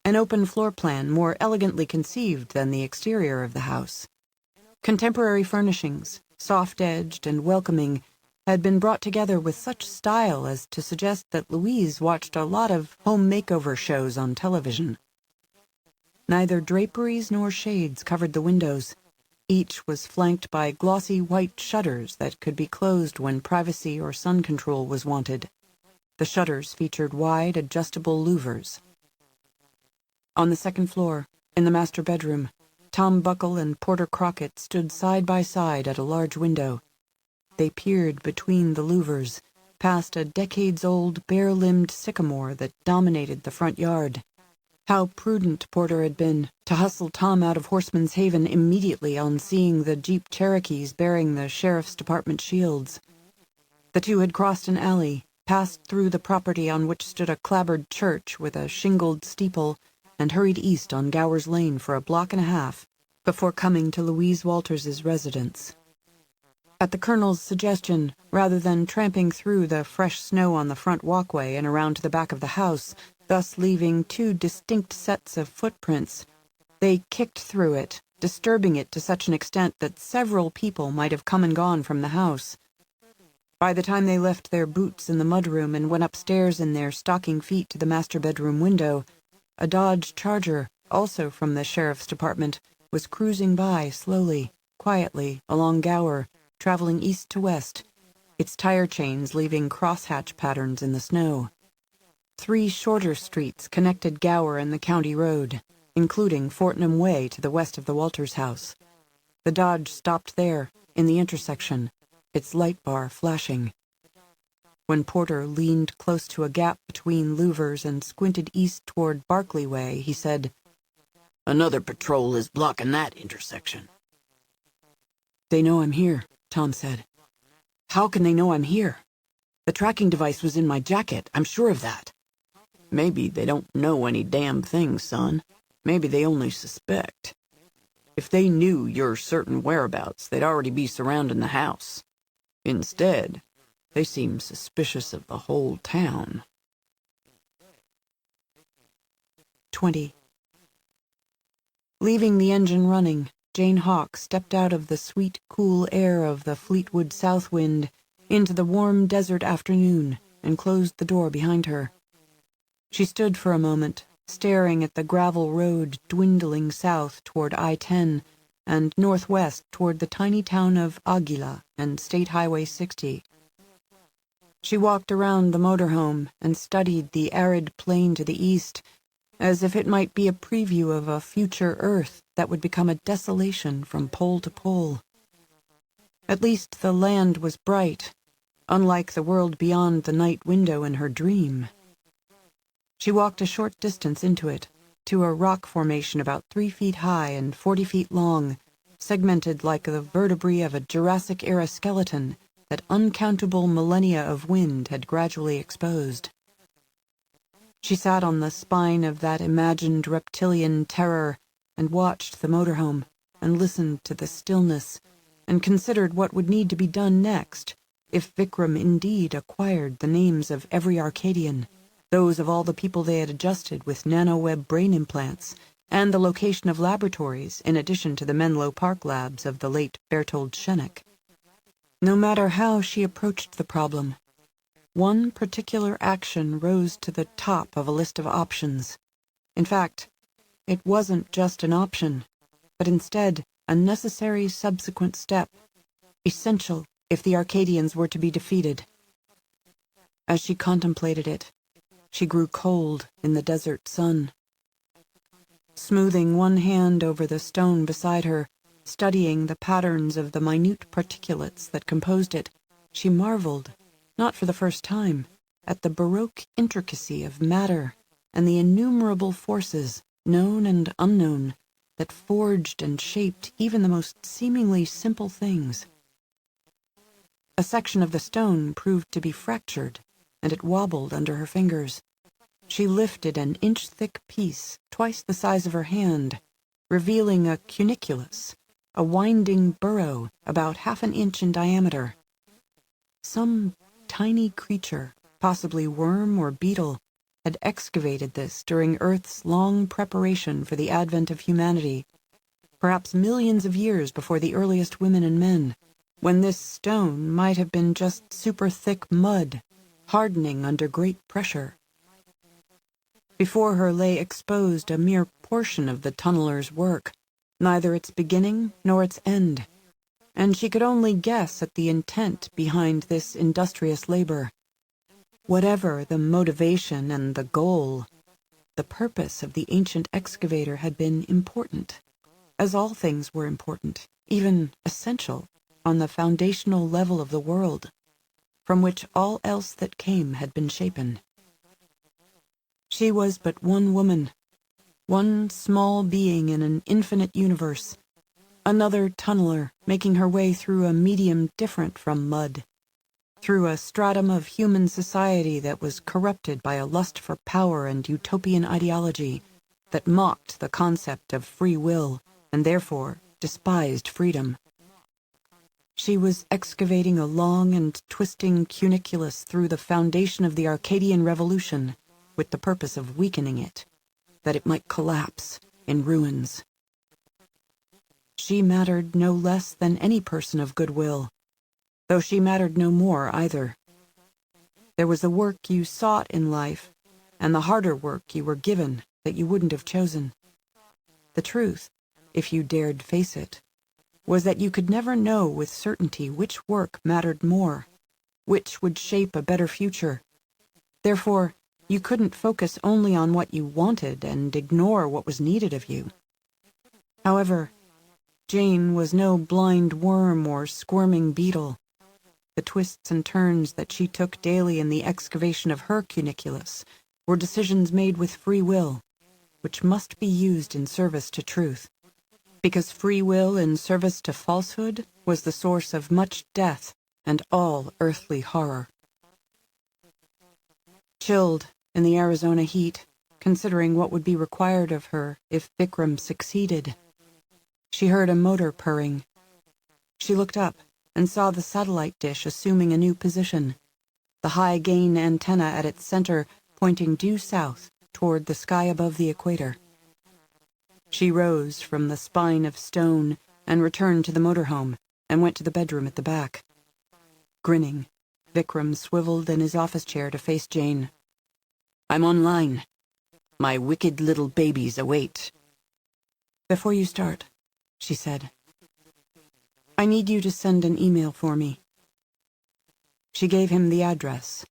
an open floor plan more elegantly conceived than the exterior of the house. Contemporary furnishings, soft-edged and welcoming, had been brought together with such style as to suggest that Louise watched a lot of home makeover shows on television. Neither draperies nor shades covered the windows. Each was flanked by glossy white shutters that could be closed when privacy or sun control was wanted. The shutters featured wide, adjustable louvers. On the second floor, in the master bedroom, Tom Buckle and Porter Crockett stood side by side at a large window. They peered between the louvers, past a decades-old, bare-limbed sycamore that dominated the front yard. How prudent Porter had been to hustle Tom out of Horseman's Haven immediately on seeing the Jeep Cherokees bearing the sheriff's department shields. The two had crossed an alley, passed through the property on which stood a clapboard church with a shingled steeple, and hurried east on Gower's Lane for a block and a half before coming to Louise Walters's residence. At the Colonel's suggestion, rather than tramping through the fresh snow on the front walkway and around to the back of the house, thus leaving two distinct sets of footprints, they kicked through it, disturbing it to such an extent that several people might have come and gone from the house. By the time they left their boots in the mudroom and went upstairs in their stocking feet to the master bedroom window, a Dodge Charger, also from the sheriff's department, was cruising by slowly, quietly, along Gower, traveling east to west, its tire chains leaving crosshatch patterns in the snow. 3 shorter streets connected Gower and the county road, including Fortnum Way to the west of the Walters house. The Dodge stopped there, in the intersection, its light bar flashing. When Porter leaned close to a gap between louvers and squinted east toward Barclay Way, he said, "Another patrol is blocking that intersection." "They know I'm here," Tom said. "How can they know I'm here? The tracking device was in my jacket, I'm sure of that." "Maybe they don't know any damn thing, son. Maybe they only suspect. If they knew your certain whereabouts, they'd already be surrounding the house. Instead, they seem suspicious of the whole town." 20. Leaving the engine running, Jane Hawk stepped out of the sweet, cool air of the Fleetwood south wind into the warm desert afternoon and closed the door behind her. She stood for a moment, staring at the gravel road dwindling south toward I-10 and northwest toward the tiny town of Aguila and State Highway 60. She walked around the motorhome and studied the arid plain to the east, as if it might be a preview of a future Earth that would become a desolation from pole to pole. At least the land was bright, unlike the world beyond the night window in her dream. She walked a short distance into it, to a rock formation about 3 feet high and 40 feet long, segmented like the vertebrae of a Jurassic-era skeleton that uncountable millennia of wind had gradually exposed. She sat on the spine of that imagined reptilian terror and watched the motorhome and listened to the stillness and considered what would need to be done next if Vikram indeed acquired the names of every Arcadian, those of all the people they had adjusted with nanoweb brain implants, and the location of laboratories in addition to the Menlo Park labs of the late Bertold Schenek. No matter how she approached the problem, one particular action rose to the top of a list of options. In fact, it wasn't just an option, but instead a necessary subsequent step, essential if the Arcadians were to be defeated. As she contemplated it, she grew cold in the desert sun. Smoothing one hand over the stone beside her, studying the patterns of the minute particulates that composed it, she marveled, not for the first time, at the baroque intricacy of matter and the innumerable forces, known and unknown, that forged and shaped even the most seemingly simple things. A section of the stone proved to be fractured, and it wobbled under her fingers. She lifted an inch-thick piece, twice the size of her hand, revealing a cuniculus, a winding burrow about 1/2 inch in diameter. Some tiny creature, possibly worm or beetle, had excavated this during Earth's long preparation for the advent of humanity, perhaps millions of years before the earliest women and men, when this stone might have been just super thick mud, hardening under great pressure. Before her lay exposed a mere portion of the tunneler's work, neither its beginning nor its end, and she could only guess at the intent behind this industrious labor. Whatever the motivation and the goal, the purpose of the ancient excavator had been important, as all things were important, even essential, on the foundational level of the world, from which all else that came had been shapen. She was but one woman, one small being in an infinite universe, another tunneler making her way through a medium different from mud, through a stratum of human society that was corrupted by a lust for power and utopian ideology that mocked the concept of free will and therefore despised freedom. She was excavating a long and twisting cuniculus through the foundation of the Arcadian Revolution with the purpose of weakening it, that it might collapse in ruins. She mattered no less than any person of goodwill, though she mattered no more either. There was the work you sought in life, and the harder work you were given that you wouldn't have chosen. The truth, if you dared face it, was that you could never know with certainty which work mattered more, which would shape a better future. Therefore, you couldn't focus only on what you wanted and ignore what was needed of you. However, Jane was no blind worm or squirming beetle. The twists and turns that she took daily in the excavation of her cuniculus were decisions made with free will, which must be used in service to truth, because free will in service to falsehood was the source of much death and all earthly horror. Chilled in the Arizona heat, considering what would be required of her if Vikram succeeded, she heard a motor purring. She looked up and saw the satellite dish assuming a new position, the high-gain antenna at its center pointing due south toward the sky above the equator. She rose from the spine of stone and returned to the motorhome and went to the bedroom at the back. Grinning, Vikram swiveled in his office chair to face Jane. "I'm online. My wicked little babies await." "Before you start," she said, "I need you to send an email for me." She gave him the address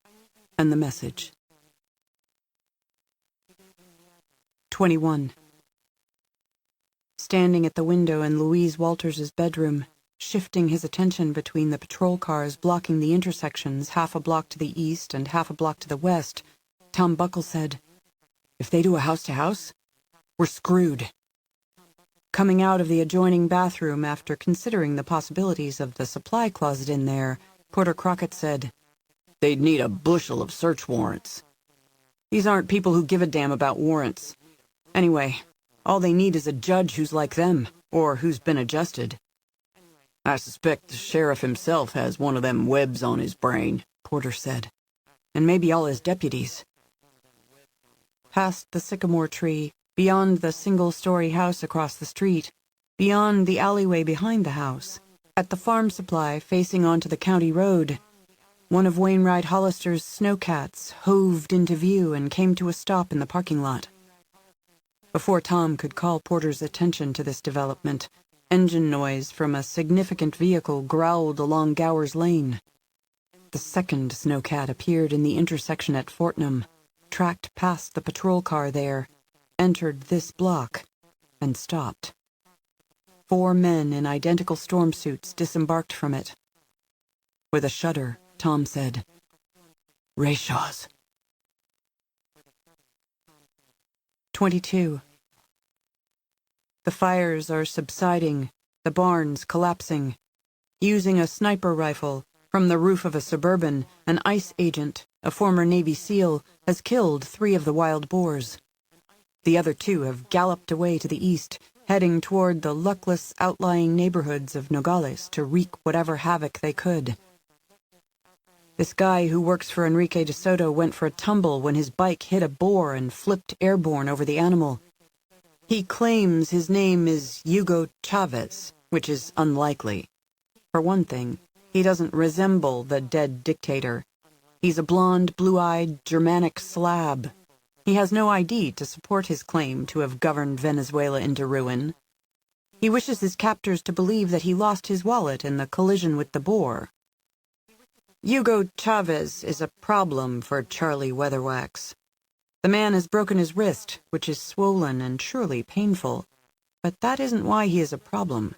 and the message. 21. Standing at the window in Louise Walters's bedroom, shifting his attention between the patrol cars blocking the intersections half a block to the east and half a block to the west, Tom Buckle said, "If they do a house-to-house, we're screwed." Coming out of the adjoining bathroom after considering the possibilities of the supply closet in there, Porter Crockett said, "They'd need a bushel of search warrants. These aren't people who give a damn about warrants. Anyway, all they need is a judge who's like them, or who's been adjusted." "I suspect the sheriff himself has one of them webs on his brain," Porter said. "And maybe all his deputies." Past the sycamore tree, beyond the single-story house across the street, beyond the alleyway behind the house, at the farm supply facing onto the county road, one of Wainwright Hollister's snowcats hoved into view and came to a stop in the parking lot. Before Tom could call Porter's attention to this development, engine noise from a significant vehicle growled along Gower's Lane. The second snowcat appeared in the intersection at Fortnum, tracked past the patrol car there, entered this block, and stopped. 4 men in identical storm suits disembarked from it. With a shudder, Tom said, "Rayshaw's." 22. The fires are subsiding, the barns collapsing. Using a sniper rifle from the roof of a Suburban, an ICE agent, a former Navy SEAL, has killed 3 of the wild boars. The other 2 have galloped away to the east, heading toward the luckless outlying neighborhoods of Nogales to wreak whatever havoc they could. This guy who works for Enrique de Soto went for a tumble when his bike hit a boar and flipped airborne over the animal. He claims his name is Hugo Chavez, which is unlikely. For one thing, he doesn't resemble the dead dictator. He's a blonde, blue-eyed Germanic Slav. He has no ID to support his claim to have governed Venezuela into ruin. He wishes his captors to believe that he lost his wallet in the collision with the boar. Hugo Chavez is a problem for Charlie Weatherwax. The man has broken his wrist, which is swollen and surely painful, but that isn't why he is a problem.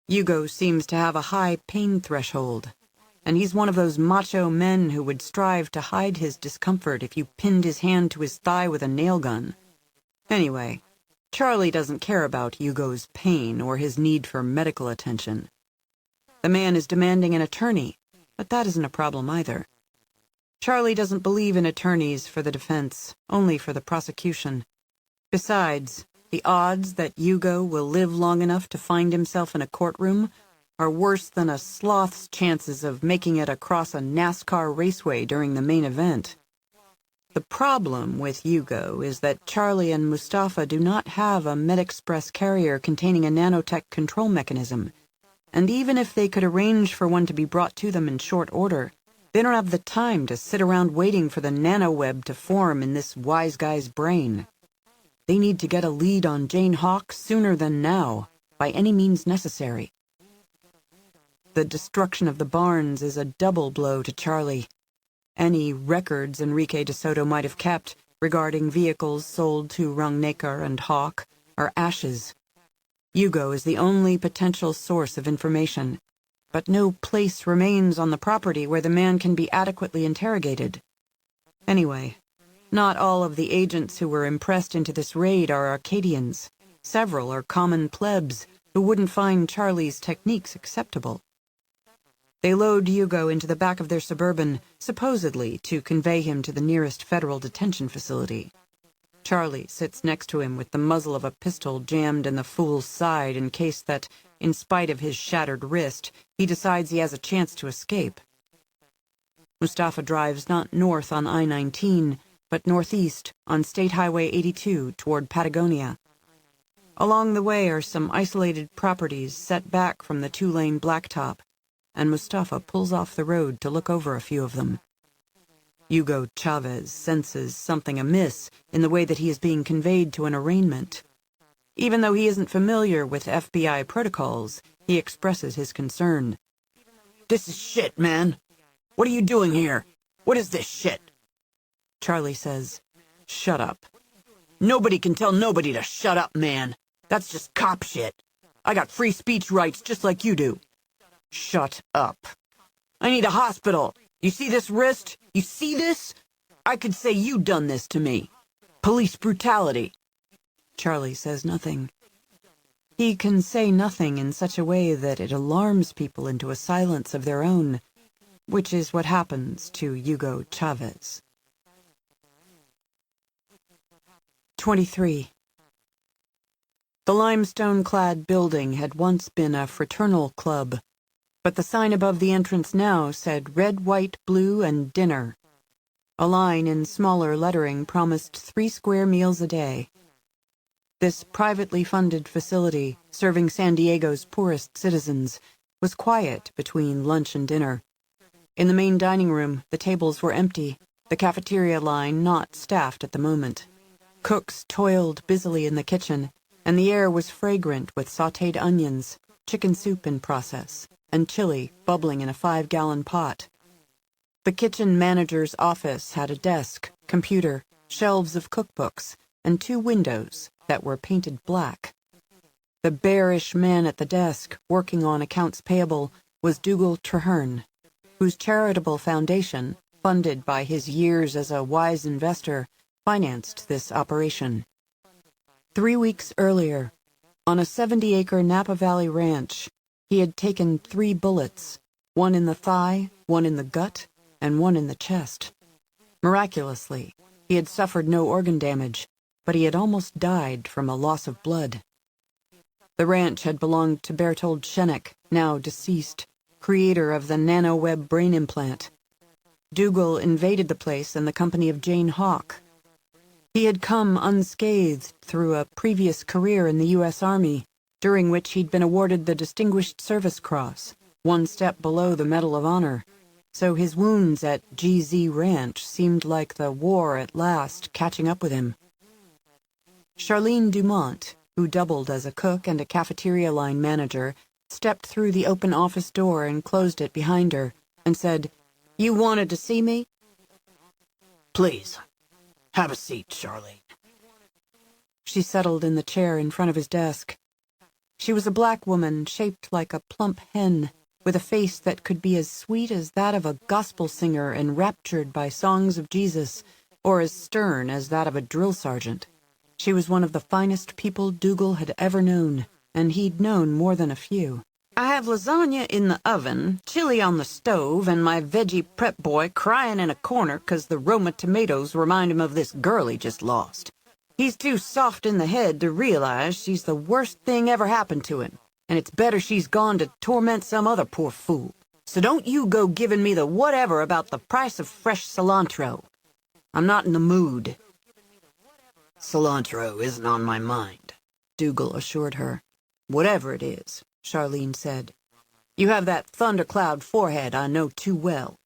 Hugo seems to have a high pain threshold, and he's one of those macho men who would strive to hide his discomfort if you pinned his hand to his thigh with a nail gun. Anyway, Charlie doesn't care about Hugo's pain or his need for medical attention. The man is demanding an attorney, but that isn't a problem either. Charlie doesn't believe in attorneys for the defense, only for the prosecution. Besides, the odds that Hugo will live long enough to find himself in a courtroom are worse than a sloth's chances of making it across a NASCAR raceway during the main event. The problem with Hugo is that Charlie and Mustafa do not have a MedExpress carrier containing a nanotech control mechanism, and even if they could arrange for one to be brought to them in short order, they don't have the time to sit around waiting for the nanoweb to form in this wise guy's brain. They need to get a lead on Jane Hawk sooner than now, by any means necessary. The destruction of the barns is a double blow to Charlie. Any records Enrique de Soto might have kept regarding vehicles sold to Rangnecker and Hawk are ashes. Hugo is the only potential source of information, but no place remains on the property where the man can be adequately interrogated. Anyway, not all of the agents who were impressed into this raid are Arcadians. Several are common plebs who wouldn't find Charlie's techniques acceptable. They load Hugo into the back of their Suburban, supposedly to convey him to the nearest federal detention facility. Charlie sits next to him with the muzzle of a pistol jammed in the fool's side in case that, in spite of his shattered wrist, he decides he has a chance to escape. Mustafa drives not north on I-19, but northeast on State Highway 82 toward Patagonia. Along the way are some isolated properties set back from the two-lane blacktop, and Mustafa pulls off the road to look over a few of them. Hugo Chavez senses something amiss in the way that he is being conveyed to an arraignment. Even though he isn't familiar with FBI protocols, he expresses his concern. This is shit, man. What are you doing here? What is this shit? Charlie says, "Shut up." Nobody can tell nobody to shut up, man. That's just cop shit. I got free speech rights just like you do. Shut up. I need a hospital. You see this wrist? You see this? I could say you done this to me. Police brutality. Charlie says nothing. He can say nothing in such a way that it alarms people into a silence of their own, which is what happens to Hugo Chavez. 23. The limestone-clad building had once been a fraternal club, but the sign above the entrance now said red, white, blue, and dinner. A line in smaller lettering promised 3 square meals a day. This privately funded facility, serving San Diego's poorest citizens, was quiet between lunch and dinner. In the main dining room, the tables were empty, the cafeteria line not staffed at the moment. Cooks toiled busily in the kitchen, and the air was fragrant with sautéed onions, chicken soup in process, and chili bubbling in a 5-gallon pot. The kitchen manager's office had a desk, computer, shelves of cookbooks, and 2 windows that were painted black. The bearish man at the desk, working on accounts payable, was Dougal Traherne, whose charitable foundation, funded by his years as a wise investor, financed this operation. 3 weeks earlier, on a 70-acre Napa Valley ranch, he had taken 3 bullets, 1 in the thigh, 1 in the gut, and 1 in the chest. Miraculously, he had suffered no organ damage, but he had almost died from a loss of blood. The ranch had belonged to Bertold Schenek, now deceased, creator of the nanoweb brain implant. Dougal invaded the place in the company of Jane Hawke. He had come unscathed through a previous career in the U.S. Army, during which he'd been awarded the Distinguished Service Cross, one step below the Medal of Honor, so his wounds at GZ Ranch seemed like the war at last catching up with him. Charlene Dumont, who doubled as a cook and a cafeteria line manager, stepped through the open office door and closed it behind her, and said, "You wanted to see me?" Please, have a seat, Charlene. She settled in the chair in front of his desk. She was a black woman shaped like a plump hen, with a face that could be as sweet as that of a gospel singer enraptured by songs of Jesus, or as stern as that of a drill sergeant. She was one of the finest people Dougal had ever known, and he'd known more than a few. "I have lasagna in the oven, chili on the stove, and my veggie prep boy crying in a corner 'cause the Roma tomatoes remind him of this girl he just lost. He's too soft in the head to realize she's the worst thing ever happened to him, and it's better she's gone to torment some other poor fool. So don't you go giving me the whatever about the price of fresh cilantro. I'm not in the mood." Cilantro isn't on my mind, Dougal assured her. "Whatever it is," Charlene said. "You have that thundercloud forehead I know too well."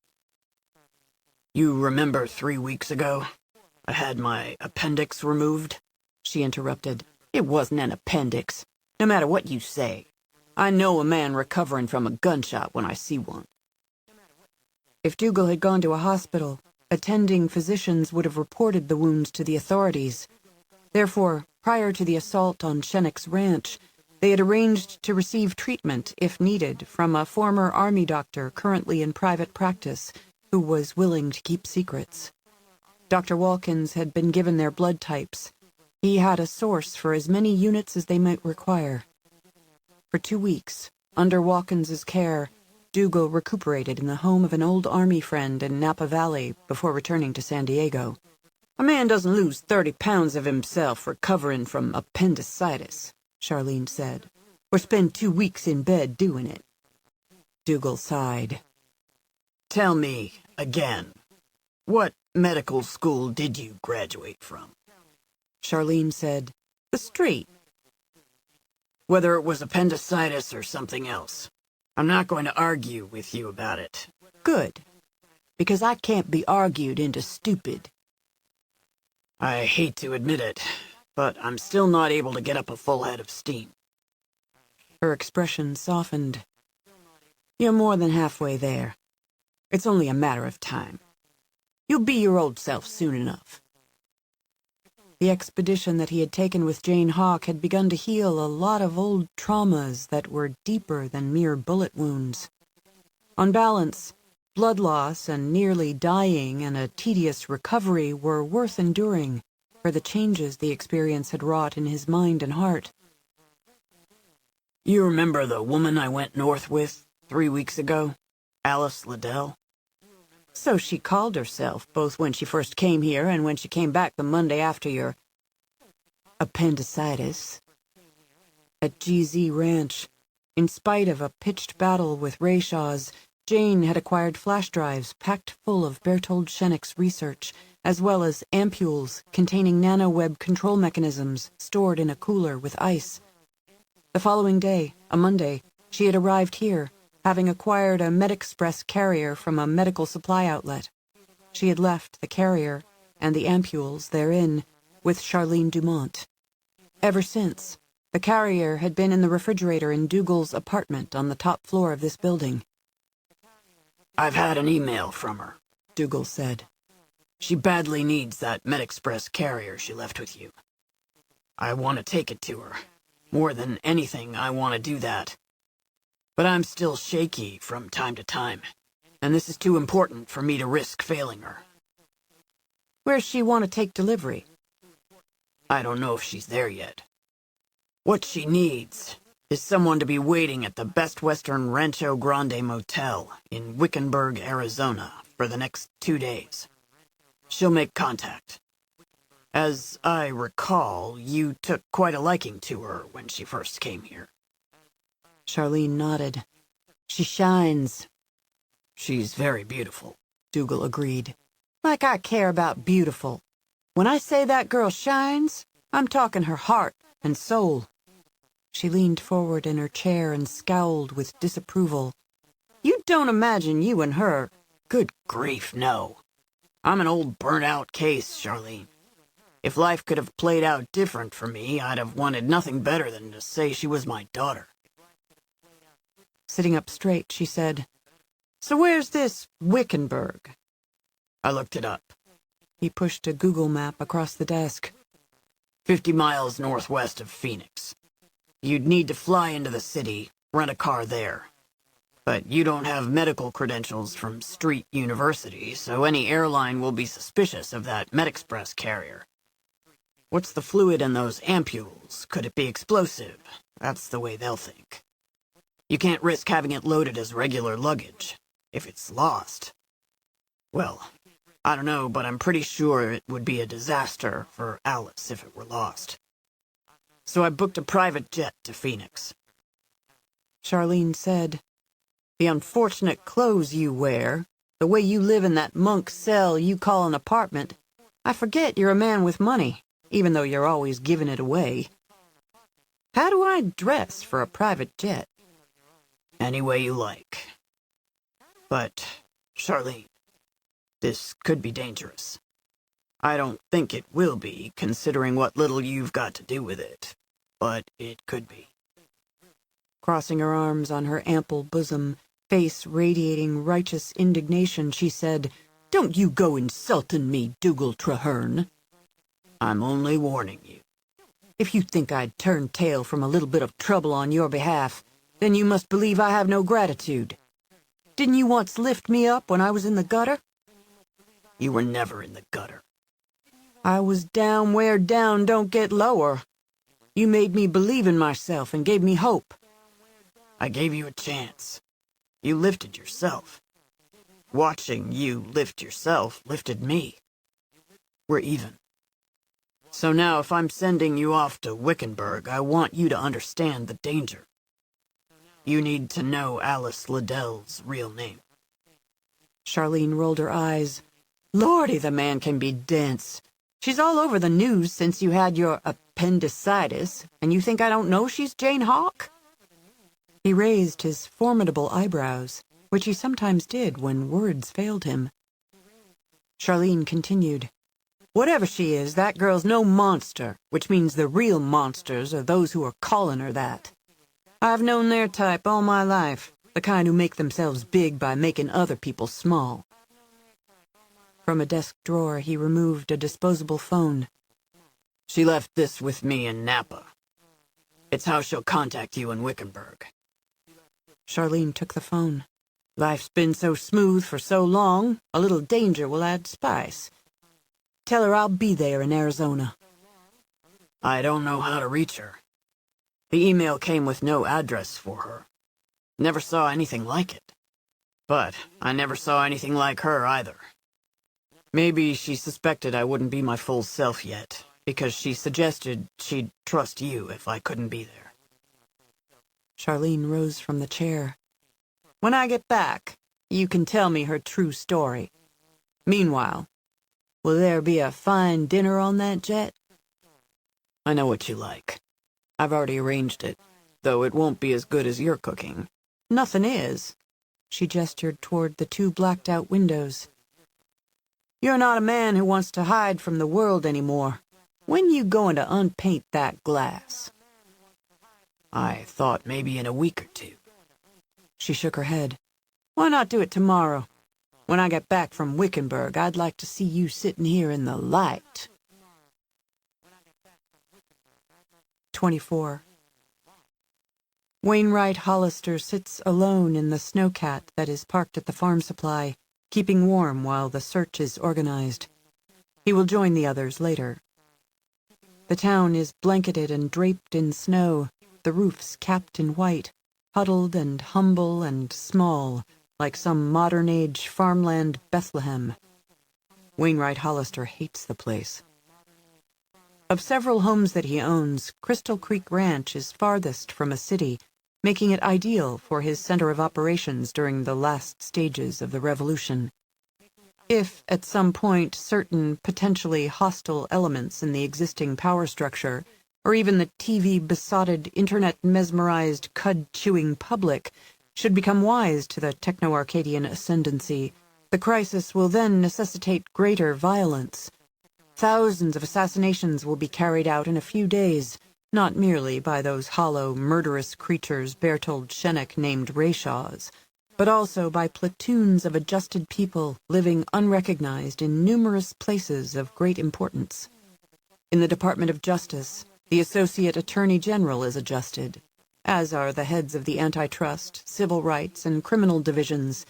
You remember 3 weeks ago? I had my appendix removed? She interrupted. "It wasn't an appendix. No matter what you say. I know a man recovering from a gunshot when I see one." If Dougal had gone to a hospital, attending physicians would have reported the wounds to the authorities. Therefore, prior to the assault on Shennick's ranch, they had arranged to receive treatment, if needed, from a former Army doctor currently in private practice who was willing to keep secrets. Dr. Walkins had been given their blood types. He had a source for as many units as they might require. For 2 weeks, under Walkins's care, Dougal recuperated in the home of an old Army friend in Napa Valley before returning to San Diego. "A man doesn't lose 30 pounds of himself recovering from appendicitis," Charlene said, "or spend 2 weeks in bed doing it." Dougal sighed. Tell me, again, what medical school did you graduate from? Charlene said, "The street." Whether it was appendicitis or something else, I'm not going to argue with you about it. Good, because I can't be argued into stupid. I hate to admit it, but I'm still not able to get up a full head of steam. Her expression softened. "You're more than halfway there. It's only a matter of time. You'll be your old self soon enough." The expedition that he had taken with Jane Hawke had begun to heal a lot of old traumas that were deeper than mere bullet wounds. On balance, blood loss and nearly dying and a tedious recovery were worth enduring for the changes the experience had wrought in his mind and heart. You remember the woman I went north with 3 weeks ago? Alice Liddell? So she called herself, both when she first came here and when she came back the Monday after your appendicitis. At GZ Ranch, in spite of a pitched battle with Rayshaws, Jane had acquired flash drives packed full of Bertold Shennick's research, as well as ampules containing nanoweb control mechanisms stored in a cooler with ice. The following day, a Monday, she had arrived here, having acquired a MedExpress carrier from a medical supply outlet. She had left the carrier, and the ampules therein, with Charlene Dumont. Ever since, the carrier had been in the refrigerator in Dougal's apartment on the top floor of this building. I've had an email from her, Dougal said. She badly needs that MedExpress carrier she left with you. I want to take it to her. More than anything, I want to do that. But I'm still shaky from time to time, and this is too important for me to risk failing her. Where's she want to take delivery? I don't know if she's there yet. What she needs is someone to be waiting at the Best Western Rancho Grande Motel in Wickenburg, Arizona, for the next 2 days. She'll make contact. As I recall, you took quite a liking to her when she first came here. Charlene nodded. She shines. She's very beautiful. Dougal agreed. Like I care about beautiful. When I say that girl shines, I'm talking her heart and soul. She leaned forward in her chair and scowled with disapproval. You don't imagine you and her... Good grief, no. I'm an old burnt-out case, Charlene. If life could have played out different for me, I'd have wanted nothing better than to say she was my daughter. Sitting up straight, she said, So where's this Wickenburg? I looked it up. He pushed a Google map across the desk. 50 miles northwest of Phoenix. You'd need to fly into the city, rent a car there. But you don't have medical credentials from Street University, so any airline will be suspicious of that MedExpress carrier. What's the fluid in those ampules? Could it be explosive? That's the way they'll think. You can't risk having it loaded as regular luggage. If it's lost... Well, I don't know, but I'm pretty sure it would be a disaster for Alice if it were lost. So I booked a private jet to Phoenix. Charlene said, The unfortunate clothes you wear, the way you live in that monk's cell you call an apartment, I forget you're a man with money, even though you're always giving it away. How do I dress for a private jet? Any way you like. But, Charlene, this could be dangerous. I don't think it will be, considering what little you've got to do with it. But it could be. Crossing her arms on her ample bosom, face radiating righteous indignation, she said, Don't you go insulting me, Dougal Traherne. I'm only warning you. If you think I'd turn tail from a little bit of trouble on your behalf, then you must believe I have no gratitude. Didn't you once lift me up when I was in the gutter? You were never in the gutter. I was down where down don't get lower. You made me believe in myself and gave me hope. I gave you a chance. You lifted yourself. Watching you lift yourself lifted me. We're even. So now if I'm sending you off to Wickenburg, I want you to understand the danger. You need to know Alice Liddell's real name. Charlene rolled her eyes. Lordy, the man can be dense. She's all over the news since you had your appendicitis, and you think I don't know she's Jane Hawk? He raised his formidable eyebrows, which he sometimes did when words failed him. Charlene continued, Whatever she is, that girl's no monster, which means the real monsters are those who are calling her that. I've known their type all my life, the kind who make themselves big by making other people small. From a desk drawer, he removed a disposable phone. She left this with me in Napa. It's how she'll contact you in Wickenburg. Charlene took the phone. Life's been so smooth for so long, a little danger will add spice. Tell her I'll be there in Arizona. I don't know how to reach her. The email came with no address for her. Never saw anything like it. But I never saw anything like her either. Maybe she suspected I wouldn't be my full self yet, because she suggested she'd trust you if I couldn't be there. Charlene rose from the chair. When I get back, you can tell me her true story. Meanwhile, will there be a fine dinner on that jet? I know what you like. I've already arranged it, though it won't be as good as your cooking. Nothing is. She gestured toward the two blacked-out windows. You're not a man who wants to hide from the world anymore. When you going to unpaint that glass? I thought maybe in a week or two. She shook her head. Why not do it tomorrow? When I get back from Wickenburg, I'd like to see you sitting here in the light. 24. Wainwright Hollister sits alone in the snowcat that is parked at the farm supply, keeping warm while the search is organized. He will join the others later. The town is blanketed and draped in snow, the roofs capped in white, huddled and humble and small, like some modern-age farmland Bethlehem. Wainwright Hollister hates the place. Of several homes that he owns, Crystal Creek Ranch is farthest from a city, making it ideal for his center of operations during the last stages of the revolution. If, at some point, certain potentially hostile elements in the existing power structure, or even the TV-besotted, internet-mesmerized, cud-chewing public, should become wise to the techno-Arcadian ascendancy, the crisis will then necessitate greater violence. Thousands of assassinations will be carried out in a few days, not merely by those hollow, murderous creatures Bertold Schenek named Rayshaws, but also by platoons of adjusted people living unrecognized in numerous places of great importance. In the Department of Justice, the Associate Attorney General is adjusted, as are the heads of the Antitrust, Civil Rights, and Criminal Divisions,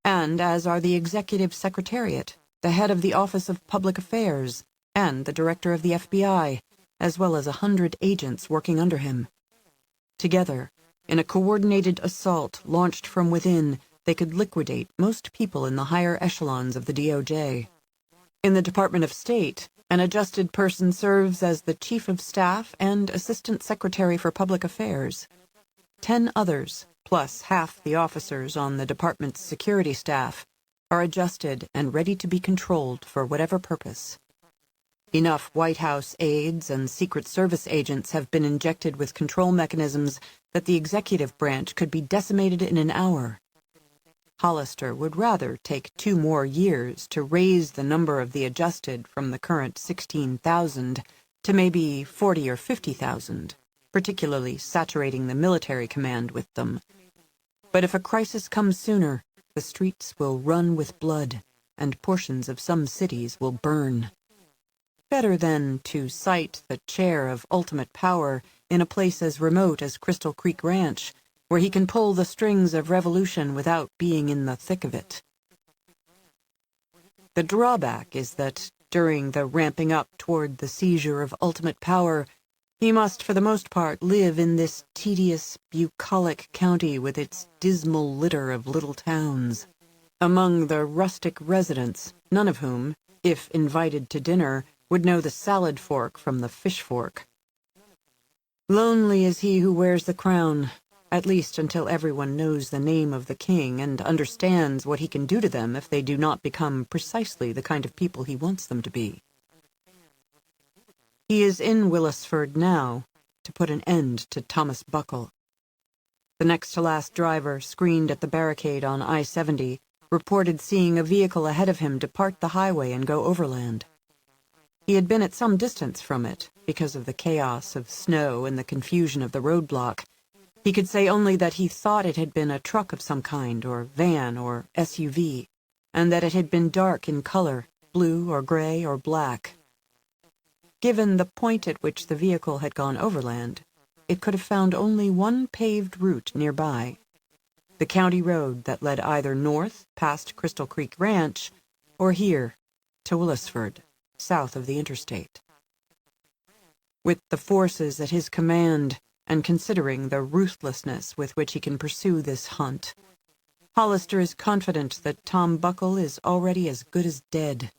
and as are the Executive Secretariat, the head of the Office of Public Affairs, and the Director of the FBI, as well as 100 agents working under him. Together, in a coordinated assault launched from within, they could liquidate most people in the higher echelons of the DOJ. In the Department of State, an adjusted person serves as the Chief of Staff and Assistant Secretary for Public Affairs. 10 others, plus half the officers on the department's security staff, are adjusted and ready to be controlled for whatever purpose. Enough White House aides and Secret Service agents have been injected with control mechanisms that the executive branch could be decimated in an hour. Hollister would rather take 2 more years to raise the number of the adjusted from the current 16,000 to maybe 40 or 50,000, particularly saturating the military command with them. But if a crisis comes sooner, the streets will run with blood, and portions of some cities will burn. Better then to cite the chair of ultimate power in a place as remote as Crystal Creek Ranch, where he can pull the strings of revolution without being in the thick of it. The drawback is that, during the ramping up toward the seizure of ultimate power, he must for the most part live in this tedious, bucolic county with its dismal litter of little towns. Among the rustic residents, none of whom, if invited to dinner, would know the salad fork from the fish fork. Lonely is he who wears the crown, at least until everyone knows the name of the king and understands what he can do to them if they do not become precisely the kind of people he wants them to be. He is in Willisford now, to put an end to Thomas Buckle. The next-to-last driver, screened at the barricade on I-70, reported seeing a vehicle ahead of him depart the highway and go overland. He had been at some distance from it, because of the chaos of snow and the confusion of the roadblock. He could say only that he thought it had been a truck of some kind, or van, or SUV, and that it had been dark in color, blue or gray or black. Given the point at which the vehicle had gone overland, it could have found only one paved route nearby, the county road that led either north past Crystal Creek Ranch, or here, to Willisford, south of the interstate. With the forces at his command, and considering the ruthlessness with which he can pursue this hunt, Hollister is confident that Tom Buckle is already as good as dead.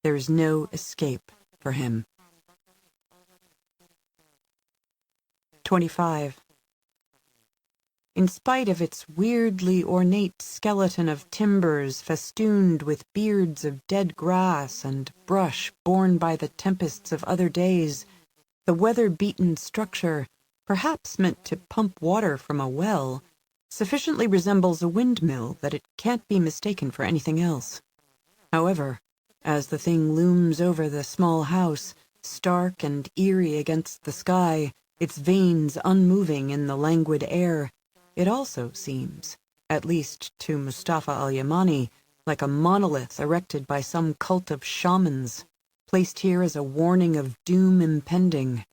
There is no escape for him. 25. In spite of its weirdly ornate skeleton of timbers festooned with beards of dead grass and brush borne by the tempests of other days, the weather-beaten structure, perhaps meant to pump water from a well, sufficiently resembles a windmill that it can't be mistaken for anything else. However, as the thing looms over the small house, stark and eerie against the sky, its veins unmoving in the languid air, it also seems, at least to Mustafa al-Yamani, like a monolith erected by some cult of shamans, placed here as a warning of doom impending.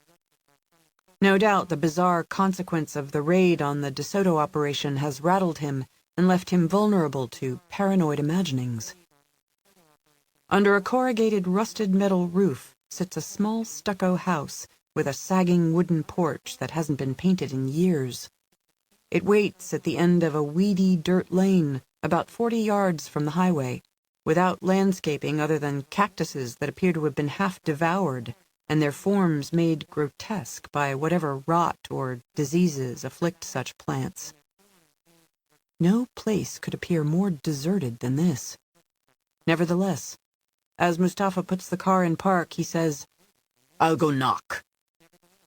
No doubt the bizarre consequence of the raid on the DeSoto operation has rattled him and left him vulnerable to paranoid imaginings. Under a corrugated rusted metal roof sits a small stucco house with a sagging wooden porch that hasn't been painted in years. It waits at the end of a weedy dirt lane about 40 yards from the highway, without landscaping other than cactuses that appear to have been half devoured, and their forms made grotesque by whatever rot or diseases afflict such plants. No place could appear more deserted than this. Nevertheless, as Mustafa puts the car in park, he says, "I'll go knock."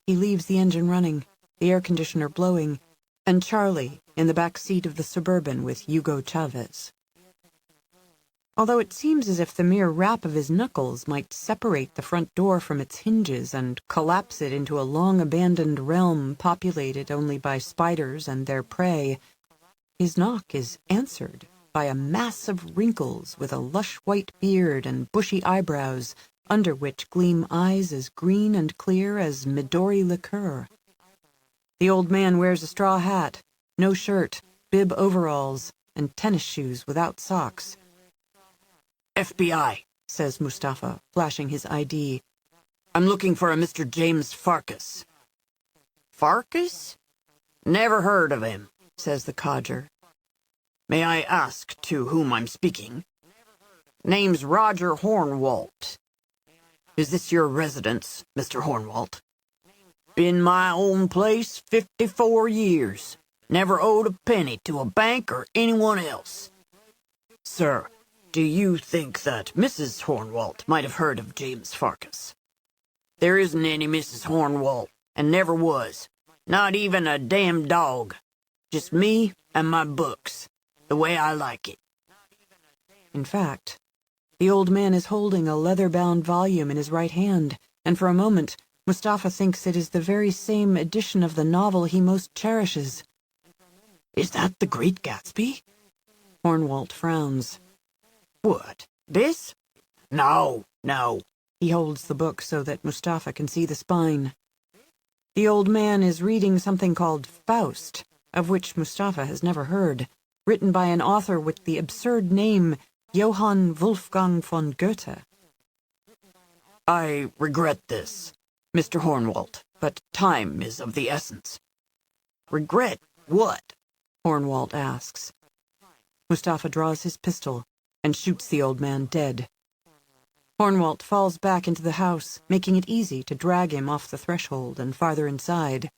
He leaves the engine running, the air conditioner blowing, and Charlie in the back seat of the Suburban with Hugo Chavez. Although it seems as if the mere rap of his knuckles might separate the front door from its hinges and collapse it into a long-abandoned realm populated only by spiders and their prey, his knock is answered by a mass of wrinkles with a lush white beard and bushy eyebrows, under which gleam eyes as green and clear as Midori liqueur. The old man wears a straw hat, no shirt, bib overalls, and tennis shoes without socks. "FBI," says Mustafa, flashing his ID. "I'm looking for a Mr. James Farkas." "Farkas? Never heard of him," says the codger. "May I ask to whom I'm speaking?" "Name's Roger Hornwalt." "Is this your residence, Mr. Hornwalt?" "Been my own place 54 years. Never owed a penny to a bank or anyone else." "Sir, do you think that Mrs. Hornwalt might have heard of James Farkas?" "There isn't any Mrs. Hornwalt, and never was. Not even a damn dog. Just me and my books, the way I like it." In fact, the old man is holding a leather-bound volume in his right hand, and for a moment Mustafa thinks it is the very same edition of the novel he most cherishes. "Is that The Great Gatsby?" Hornwalt frowns. "What, this? No, no." He holds the book so that Mustafa can see the spine. The old man is reading something called Faust, of which Mustafa has never heard, written by an author with the absurd name Johann Wolfgang von Goethe. "I regret this, Mr. Hornwalt, but time is of the essence." "Regret what?" Hornwalt asks. Mustafa draws his pistol and shoots the old man dead. Hornwalt falls back into the house, making it easy to drag him off the threshold and farther inside.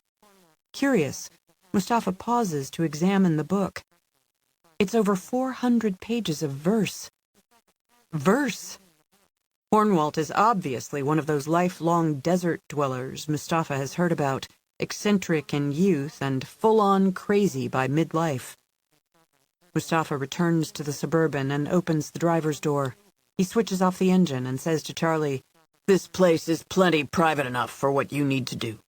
Curious, Mustafa pauses to examine the book. It's over 400 pages of verse. Verse! Hornwalt is obviously one of those lifelong desert dwellers Mustafa has heard about, eccentric in youth and full-on crazy by midlife. Mustafa returns to the Suburban and opens the driver's door. He switches off the engine and says to Charlie, "This place is plenty private enough for what you need to do."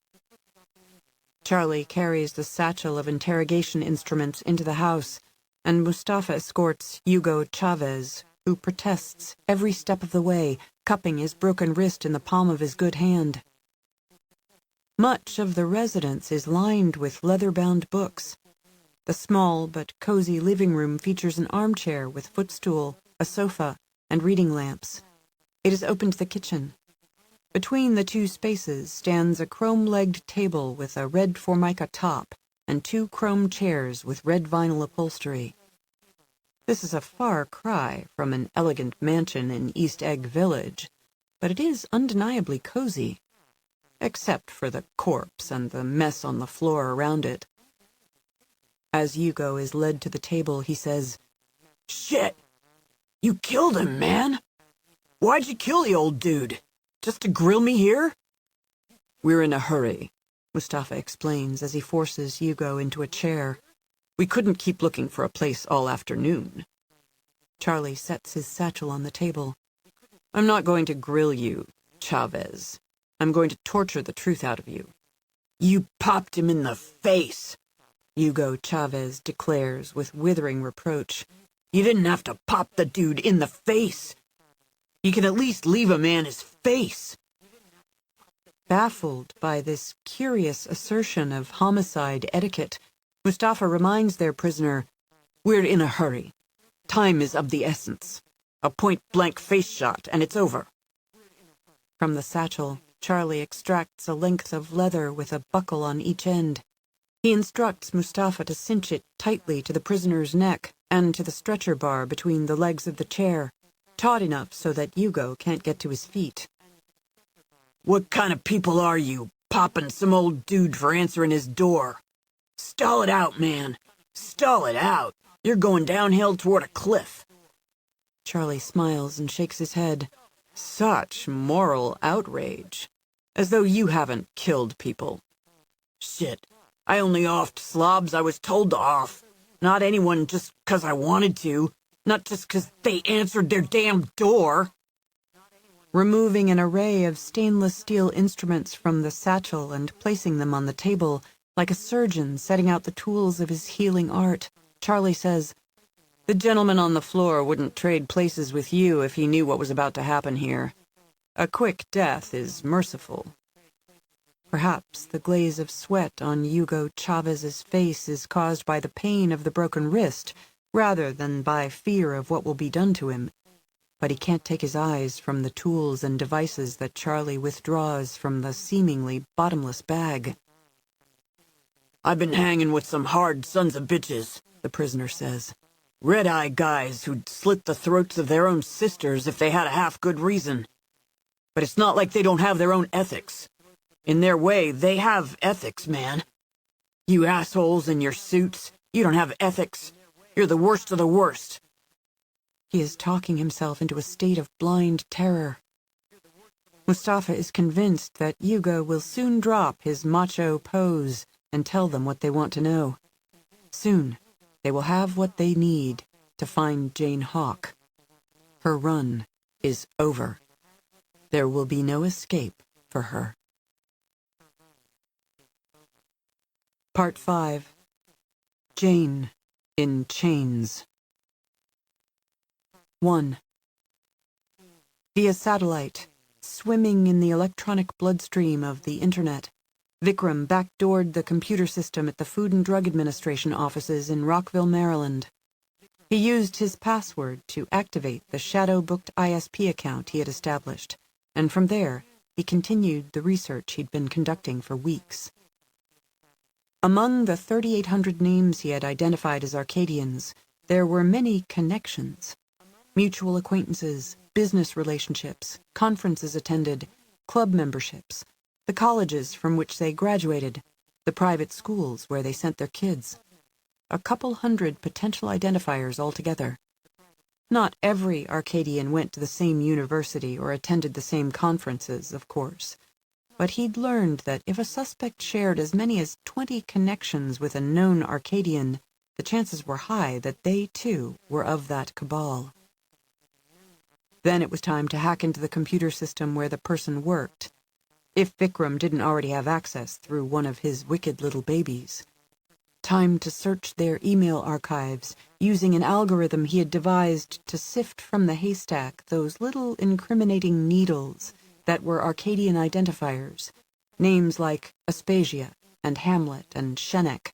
Charlie carries the satchel of interrogation instruments into the house, and Mustafa escorts Hugo Chavez, who protests every step of the way, cupping his broken wrist in the palm of his good hand. Much of the residence is lined with leather-bound books. The small but cozy living room features an armchair with footstool, a sofa, and reading lamps. It is open to the kitchen. Between the two spaces stands a chrome-legged table with a red formica top and two chrome chairs with red vinyl upholstery. This is a far cry from an elegant mansion in East Egg Village, but it is undeniably cozy, except for the corpse and the mess on the floor around it. As Hugo is led to the table, he says, "Shit! You killed him, man! Why'd you kill the old dude? Just to grill me here?" "We're in a hurry," Mustafa explains as he forces Hugo into a chair. "We couldn't keep looking for a place all afternoon." Charlie sets his satchel on the table. "I'm not going to grill you, Chavez. I'm going to torture the truth out of you." "You popped him in the face," Hugo Chavez declares with withering reproach. "You didn't have to pop the dude in the face. You can at least leave a man his face." Baffled by this curious assertion of homicide etiquette, Mustafa reminds their prisoner, "We're in a hurry. Time is of the essence. A point-blank face shot, and it's over." From the satchel, Charlie extracts a length of leather with a buckle on each end. He instructs Mustafa to cinch it tightly to the prisoner's neck and to the stretcher bar between the legs of the chair, taut enough so that Hugo can't get to his feet. "What kind of people are you, popping some old dude for answering his door? Stall it out, man. Stall it out. You're going downhill toward a cliff." Charlie smiles and shakes his head. Such moral outrage. As though you haven't killed people. Shit. I only offed slobs I was told to off. Not anyone just 'cause I wanted to. Not just 'cause they answered their damn door. Removing an array of stainless steel instruments from the satchel and placing them on the table, like a surgeon setting out the tools of his healing art, Charlie says, The gentleman on the floor wouldn't trade places with you if he knew what was about to happen here. A quick death is merciful. Perhaps the glaze of sweat on Hugo Chavez's face is caused by the pain of the broken wrist, rather than by fear of what will be done to him. But he can't take his eyes from the tools and devices that Charlie withdraws from the seemingly bottomless bag. I've been hanging with some hard sons of bitches, the prisoner says. Red-eye guys who'd slit the throats of their own sisters if they had a half-good reason. But it's not like they don't have their own ethics. In their way, they have ethics, man. You assholes in your suits, you don't have ethics. You're the worst of the worst. He is talking himself into a state of blind terror. Mustafa is convinced that Hugo will soon drop his macho pose and tell them what they want to know. Soon, they will have what they need to find Jane Hawk. Her run is over. There will be no escape for her. Part 5. Jane in Chains. 1. Via satellite, swimming in the electronic bloodstream of the Internet, Vikram backdoored the computer system at the Food and Drug Administration offices in Rockville, Maryland. He used his password to activate the shadow-booked ISP account he had established, and from there, he continued the research he'd been conducting for weeks. Among the 3,800 names he had identified as Arcadians, there were many connections. Mutual acquaintances, business relationships, conferences attended, club memberships, the colleges from which they graduated, the private schools where they sent their kids. A couple hundred potential identifiers altogether. Not every Arcadian went to the same university or attended the same conferences, of course. But he'd learned that if a suspect shared as many as 20 connections with a known Arcadian, the chances were high that they, too, were of that cabal. Then it was time to hack into the computer system where the person worked, if Vikram didn't already have access through one of his wicked little babies. Time to search their email archives, using an algorithm he had devised to sift from the haystack those little incriminating needles that were Arcadian identifiers, names like Aspasia and Hamlet and Shenek,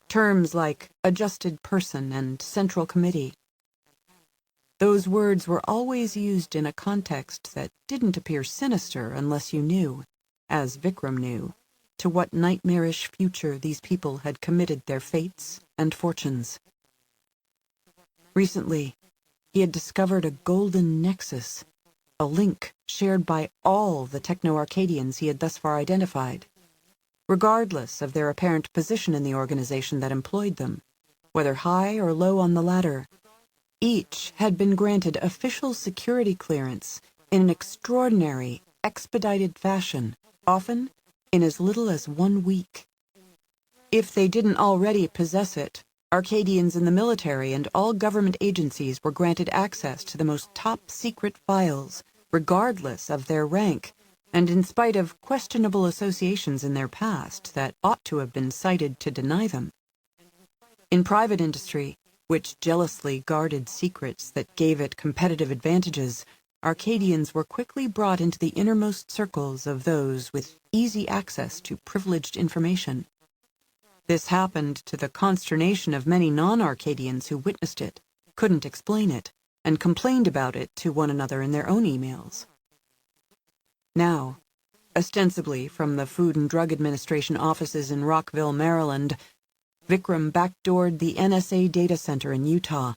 terms like adjusted person and central committee. Those words were always used in a context that didn't appear sinister unless you knew, as Vikram knew, to what nightmarish future these people had committed their fates and fortunes. Recently, he had discovered a golden nexus, a link shared by all the Techno-Arcadians he had thus far identified, regardless of their apparent position in the organization that employed them, whether high or low on the ladder. Each had been granted official security clearance in an extraordinary, expedited fashion, often in as little as 1 week. If they didn't already possess it, Arcadians in the military and all government agencies were granted access to the most top-secret files, regardless of their rank, and in spite of questionable associations in their past that ought to have been cited to deny them. In private industry, which jealously guarded secrets that gave it competitive advantages, Arcadians were quickly brought into the innermost circles of those with easy access to privileged information. This happened to the consternation of many non-Arcadians who witnessed it, couldn't explain it, and complained about it to one another in their own emails. Now, ostensibly from the Food and Drug Administration offices in Rockville, Maryland, Vikram backdoored the NSA data center in Utah.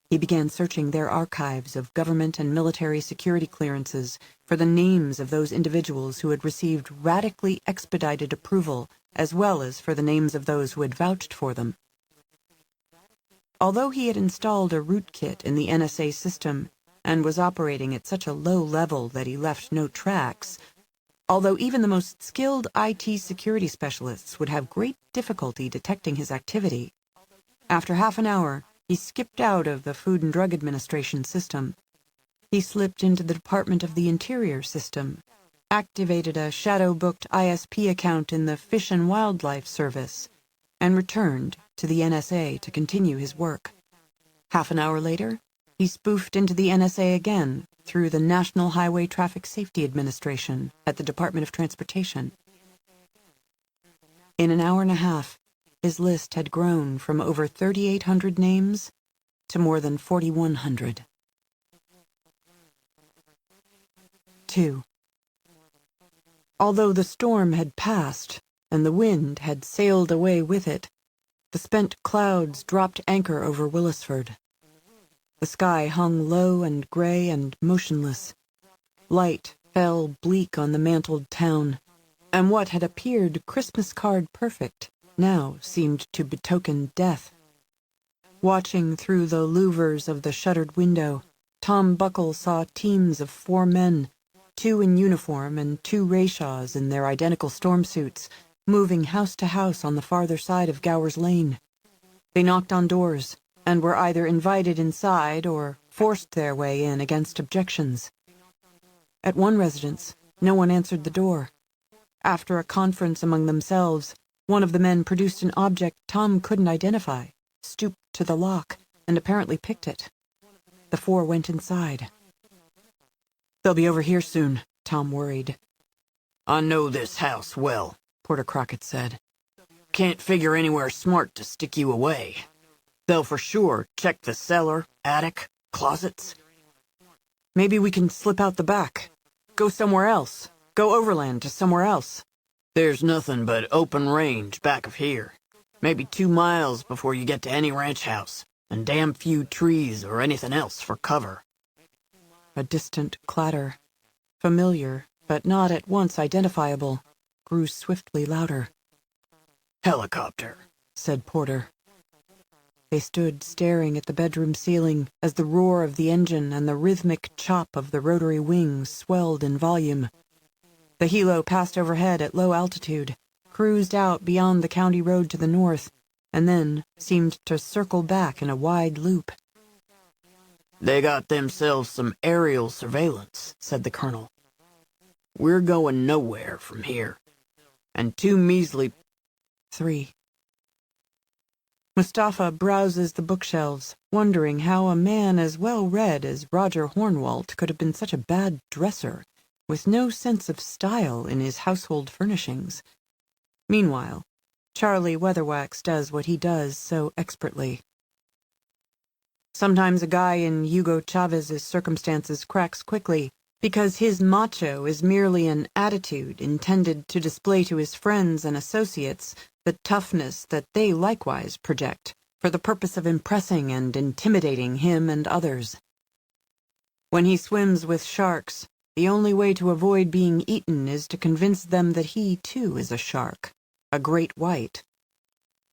He began searching their archives of government and military security clearances for the names of those individuals who had received radically expedited approval, as well as for the names of those who had vouched for them. Although he had installed a rootkit in the NSA system and was operating at such a low level that he left no tracks, although even the most skilled IT security specialists would have great difficulty detecting his activity, after half an hour, he skipped out of the Food and Drug Administration system. He slipped into the Department of the Interior system, activated a shadow-booked ISP account in the Fish and Wildlife Service, and returned to the NSA to continue his work. Half an hour later, he spoofed into the NSA again through the National Highway Traffic Safety Administration at the Department of Transportation. In an hour and a half, his list had grown from over 3,800 names to more than 4,100. 2. Although the storm had passed and the wind had sailed away with it, the spent clouds dropped anchor over Willisford. The sky hung low and gray and motionless. Light fell bleak on the mantled town, and what had appeared Christmas card perfect now seemed to betoken death. Watching through the louvers of the shuttered window, Tom Buckle saw teams of 4 men, 2 in uniform and 2 Rayshaws in their identical storm suits, moving house to house on the farther side of Gower's Lane. They knocked on doors and were either invited inside or forced their way in against objections. At one residence, no one answered the door. After a conference among themselves, one of the men produced an object Tom couldn't identify, stooped to the lock, and apparently picked it. The 4 went inside. "They'll be over here soon," Tom worried. "I know this house well," Porter Crockett said. "Can't figure anywhere smart to stick you away. They'll for sure check the cellar, attic, closets." "Maybe we can slip out the back. Go somewhere else. Go overland to somewhere else." "There's nothing but open range back of here. Maybe 2 miles before you get to any ranch house, and damn few trees or anything else for cover." A distant clatter, familiar but not at once identifiable, grew swiftly louder. "Helicopter," said Porter. They stood staring at the bedroom ceiling as the roar of the engine and the rhythmic chop of the rotary wings swelled in volume. The helo passed overhead at low altitude, cruised out beyond the county road to the north, and then seemed to circle back in a wide loop. "They got themselves some aerial surveillance," said the colonel. "We're going nowhere from here. And 2 measly..." 3. Mustafa browses the bookshelves, wondering how a man as well-read as Roger Hornwalt could have been such a bad dresser, with no sense of style in his household furnishings. Meanwhile, Charlie Weatherwax does what he does so expertly. Sometimes a guy in Hugo Chavez's circumstances cracks quickly, because his macho is merely an attitude intended to display to his friends and associates the toughness that they likewise project, for the purpose of impressing and intimidating him and others. When he swims with sharks, the only way to avoid being eaten is to convince them that he, too, is a shark, a great white.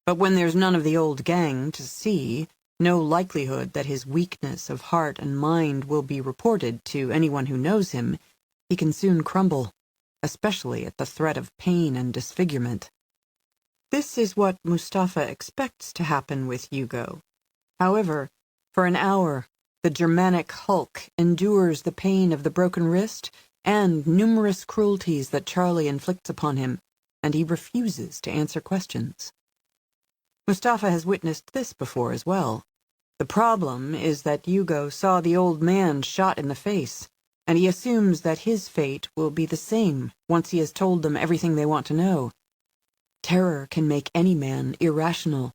But when there's none of the old gang to see, no likelihood that his weakness of heart and mind will be reported to anyone who knows him, he can soon crumble, especially at the threat of pain and disfigurement. This is what Mustafa expects to happen with Hugo. However, for an hour, the Germanic hulk endures the pain of the broken wrist and numerous cruelties that Charlie inflicts upon him, and he refuses to answer questions. Mustafa has witnessed this before as well. The problem is that Hugo saw the old man shot in the face, and he assumes that his fate will be the same once he has told them everything they want to know. Terror can make any man irrational.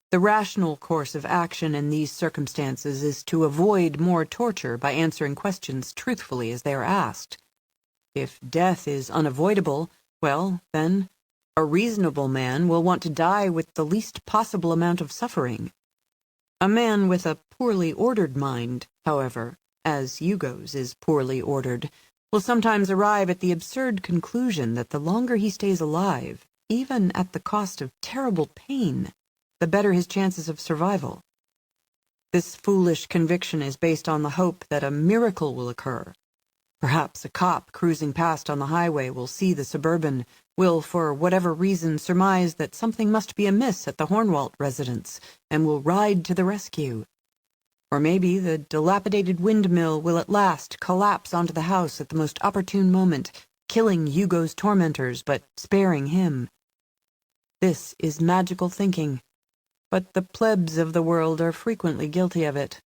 The rational course of action in these circumstances is to avoid more torture by answering questions truthfully as they are asked. If death is unavoidable, well, then, a reasonable man will want to die with the least possible amount of suffering. A man with a poorly ordered mind, however, as Hugo's is poorly ordered, will sometimes arrive at the absurd conclusion that the longer he stays alive, even at the cost of terrible pain, the better his chances of survival. This foolish conviction is based on the hope that a miracle will occur. Perhaps a cop cruising past on the highway will see the Suburban, will for whatever reason surmise that something must be amiss at the Hornwalt residence, and will ride to the rescue. Or maybe the dilapidated windmill will at last collapse onto the house at the most opportune moment, killing Hugo's tormentors but sparing him. This is magical thinking, but the plebs of the world are frequently guilty of it.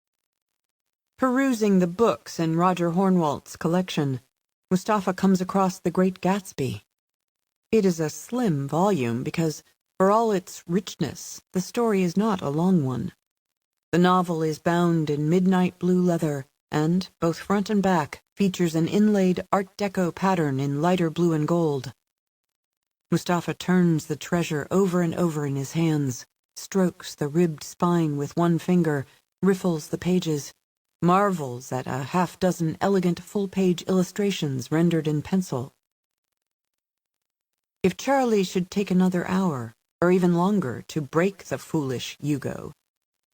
Perusing the books in Roger Hornwalt's collection, Mustafa comes across The Great Gatsby. It is a slim volume because, for all its richness, the story is not a long one. The novel is bound in midnight blue leather and, both front and back, features an inlaid Art Deco pattern in lighter blue and gold. Mustafa turns the treasure over and over in his hands, strokes the ribbed spine with one finger, riffles the pages, marvels at a half-dozen elegant full-page illustrations rendered in pencil. If Charlie should take another hour, or even longer, to break the foolish Hugo,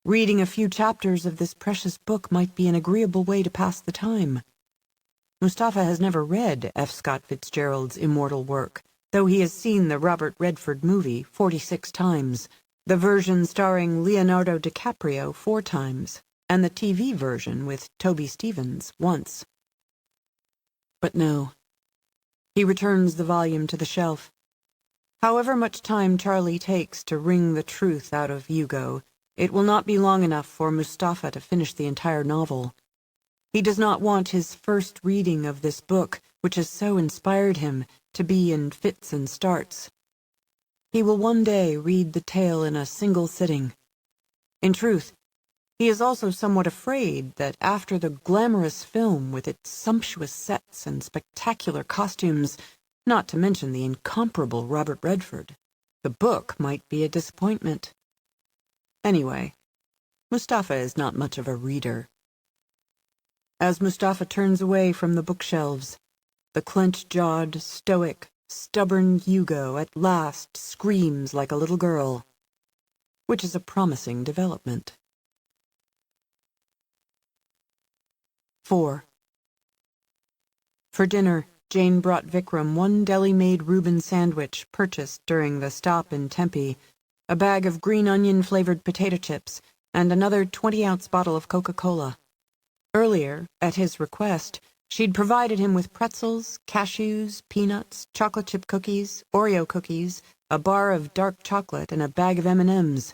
reading a few chapters of this precious book might be an agreeable way to pass the time. Mustafa has never read F. Scott Fitzgerald's immortal work, though he has seen the Robert Redford movie 46 times, the version starring Leonardo DiCaprio 4 times, and the TV version with Toby Stephens once. But no. He returns the volume to the shelf. However much time Charlie takes to wring the truth out of Hugo, it will not be long enough for Mustafa to finish the entire novel. He does not want his first reading of this book, which has so inspired him, to be in fits and starts. He will one day read the tale in a single sitting. In truth, he is also somewhat afraid that after the glamorous film with its sumptuous sets and spectacular costumes, not to mention the incomparable Robert Redford, the book might be a disappointment. Anyway, Mustafa is not much of a reader. As Mustafa turns away from the bookshelves, the clenched-jawed, stoic, stubborn Hugo at last screams like a little girl, which is a promising development. 4. For dinner, Jane brought Vikram one deli-made Reuben sandwich purchased during the stop in Tempe, a bag of green onion-flavored potato chips, and another 20-ounce bottle of Coca-Cola. Earlier, at his request, she'd provided him with pretzels, cashews, peanuts, chocolate chip cookies, Oreo cookies, a bar of dark chocolate, and a bag of M&Ms.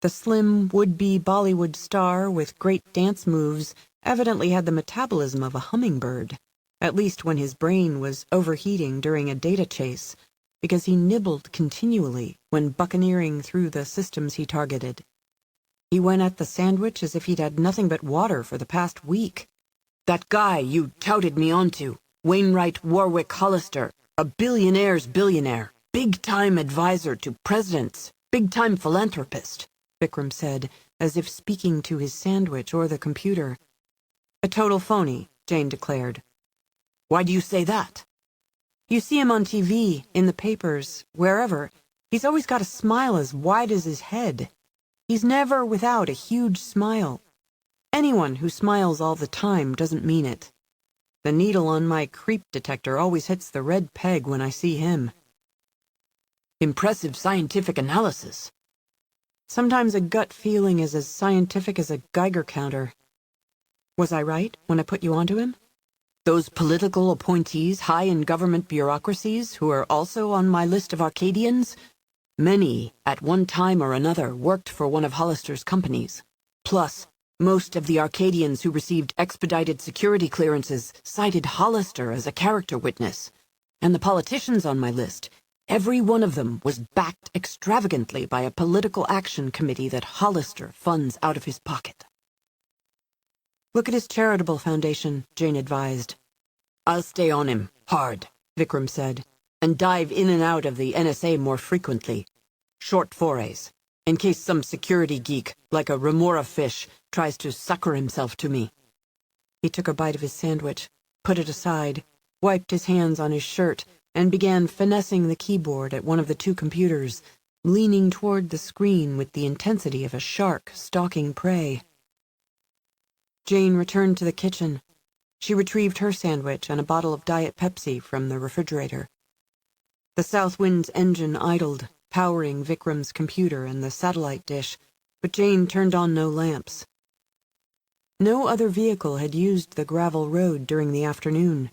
The slim, would-be Bollywood star with great dance moves evidently had the metabolism of a hummingbird, at least when his brain was overheating during a data chase, because he nibbled continually when buccaneering through the systems he targeted. He went at the sandwich as if he'd had nothing but water for the past week. That guy you touted me onto, Wainwright Warwick Hollister, a billionaire's billionaire, big-time advisor to presidents, big-time philanthropist, Vikram said, as if speaking to his sandwich or the computer. A total phony, Jane declared. Why do you say that? You see him on TV, in the papers, wherever. He's always got a smile as wide as his head. He's never without a huge smile. Anyone who smiles all the time doesn't mean it. The needle on my creep detector always hits the red peg when I see him. Impressive scientific analysis. Sometimes a gut feeling is as scientific as a Geiger counter. Was I right when I put you onto him? Those political appointees high in government bureaucracies who are also on my list of Arcadians? Many, at one time or another, worked for one of Hollister's companies. Plus, most of the Arcadians who received expedited security clearances cited Hollister as a character witness. And the politicians on my list, every one of them was backed extravagantly by a political action committee that Hollister funds out of his pocket. Look at his charitable foundation, Jane advised. I'll stay on him, hard, Vikram said, and dive in and out of the NSA more frequently. Short forays, in case some security geek, like a remora fish, tries to sucker himself to me. He took a bite of his sandwich, put it aside, wiped his hands on his shirt, and began finessing the keyboard at one of the two computers, leaning toward the screen with the intensity of a shark stalking prey. Jane returned to the kitchen. She retrieved her sandwich and a bottle of Diet Pepsi from the refrigerator. The Southwind's engine idled, powering Vikram's computer and the satellite dish, but Jane turned on no lamps. No other vehicle had used the gravel road during the afternoon.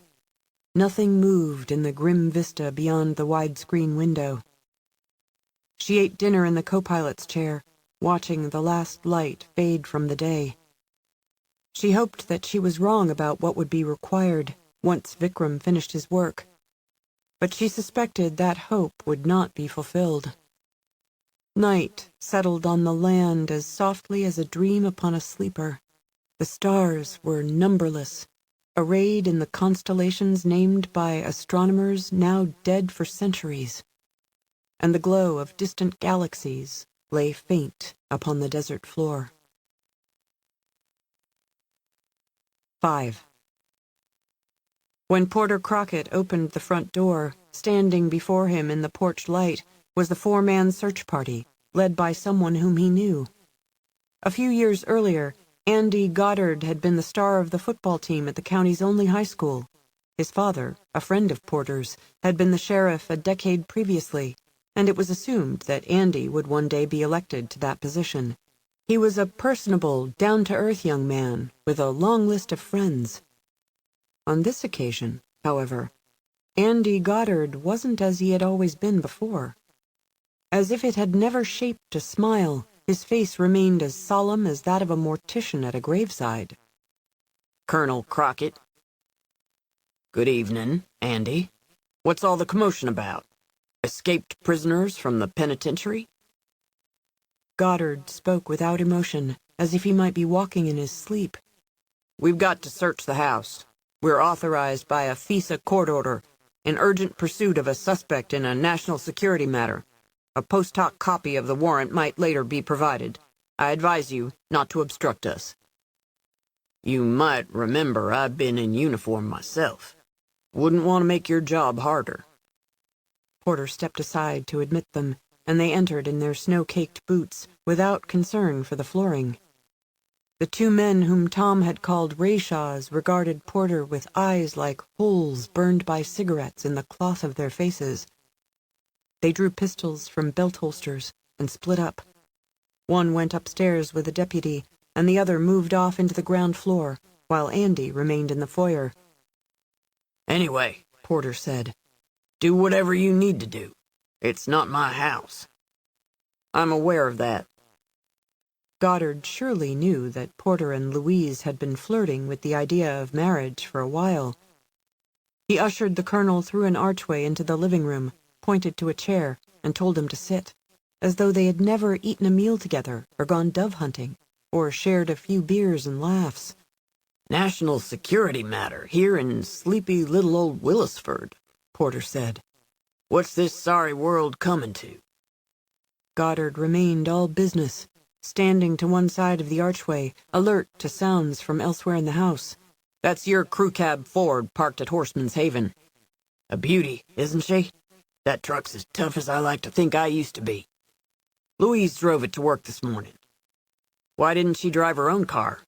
Nothing moved in the grim vista beyond the widescreen window. She ate dinner in the co-pilot's chair, watching the last light fade from the day. She hoped that she was wrong about what would be required once Vikram finished his work, but she suspected that hope would not be fulfilled. Night settled on the land as softly as a dream upon a sleeper. The stars were numberless, arrayed in the constellations named by astronomers now dead for centuries, and the glow of distant galaxies lay faint upon the desert floor. 5. When Porter Crockett opened the front door, standing before him in the porch light was the four-man search party, led by someone whom he knew. A few years earlier, Andy Goddard had been the star of the football team at the county's only high school. His father, a friend of Porter's, had been the sheriff a decade previously, and it was assumed that Andy would one day be elected to that position. He was a personable, down-to-earth young man with a long list of friends. On this occasion, however, Andy Goddard wasn't as he had always been before. As if it had never shaped a smile, his face remained as solemn as that of a mortician at a graveside. Colonel Crockett. Good evening, Andy. What's all the commotion about? Escaped prisoners from the penitentiary? Goddard spoke without emotion, as if he might be walking in his sleep. We've got to search the house. We're authorized by a FISA court order, in urgent pursuit of a suspect in a national security matter. A post hoc copy of the warrant might later be provided. I advise you not to obstruct us. You might remember I've been in uniform myself. Wouldn't want to make your job harder. Porter stepped aside to admit them, and they entered in their snow-caked boots, without concern for the flooring. The two men whom Tom had called Rayshaws regarded Porter with eyes like holes burned by cigarettes in the cloth of their faces. They drew pistols from belt holsters and split up. One went upstairs with a deputy, and the other moved off into the ground floor, while Andy remained in the foyer. Anyway, Porter said, do whatever you need to do. It's not my house. I'm aware of that. Goddard surely knew that Porter and Louise had been flirting with the idea of marriage for a while. He ushered the colonel through an archway into the living room, pointed to a chair, and told him to sit, as though they had never eaten a meal together, or gone dove hunting, or shared a few beers and laughs. National security matter here in sleepy little old Willisford, Porter said. What's this sorry world coming to? Goddard remained all business, standing to one side of the archway, alert to sounds from elsewhere in the house. That's your crew cab Ford parked at Horseman's Haven. A beauty, isn't she? That truck's as tough as I like to think I used to be. Louise drove it to work this morning. Why didn't she drive her own car?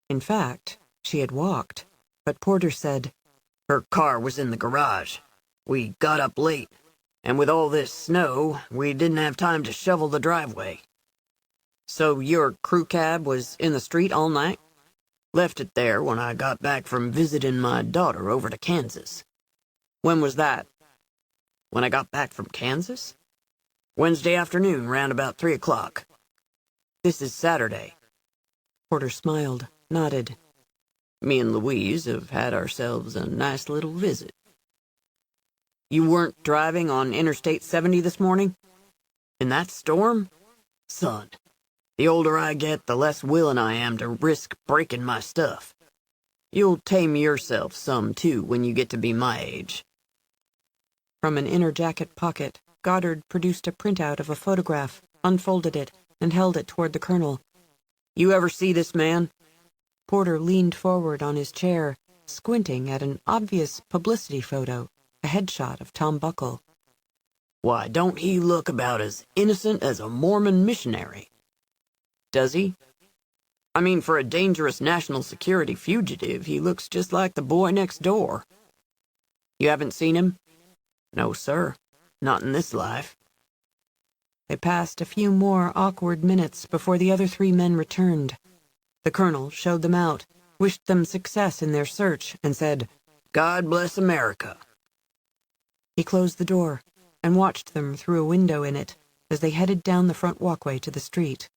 In fact, she had walked, but Porter said, her car was in the garage. We got up late, and with all this snow, we didn't have time to shovel the driveway. So your crew cab was in the street all night? Left it there when I got back from visiting my daughter over to Kansas. When was that? When I got back from Kansas? Wednesday afternoon, round about 3 o'clock. This is Saturday. Porter smiled, nodded. Me and Louise have had ourselves a nice little visit. You weren't driving on Interstate 70 this morning? In that storm? Son, the older I get, the less willing I am to risk breaking my stuff. You'll tame yourself some, too, when you get to be my age. From an inner jacket pocket, Goddard produced a printout of a photograph, unfolded it, and held it toward the colonel. You ever see this man? Porter leaned forward on his chair, squinting at an obvious publicity photo, a headshot of Tom Buckle. Why, don't he look about as innocent as a Mormon missionary? Does he? I mean, for a dangerous national security fugitive, he looks just like the boy next door. You haven't seen him? No, sir. Not in this life. They passed a few more awkward minutes before the other three men returned. The colonel showed them out, wished them success in their search, and said, "God bless America." He closed the door and watched them through a window in it as they headed down the front walkway to the street.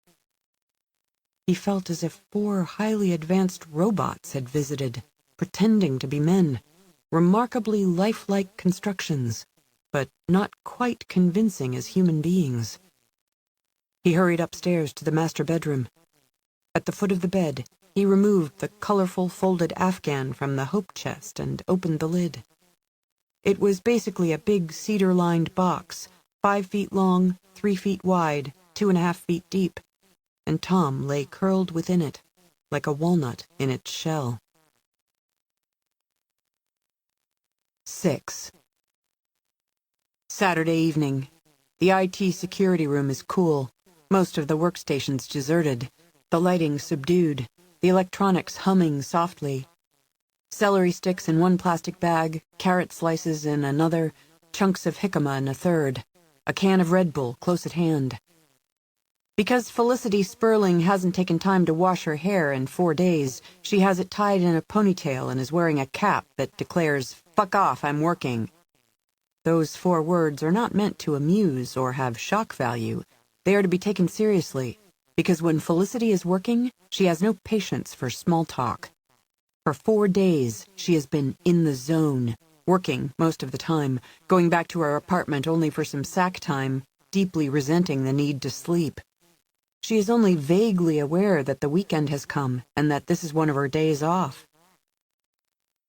He felt as if 4 highly advanced robots had visited, pretending to be men, remarkably lifelike constructions, but not quite convincing as human beings. He hurried upstairs to the master bedroom. At the foot of the bed, he removed the colorful folded Afghan from the hope chest and opened the lid. It was basically a big cedar-lined box, 5 feet long, 3 feet wide, 2.5 feet deep, and Tom lay curled within it, like a walnut in its shell. 6. Saturday evening. The IT security room is cool, most of the workstations deserted, the lighting subdued, the electronics humming softly. Celery sticks in one plastic bag, carrot slices in another, chunks of jicama in a third, a can of Red Bull close at hand. Because Felicity Sperling hasn't taken time to wash her hair in 4 days, she has it tied in a ponytail and is wearing a cap that declares, "Fuck off, I'm working." Those 4 words are not meant to amuse or have shock value. They are to be taken seriously, because when Felicity is working, she has no patience for small talk. For 4 days, she has been in the zone, working most of the time, going back to her apartment only for some sack time, deeply resenting the need to sleep. She is only vaguely aware that the weekend has come and that this is one of her days off.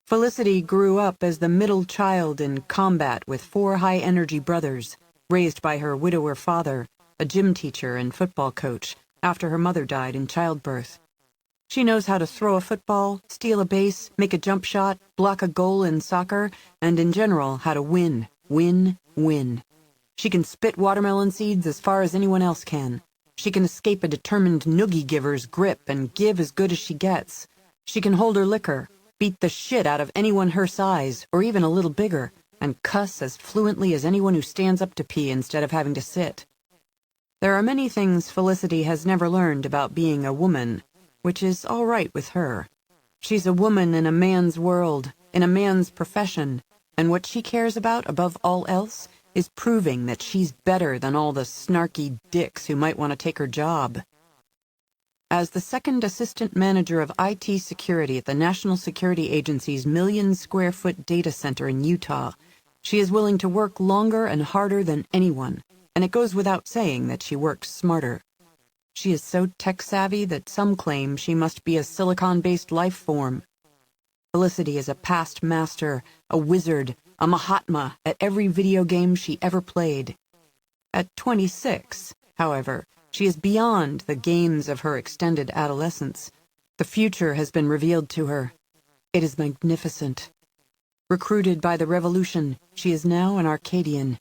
Felicity grew up as the middle child in combat with 4 high-energy brothers, raised by her widower father, a gym teacher and football coach, after her mother died in childbirth. She knows how to throw a football, steal a base, make a jump shot, block a goal in soccer, and in general how to win, win, win. She can spit watermelon seeds as far as anyone else can. She can escape a determined noogie giver's grip and give as good as she gets. She can hold her liquor, beat the shit out of anyone her size, or even a little bigger, and cuss as fluently as anyone who stands up to pee instead of having to sit. There are many things Felicity has never learned about being a woman, which is all right with her. She's a woman in a man's world, in a man's profession, and what she cares about above all else is proving that she's better than all the snarky dicks who might want to take her job. As the second assistant manager of IT security at the National Security Agency's million-square-foot data center in Utah, she is willing to work longer and harder than anyone, and it goes without saying that she works smarter. She is so tech-savvy that some claim she must be a silicon-based life form. Felicity is a past master, a wizard, a Mahatma at every video game she ever played. At 26, however, she is beyond the games of her extended adolescence. The future has been revealed to her. It is magnificent. Recruited by the revolution, she is now an Arcadian.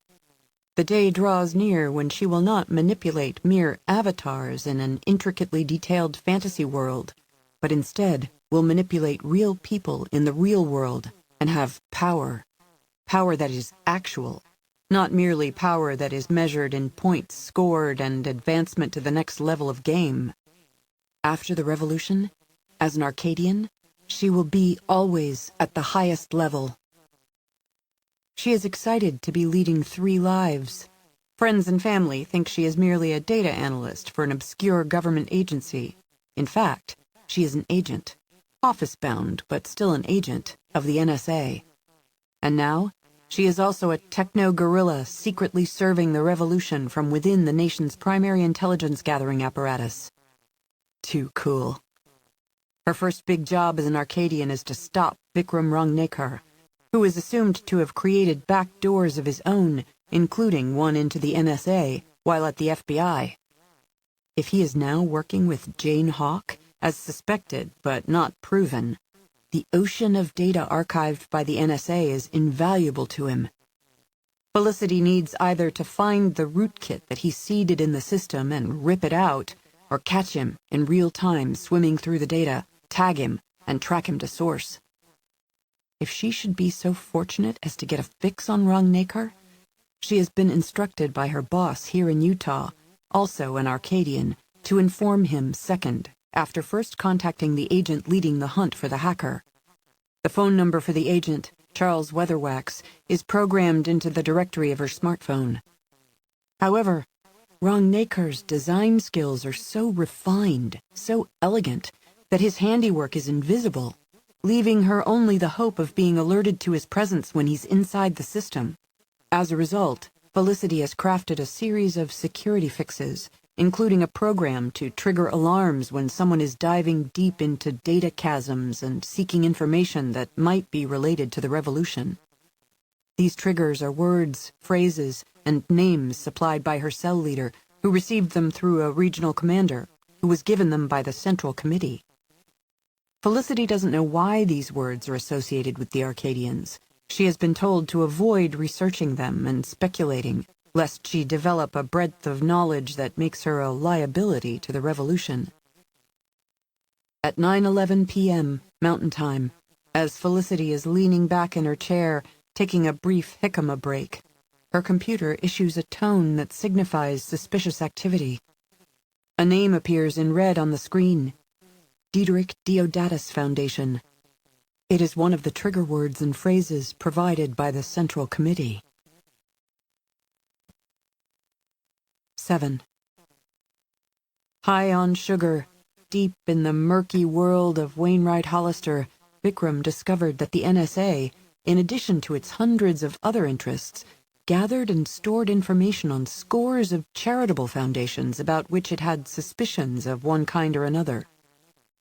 The day draws near when she will not manipulate mere avatars in an intricately detailed fantasy world, but instead will manipulate real people in the real world and have power. Power that is actual, not merely power that is measured in points scored and advancement to the next level of game. After the revolution, as an Arcadian, she will be always at the highest level. She is excited to be leading 3 lives. Friends and family think she is merely a data analyst for an obscure government agency. In fact, she is an agent, office-bound but still an agent, of the NSA. And now, she is also a techno-guerrilla secretly serving the revolution from within the nation's primary intelligence-gathering apparatus. Too cool. Her first big job as an Arcadian is to stop Vikram Rangnekar, who is assumed to have created back doors of his own, including one into the NSA, while at the FBI. If he is now working with Jane Hawk, as suspected but not proven, the ocean of data archived by the NSA is invaluable to him. Felicity needs either to find the rootkit that he seeded in the system and rip it out, or catch him in real time swimming through the data, tag him, and track him to source. If she should be so fortunate as to get a fix on Rangneckar, she has been instructed by her boss here in Utah, also an Arcadian, to inform him second, after first contacting the agent leading the hunt for the hacker. The phone number for the agent, Charles Weatherwax, is programmed into the directory of her smartphone. However, Rangneckar's design skills are so refined, so elegant, that his handiwork is invisible, leaving her only the hope of being alerted to his presence when he's inside the system. As a result, Felicity has crafted a series of security fixes, including a program to trigger alarms when someone is diving deep into data chasms and seeking information that might be related to the revolution. These triggers are words, phrases, and names supplied by her cell leader, who received them through a regional commander, who was given them by the Central Committee. Felicity doesn't know why these words are associated with the Arcadians. She has been told to avoid researching them and speculating, lest she develop a breadth of knowledge that makes her a liability to the revolution. At 9:11 p.m. Mountain Time, as Felicity is leaning back in her chair, taking a brief jicama break, her computer issues a tone that signifies suspicious activity. A name appears in red on the screen: Diederik Diodatus Foundation. It is one of the trigger words and phrases provided by the Central Committee. 7. High on sugar, deep in the murky world of Wainwright Hollister, Vikram discovered that the NSA, in addition to its hundreds of other interests, gathered and stored information on scores of charitable foundations about which it had suspicions of one kind or another.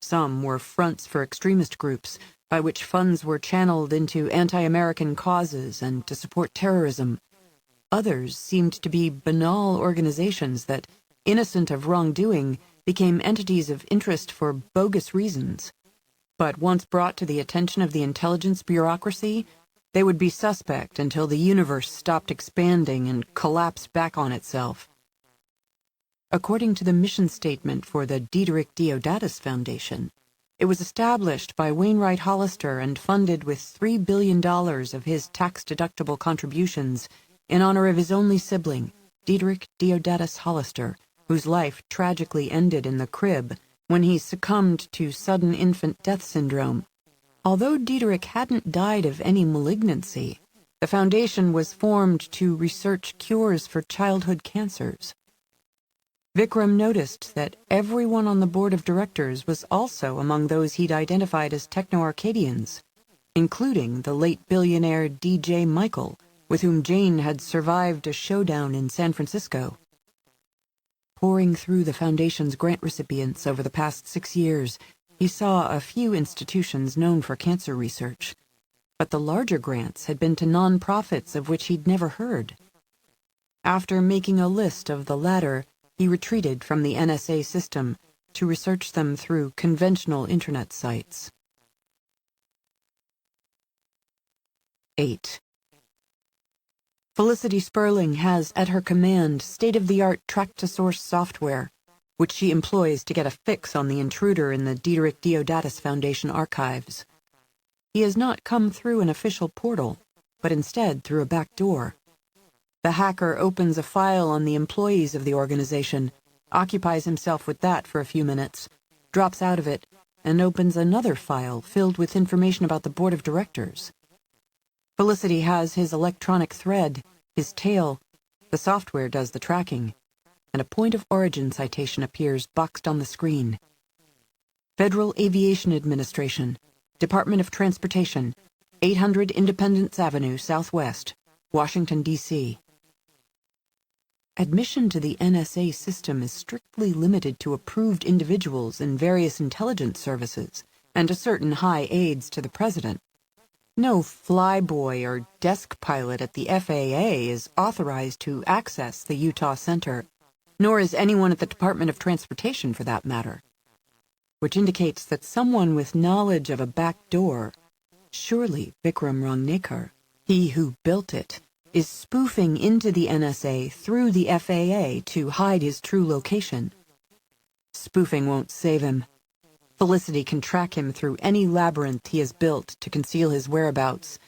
Some were fronts for extremist groups, by which funds were channeled into anti-American causes and to support terrorism. Others seemed to be banal organizations that, innocent of wrongdoing, became entities of interest for bogus reasons. But once brought to the attention of the intelligence bureaucracy, they would be suspect until the universe stopped expanding and collapsed back on itself. According to the mission statement for the Diederik Diodatus Foundation, it was established by Wainwright Hollister and funded with $3 billion of his tax-deductible contributions in honor of his only sibling, Diederik Diodatus Hollister, whose life tragically ended in the crib when he succumbed to sudden infant death syndrome. Although Diederik hadn't died of any malignancy, the foundation was formed to research cures for childhood cancers. Vikram noticed that everyone on the board of directors was also among those he'd identified as Techno-Arcadians, including the late billionaire DJ Michael, with whom Jane had survived a showdown in San Francisco. Poring through the foundation's grant recipients over the past 6 years, he saw a few institutions known for cancer research, but the larger grants had been to non-profits of which he'd never heard. After making a list of the latter, he retreated from the NSA system to research them through conventional internet sites. 8. Felicity Sperling has at her command state-of-the-art track-to-source software, which she employs to get a fix on the intruder in the Diederik Diodatus Foundation archives. He has not come through an official portal, but instead through a back door. The hacker opens a file on the employees of the organization, occupies himself with that for a few minutes, drops out of it, and opens another file filled with information about the board of directors. Felicity has his electronic thread, his tail, the software does the tracking, and a point of origin citation appears boxed on the screen. Federal Aviation Administration, Department of Transportation, 800 Independence Avenue, Southwest, Washington, D.C. Admission to the NSA system is strictly limited to approved individuals in various intelligence services and to certain high aides to the president. No flyboy or desk pilot at the FAA is authorized to access the Utah Center, nor is anyone at the Department of Transportation for that matter, which indicates that someone with knowledge of a back door, surely Vikram Rangneckar, he who built it, is spoofing into the NSA through the FAA to hide his true location. spoofing won't save him. Felicity can track him through any labyrinth he has built to conceal his whereabouts.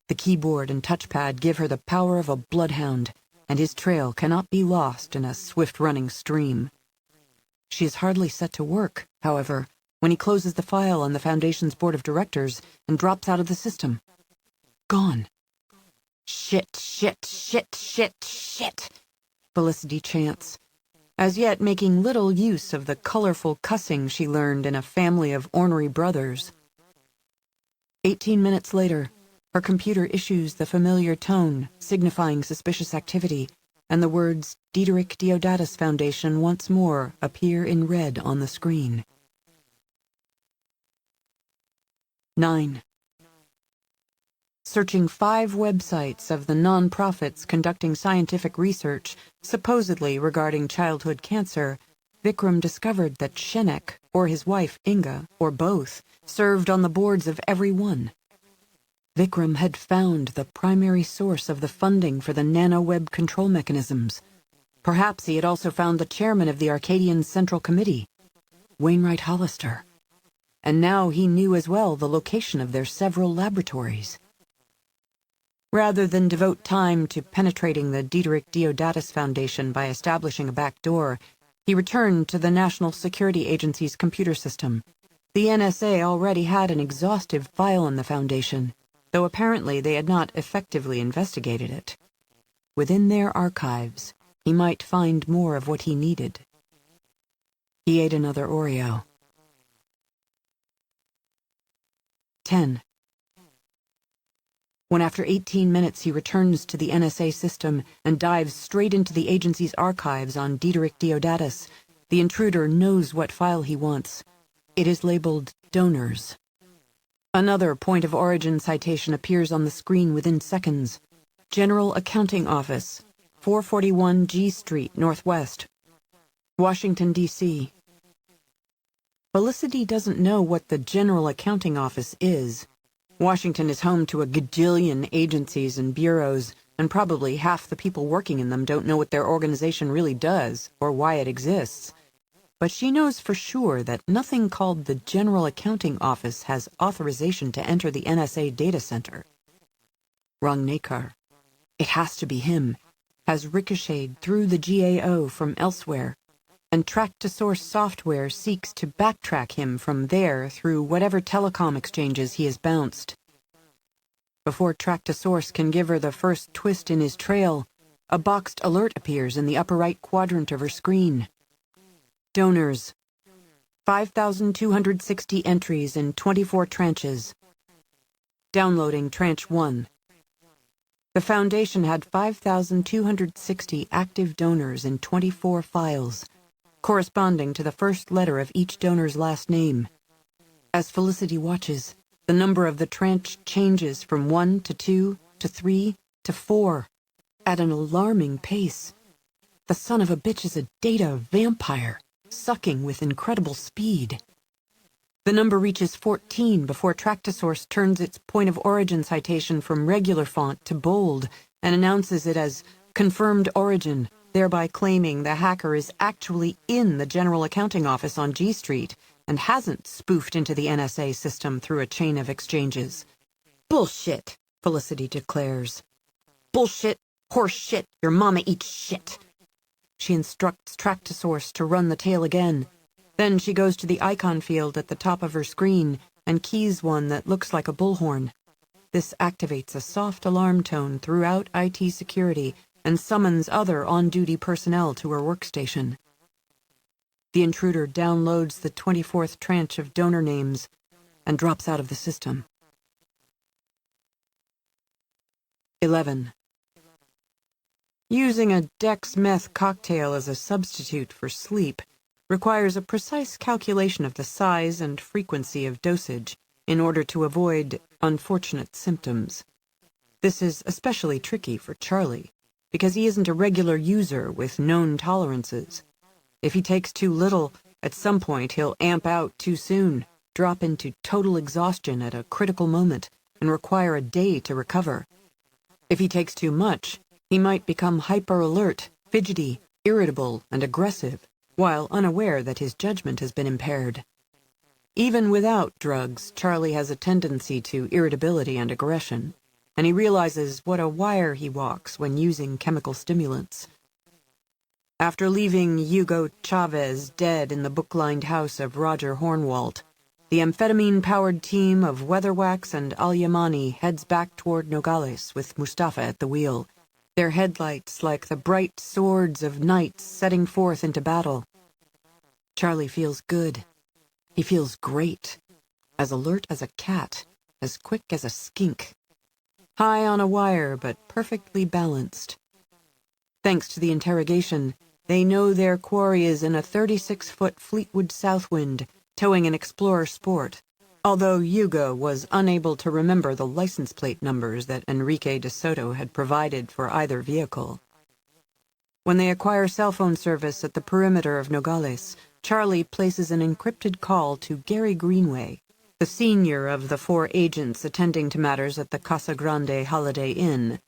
The keyboard and touchpad give her the power of a bloodhound, and his trail cannot be lost in a swift-running stream. She is hardly set to work, however, when he closes the file on the Foundation's board of directors and drops out of the system. Gone. Shit, shit, shit, shit, shit, Felicity chants, as yet making little use of the colorful cussing she learned in a family of ornery brothers. 18 minutes later, her computer issues the familiar tone, signifying suspicious activity, and the words Diederik Deodatus Foundation once more appear in red on the screen. 9. Searching 5 websites of the non-profits conducting scientific research, supposedly regarding childhood cancer, Vikram discovered that Shenek, or his wife Inga, or both, served on the boards of every one. Vikram had found the primary source of the funding for the nanoweb control mechanisms. Perhaps he had also found the chairman of the Arcadian Central Committee, Wainwright Hollister. And now he knew as well the location of their several laboratories. Rather than devote time to penetrating the Diederik Deodatus Foundation by establishing a back door, he returned to the National Security Agency's computer system. The NSA already had an exhaustive file on the Foundation, though apparently they had not effectively investigated it. Within their archives, he might find more of what he needed. He ate another Oreo. 10. When after 18 minutes he returns to the NSA system and dives straight into the agency's archives on Diederik Deodatus, the intruder knows what file he wants. It is labeled Donors. Another point of origin citation appears on the screen within seconds. General Accounting Office, 441 G Street, Northwest, Washington, D.C. Felicity doesn't know what the General Accounting Office is. Washington is home to a gajillion agencies and bureaus, and probably half the people working in them don't know what their organization really does or why it exists. But she knows for sure that nothing called the General Accounting Office has authorization to enter the NSA data center. Rangnekar, it has to be him, has ricocheted through the GAO from elsewhere, and track-to-source software seeks to backtrack him from there through whatever telecom exchanges he has bounced. Before track-to-source can give her the first twist in his trail, a boxed alert appears in the upper right quadrant of her screen. Donors. 5,260 entries in 24 tranches. Downloading Tranche 1. The Foundation had 5,260 active donors in 24 files, corresponding to the first letter of each donor's last name. As Felicity watches, the number of the tranche changes from 1 to 2 to 3 to 4 at an alarming pace. The son of a bitch is a data vampire, sucking with incredible speed. The number reaches 14 before track-to-source turns its point of origin citation from regular font to bold and announces it as confirmed origin, thereby claiming the hacker is actually in the General Accounting Office on G Street and hasn't spoofed into the NSA system through a chain of exchanges. Bullshit, Felicity declares. Bullshit, horse shit, your mama eats shit. She instructs track-to-source to run the tail again. Then she goes to the icon field at the top of her screen and keys one that looks like a bullhorn. This activates a soft alarm tone throughout IT security and summons other on-duty personnel to her workstation. The intruder downloads the 24th tranche of donor names and drops out of the system. 11. Using a Dex-meth cocktail as a substitute for sleep requires a precise calculation of the size and frequency of dosage in order to avoid unfortunate symptoms. This is especially tricky for Charlie, because he isn't a regular user with known tolerances. If he takes too little, at some point he'll amp out too soon, drop into total exhaustion at a critical moment, and require a day to recover. If he takes too much, he might become hyper-alert, fidgety, irritable, and aggressive, while unaware that his judgment has been impaired. Even without drugs, Charlie has a tendency to irritability and aggression, and he realizes what a wire he walks when using chemical stimulants. After leaving Hugo Chavez dead in the book-lined house of Roger Hornwalt, the amphetamine-powered team of Weatherwax and Al-Yamani heads back toward Nogales with Mustafa at the wheel, their headlights like the bright swords of knights setting forth into battle. Charlie feels good. He feels great, as alert as a cat, as quick as a skink. High on a wire, but perfectly balanced. Thanks to the interrogation, they know their quarry is in a 36-foot Fleetwood Southwind, towing an Explorer Sport, although Hugo was unable to remember the license plate numbers that Enrique de Soto had provided for either vehicle. When they acquire cell phone service at the perimeter of Nogales, Charlie places an encrypted call to Gary Greenway, the senior of the 4 agents attending to matters at the Casa Grande Holiday Inn.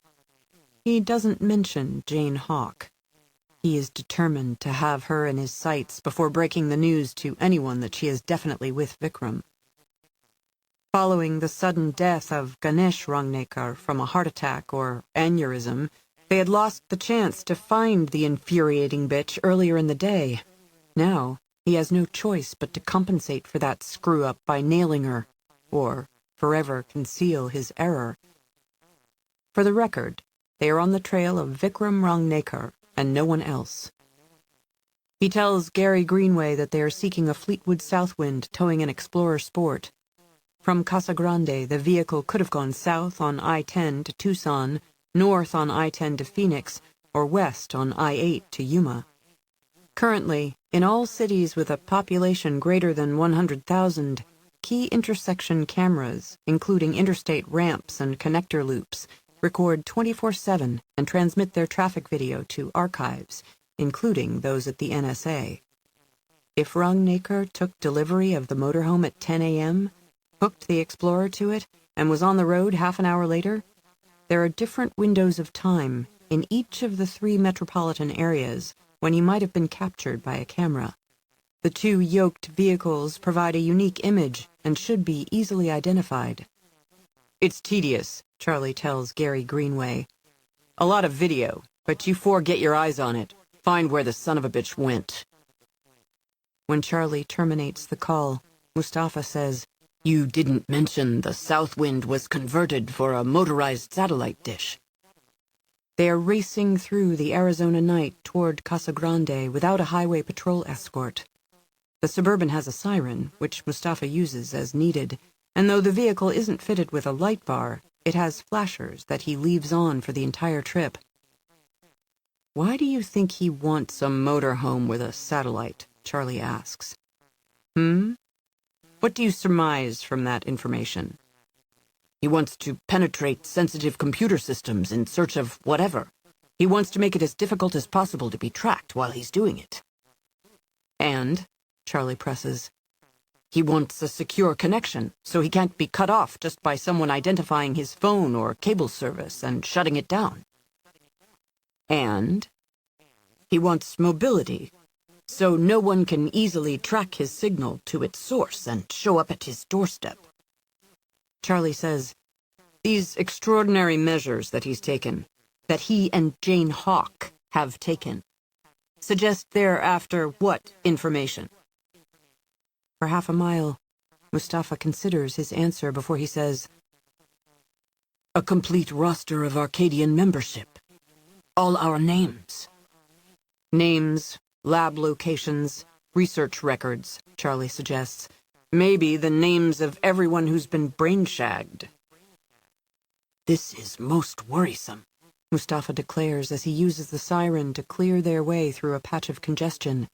He doesn't mention Jane Hawk. He is determined to have her in his sights before breaking the news to anyone that she is definitely with Vikram. Following the sudden death of Ganesh Rangnekar from a heart attack or aneurysm, they had lost the chance to find the infuriating bitch earlier in the day. Now, he has no choice but to compensate for that screw-up by nailing her, or forever conceal his error. For the record, they are on the trail of Vikram Rangnekar and no one else. He tells Gary Greenway that they are seeking a Fleetwood Southwind towing an Explorer Sport. From Casa Grande, the vehicle could have gone south on I-10 to Tucson, north on I-10 to Phoenix, or west on I-8 to Yuma. Currently, in all cities with a population greater than 100,000, key intersection cameras, including interstate ramps and connector loops, record 24/7 and transmit their traffic video to archives, including those at the NSA. If Rangnekar took delivery of the motorhome at 10 a.m., hooked the Explorer to it, and was on the road half an hour later, there are different windows of time in each of the 3 metropolitan areas when he might have been captured by a camera. The 2 yoked vehicles provide a unique image and should be easily identified. It's tedious, Charlie tells Gary Greenway. A lot of video, but you 4 get your eyes on it. Find where the son of a bitch went. When Charlie terminates the call, Mustafa says, "You didn't mention the Southwind was converted for a motorized satellite dish." They are racing through the Arizona night toward Casa Grande without a highway patrol escort. The Suburban has a siren, which Mustafa uses as needed, and though the vehicle isn't fitted with a light bar, it has flashers that he leaves on for the entire trip. "Why do you think he wants a motorhome with a satellite?" Charlie asks. What do you surmise from that information?" "He wants to penetrate sensitive computer systems in search of whatever. He wants to make it as difficult as possible to be tracked while he's doing it." "And," Charlie presses, "he wants a secure connection, so he can't be cut off just by someone identifying his phone or cable service and shutting it down." "And?" "He wants mobility, so no one can easily track his signal to its source and show up at his doorstep." Charlie says, "These extraordinary measures that he's taken, that he and Jane Hawk have taken, suggest they're after what information?" For half a mile, Mustafa considers his answer before he says, "A complete roster of Arcadian membership. All our names." "Names, lab locations, research records," Charlie suggests. "Maybe the names of everyone who's been brain-shagged." "This is most worrisome," Mustafa declares as he uses the siren to clear their way through a patch of congestion.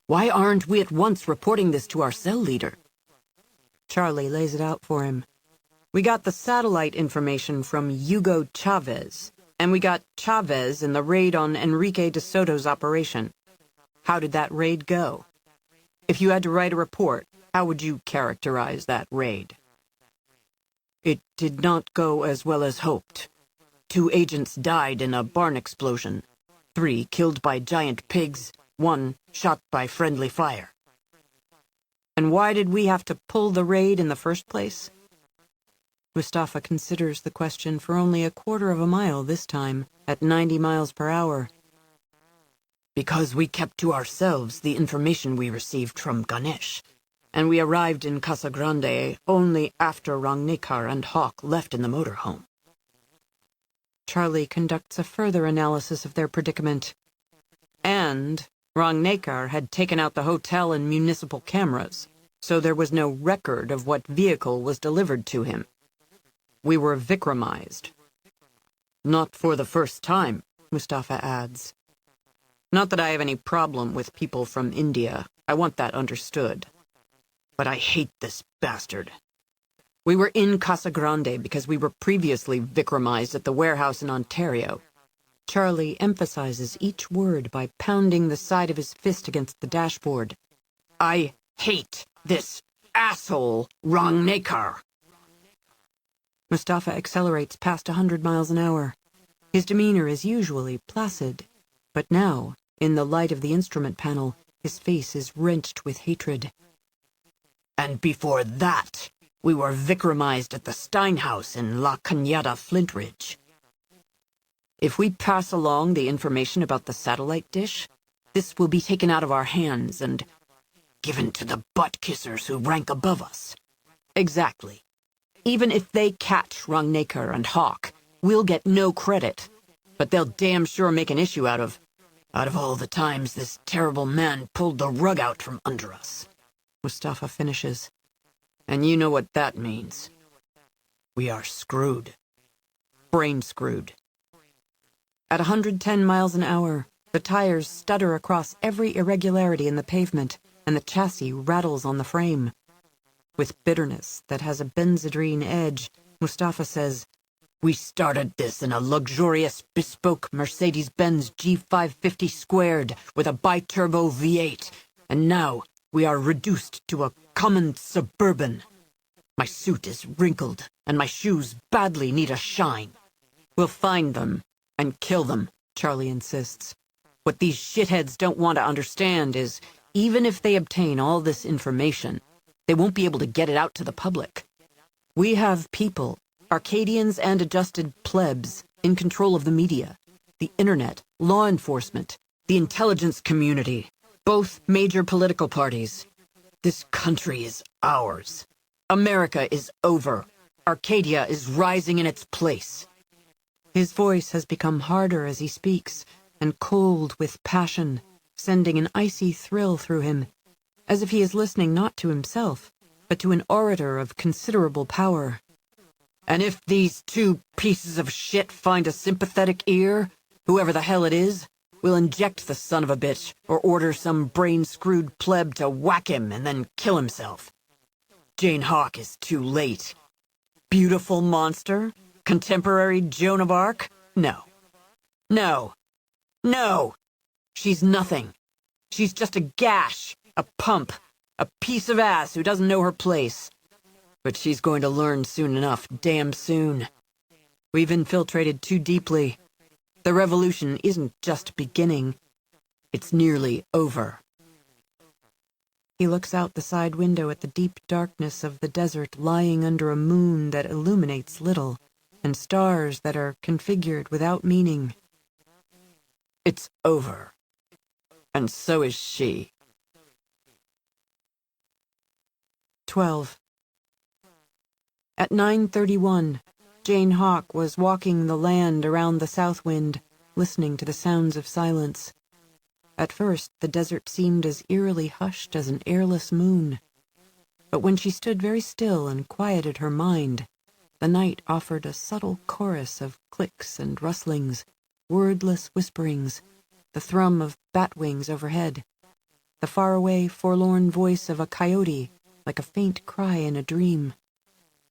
"Why aren't we at once reporting this to our cell leader?" Charlie lays it out for him. "We got the satellite information from Hugo Chavez, and we got Chavez in the raid on Enrique de Soto's operation. How did that raid go? If you had to write a report, how would you characterize that raid?" "It did not go as well as hoped. 2 agents died in a barn explosion. 3 killed by giant pigs, one shot by friendly fire. And why did we have to pull the raid in the first place? Mustafa considers the question for only a quarter of a mile this time, at 90 miles per hour. Because we kept to ourselves the information we received from Ganesh, and we arrived in Casa Grande only after Rangnekar and Hawk left in the motorhome. Charlie conducts a further analysis of their predicament. And Rangnekar had taken out the hotel and municipal cameras, so there was no record of what vehicle was delivered to him. We were Vikramized. Not for the first time, Mustafa adds. Not that I have any problem with people from India. I want that understood. But I hate this bastard. We were in Casa Grande because we were previously Vikramized at the warehouse in Ontario. Charlie emphasizes each word by pounding the side of his fist against the dashboard. I hate this asshole Rangnekar. Mustafa accelerates past 100 miles an hour. His demeanor is usually placid, but now, in the light of the instrument panel, his face is wrenched with hatred. And before that, we were Vikramized at the Steinhaus in La Cañada Flintridge. If we pass along the information about the satellite dish, this will be taken out of our hands and given to the butt-kissers who rank above us. Exactly. Even if they catch Rangnekar and Hawk, we'll get no credit. But they'll damn sure make an issue out of all the times this terrible man pulled the rug out from under us. Mustafa finishes. And you know what that means. We are screwed. Brain screwed. At 110 miles an hour, the tires stutter across every irregularity in the pavement, and the chassis rattles on the frame. With bitterness that has a benzodrine edge, Mustafa says, We started this in a luxurious, bespoke Mercedes-Benz G550 squared with a bi-turbo V8, and now we are reduced to a common Suburban. My suit is wrinkled, and my shoes badly need a shine. We'll find them and kill them, Charlie insists. What these shitheads don't want to understand is, even if they obtain all this information, they won't be able to get it out to the public. We have people, Arcadians and adjusted plebs, in control of the media, the internet, law enforcement, the intelligence community, both major political parties. This country is ours. America is over. Arcadia is rising in its place. His voice has become harder as he speaks, and cold with passion, sending an icy thrill through him, as if he is listening not to himself, but to an orator of considerable power. And if these two pieces of shit find a sympathetic ear, whoever the hell it is, we'll inject the son of a bitch, or order some brain-screwed pleb to whack him and then kill himself. Jane Hawk is too late. Beautiful monster? Contemporary Joan of Arc? No. No. No! She's nothing. She's just a gash, a pump, a piece of ass who doesn't know her place. But she's going to learn soon enough, damn soon. We've infiltrated too deeply. The revolution isn't just beginning. It's nearly over. He looks out the side window at the deep darkness of the desert lying under a moon that illuminates little, and stars that are configured without meaning. It's over. And so is she. 12. At 9:31, Jane Hawk was walking the land around the south wind, listening to the sounds of silence. At first, the desert seemed as eerily hushed as an airless moon. But when she stood very still and quieted her mind, the night offered a subtle chorus of clicks and rustlings, wordless whisperings, the thrum of bat wings overhead, the faraway, forlorn voice of a coyote like a faint cry in a dream,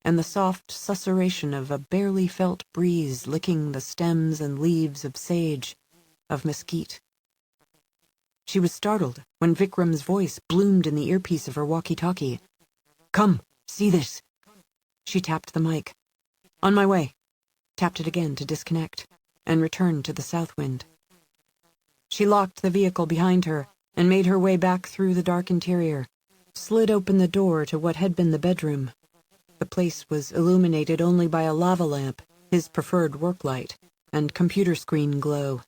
and the soft susurration of a barely felt breeze licking the stems and leaves of sage, of mesquite. She was startled when Vikram's voice bloomed in the earpiece of her walkie-talkie. "Come, see this." She tapped the mic. "On my way." Tapped it again to disconnect, and returned to the south wind. She locked the vehicle behind her and made her way back through the dark interior, slid open the door to what had been the bedroom. The place was illuminated only by a lava lamp, his preferred work light, and computer screen glow.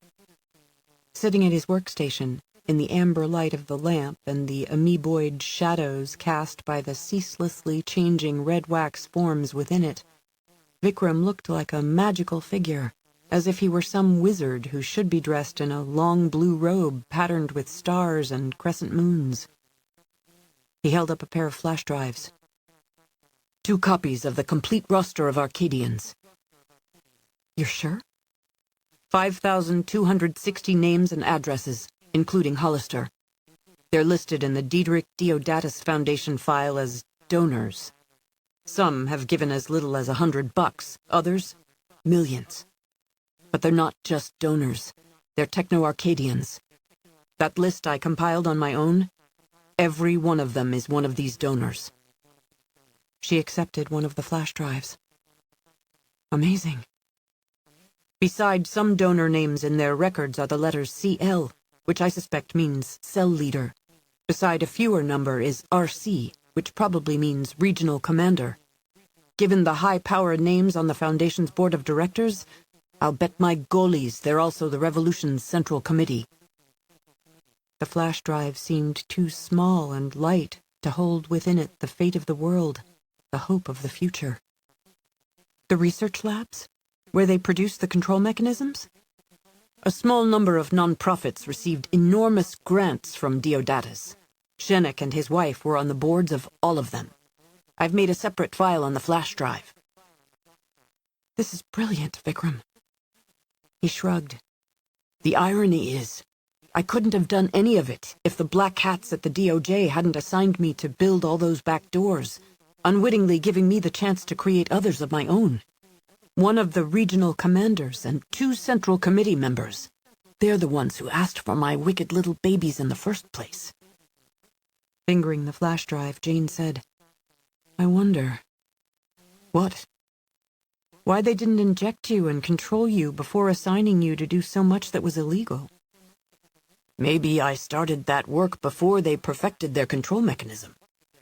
Sitting at his workstation, in the amber light of the lamp and the amoeboid shadows cast by the ceaselessly changing red wax forms within it, Vikram looked like a magical figure, as if he were some wizard who should be dressed in a long blue robe patterned with stars and crescent moons. He held up a pair of flash drives. 2 copies of the complete roster of Arcadians. You're sure? 5,260 names and addresses, including Hollister. They're listed in the Diedrich Deodatus Foundation file as donors. Some have given as little as $100, others, millions. But they're not just donors. They're techno-Arcadians. That list I compiled on my own, every one of them is one of these donors. She accepted one of the flash drives. Amazing. Beside some donor names in their records are the letters CL, which I suspect means cell leader. Beside a fewer number is RC, which probably means regional commander. Given the high-powered names on the Foundation's board of directors, I'll bet my goalies they're also the Revolution's Central Committee. The flash drive seemed too small and light to hold within it the fate of the world, the hope of the future. The research labs? Where they produce the control mechanisms? A small number of non-profits received enormous grants from Deodatus. Shenik and his wife were on the boards of all of them. I've made a separate file on the flash drive. This is brilliant, Vikram. He shrugged. The irony is, I couldn't have done any of it if the black hats at the DOJ hadn't assigned me to build all those back doors, unwittingly giving me the chance to create others of my own. One of the regional commanders and 2 Central Committee members. They're the ones who asked for my wicked little babies in the first place. Fingering the flash drive, Jane said, I wonder. What? Why they didn't inject you and control you before assigning you to do so much that was illegal. Maybe I started that work before they perfected their control mechanism.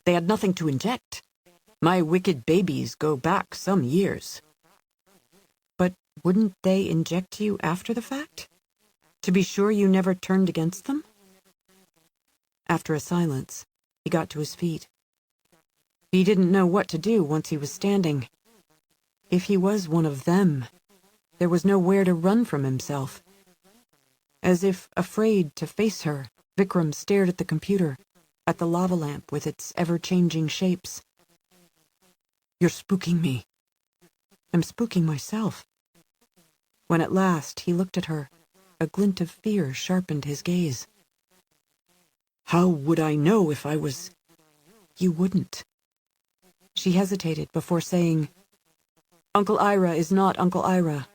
They had nothing to inject. My wicked babies go back some years. But wouldn't they inject you after the fact? To be sure you never turned against them? After a silence, he got to his feet. He didn't know what to do once he was standing. If he was one of them, there was nowhere to run from himself. As if afraid to face her, Vikram stared at the computer, at the lava lamp with its ever-changing shapes. You're spooking me. I'm spooking myself. When at last he looked at her, a glint of fear sharpened his gaze. How would I know if I was... You wouldn't. She hesitated before saying, Uncle Ira is not Uncle Ira.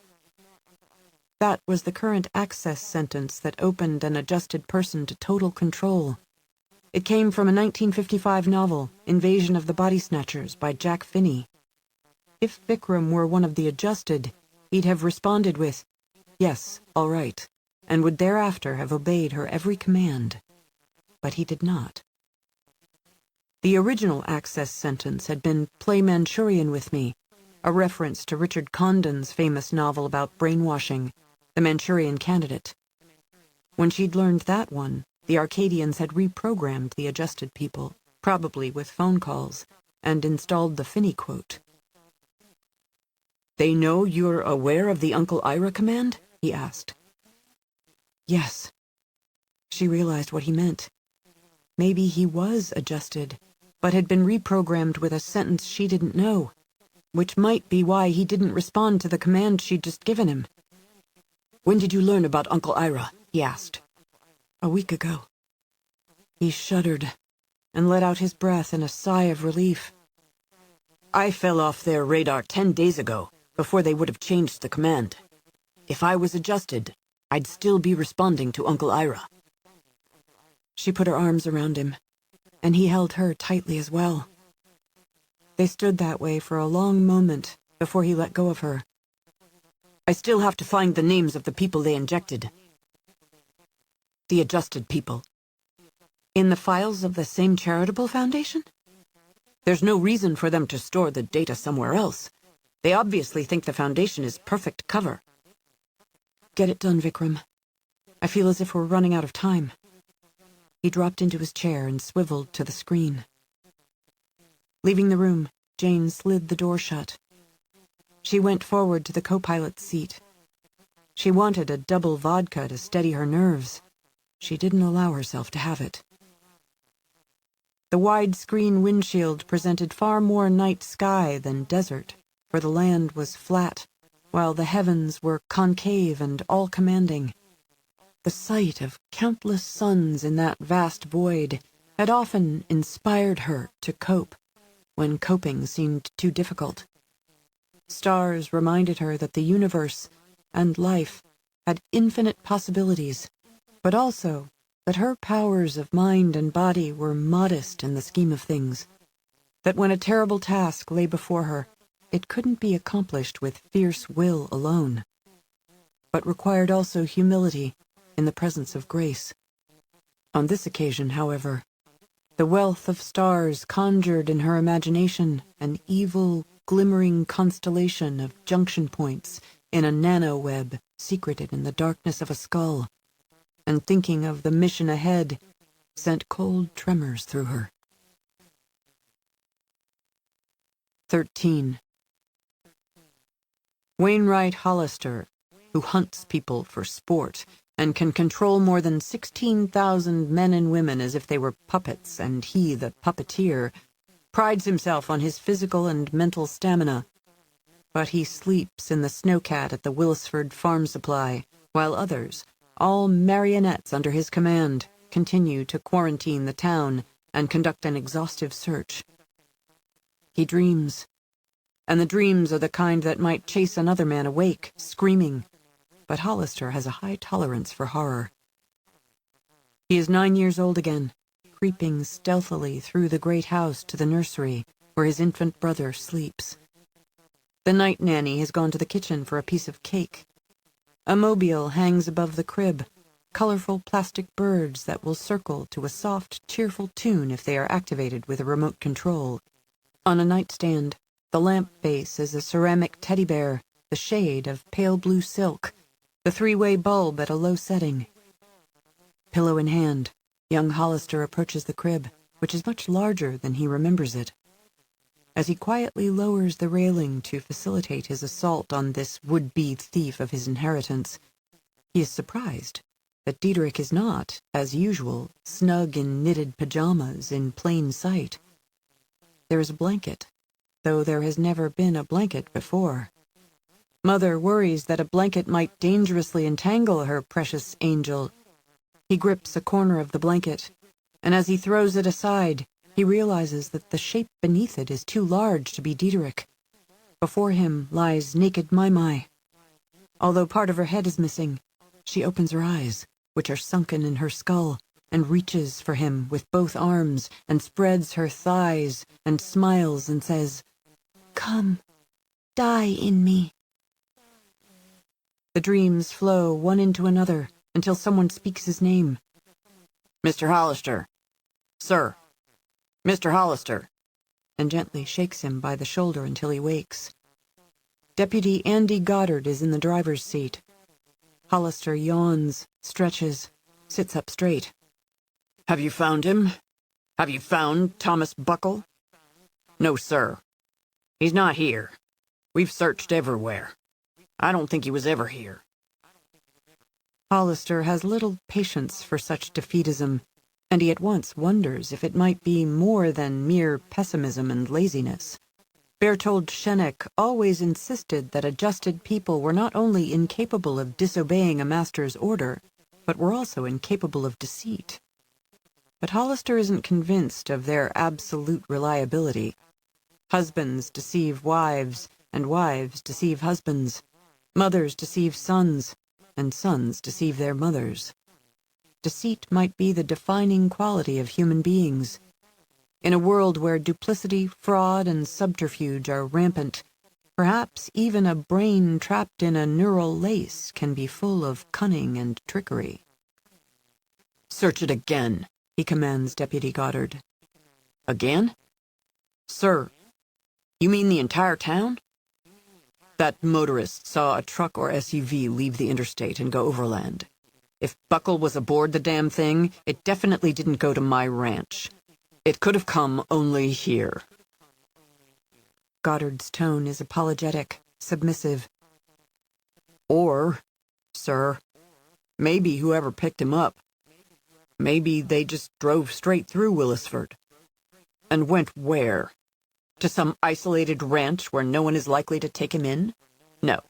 That was the current access sentence that opened an adjusted person to total control. It came from a 1955 novel, Invasion of the Body Snatchers, by Jack Finney. If Vikram were one of the adjusted, he'd have responded with, yes, all right, and would thereafter have obeyed her every command. But he did not. The original access sentence had been play Manchurian with me, a reference to Richard Condon's famous novel about brainwashing, The Manchurian Candidate. When she'd learned that one, the Arcadians had reprogrammed the adjusted people, probably with phone calls, and installed the Finney quote. They know you're aware of the Uncle Ira command? He asked. Yes. She realized what he meant. Maybe he was adjusted, but had been reprogrammed with a sentence she didn't know, which might be why he didn't respond to the command she'd just given him. When did you learn about Uncle Ira? He asked. A week ago. He shuddered and let out his breath in a sigh of relief. I fell off their radar 10 days ago, before they would have changed the command. If I was adjusted, I'd still be responding to Uncle Ira. She put her arms around him, and he held her tightly as well. They stood that way for a long moment before he let go of her. I still have to find the names of the people they injected. The adjusted people. In the files of the same charitable foundation? There's no reason for them to store the data somewhere else. They obviously think the foundation is perfect cover. Get it done, Vikram. I feel as if we're running out of time. He dropped into his chair and swiveled to the screen. Leaving the room, Jane slid the door shut. She went forward to the co-pilot's seat. She wanted a double vodka to steady her nerves. She didn't allow herself to have it. The wide-screen windshield presented far more night sky than desert, for the land was flat, while the heavens were concave and all-commanding. The sight of countless suns in that vast void had often inspired her to cope, when coping seemed too difficult. Stars reminded her that the universe and life had infinite possibilities, but also that her powers of mind and body were modest in the scheme of things, that when a terrible task lay before her, it couldn't be accomplished with fierce will alone, but required also humility in the presence of grace. On this occasion, however, the wealth of stars conjured in her imagination an evil, glimmering constellation of junction points in a nano-web secreted in the darkness of a skull, and thinking of the mission ahead sent cold tremors through her. 13. Wainwright Hollister, who hunts people for sport and can control more than 16,000 men and women as if they were puppets and he the puppeteer, prides himself on his physical and mental stamina. But he sleeps in the snowcat at the Willisford Farm Supply, while others, all marionettes under his command, continue to quarantine the town and conduct an exhaustive search. He dreams, and the dreams are the kind that might chase another man awake, screaming, but Hollister has a high tolerance for horror. He is 9 years old again, creeping stealthily through the great house to the nursery, where his infant brother sleeps. The night nanny has gone to the kitchen for a piece of cake. A mobile hangs above the crib, colorful plastic birds that will circle to a soft, cheerful tune if they are activated with a remote control. On a nightstand, the lamp base is a ceramic teddy bear, the shade of pale blue silk, the three-way bulb at a low setting. Pillow in hand, young Hollister approaches the crib, which is much larger than he remembers it. As he quietly lowers the railing to facilitate his assault on this would-be thief of his inheritance, he is surprised that Diederik is not, as usual, snug in knitted pajamas in plain sight. There is a blanket, though there has never been a blanket before. Mother worries that a blanket might dangerously entangle her precious angel. He grips a corner of the blanket, and as he throws it aside, he realizes that the shape beneath it is too large to be Diederik. Before him lies naked Mai. Although part of her head is missing, she opens her eyes, which are sunken in her skull, and reaches for him with both arms, and spreads her thighs, and smiles and says, "Come, die in me." The dreams flow one into another until someone speaks his name. Mr. Hollister. Sir. Mr. Hollister. And gently shakes him by the shoulder until he wakes. Deputy Andy Goddard is in the driver's seat. Hollister yawns, stretches, sits up straight. Have you found him? Have you found Thomas Buckle? No, sir. He's not here. We've searched everywhere. I don't think he was ever here. Hollister has little patience for such defeatism, and he at once wonders if it might be more than mere pessimism and laziness. Bertold Schenek always insisted that adjusted people were not only incapable of disobeying a master's order, but were also incapable of deceit. But Hollister isn't convinced of their absolute reliability. Husbands deceive wives, and wives deceive husbands. Mothers deceive sons, and sons deceive their mothers. Deceit might be the defining quality of human beings. In a world where duplicity, fraud, and subterfuge are rampant, perhaps even a brain trapped in a neural lace can be full of cunning and trickery. Search it again, he commands Deputy Goddard. Again? Sir, you mean the entire town? That motorist saw a truck or SUV leave the interstate and go overland. If Buckle was aboard the damn thing, it definitely didn't go to my ranch. It could have come only here. Goddard's tone is apologetic, submissive. Or, sir, maybe whoever picked him up. Maybe they just drove straight through Willisford. And went where? To some isolated ranch where no one is likely to take him in? No.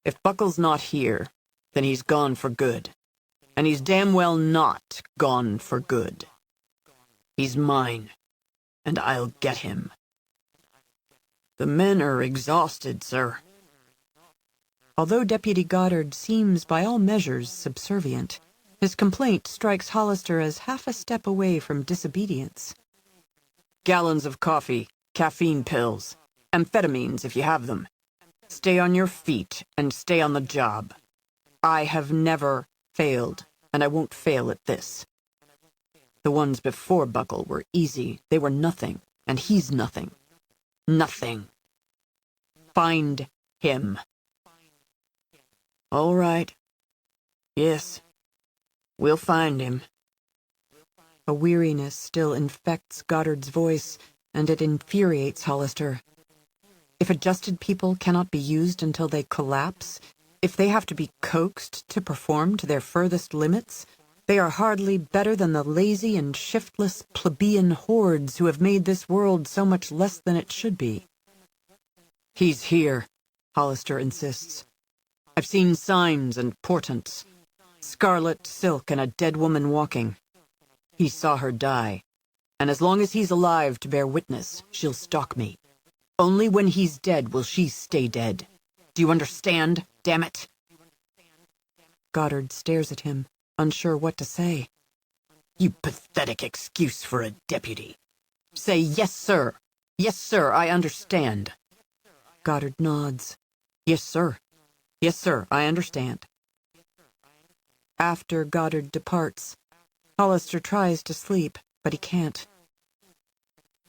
If Buckle's not here, then he's gone for good. And he's damn well not gone for good. He's mine, and I'll get him. The men are exhausted, sir. Although Deputy Goddard seems by all measures subservient, his complaint strikes Hollister as half a step away from disobedience. Gallons of coffee, caffeine pills, amphetamines if you have them. Stay on your feet and stay on the job. I have never failed, and I won't fail at this. The ones before Buckle were easy. They were nothing, and he's nothing. Nothing. Find him. All right. Yes. We'll find him. A weariness still infects Goddard's voice, and it infuriates Hollister. If adjusted people cannot be used until they collapse, if they have to be coaxed to perform to their furthest limits, they are hardly better than the lazy and shiftless plebeian hordes who have made this world so much less than it should be. He's here, Hollister insists. I've seen signs and portents. Scarlet silk and a dead woman walking. He saw her die, and as long as he's alive to bear witness, she'll stalk me. Only when he's dead will she stay dead. Do you understand, damn it? Goddard stares at him, unsure what to say. You pathetic excuse for a deputy. Say, yes, sir. Yes, sir, I understand. Goddard nods. Yes, sir. Yes, sir, I understand. After Goddard departs, Hollister tries to sleep, but he can't.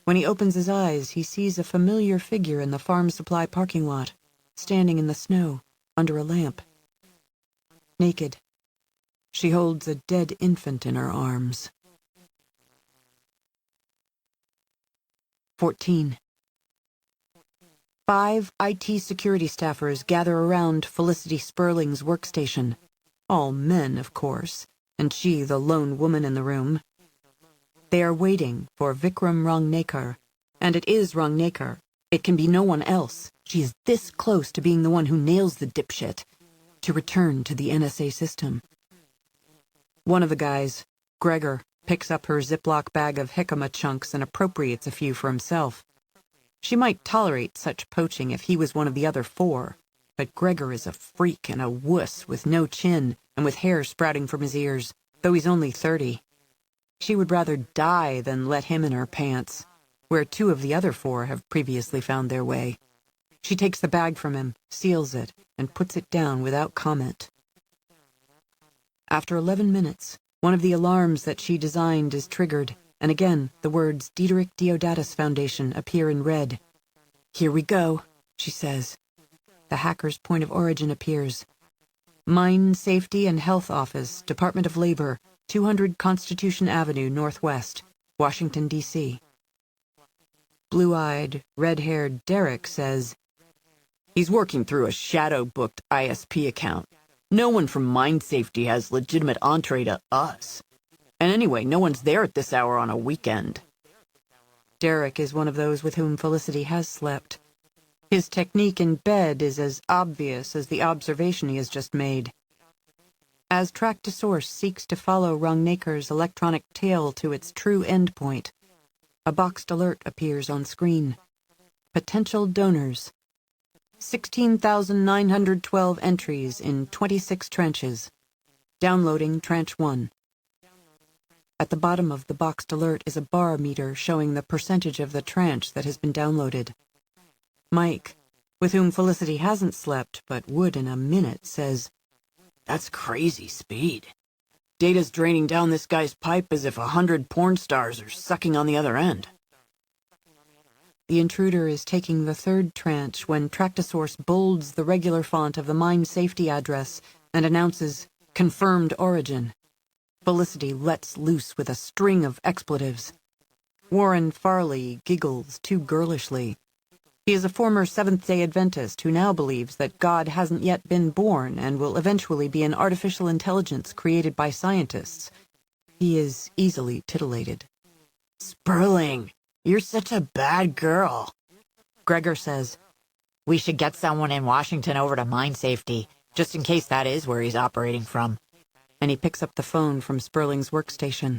When he opens his eyes, he sees a familiar figure in the farm supply parking lot, standing in the snow, under a lamp. Naked. She holds a dead infant in her arms. 14. 5 IT security staffers gather around Felicity Sperling's workstation. All men, of course, and she the lone woman in the room. They are waiting for Vikram Rangnekar, and it is Rangnekar. It can be no one else. She is this close to being the one who nails the dipshit, to return to the NSA system. One of the guys, Gregor, picks up her Ziploc bag of jicama chunks and appropriates a few for himself. She might tolerate such poaching if he was one of the other 4, but Gregor is a freak and a wuss with no chin and with hair sprouting from his ears, though he's only 30. She would rather die than let him in her pants, where 2 of the other 4 have previously found their way. She takes the bag from him, seals it, and puts it down without comment. After 11 minutes, one of the alarms that she designed is triggered, and again the words Diederik Diodatus Foundation appear in red. Here we go, she says. The hacker's point of origin appears. Mine Safety and Health Office, Department of Labor, 200 Constitution Avenue, Northwest, Washington, D.C. Blue-eyed, red-haired Derek says, he's working through a shadow-booked ISP account. No one from Mine Safety has legitimate entree to us. And anyway, no one's there at this hour on a weekend. Derek is one of those with whom Felicity has slept. His technique in bed is as obvious as the observation he has just made. As Track to Source seeks to follow Rangnekar's electronic tail to its true endpoint, a boxed alert appears on screen. Potential donors. 16,912 entries in 26 tranches. Downloading Tranche 1. At the bottom of the boxed alert is a bar meter showing the percentage of the tranche that has been downloaded. Mike, with whom Felicity hasn't slept but would in a minute, says, "That's crazy speed. Data's draining down this guy's pipe as if 100 porn stars are sucking on the other end. The intruder is taking the third tranche when Tractosaurus bolds the regular font of the mine safety address and announces confirmed origin. Felicity lets loose with a string of expletives. Warren Farley giggles too girlishly. He is a former Seventh-day Adventist who now believes that God hasn't yet been born and will eventually be an artificial intelligence created by scientists. He is easily titillated. Sperling, you're such a bad girl. Gregor says, We should get someone in Washington over to mine safety, just in case that is where he's operating from. And he picks up the phone from Sperling's workstation.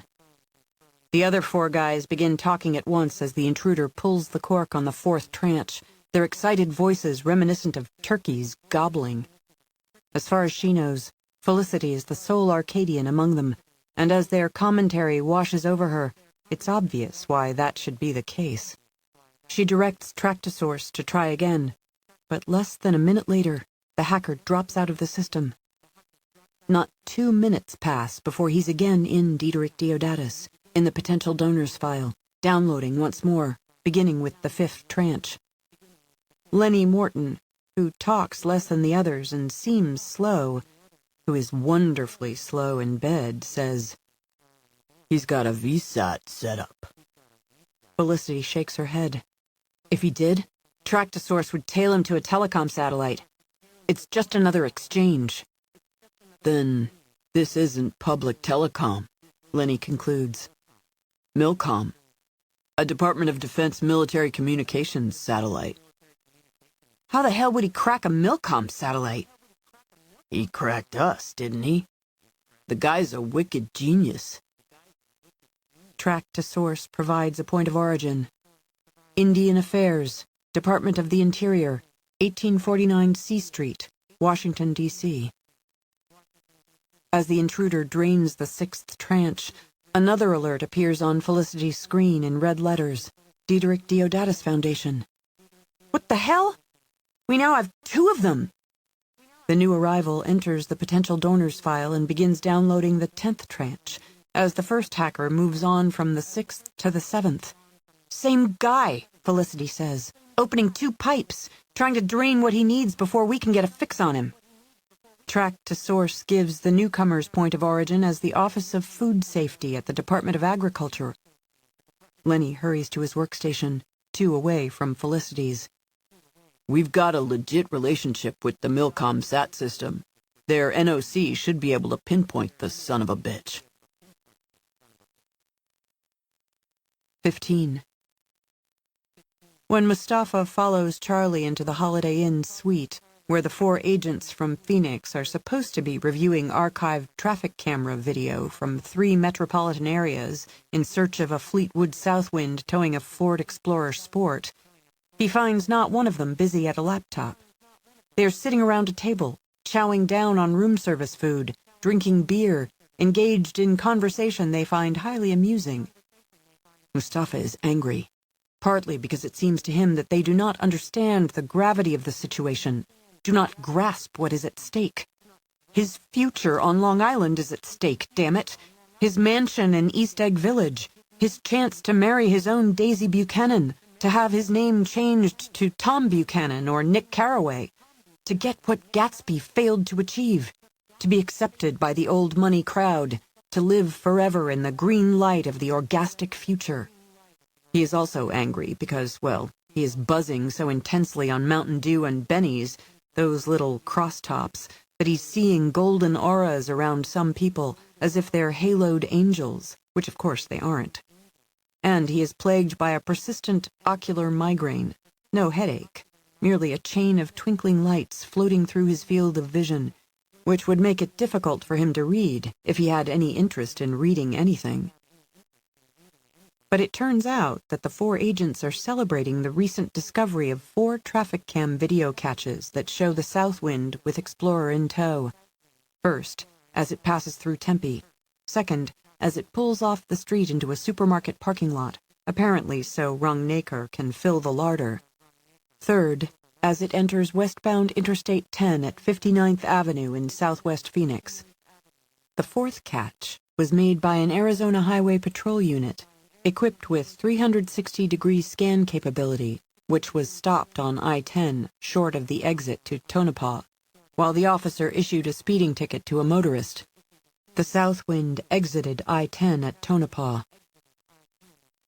The other four guys begin talking at once as the intruder pulls the cork on the fourth tranche, their excited voices reminiscent of turkeys gobbling. As far as she knows, Felicity is the sole Arcadian among them, and as their commentary washes over her, it's obvious why that should be the case. She directs Tractosaurus to try again, but less than a minute later, the hacker drops out of the system. Not 2 minutes pass before he's again in Diederik Deodatus, in the potential donors file, downloading once more, beginning with the fifth tranche. Lenny Morton, who talks less than the others and seems slow, who is wonderfully slow in bed, says, He's got a VSAT set up. Felicity shakes her head. If he did, Tractosaurus would tail him to a telecom satellite. It's just another exchange. Then this isn't public telecom, Lenny concludes. Milcom, a Department of Defense military communications satellite. How the hell would he crack a Milcom satellite? He cracked us, didn't he? The guy's a wicked genius. Tractosaurus provides a point of origin. Indian Affairs, Department of the Interior, 1849 C Street, Washington, D.C. As the intruder drains the sixth tranche, another alert appears on Felicity's screen in red letters. Diederik Deodatus Foundation. What the hell? We now have 2 of them! The new arrival enters the potential donors file and begins downloading the 10th tranche, as the first hacker moves on from the 6th to the 7th. Same guy, Felicity says, opening 2 pipes, trying to drain what he needs before we can get a fix on him. Tractosaurus gives the newcomer's point of origin as the Office of Food Safety at the Department of Agriculture. Lenny hurries to his workstation, 2 away from Felicity's. We've got a legit relationship with the Milcom SAT system. Their NOC should be able to pinpoint the son of a bitch. 15. When Mustafa follows Charlie into the Holiday Inn suite, where the 4 agents from Phoenix are supposed to be reviewing archived traffic camera video from 3 metropolitan areas in search of a Fleetwood Southwind towing a Ford Explorer Sport, he finds not one of them busy at a laptop. They are sitting around a table, chowing down on room service food, drinking beer, engaged in conversation they find highly amusing. Mustafa is angry, partly because it seems to him that they do not understand the gravity of the situation, do not grasp what is at stake. His future on Long Island is at stake, damn it. His mansion in East Egg Village, his chance to marry his own Daisy Buchanan, to have his name changed to Tom Buchanan or Nick Carraway, to get what Gatsby failed to achieve, to be accepted by the old money crowd, to live forever in the green light of the orgastic future. He is also angry because, well, he is buzzing so intensely on Mountain Dew and Benny's, those little crosstops, that he's seeing golden auras around some people as if they're haloed angels, which of course they aren't. And he is plagued by a persistent ocular migraine, no headache, merely a chain of twinkling lights floating through his field of vision, which would make it difficult for him to read if he had any interest in reading anything. But it turns out that the 4 agents are celebrating the recent discovery of 4 traffic cam video catches that show the Southwind with Explorer in tow. First, as it passes through Tempe. Second, as it pulls off the street into a supermarket parking lot, apparently so Rungnaker can fill the larder. Third, as it enters westbound Interstate 10 at 59th Avenue in southwest Phoenix. The fourth catch was made by an Arizona Highway Patrol unit, equipped with 360-degree scan capability, which was stopped on I-10 short of the exit to Tonopah, while the officer issued a speeding ticket to a motorist. The Southwind exited I-10 at Tonopah.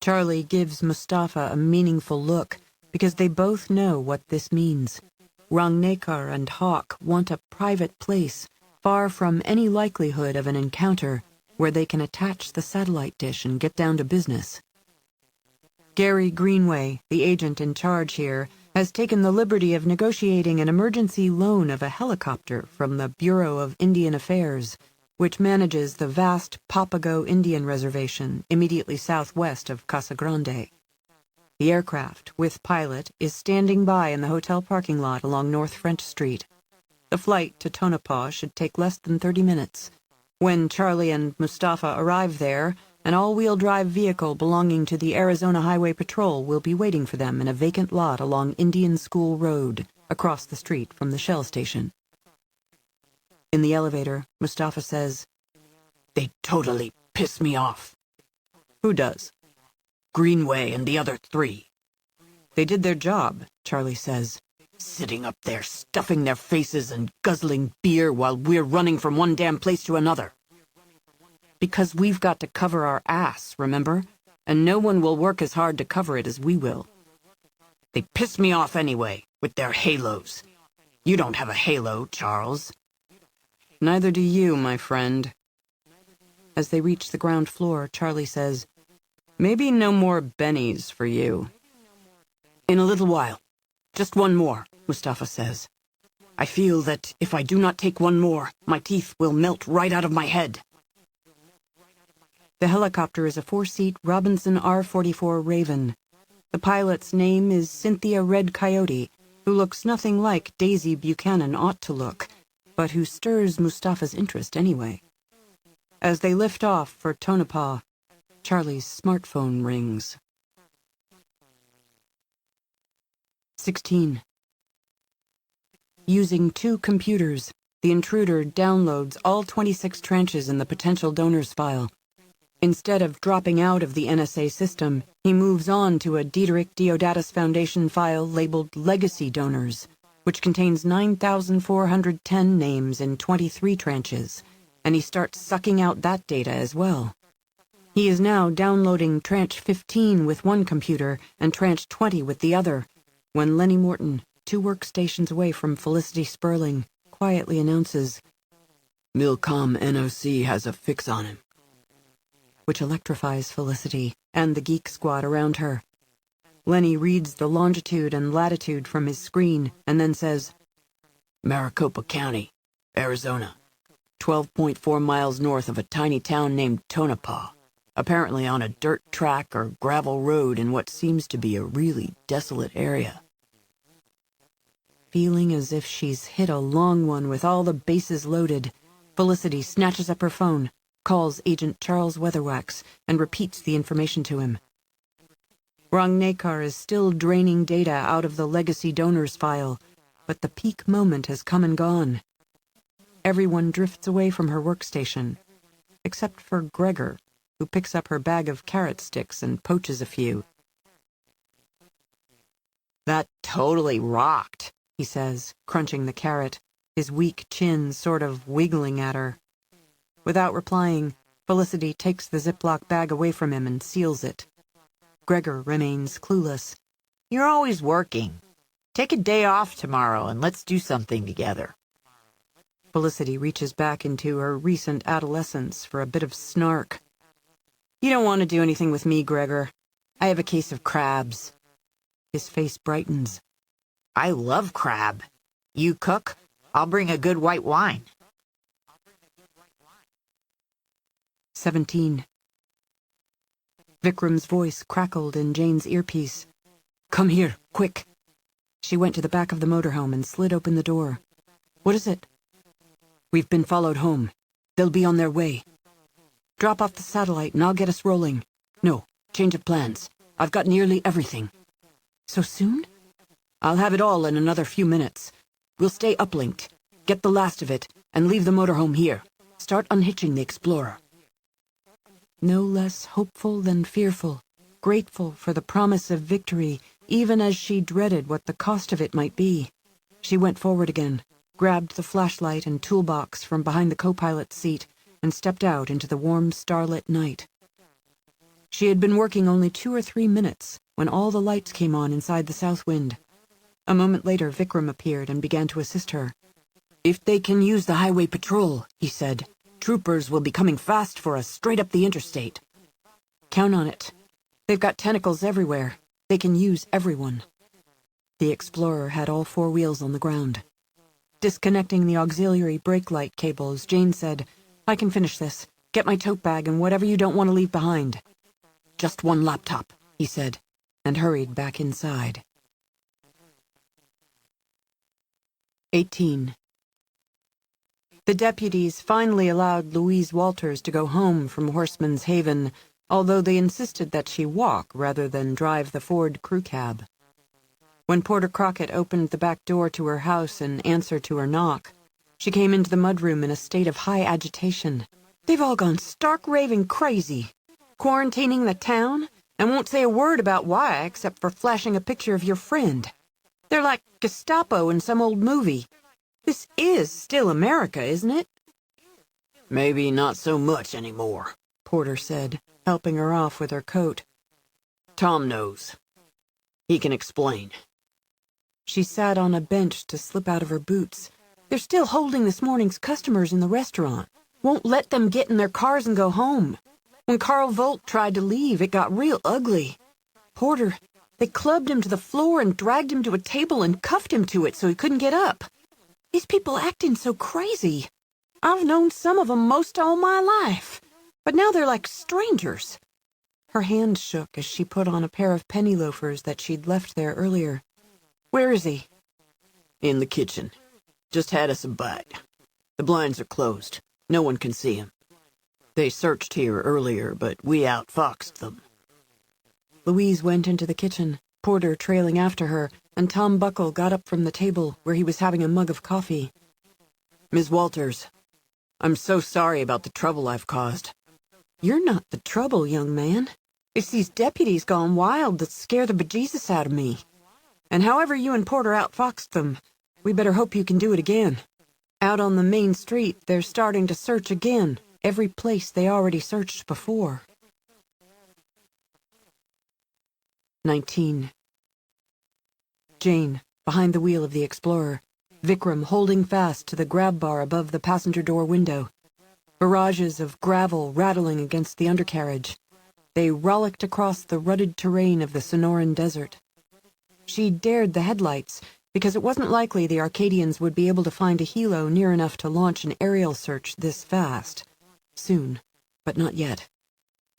Charlie gives Mustafa a meaningful look because they both know what this means. Rangnekar and Hawk want a private place far from any likelihood of an encounter where they can attach the satellite dish and get down to business. Gary Greenway, the agent in charge here, has taken the liberty of negotiating an emergency loan of a helicopter from the Bureau of Indian Affairs, which manages the vast Papago Indian Reservation immediately southwest of Casa Grande. The aircraft, with pilot, is standing by in the hotel parking lot along North French Street. The flight to Tonopah should take less than 30 minutes. When Charlie and Mustafa arrive there, an all-wheel drive vehicle belonging to the Arizona Highway Patrol will be waiting for them in a vacant lot along Indian School Road, across the street from the Shell station. In the elevator, Mustafa says, They totally piss me off. "Who does?" Greenway and the other 3. "They did their job," Charlie says. Sitting up there, stuffing their faces and guzzling beer while we're running from one damn place to another. Because we've got to cover our ass, remember? And no one will work as hard to cover it as we will. They piss me off anyway, with their halos. You don't have a halo, Charles. Neither do you, my friend. As they reach the ground floor, Charlie says, "Maybe no more bennies for you." In a little while. Just one more, Mustafa says. I feel that if I do not take one more, my teeth will melt right out of my head. The helicopter is a 4-seat Robinson R-44 Raven. The pilot's name is Cynthia Red Coyote, who looks nothing like Daisy Buchanan ought to look, but who stirs Mustafa's interest anyway. As they lift off for Tonopah, Charlie's smartphone rings. 16. Using 2 computers, the intruder downloads all 26 tranches in the potential donors file. Instead of dropping out of the NSA system, he moves on to a Diederik Diodatus Foundation file labeled Legacy Donors, which contains 9,410 names in 23 tranches, and he starts sucking out that data as well. He is now downloading tranche 15 with one computer and tranche 20 with the other, when Lenny Morton, 2 workstations away from Felicity Sperling, quietly announces, Milcom NOC has a fix on him. Which electrifies Felicity and the geek squad around her. Lenny reads the longitude and latitude from his screen and then says, Maricopa County, Arizona, 12.4 miles north of a tiny town named Tonopah, apparently on a dirt track or gravel road in what seems to be a really desolate area. Feeling as if she's hit a long one with all the bases loaded, Felicity snatches up her phone, calls Agent Charles Weatherwax, and repeats the information to him. Rangnekar is still draining data out of the Legacy Donors file, but the peak moment has come and gone. Everyone drifts away from her workstation, except for Gregor, who picks up her bag of carrot sticks and poaches a few. That totally rocked, he says, crunching the carrot, his weak chin sort of wiggling at her. Without replying, Felicity takes the Ziploc bag away from him and seals it. Gregor remains clueless. You're always working. Take a day off tomorrow and let's do something together. Felicity reaches back into her recent adolescence for a bit of snark. You don't want to do anything with me, Gregor. I have a case of crabs. His face brightens. I love crab. You cook, I'll bring a good white wine. 17. Vikram's voice crackled in Jane's earpiece. Come here, quick. She went to the back of the motorhome and slid open the door. What is it? We've been followed home. They'll be on their way. Drop off the satellite and I'll get us rolling. No, change of plans. I've got nearly everything. So soon? I'll have it all in another few minutes. We'll stay uplinked, get the last of it, and leave the motorhome here. Start unhitching the Explorer. No less hopeful than fearful, grateful for the promise of victory, even as she dreaded what the cost of it might be, she went forward again, grabbed the flashlight and toolbox from behind the co-pilot's seat, and stepped out into the warm starlit night. She had been working only 2 or 3 minutes when all the lights came on inside the south wind. A moment later, Vikram appeared and began to assist her. If they can use the highway patrol, he said, troopers will be coming fast for us straight up the interstate. Count on it. They've got tentacles everywhere. They can use everyone. The Explorer had all 4 wheels on the ground. Disconnecting the auxiliary brake light cables, Jane said, "I can finish this. Get my tote bag and whatever you don't want to leave behind." Just one laptop, he said, and hurried back inside. 18. The deputies finally allowed Louise Walters to go home from Horseman's Haven, although they insisted that she walk rather than drive the Ford crew cab. When Porter Crockett opened the back door to her house in answer to her knock, she came into the mudroom in a state of high agitation. "They've all gone stark raving crazy. Quarantining the town, and won't say a word about why except for flashing a picture of your friend. They're like Gestapo in some old movie. This is still America, isn't it?" "Maybe not so much anymore," Porter said, helping her off with her coat. "Tom knows. He can explain." She sat on a bench to slip out of her boots. "They're still holding this morning's customers in the restaurant. Won't let them get in their cars and go home. When Carl Volt tried to leave, it got real ugly. Porter, they clubbed him to the floor and dragged him to a table and cuffed him to it so he couldn't get up. These people acting so crazy. I've known some of them most all my life, but now they're like strangers." Her hand shook as she put on a pair of penny loafers that she'd left there earlier. "Where is he?" "In the kitchen. Just had us a bite. The blinds are closed. No one can see him. They searched here earlier, but we outfoxed them." Louise went into the kitchen, Porter trailing after her, and Tom Buckle got up from the table where he was having a mug of coffee. "Miss Walters, I'm so sorry about the trouble I've caused." "You're not the trouble, young man. It's these deputies gone wild that scare the bejesus out of me. And however you and Porter outfoxed them, we better hope you can do it again. Out on the main street, they're starting to search again, every place they already searched before." 19. Jane, behind the wheel of the Explorer, Vikram holding fast to the grab bar above the passenger door window. Barrages of gravel rattling against the undercarriage. They rollicked across the rutted terrain of the Sonoran Desert. She dared the headlights, because it wasn't likely the Arcadians would be able to find a helo near enough to launch an aerial search this fast. Soon, but not yet.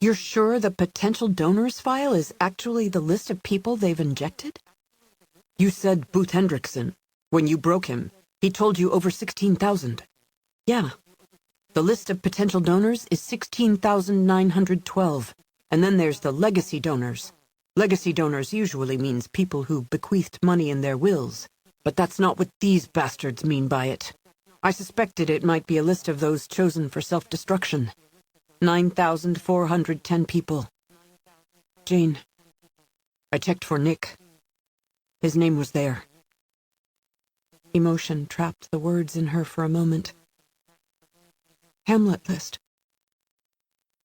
"You're sure the potential donors file is actually the list of people they've injected?" "You said Booth Hendrickson. When you broke him, he told you over 16,000. "Yeah. The list of potential donors is 16,912, and then there's the legacy donors. Legacy donors usually means people who bequeathed money in their wills, but that's not what these bastards mean by it. I suspected it might be a list of those chosen for self-destruction. 9,410 people. Jane, I checked for Nick. His name was there." Emotion trapped the words in her for a moment. "Hamlet list."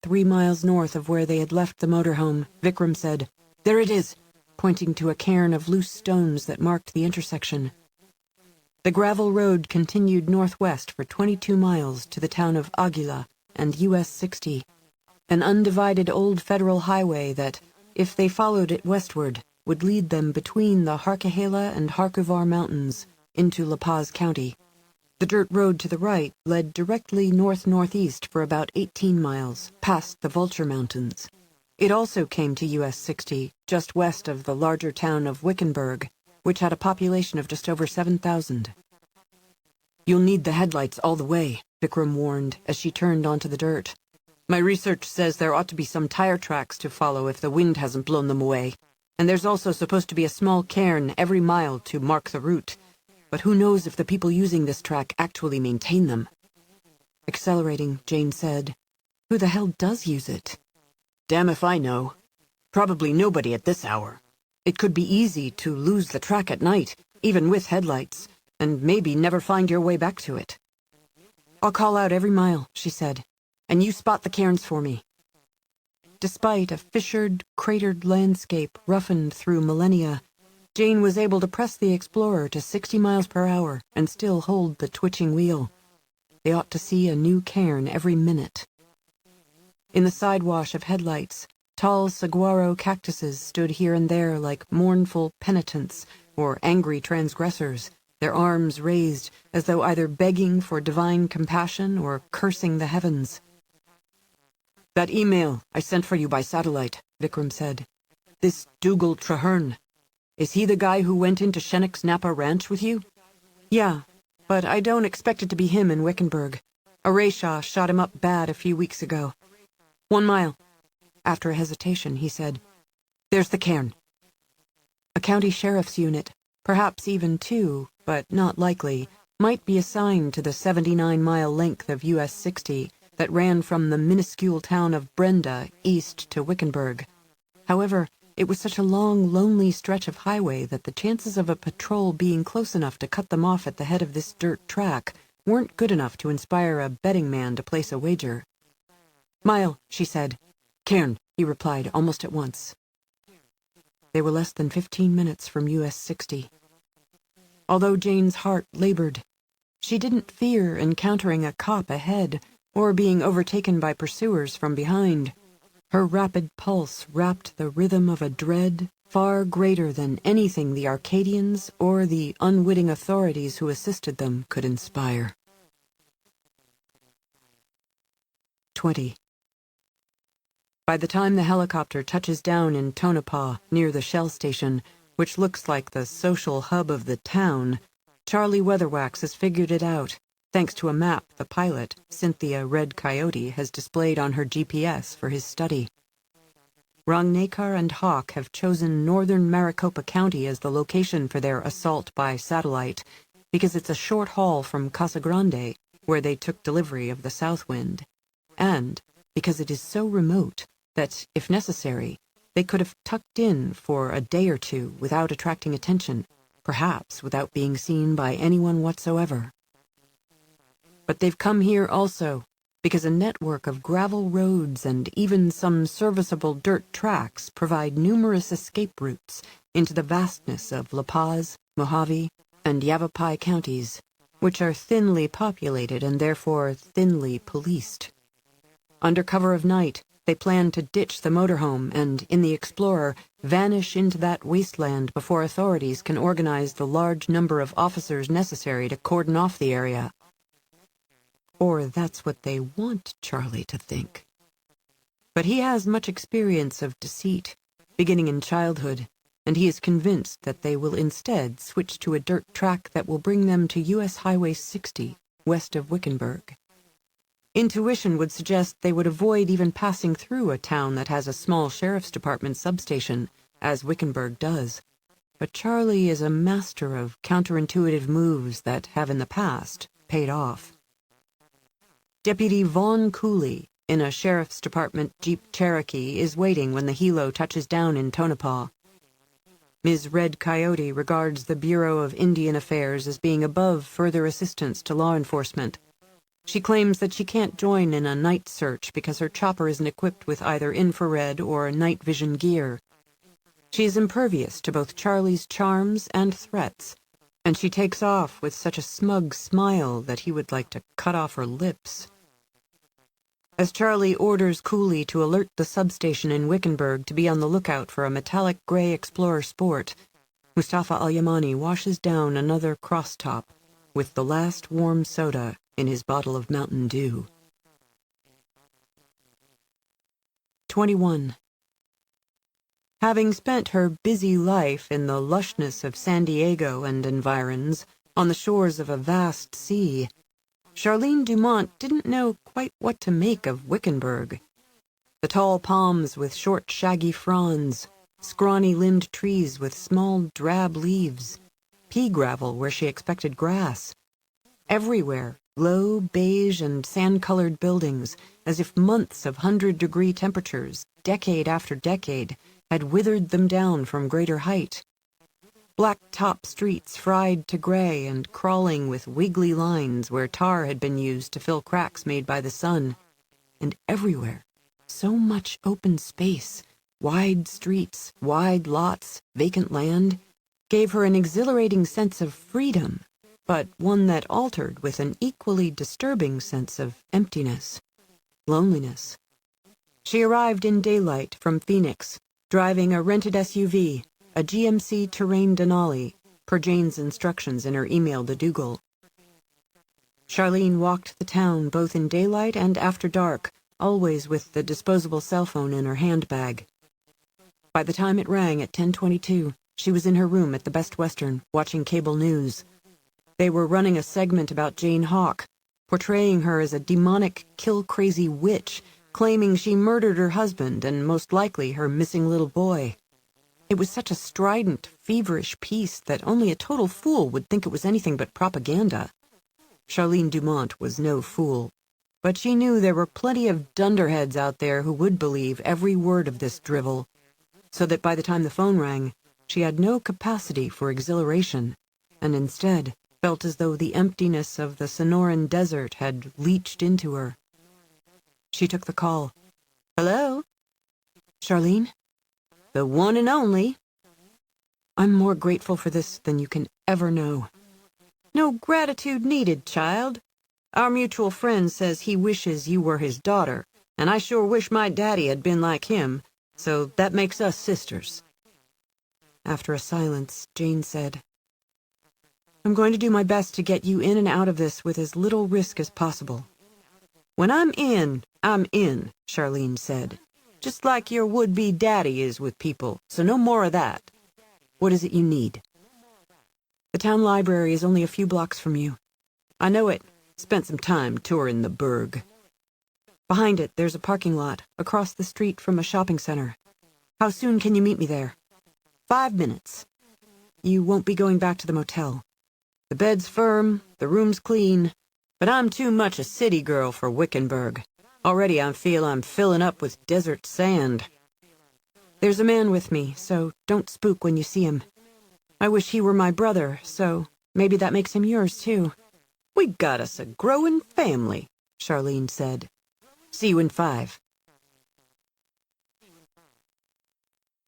3 miles north of where they had left the motorhome, Vikram said, "There it is," pointing to a cairn of loose stones that marked the intersection. The gravel road continued northwest for 22 miles to the town of Aguila and US 60, an undivided old federal highway that, if they followed it westward, would lead them between the Harquehela and Harkuvar Mountains into La Paz County. The dirt road to the right led directly north-northeast for about 18 miles, past the Vulture Mountains. It also came to US 60, just west of the larger town of Wickenburg, which had a population of just over 7,000. "You'll need the headlights all the way," Vikram warned as she turned onto the dirt. "My research says there ought to be some tire tracks to follow if the wind hasn't blown them away, and there's also supposed to be a small cairn every mile to mark the route. But who knows if the people using this track actually maintain them?" Accelerating, Jane said, "Who the hell does use it?" Damn if I know. Probably nobody at this hour. It could be easy to lose the track at night, even with headlights, and maybe never find your way back to it. "I'll call out every mile," she said, "and you spot the cairns for me." Despite a fissured, cratered landscape roughened through millennia, Jane was able to press the Explorer to 60 miles per hour and still hold the twitching wheel. They ought to see a new cairn every minute. In the sidewash of headlights, tall saguaro cactuses stood here and there like mournful penitents or angry transgressors, their arms raised as though either begging for divine compassion or cursing the heavens. "That email I sent for you by satellite," Vikram said. "This Dougal Traherne. Is he the guy who went into Shennick's Napa Ranch with you?" "Yeah, but I don't expect it to be him in Wickenburg. A Rayshaw shot him up bad a few weeks ago. 1 mile. After a hesitation, he said, "There's the cairn." A county sheriff's unit, perhaps even 2, but not likely, might be assigned to the 79-mile length of US 60 that ran from the minuscule town of Brenda east to Wickenburg. However, it was such a long, lonely stretch of highway that the chances of a patrol being close enough to cut them off at the head of this dirt track weren't good enough to inspire a betting man to place a wager. "Mile," she said. "Cairn," he replied almost at once. They were less than 15 minutes from US 60. Although Jane's heart labored, she didn't fear encountering a cop ahead or being overtaken by pursuers from behind. Her rapid pulse rapped the rhythm of a dread far greater than anything the Arcadians or the unwitting authorities who assisted them could inspire. 20. By the time the helicopter touches down in Tonopah, near the Shell station, which looks like the social hub of the town, Charlie Weatherwax has figured it out, thanks to a map the pilot, Cynthia Red Coyote, has displayed on her GPS for his study. Rangnekar and Hawk have chosen northern Maricopa County as the location for their assault by satellite, because it's a short haul from Casa Grande, where they took delivery of the Southwind, and because it is so remote that, if necessary, they could have tucked in for a day or two without attracting attention, perhaps without being seen by anyone whatsoever. But they've come here also because a network of gravel roads and even some serviceable dirt tracks provide numerous escape routes into the vastness of La Paz, Mojave, and Yavapai counties, which are thinly populated and therefore thinly policed. Under cover of night, they plan to ditch the motorhome and, in the Explorer, vanish into that wasteland before authorities can organize the large number of officers necessary to cordon off the area. Or that's what they want Charlie to think. But he has much experience of deceit, beginning in childhood, and he is convinced that they will instead switch to a dirt track that will bring them to US Highway 60, west of Wickenburg. Intuition would suggest they would avoid even passing through a town that has a small sheriff's department substation, as Wickenburg does. But Charlie is a master of counterintuitive moves that have in the past paid off. Deputy Vaughn Cooley, in a sheriff's department Jeep Cherokee, is waiting when the helo touches down in Tonopah. Ms. Red Coyote regards the Bureau of Indian Affairs as being above further assistance to law enforcement. She claims that she can't join in a night search because her chopper isn't equipped with either infrared or night vision gear. She is impervious to both Charlie's charms and threats, and she takes off with such a smug smile that he would like to cut off her lips. As Charlie orders Cooley to alert the substation in Wickenburg to be on the lookout for a metallic gray Explorer Sport, Mustafa Al-Yamani washes down another crosstop with the last warm soda in his bottle of Mountain Dew. 21. Having spent her busy life in the lushness of San Diego and environs, on the shores of a vast sea, Charlene Dumont didn't know quite what to make of Wickenburg. The tall palms with short, shaggy fronds, scrawny-limbed trees with small, drab leaves, pea gravel where she expected grass. Everywhere, low, beige, and sand-colored buildings, as if months of 100-degree temperatures, decade after decade, had withered them down from greater height. Black-top streets fried to gray and crawling with wiggly lines where tar had been used to fill cracks made by the sun. And everywhere, so much open space, wide streets, wide lots, vacant land, gave her an exhilarating sense of freedom, but one that altered with an equally disturbing sense of emptiness, loneliness. She arrived in daylight from Phoenix, driving a rented SUV, a GMC Terrain Denali, per Jane's instructions in her email to Dougal. Charlene walked the town both in daylight and after dark, always with the disposable cell phone in her handbag. By the time it rang at 10:22, she was in her room at the Best Western, watching cable news. They were running a segment about Jane Hawk, portraying her as a demonic, kill-crazy witch, claiming she murdered her husband and most likely her missing little boy. It was such a strident, feverish piece that only a total fool would think it was anything but propaganda. Charlene Dumont was no fool, but she knew there were plenty of dunderheads out there who would believe every word of this drivel, so that by the time the phone rang, she had no capacity for exhilaration, and instead felt as though the emptiness of the Sonoran desert had leached into her. She took the call. "Hello? Charlene? The one and only. I'm more grateful for this than you can ever know." "No gratitude needed, child. Our mutual friend says he wishes you were his daughter, and I sure wish my daddy had been like him, so that makes us sisters." After a silence, Jane said, "I'm going to do my best to get you in and out of this with as little risk as possible." "When I'm in, Charlene said. "Just like your would-be daddy is with people, so no more of that. What is it you need?" "The town library is only a few blocks from you." "I know it. Spent some time touring the burg." "Behind it, there's a parking lot, across the street from a shopping center. How soon can you meet me there?" 5 minutes. You won't be going back to the motel. The bed's firm, the room's clean, but I'm too much a city girl for Wickenburg. Already I feel I'm filling up with desert sand. There's a man with me, so don't spook when you see him. I wish he were my brother, so maybe that makes him yours too. "We got us a growing family," Charlene said. "See you in 5.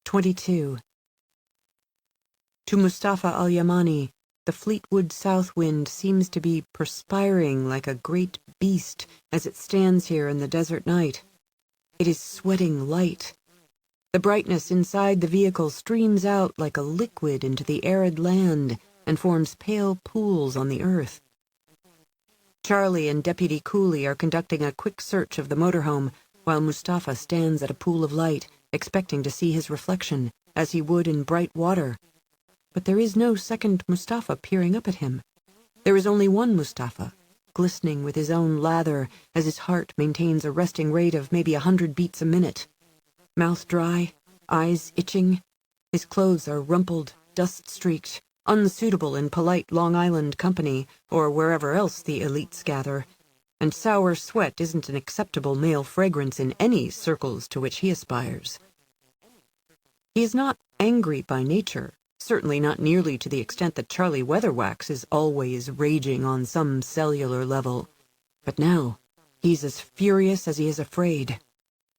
22. To Mustafa al-Yamani, the Fleetwood south wind seems to be perspiring like a great beast as it stands here in the desert night. It is sweating light. The brightness inside the vehicle streams out like a liquid into the arid land and forms pale pools on the earth. Charlie and Deputy Cooley are conducting a quick search of the motorhome while Mustafa stands at a pool of light, expecting to see his reflection, as he would in bright water. But there is no second Mustafa peering up at him. There is only one Mustafa, glistening with his own lather as his heart maintains a resting rate of maybe 100 beats a minute. Mouth dry, eyes itching, his clothes are rumpled, dust-streaked, unsuitable in polite Long Island company or wherever else the elites gather, and sour sweat isn't an acceptable male fragrance in any circles to which he aspires. He is not angry by nature, certainly not nearly to the extent that Charlie Weatherwax is always raging on some cellular level. But now, he's as furious as he is afraid.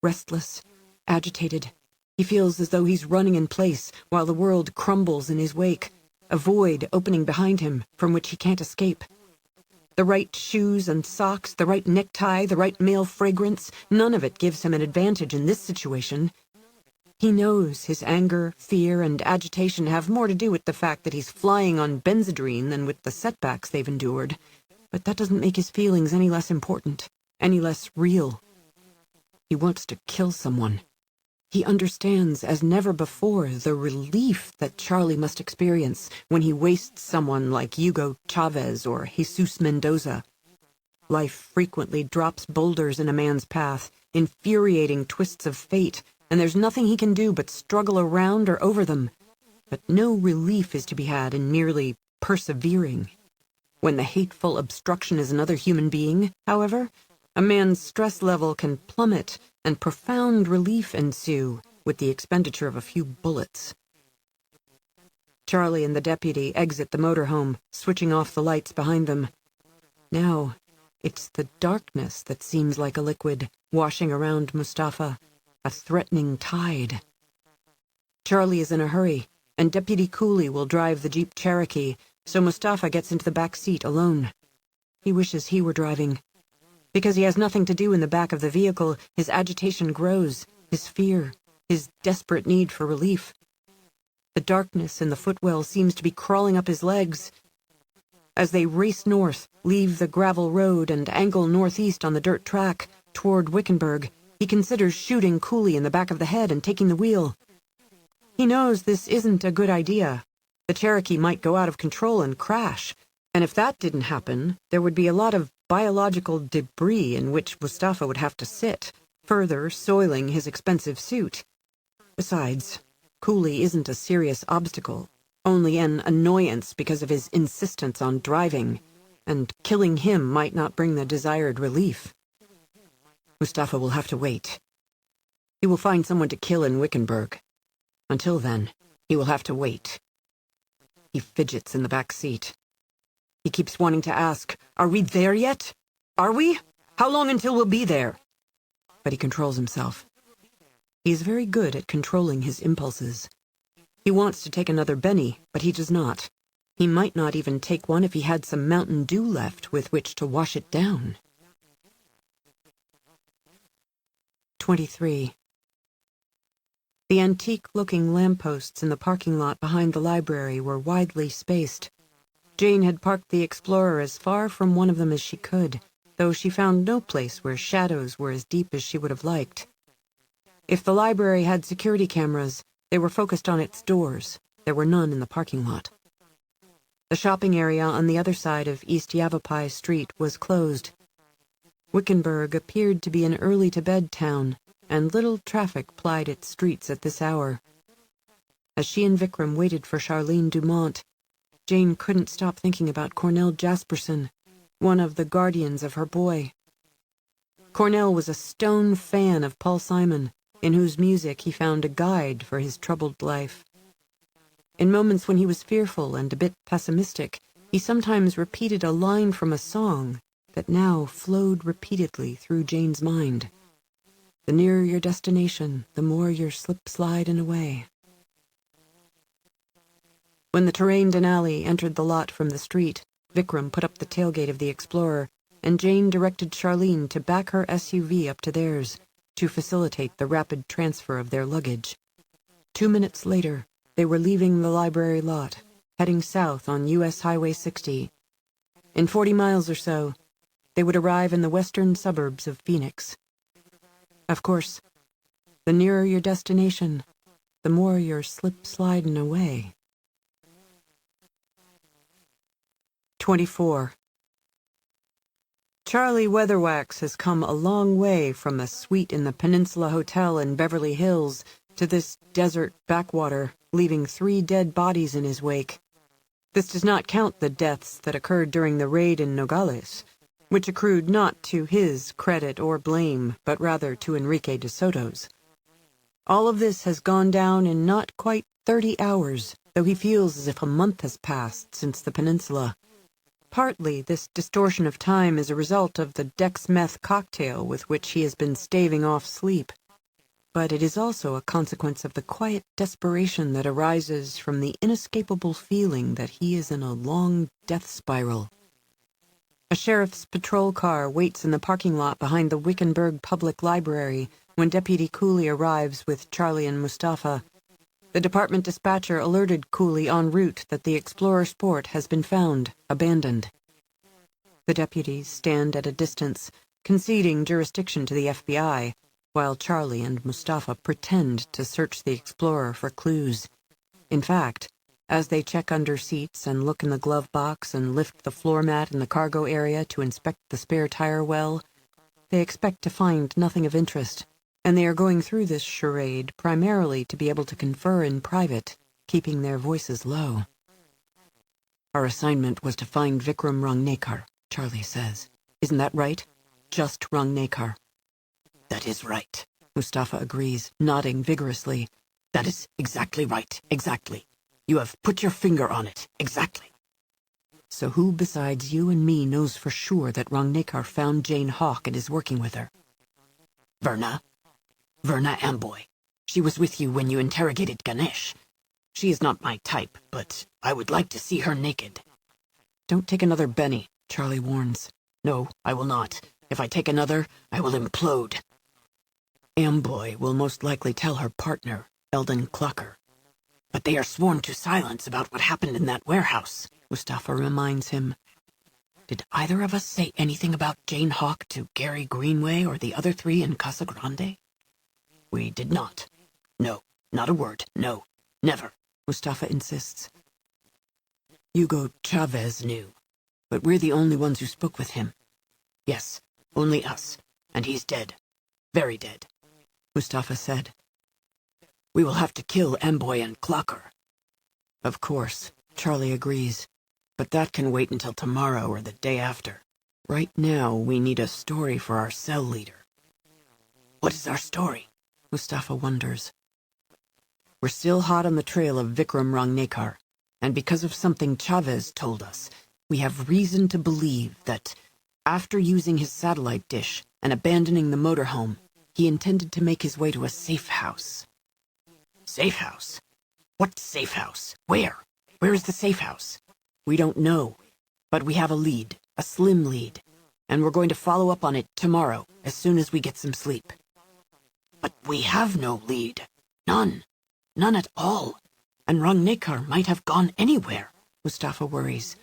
Restless, agitated, he feels as though he's running in place while the world crumbles in his wake, a void opening behind him from which he can't escape. The right shoes and socks, the right necktie, the right male fragrance, none of it gives him an advantage in this situation. He knows his anger, fear, and agitation have more to do with the fact that he's flying on Benzedrine than with the setbacks they've endured, but that doesn't make his feelings any less important, any less real. He wants to kill someone. He understands as never before the relief that Charlie must experience when he wastes someone like Hugo Chavez or Jesus Mendoza. Life frequently drops boulders in a man's path, infuriating twists of fate, and there's nothing he can do but struggle around or over them. But no relief is to be had in merely persevering. When the hateful obstruction is another human being, however, a man's stress level can plummet and profound relief ensue with the expenditure of a few bullets. Charlie and the deputy exit the motorhome, switching off the lights behind them. Now, it's the darkness that seems like a liquid, washing around Mustafa, a threatening tide. Charlie is in a hurry, and Deputy Cooley will drive the Jeep Cherokee, so Mustafa gets into the back seat alone. He wishes he were driving. Because he has nothing to do in the back of the vehicle, his agitation grows, his fear, his desperate need for relief. The darkness in the footwell seems to be crawling up his legs. As they race north, leave the gravel road, and angle northeast on the dirt track toward Wickenburg, he considers shooting Cooley in the back of the head and taking the wheel. He knows this isn't a good idea. The Cherokee might go out of control and crash, and if that didn't happen, there would be a lot of biological debris in which Mustafa would have to sit, further soiling his expensive suit. Besides, Cooley isn't a serious obstacle, only an annoyance because of his insistence on driving, and killing him might not bring the desired relief. Mustafa will have to wait. He will find someone to kill in Wickenburg. Until then, he will have to wait. He fidgets in the back seat. He keeps wanting to ask, "Are we there yet? Are we? How long until we'll be there?" But he controls himself. He is very good at controlling his impulses. He wants to take another Benny, but he does not. He might not even take one if he had some Mountain Dew left with which to wash it down. 23. The antique-looking lampposts in the parking lot behind the library were widely spaced. Jane had parked the Explorer as far from one of them as she could, though she found no place where shadows were as deep as she would have liked. If the library had security cameras, they were focused on its doors. There were none in the parking lot. The shopping area on the other side of East Yavapai Street was closed. Wickenburg appeared to be an early-to-bed town, and little traffic plied its streets at this hour. As she and Vikram waited for Charlene Dumont, Jane couldn't stop thinking about Cornell Jasperson, one of the guardians of her boy. Cornell was a stone fan of Paul Simon, in whose music he found a guide for his troubled life. In moments when he was fearful and a bit pessimistic, he sometimes repeated a line from a song that now flowed repeatedly through Jane's mind. The nearer your destination, the more you're slip-sliding away. When the Terrain Denali entered the lot from the street, Vikram put up the tailgate of the Explorer, and Jane directed Charlene to back her SUV up to theirs, to facilitate the rapid transfer of their luggage. 2 minutes later, they were leaving the library lot, heading south on US Highway 60. In 40 miles or so, they would arrive in the western suburbs of Phoenix. Of course, the nearer your destination, the more you're slip-sliding away. 24. Charlie Weatherwax has come a long way from a suite in the Peninsula Hotel in Beverly Hills to this desert backwater, leaving 3 dead bodies in his wake. This does not count the deaths that occurred during the raid in Nogales, which accrued not to his credit or blame, but rather to Enrique de Soto's. All of this has gone down in not quite 30 hours, though he feels as if a month has passed since the Peninsula. Partly, this distortion of time is a result of the Dex-meth cocktail with which he has been staving off sleep. But it is also a consequence of the quiet desperation that arises from the inescapable feeling that he is in a long death spiral. A sheriff's patrol car waits in the parking lot behind the Wickenburg Public Library when Deputy Cooley arrives with Charlie and Mustafa. The department dispatcher alerted Cooley en route that the Explorer Sport has been found, abandoned. The deputies stand at a distance, conceding jurisdiction to the FBI, while Charlie and Mustafa pretend to search the Explorer for clues. In fact, as they check under seats and look in the glove box and lift the floor mat in the cargo area to inspect the spare tire well, they expect to find nothing of interest, and they are going through this charade primarily to be able to confer in private, keeping their voices low. Our assignment was to find Vikram Rangnekar, Charlie says. Isn't that right? Just Rangnekar. That is right, Mustafa agrees, nodding vigorously. That is exactly right, exactly. You have put your finger on it, exactly. So who besides you and me knows for sure that Rangnekar found Jane Hawk and is working with her? Verna Amboy. She was with you when you interrogated Ganesh. She is not my type, but I would like to see her naked. Don't take another Benny, Charlie warns. No, I will not. If I take another, I will implode. Amboy will most likely tell her partner, Eldon Clucker. But they are sworn to silence about what happened in that warehouse, Mustafa reminds him. Did either of us say anything about Jane Hawk to Gary Greenway or the other three in Casa Grande? We did not. No, not a word, no, never, Mustafa insists. Hugo Chavez knew. But we're the only ones who spoke with him. Yes, only us, and he's dead. Very dead, Mustafa said. We will have to kill Amboy and Clocker. Of course, Charlie agrees. But that can wait until tomorrow or the day after. Right now, we need a story for our cell leader. What is our story? Mustafa wonders. We're still hot on the trail of Vikram Rangnekar, and because of something Chavez told us, we have reason to believe that, after using his satellite dish and abandoning the motorhome, he intended to make his way to a safe house. Safe house? What safe house? Where? Where is the safe house? We don't know, but we have a lead, a slim lead, and we're going to follow up on it tomorrow, as soon as we get some sleep. But we have no lead. None. None at all. And Rangnekar might have gone anywhere, Mustafa worries.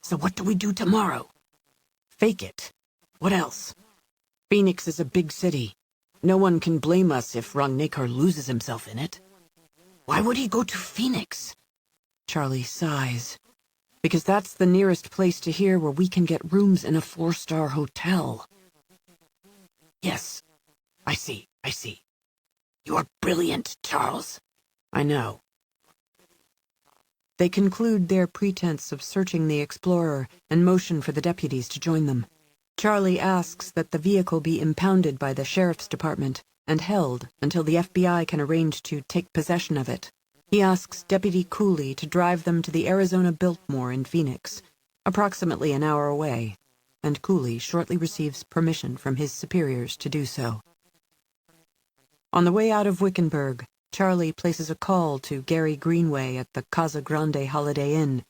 So what do we do tomorrow? Fake it. What else? Phoenix is a big city. No one can blame us if Rangnekar loses himself in it. Why would he go to Phoenix? Charlie sighs. Because that's the nearest place to here where we can get rooms in a 4-star hotel. Yes, I see. You are brilliant, Charles. I know. They conclude their pretense of searching the Explorer and motion for the deputies to join them. Charlie asks that the vehicle be impounded by the sheriff's department and held until the FBI can arrange to take possession of it. He asks Deputy Cooley to drive them to the Arizona Biltmore in Phoenix, approximately an hour away, and Cooley shortly receives permission from his superiors to do so. On the way out of Wickenburg, Charlie places a call to Gary Greenway at the Casa Grande Holiday Inn.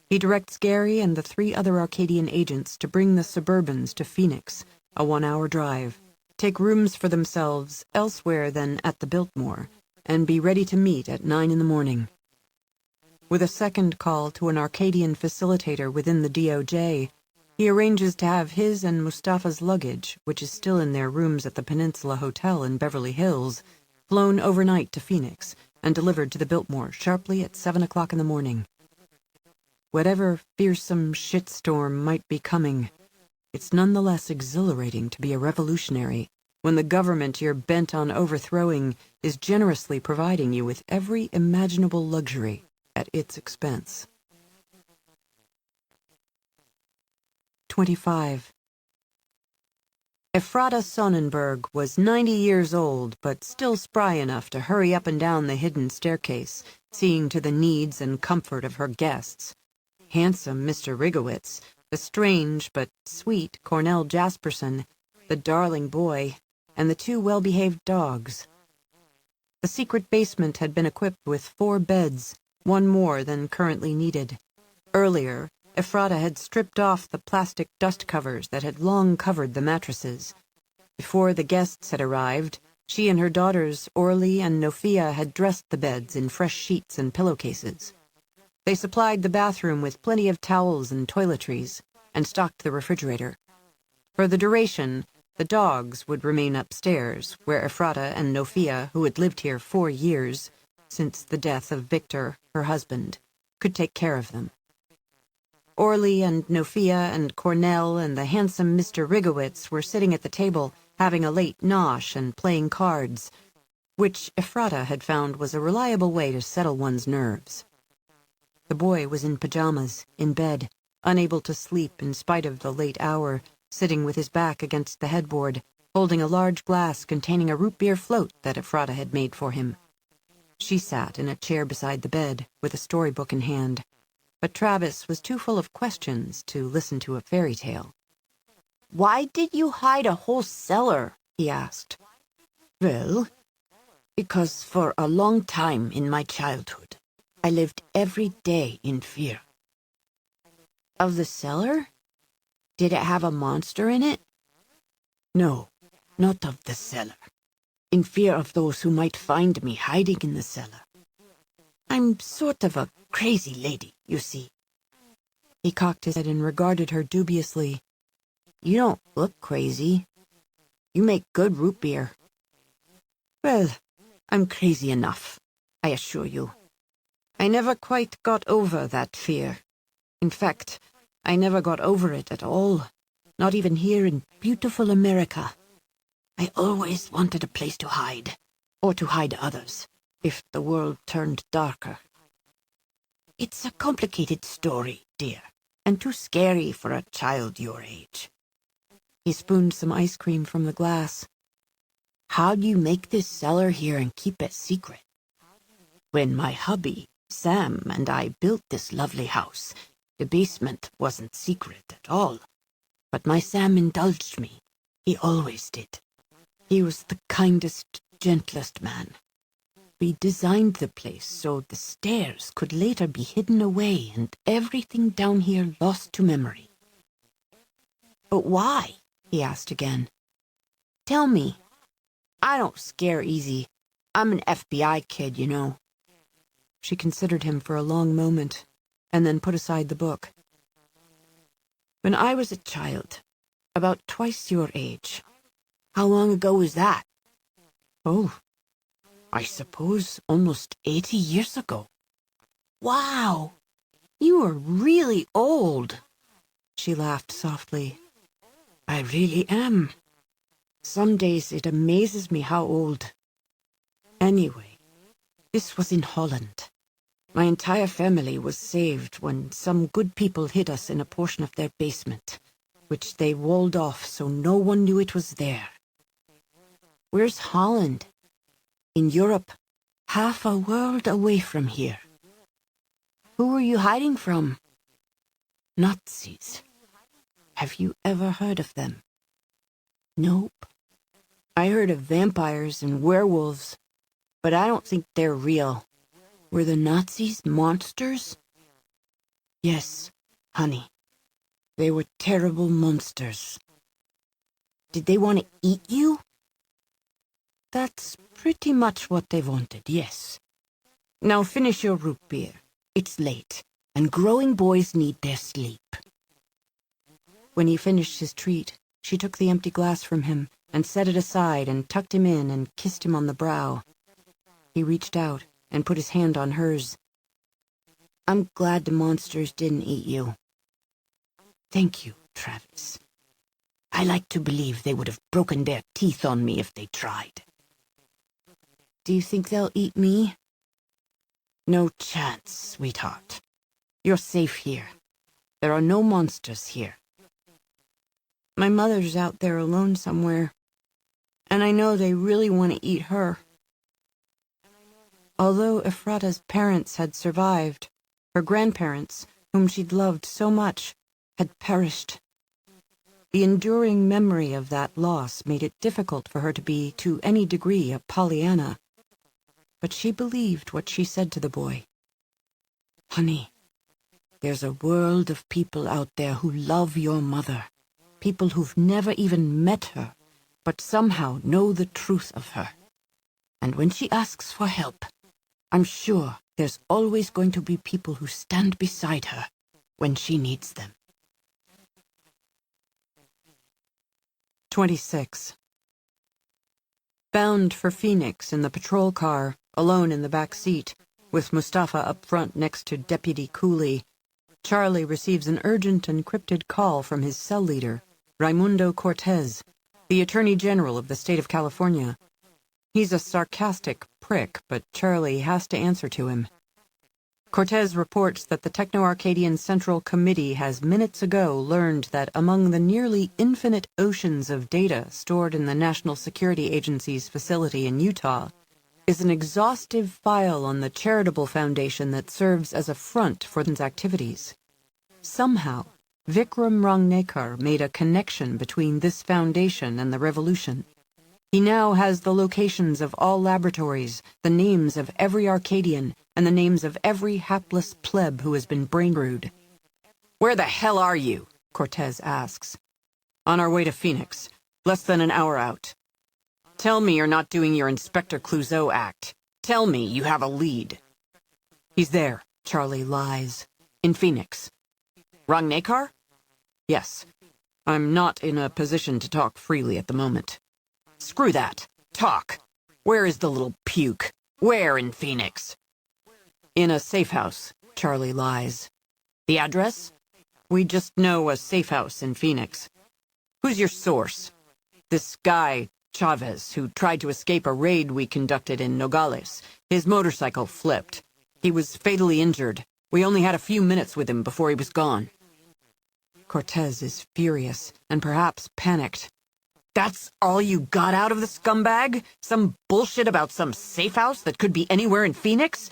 He directs Gary and the 3 other Arcadian agents to bring the Suburbans to Phoenix, a 1-hour drive, take rooms for themselves elsewhere than at the Biltmore, and be ready to meet at 9 in the morning. With a second call to an Arcadian facilitator within the DOJ, he arranges to have his and Mustafa's luggage, which is still in their rooms at the Peninsula Hotel in Beverly Hills, flown overnight to Phoenix and delivered to the Biltmore sharply at 7 o'clock in the morning. Whatever fearsome shitstorm might be coming, it's nonetheless exhilarating to be a revolutionary when the government you're bent on overthrowing is generously providing you with every imaginable luxury at its expense. 25. Ephrata Sonnenberg was 90 years old, but still spry enough to hurry up and down the hidden staircase, seeing to the needs and comfort of her guests. Handsome Mr. Rigowitz, the strange but sweet Cornell Jasperson, the darling boy, and the 2 well-behaved dogs. The secret basement had been equipped with 4 beds, 1 more than currently needed. Earlier, Ephrata had stripped off the plastic dust covers that had long covered the mattresses. Before the guests had arrived, she and her daughters, Orly and Nofia, had dressed the beds in fresh sheets and pillowcases. They supplied the bathroom with plenty of towels and toiletries, and stocked the refrigerator. For the duration, the dogs would remain upstairs, where Ephrata and Nofia, who had lived here 4 years, since the death of Victor, her husband, could take care of them. Orly and Nofia and Cornell and the handsome Mr. Rigowitz were sitting at the table, having a late nosh and playing cards, which Ephrata had found was a reliable way to settle one's nerves. The boy was in pajamas, in bed, unable to sleep in spite of the late hour, sitting with his back against the headboard, holding a large glass containing a root beer float that Ephrata had made for him. She sat in a chair beside the bed, with a storybook in hand, but Travis was too full of questions to listen to a fairy tale. "Why did you hide a whole cellar?" he asked. Well, because for a long time in my childhood, I lived every day in fear. Of the cellar? Did it have a monster in it? No, not of the cellar. In fear of those who might find me hiding in the cellar. I'm sort of a crazy lady, you see. He cocked his head and regarded her dubiously. You don't look crazy. You make good root beer. Well, I'm crazy enough, I assure you. I never quite got over that fear. In fact, I never got over it at all. Not even here in beautiful America. I always wanted a place to hide, or to hide others, if the world turned darker. It's a complicated story, dear, and too scary for a child your age. He spooned some ice cream from the glass. How do you make this cellar here and keep it secret? When my hubby, Sam, and I built this lovely house, the basement wasn't secret at all. But my Sam indulged me. He always did. He was the kindest, gentlest man. We designed the place so the stairs could later be hidden away and everything down here lost to memory. But why? He asked again. Tell me. I don't scare easy. I'm an FBI kid, you know. She considered him for a long moment, and then put aside the book. When I was a child, about twice your age. How long ago was that? Oh, I suppose almost 80 years ago. Wow! You are really old. She laughed softly. I really am. Some days it amazes me how old. Anyway, this was in Holland. My entire family was saved when some good people hid us in a portion of their basement, which they walled off so no one knew it was there. Where's Holland? In Europe, half a world away from here. Who were you hiding from? Nazis. Have you ever heard of them? Nope. I heard of vampires and werewolves, but I don't think they're real. Were the Nazis monsters? Yes, honey. They were terrible monsters. Did they want to eat you? That's pretty much what they wanted, yes. Now finish your root beer. It's late, and growing boys need their sleep. When he finished his treat, she took the empty glass from him and set it aside and tucked him in and kissed him on the brow. He reached out and put his hand on hers. I'm glad the monsters didn't eat you. Thank you, Travis. I like to believe they would have broken their teeth on me if they tried. Do you think they'll eat me? No chance, sweetheart. You're safe here. There are no monsters here. My mother's out there alone somewhere, and I know they really want to eat her. Although Ephrata's parents had survived, her grandparents, whom she'd loved so much, had perished. The enduring memory of that loss made it difficult for her to be, to any degree, a Pollyanna. But she believed what she said to the boy. Honey, there's a world of people out there who love your mother. People who've never even met her, but somehow know the truth of her. And when she asks for help, I'm sure there's always going to be people who stand beside her when she needs them. 26. Bound for Phoenix in the patrol car, alone in the back seat, with Mustafa up front next to Deputy Cooley, Charlie receives an urgent encrypted call from his cell leader, Raimundo Cortez, the Attorney General of the state of California. He's a sarcastic prick, but Charlie has to answer to him. Cortez reports that the Techno-Arcadian Central Committee has minutes ago learned that among the nearly infinite oceans of data stored in the National Security Agency's facility in Utah is an exhaustive file on the charitable foundation that serves as a front for these activities. Somehow, Vikram Rangnekar made a connection between this foundation and the revolution. He now has the locations of all laboratories, the names of every Arcadian, and the names of every hapless pleb who has been brain-brewed. Where the hell are you? Cortez asks. On our way to Phoenix, less than an hour out. Tell me you're not doing your Inspector Clouseau act. Tell me you have a lead. He's there, Charlie lies. In Phoenix. Rangnekar? Yes. I'm not in a position to talk freely at the moment. Screw that. Talk. Where is the little puke? Where in Phoenix? In a safe house, Charlie lies. The address? We just know a safe house in Phoenix. Who's your source? This guy, Chavez, who tried to escape a raid we conducted in Nogales. His motorcycle flipped. He was fatally injured. We only had a few minutes with him before he was gone. Cortez is furious, and perhaps panicked. That's all you got out of the scumbag? Some bullshit about some safe house that could be anywhere in Phoenix?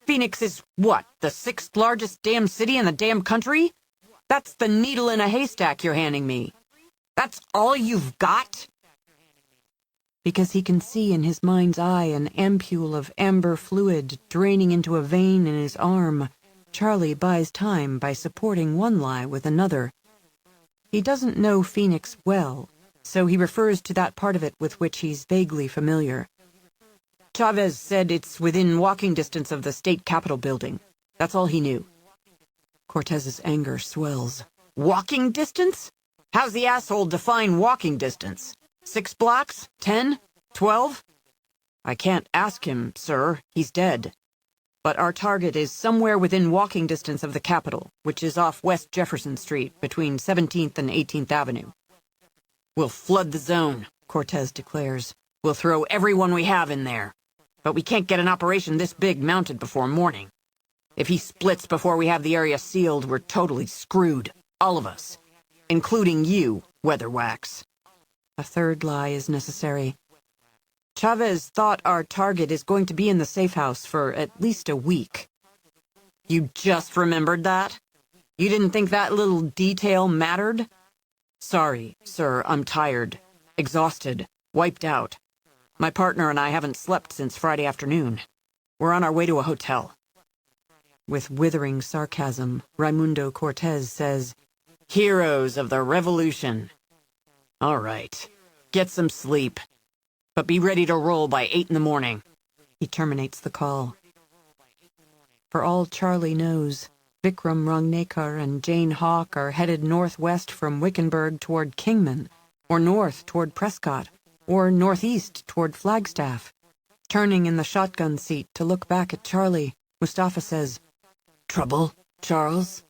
Phoenix is what, the sixth largest damn city in the damn country? That's the needle in a haystack you're handing me. That's all you've got? Because he can see in his mind's eye an ampule of amber fluid draining into a vein in his arm, Charlie buys time by supporting one lie with another. He doesn't know Phoenix well, so he refers to that part of it with which he's vaguely familiar. Chavez said it's within walking distance of the state capitol building. That's all he knew. Cortez's anger swells. Walking distance? How's the asshole define walking distance? 6 blocks? 10? 12? I can't ask him, sir. He's dead. But our target is somewhere within walking distance of the Capitol, which is off West Jefferson Street, between 17th and 18th Avenue. We'll flood the zone, Cortez declares. We'll throw everyone we have in there. But we can't get an operation this big mounted before morning. If he splits before we have the area sealed, we're totally screwed. All of us. Including you, Weatherwax. A third lie is necessary. Chavez thought our target is going to be in the safe house for at least a week. You just remembered that? You didn't think that little detail mattered? Sorry, sir, I'm tired, exhausted, wiped out. My partner and I haven't slept since Friday afternoon. We're on our way to a hotel. With withering sarcasm, Raimundo Cortez says, Heroes of the revolution. All right, get some sleep. But be ready to roll by 8 in the morning. He terminates the call. For all Charlie knows, Vikram Rangnekar and Jane Hawk are headed northwest from Wickenburg toward Kingman, or north toward Prescott, or northeast toward Flagstaff. Turning in the shotgun seat to look back at Charlie, Mustafa says, Trouble, Charles?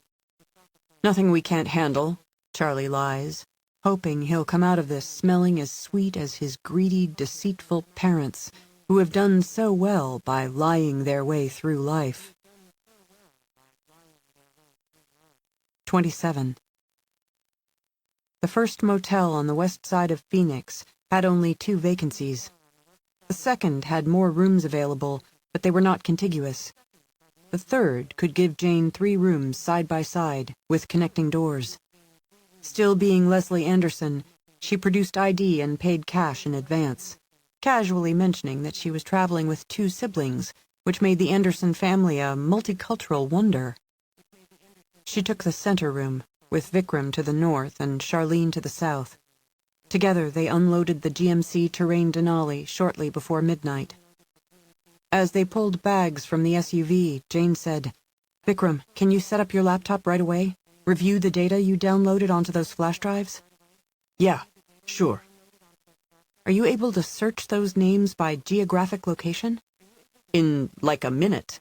Nothing we can't handle, Charlie lies, hoping he'll come out of this smelling as sweet as his greedy, deceitful parents, who have done so well by lying their way through life. 27. The first motel on the west side of Phoenix had only 2 vacancies. The second had more rooms available, but they were not contiguous. The third could give Jane 3 rooms side by side, with connecting doors. Still being Leslie Anderson, she produced ID and paid cash in advance, casually mentioning that she was traveling with 2 siblings, which made the Anderson family a multicultural wonder. She took the center room, with Vikram to the north and Charlene to the south. Together they unloaded the GMC Terrain Denali shortly before midnight. As they pulled bags from the SUV, Jane said, Vikram, can you set up your laptop right away? Review the data you downloaded onto those flash drives? Yeah, sure. Are you able to search those names by geographic location? In like a minute.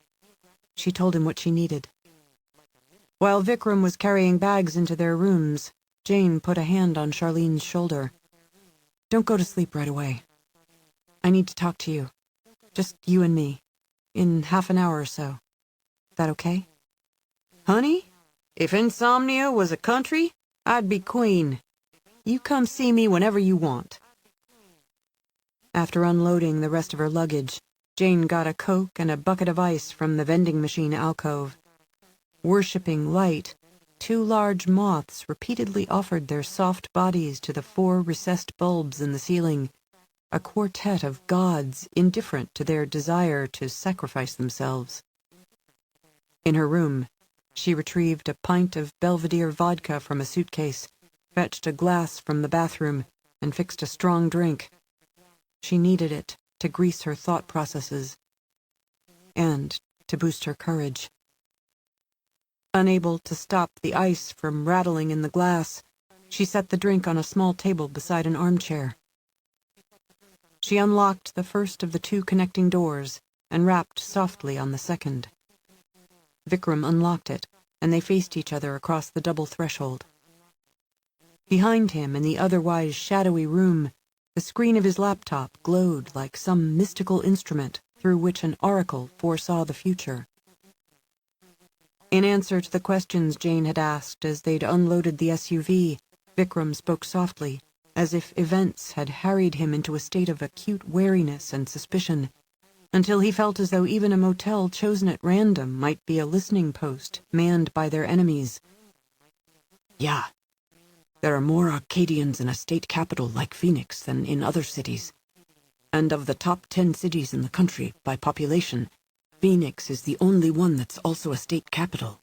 She told him what she needed. While Vikram was carrying bags into their rooms, Jane put a hand on Charlene's shoulder. Don't go to sleep right away. I need to talk to you. Just you and me. In half an hour or so. That okay? Honey, if insomnia was a country, I'd be queen. You come see me whenever you want. After unloading the rest of her luggage, Jane got a Coke and a bucket of ice from the vending machine alcove. Worshipping light, 2 large moths repeatedly offered their soft bodies to the 4 recessed bulbs in the ceiling, a quartet of gods indifferent to their desire to sacrifice themselves. In her room, she retrieved a pint of Belvedere vodka from a suitcase, fetched a glass from the bathroom, and fixed a strong drink. She needed it to grease her thought processes and to boost her courage. Unable to stop the ice from rattling in the glass, she set the drink on a small table beside an armchair. She unlocked the first of the 2 connecting doors and rapped softly on the second. Vikram unlocked it, and they faced each other across the double threshold. Behind him, in the otherwise shadowy room, the screen of his laptop glowed like some mystical instrument through which an oracle foresaw the future. In answer to the questions Jane had asked as they'd unloaded the SUV, Vikram spoke softly, as if events had harried him into a state of acute wariness and suspicion, until he felt as though even a motel chosen at random might be a listening post manned by their enemies. Yeah, there are more Arcadians in a state capital like Phoenix than in other cities. And of the top 10 cities in the country by population, Phoenix is the only one that's also a state capital.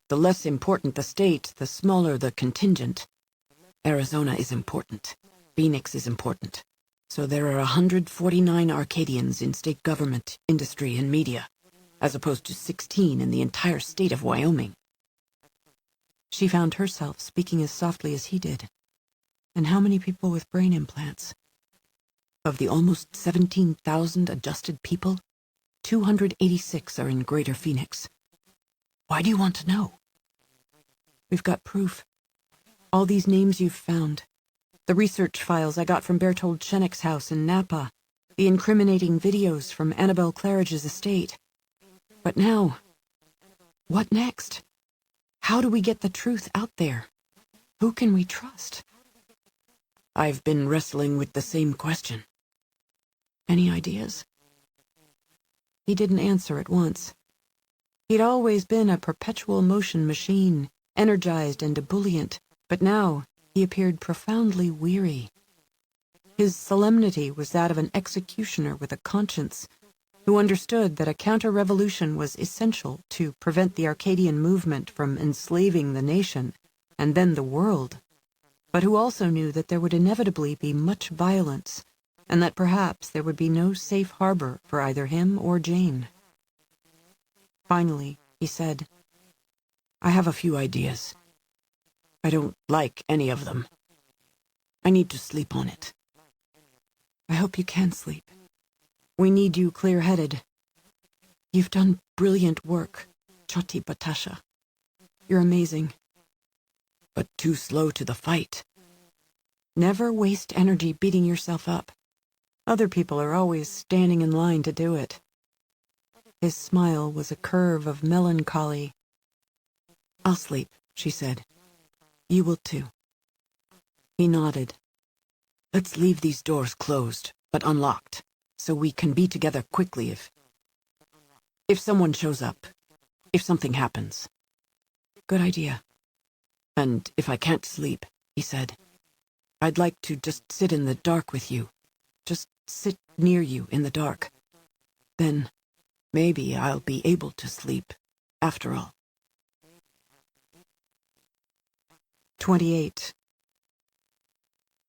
The less important the state, the smaller the contingent. Arizona is important. Phoenix is important. So there are 149 Arcadians in state government, industry, and media, as opposed to 16 in the entire state of Wyoming. She found herself speaking as softly as he did. And how many people with brain implants? Of the almost 17,000 adjusted people, 286 are in Greater Phoenix. Why do you want to know? We've got proof. All these names you've found. The research files I got from Bertold Schennick's house in Napa. The incriminating videos from Annabelle Claridge's estate. But now, what next? How do we get the truth out there? Who can we trust? I've been wrestling with the same question. Any ideas? He didn't answer at once. He'd always been a perpetual motion machine, energized and ebullient, but now he appeared profoundly weary. His solemnity was that of an executioner with a conscience, who understood that a counter-revolution was essential to prevent the Arcadian movement from enslaving the nation, and then the world, but who also knew that there would inevitably be much violence, and that perhaps there would be no safe harbor for either him or Jane. Finally, he said, I have a few ideas. I don't like any of them. I need to sleep on it. I hope you can sleep. We need you clear-headed. You've done brilliant work, Choti Batasha. You're amazing. But too slow to the fight. Never waste energy beating yourself up. Other people are always standing in line to do it. His smile was a curve of melancholy. I'll sleep, she said. You will too. He nodded. Let's leave these doors closed, but unlocked, so we can be together quickly if someone shows up, if something happens. Good idea. And if I can't sleep, he said, I'd like to just sit in the dark with you. Just sit near you in the dark. Then maybe I'll be able to sleep, after all. 28.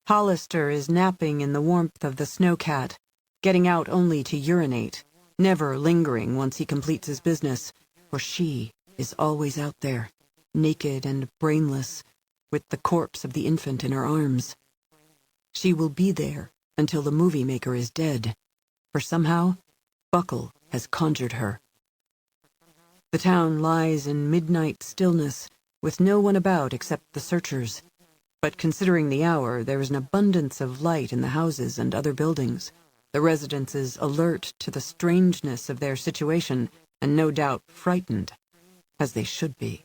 Hollister is napping in the warmth of the snowcat, getting out only to urinate, never lingering once he completes his business, for she is always out there, naked and brainless, with the corpse of the infant in her arms. She will be there until the movie maker is dead, for somehow Buckle has conjured her. The town lies in midnight stillness, with no one about except the searchers. But considering the hour, there is an abundance of light in the houses and other buildings, the residences alert to the strangeness of their situation, and no doubt frightened, as they should be.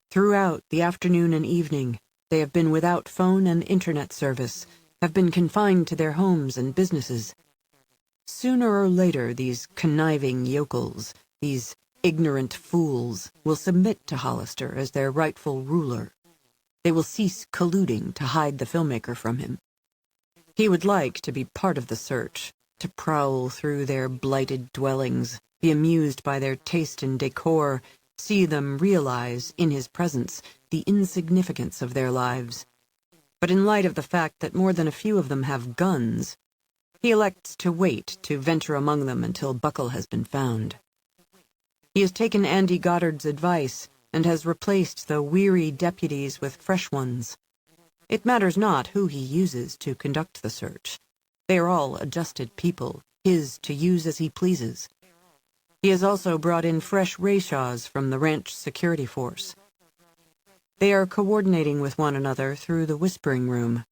Throughout the afternoon and evening, they have been without phone and internet service, have been confined to their homes and businesses. Sooner or later, these conniving yokels, these ignorant fools, will submit to Hollister as their rightful ruler. They will cease colluding to hide the filmmaker from him. He would like to be part of the search, to prowl through their blighted dwellings, be amused by their taste in decor, see them realize, in his presence, the insignificance of their lives. But in light of the fact that more than a few of them have guns, he elects to wait to venture among them until Buckle has been found. He has taken Andy Goddard's advice and has replaced the weary deputies with fresh ones. It matters not who he uses to conduct the search. They are all adjusted people, his to use as he pleases. He has also brought in fresh rayshaws from the ranch security force. They are coordinating with one another through the whispering room.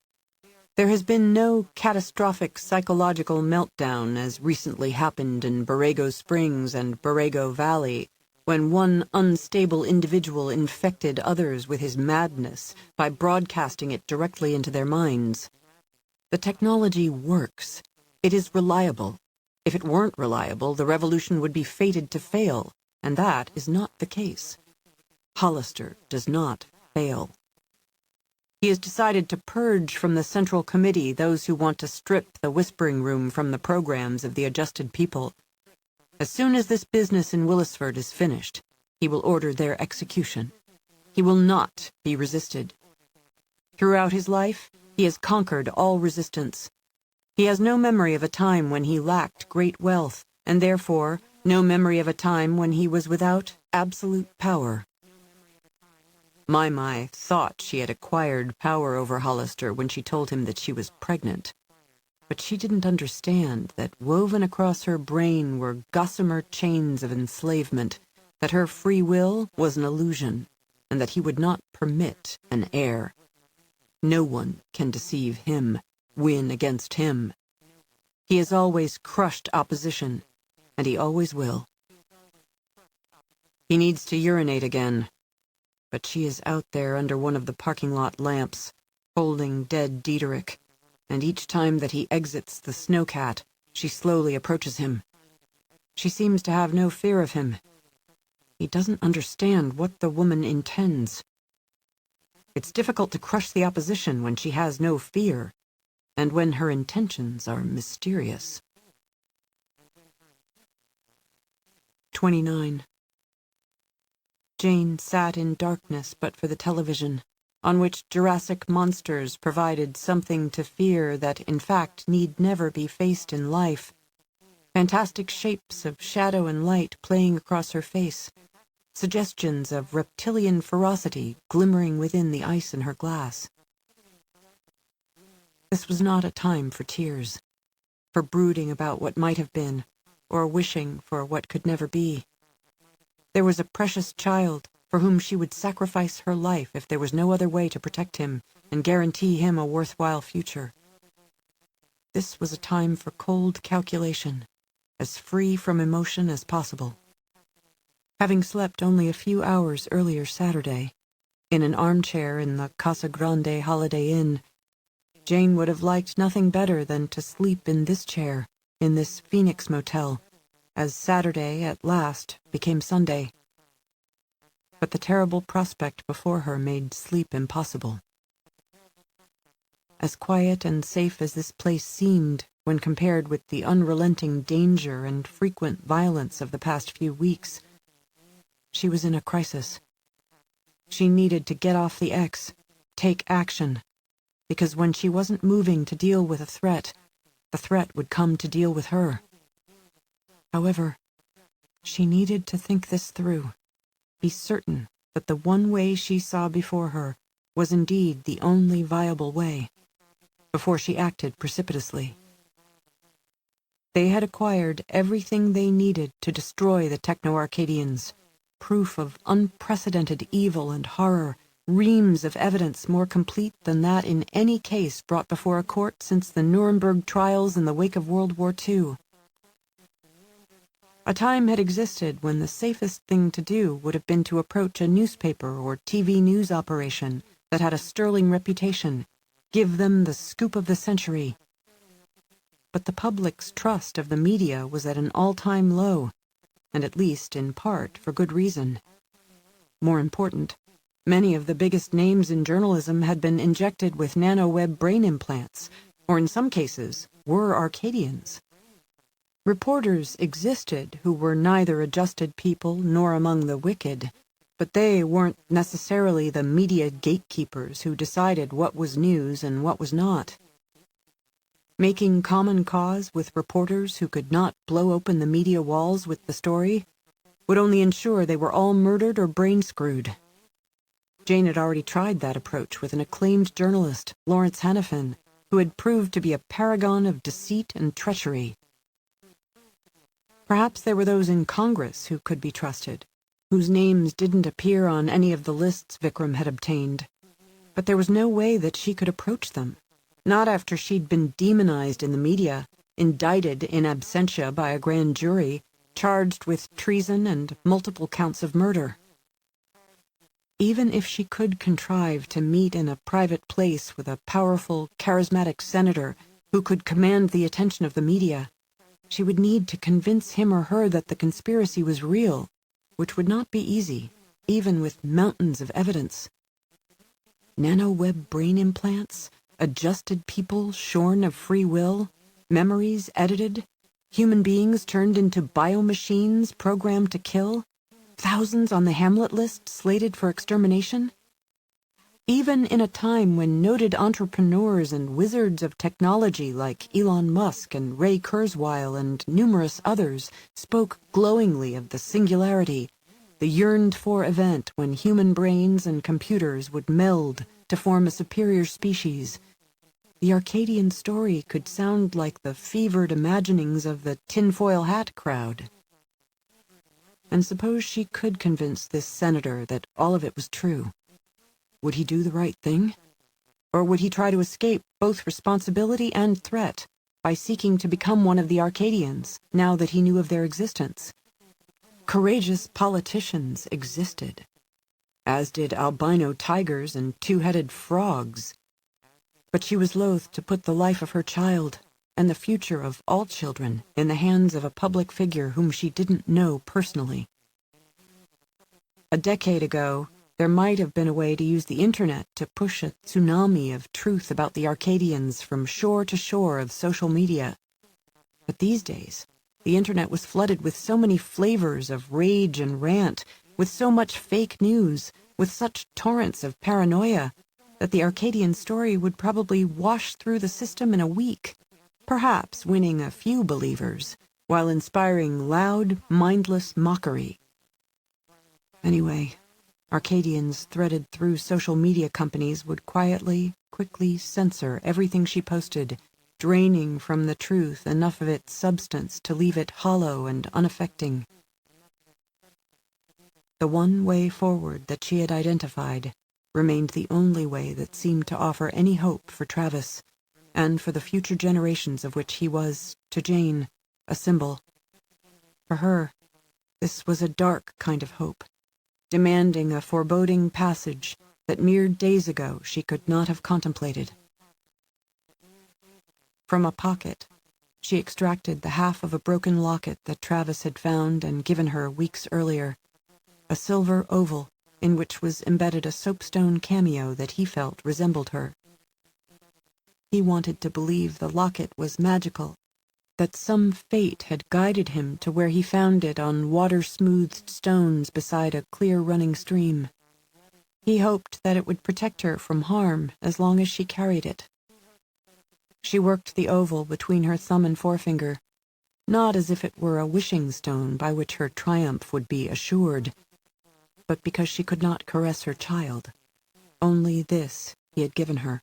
There has been no catastrophic psychological meltdown as recently happened in Borrego Springs and Borrego Valley, when one unstable individual infected others with his madness by broadcasting it directly into their minds. The technology works. It is reliable. If it weren't reliable, the revolution would be fated to fail, and that is not the case. Hollister does not fail. He has decided to purge from the Central Committee those who want to strip the whispering room from the programs of the adjusted people. As soon as this business in Willisford is finished, he will order their execution. He will not be resisted. Throughout his life, he has conquered all resistance. He has no memory of a time when he lacked great wealth, and therefore no memory of a time when he was without absolute power. Mai thought she had acquired power over Hollister when she told him that she was pregnant. But she didn't understand that woven across her brain were gossamer chains of enslavement, that her free will was an illusion, and that he would not permit an heir. No one can deceive him, win against him. He has always crushed opposition, and he always will. He needs to urinate again, but she is out there under one of the parking lot lamps, holding dead Diederik, and each time that he exits the snowcat, she slowly approaches him. She seems to have no fear of him. He doesn't understand what the woman intends. It's difficult to crush the opposition when she has no fear, and when her intentions are mysterious. 29. Jane sat in darkness but for the television, on which Jurassic monsters provided something to fear that, in fact, need never be faced in life. Fantastic shapes of shadow and light playing across her face, suggestions of reptilian ferocity glimmering within the ice in her glass. This was not a time for tears, for brooding about what might have been, or wishing for what could never be. There was a precious child for whom she would sacrifice her life if there was no other way to protect him and guarantee him a worthwhile future. This was a time for cold calculation, as free from emotion as possible. Having slept only a few hours earlier Saturday, in an armchair in the Casa Grande Holiday Inn, Jane would have liked nothing better than to sleep in this chair, in this Phoenix motel, as Saturday at last became Sunday. But the terrible prospect before her made sleep impossible. As quiet and safe as this place seemed when compared with the unrelenting danger and frequent violence of the past few weeks, she was in a crisis. She needed to get off the X, take action, because when she wasn't moving to deal with a threat, the threat would come to deal with her. However, she needed to think this through, be certain that the one way she saw before her was indeed the only viable way, before she acted precipitously. They had acquired everything they needed to destroy the Techno-Arcadians, proof of unprecedented evil and horror, reams of evidence more complete than that in any case brought before a court since the Nuremberg trials in the wake of World War II. A time had existed when the safest thing to do would have been to approach a newspaper or TV news operation that had a sterling reputation, give them the scoop of the century. But the public's trust of the media was at an all-time low, and at least in part for good reason. More important, many of the biggest names in journalism had been injected with nanoweb brain implants, or in some cases, were Arcadians. Reporters existed who were neither adjusted people nor among the wicked, but they weren't necessarily the media gatekeepers who decided what was news and what was not. Making common cause with reporters who could not blow open the media walls with the story would only ensure they were all murdered or brain-screwed. Jane had already tried that approach with an acclaimed journalist, Lawrence Hannafin, who had proved to be a paragon of deceit and treachery. Perhaps there were those in Congress who could be trusted, whose names didn't appear on any of the lists Vikram had obtained. But there was no way that she could approach them, not after she'd been demonized in the media, indicted in absentia by a grand jury, charged with treason and multiple counts of murder. Even if she could contrive to meet in a private place with a powerful, charismatic senator who could command the attention of the media, she would need to convince him or her that the conspiracy was real, which would not be easy, even with mountains of evidence. Nanoweb brain implants, adjusted people shorn of free will, memories edited, human beings turned into biomachines programmed to kill, thousands on the Hamlet list slated for extermination. Even in a time when noted entrepreneurs and wizards of technology like Elon Musk and Ray Kurzweil and numerous others spoke glowingly of the singularity, the yearned-for event when human brains and computers would meld to form a superior species, the Arcadian story could sound like the fevered imaginings of the tinfoil hat crowd. And suppose she could convince this senator that all of it was true. Would he do the right thing? Or would he try to escape both responsibility and threat by seeking to become one of the Arcadians, now that he knew of their existence? Courageous politicians existed, as did albino tigers and two-headed frogs. But she was loath to put the life of her child, and the future of all children, in the hands of a public figure whom she didn't know personally. A decade ago, there might have been a way to use the internet to push a tsunami of truth about the Arcadians from shore to shore of social media. But these days, the internet was flooded with so many flavors of rage and rant, with so much fake news, with such torrents of paranoia, that the Arcadian story would probably wash through the system in a week, perhaps winning a few believers, while inspiring loud, mindless mockery. Anyway, Arcadians threaded through social media companies would quickly censor everything she posted, draining from the truth enough of its substance to leave it hollow and unaffecting. The one way forward that she had identified remained the only way that seemed to offer any hope for Travis, and for the future generations of which he was, to Jane, a symbol. For her, this was a dark kind of hope, demanding a foreboding passage that mere days ago she could not have contemplated. From a pocket, she extracted the half of a broken locket that Travis had found and given her weeks earlier, a silver oval in which was embedded a soapstone cameo that he felt resembled her. He wanted to believe the locket was magical, that some fate had guided him to where he found it on water-smoothed stones beside a clear-running stream. He hoped that it would protect her from harm as long as she carried it. She worked the oval between her thumb and forefinger, not as if it were a wishing stone by which her triumph would be assured, but because she could not caress her child. Only this he had given her.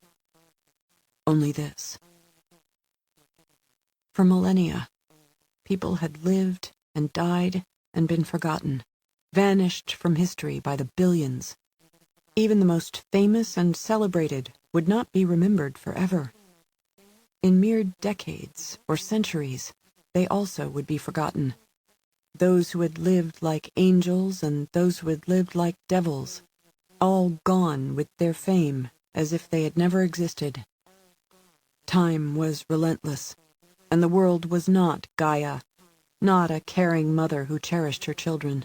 Only this. For millennia, people had lived and died and been forgotten, vanished from history by the billions. Even the most famous and celebrated would not be remembered forever. In mere decades or centuries, they also would be forgotten. those who had lived like angels and those who had lived like devils, all gone with their fame as if they had never existed. Time was relentless, and the world was not Gaia, not a caring mother who cherished her children.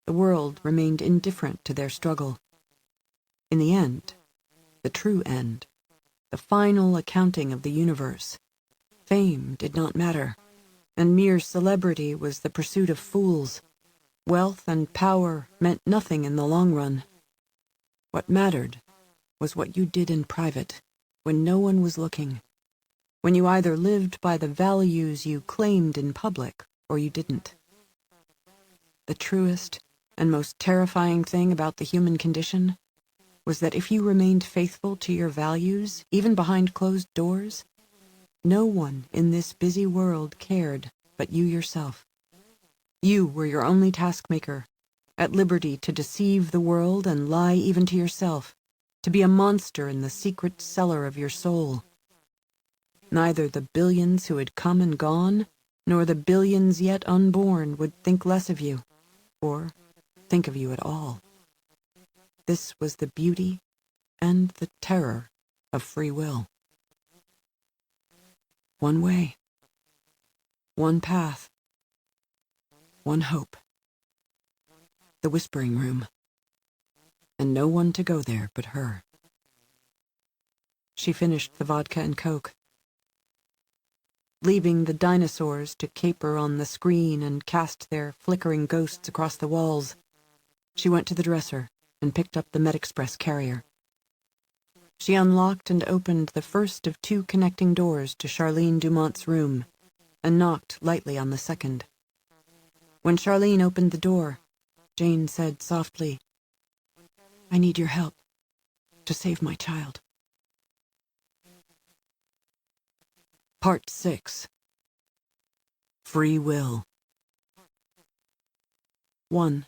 The world remained indifferent to their struggle. In the end, the true end, the final accounting of the universe, fame did not matter, and mere celebrity was the pursuit of fools. Wealth and power meant nothing in the long run. What mattered was what you did in private, when no one was looking, when you either lived by the values you claimed in public or you didn't. The truest and most terrifying thing about the human condition was that if you remained faithful to your values, even behind closed doors, no one in this busy world cared but you yourself. You were your only taskmaker, at liberty to deceive the world and lie even to yourself, to be a monster in the secret cellar of your soul. Neither the billions who had come and gone, nor the billions yet unborn would think less of you, or think of you at all. This was the beauty and the terror of free will. One way, one path, one hope. The whispering room, and no one to go there but her. She finished the vodka and Coke. Leaving the dinosaurs to caper on the screen and cast their flickering ghosts across the walls, she went to the dresser and picked up the MedExpress carrier. She unlocked and opened the first of 2 connecting doors to Charlene Dumont's room, and knocked lightly on the second. When Charlene opened the door, Jane said softly, "I need your help to save my child." Part 6. Free Will. 1.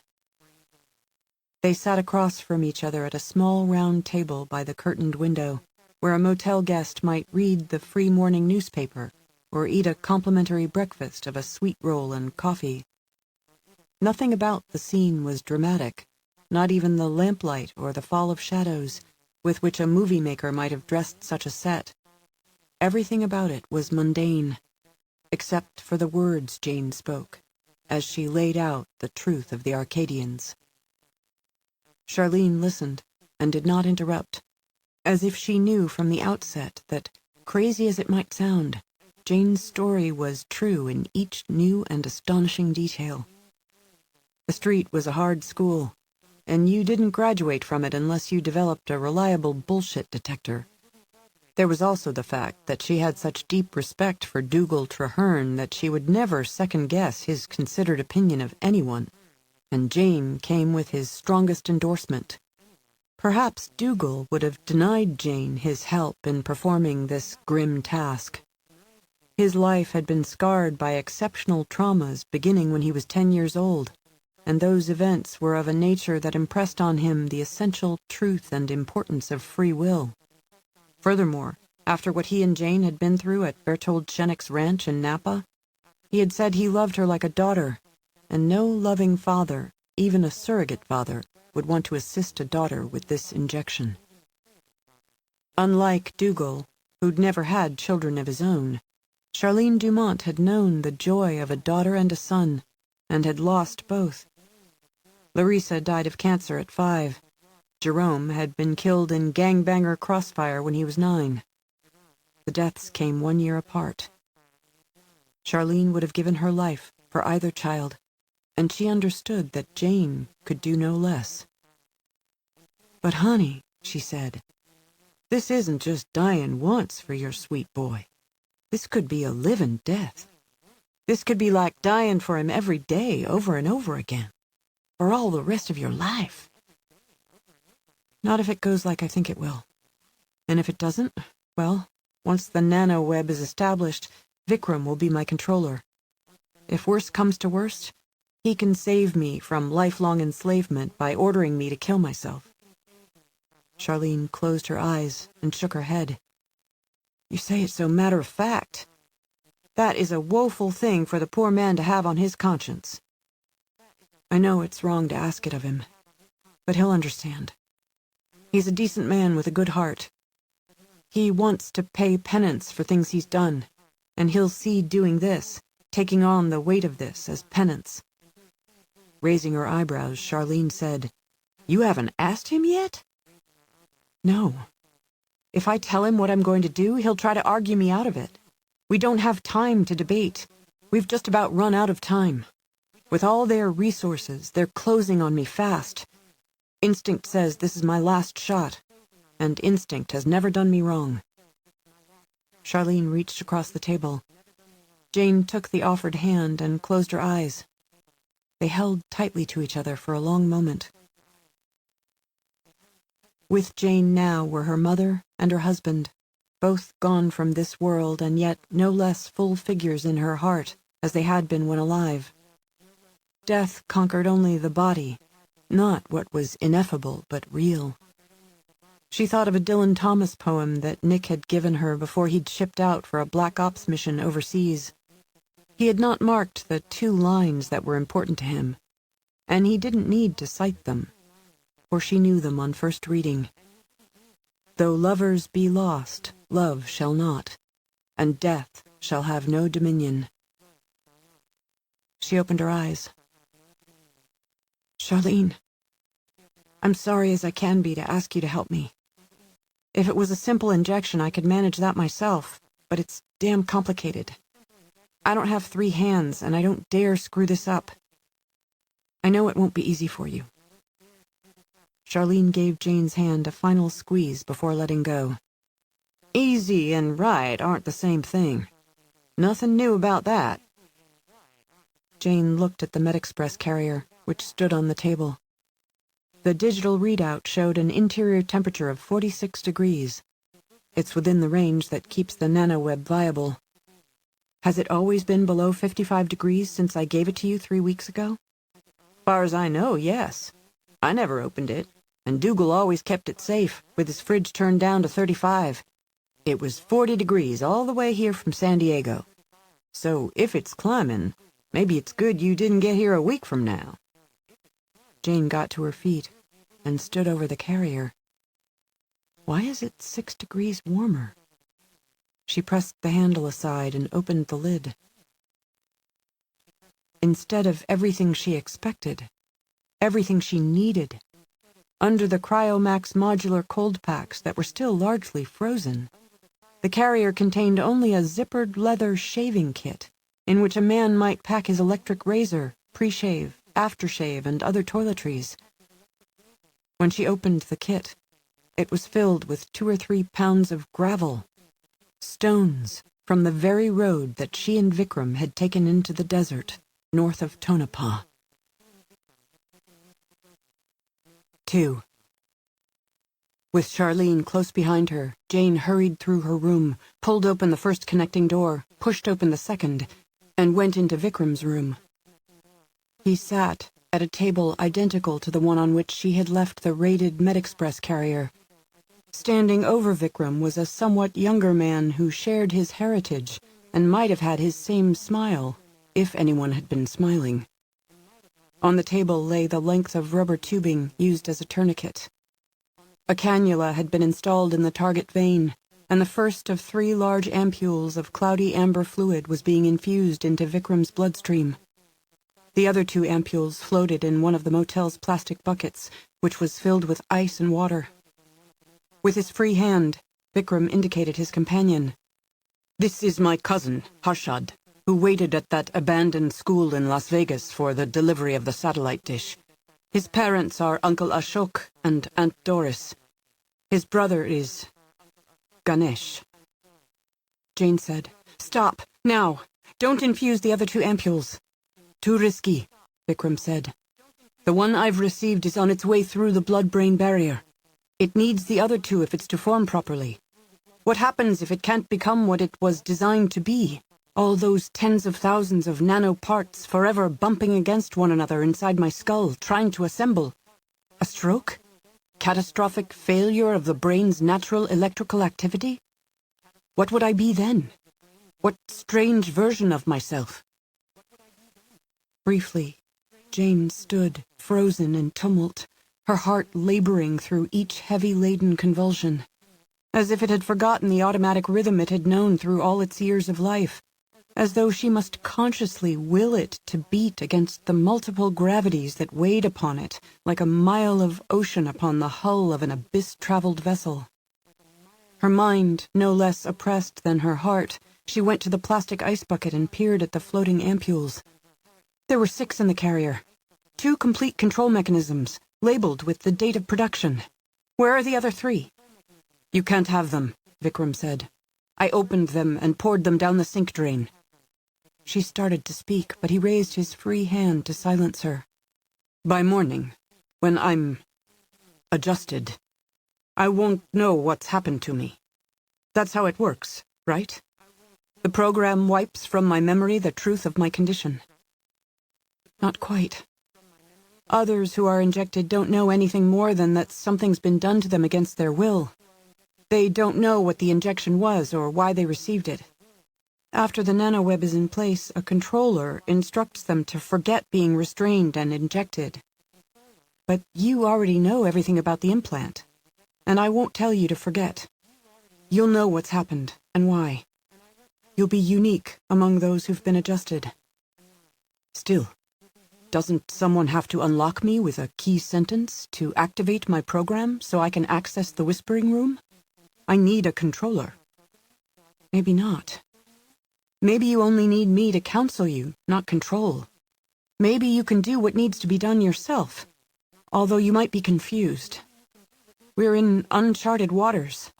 They sat across from each other at a small round table by the curtained window, where a motel guest might read the free morning newspaper or eat a complimentary breakfast of a sweet roll and coffee. Nothing about the scene was dramatic, not even the lamplight or the fall of shadows with which a movie maker might have dressed such a set. Everything about it was mundane, except for the words Jane spoke, as she laid out the truth of the Arcadians. Charlene listened and did not interrupt, as if she knew from the outset that, crazy as it might sound, Jane's story was true in each new and astonishing detail. The street was a hard school, and you didn't graduate from it unless you developed a reliable bullshit detector. There was also the fact that she had such deep respect for Dougal Traherne that she would never second-guess his considered opinion of anyone, and Jane came with his strongest endorsement. Perhaps Dougal would have denied Jane his help in performing this grim task. His life had been scarred by exceptional traumas beginning when he was 10 years old, and those events were of a nature that impressed on him the essential truth and importance of free will. Furthermore, after what he and Jane had been through at Bertold Schenck's ranch in Napa, he had said he loved her like a daughter, and no loving father, even a surrogate father, would want to assist a daughter with this injection. Unlike Dougal, who'd never had children of his own, Charlene Dumont had known the joy of a daughter and a son, and had lost both. Larissa died of cancer at 5. Jerome had been killed in gangbanger crossfire when he was 9. The deaths came 1 year apart. Charlene would have given her life for either child, and she understood that Jane could do no less. "But honey," she said, "this isn't just dying once for your sweet boy. This could be a living death. This could be like dying for him every day, over and over again, for all the rest of your life." "Not if it goes like I think it will. And if it doesn't, well, once the nano-web is established, Vikram will be my controller. If worst comes to worst, he can save me from lifelong enslavement by ordering me to kill myself." Charlene closed her eyes and shook her head. "You say it so matter-of-fact. That is a woeful thing for the poor man to have on his conscience. I know it's wrong to ask it of him, but he'll understand. He's a decent man with a good heart. He wants to pay penance for things he's done, and he'll see doing this, taking on the weight of this, as penance. Raising her eyebrows, Charlene said, "You haven't asked him yet?" "No. If I tell him what I'm going to do, he'll try to argue me out of it. We don't have time to debate. We've just about run out of time. With all their resources, they're closing on me fast. Instinct says this is my last shot, and instinct has never done me wrong." Charlene reached across the table. Jane took the offered hand and closed her eyes. They held tightly to each other for a long moment. With Jane now were her mother and her husband, both gone from this world and yet no less full figures in her heart as they had been when alive. Death conquered only the body, not what was ineffable but real. She thought of a Dylan Thomas poem that Nick had given her before he'd shipped out for a Black Ops mission overseas. He had not marked the 2 lines that were important to him, and he didn't need to cite them, for she knew them on first reading. "Though lovers be lost, love shall not, and death shall have no dominion." She opened her eyes. "Charlene, I'm sorry as I can be to ask you to help me. If it was a simple injection, I could manage that myself, but it's damn complicated. I don't have 3 hands, and I don't dare screw this up. I know it won't be easy for you." Charlene gave Jane's hand a final squeeze before letting go. "Easy and right aren't the same thing. Nothing new about that." Jane looked at the MedExpress carrier, which stood on the table. The digital readout showed an interior temperature of 46 degrees. It's within the range that keeps the nanoweb viable. "Has it always been below 55 degrees since I gave it to you 3 weeks ago?" "Far as I know, yes. I never opened it, and Dougal always kept it safe, with his fridge turned down to 35. It was 40 degrees all the way here from San Diego. So if it's climbing, maybe it's good you didn't get here a week from now." Jane got to her feet and stood over the carrier. "Why is it 6 degrees warmer?" She pressed the handle aside and opened the lid. Instead of everything she expected, everything she needed, under the Cryomax modular cold packs that were still largely frozen, the carrier contained only a zippered leather shaving kit in which a man might pack his electric razor, pre-shave, aftershave, and other toiletries. When she opened the kit, it was filled with 2 or 3 pounds of gravel, stones from the very road that she and Vikram had taken into the desert north of Tonopah. 2. With Charlene close behind her, Jane hurried through her room, pulled open the first connecting door, pushed open the second, and went into Vikram's room. He sat at a table identical to the one on which she had left the raided MedExpress carrier. Standing over Vikram was a somewhat younger man who shared his heritage and might have had his same smile, if anyone had been smiling. On the table lay the length of rubber tubing used as a tourniquet. A cannula had been installed in the target vein, and the first of 3 large ampules of cloudy amber fluid was being infused into Vikram's bloodstream. The other 2 ampules floated in one of the motel's plastic buckets, which was filled with ice and water. With his free hand, Vikram indicated his companion. "This is my cousin, Harshad, who waited at that abandoned school in Las Vegas for the delivery of the satellite dish. His parents are Uncle Ashok and Aunt Doris. His brother is Ganesh." Jane said, "Stop, now. Don't infuse the other 2 ampules." "Too risky," Vikram said. "The one I've received is on its way through the blood-brain barrier. It needs the other 2 if it's to form properly. What happens if it can't become what it was designed to be? All those tens of thousands of nano parts forever bumping against one another inside my skull, trying to assemble. A stroke? Catastrophic failure of the brain's natural electrical activity? What would I be then? What strange version of myself? Briefly, Jane stood, frozen in tumult, her heart laboring through each heavy-laden convulsion, as if it had forgotten the automatic rhythm it had known through all its years of life, as though she must consciously will it to beat against the multiple gravities that weighed upon it like a mile of ocean upon the hull of an abyss-traveled vessel. Her mind no less oppressed than her heart, she went to the plastic ice bucket and peered at the floating ampules. There were 6 in the carrier. 2 complete control mechanisms, labeled with the date of production. Where are the other 3? You can't have them, Vikram said. I opened them and poured them down the sink drain. She started to speak, but he raised his free hand to silence her. By morning, when I'm adjusted, I won't know what's happened to me. That's how it works, right? The program wipes from my memory the truth of my condition. Not quite. Others who are injected don't know anything more than that something's been done to them against their will. They don't know what the injection was or why they received it. After the nanoweb is in place, a controller instructs them to forget being restrained and injected. But you already know everything about the implant, and I won't tell you to forget. You'll know what's happened and why. You'll be unique among those who've been adjusted. Still, doesn't someone have to unlock me with a key sentence to activate my program so I can access the whispering room? I need a controller. Maybe not. Maybe you only need me to counsel you, not control. Maybe you can do what needs to be done yourself, although you might be confused. We're in uncharted waters.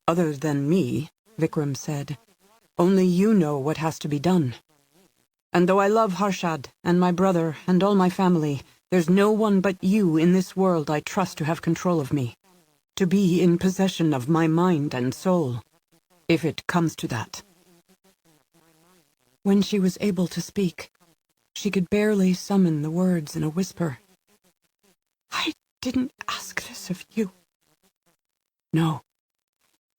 Other than me, Vikram said, only you know what has to be done. And though I love Harshad and my brother and all my family, there's no one but you in this world I trust to have control of me, to be in possession of my mind and soul, if it comes to that. When she was able to speak, she could barely summon the words in a whisper. I didn't ask this of you. No,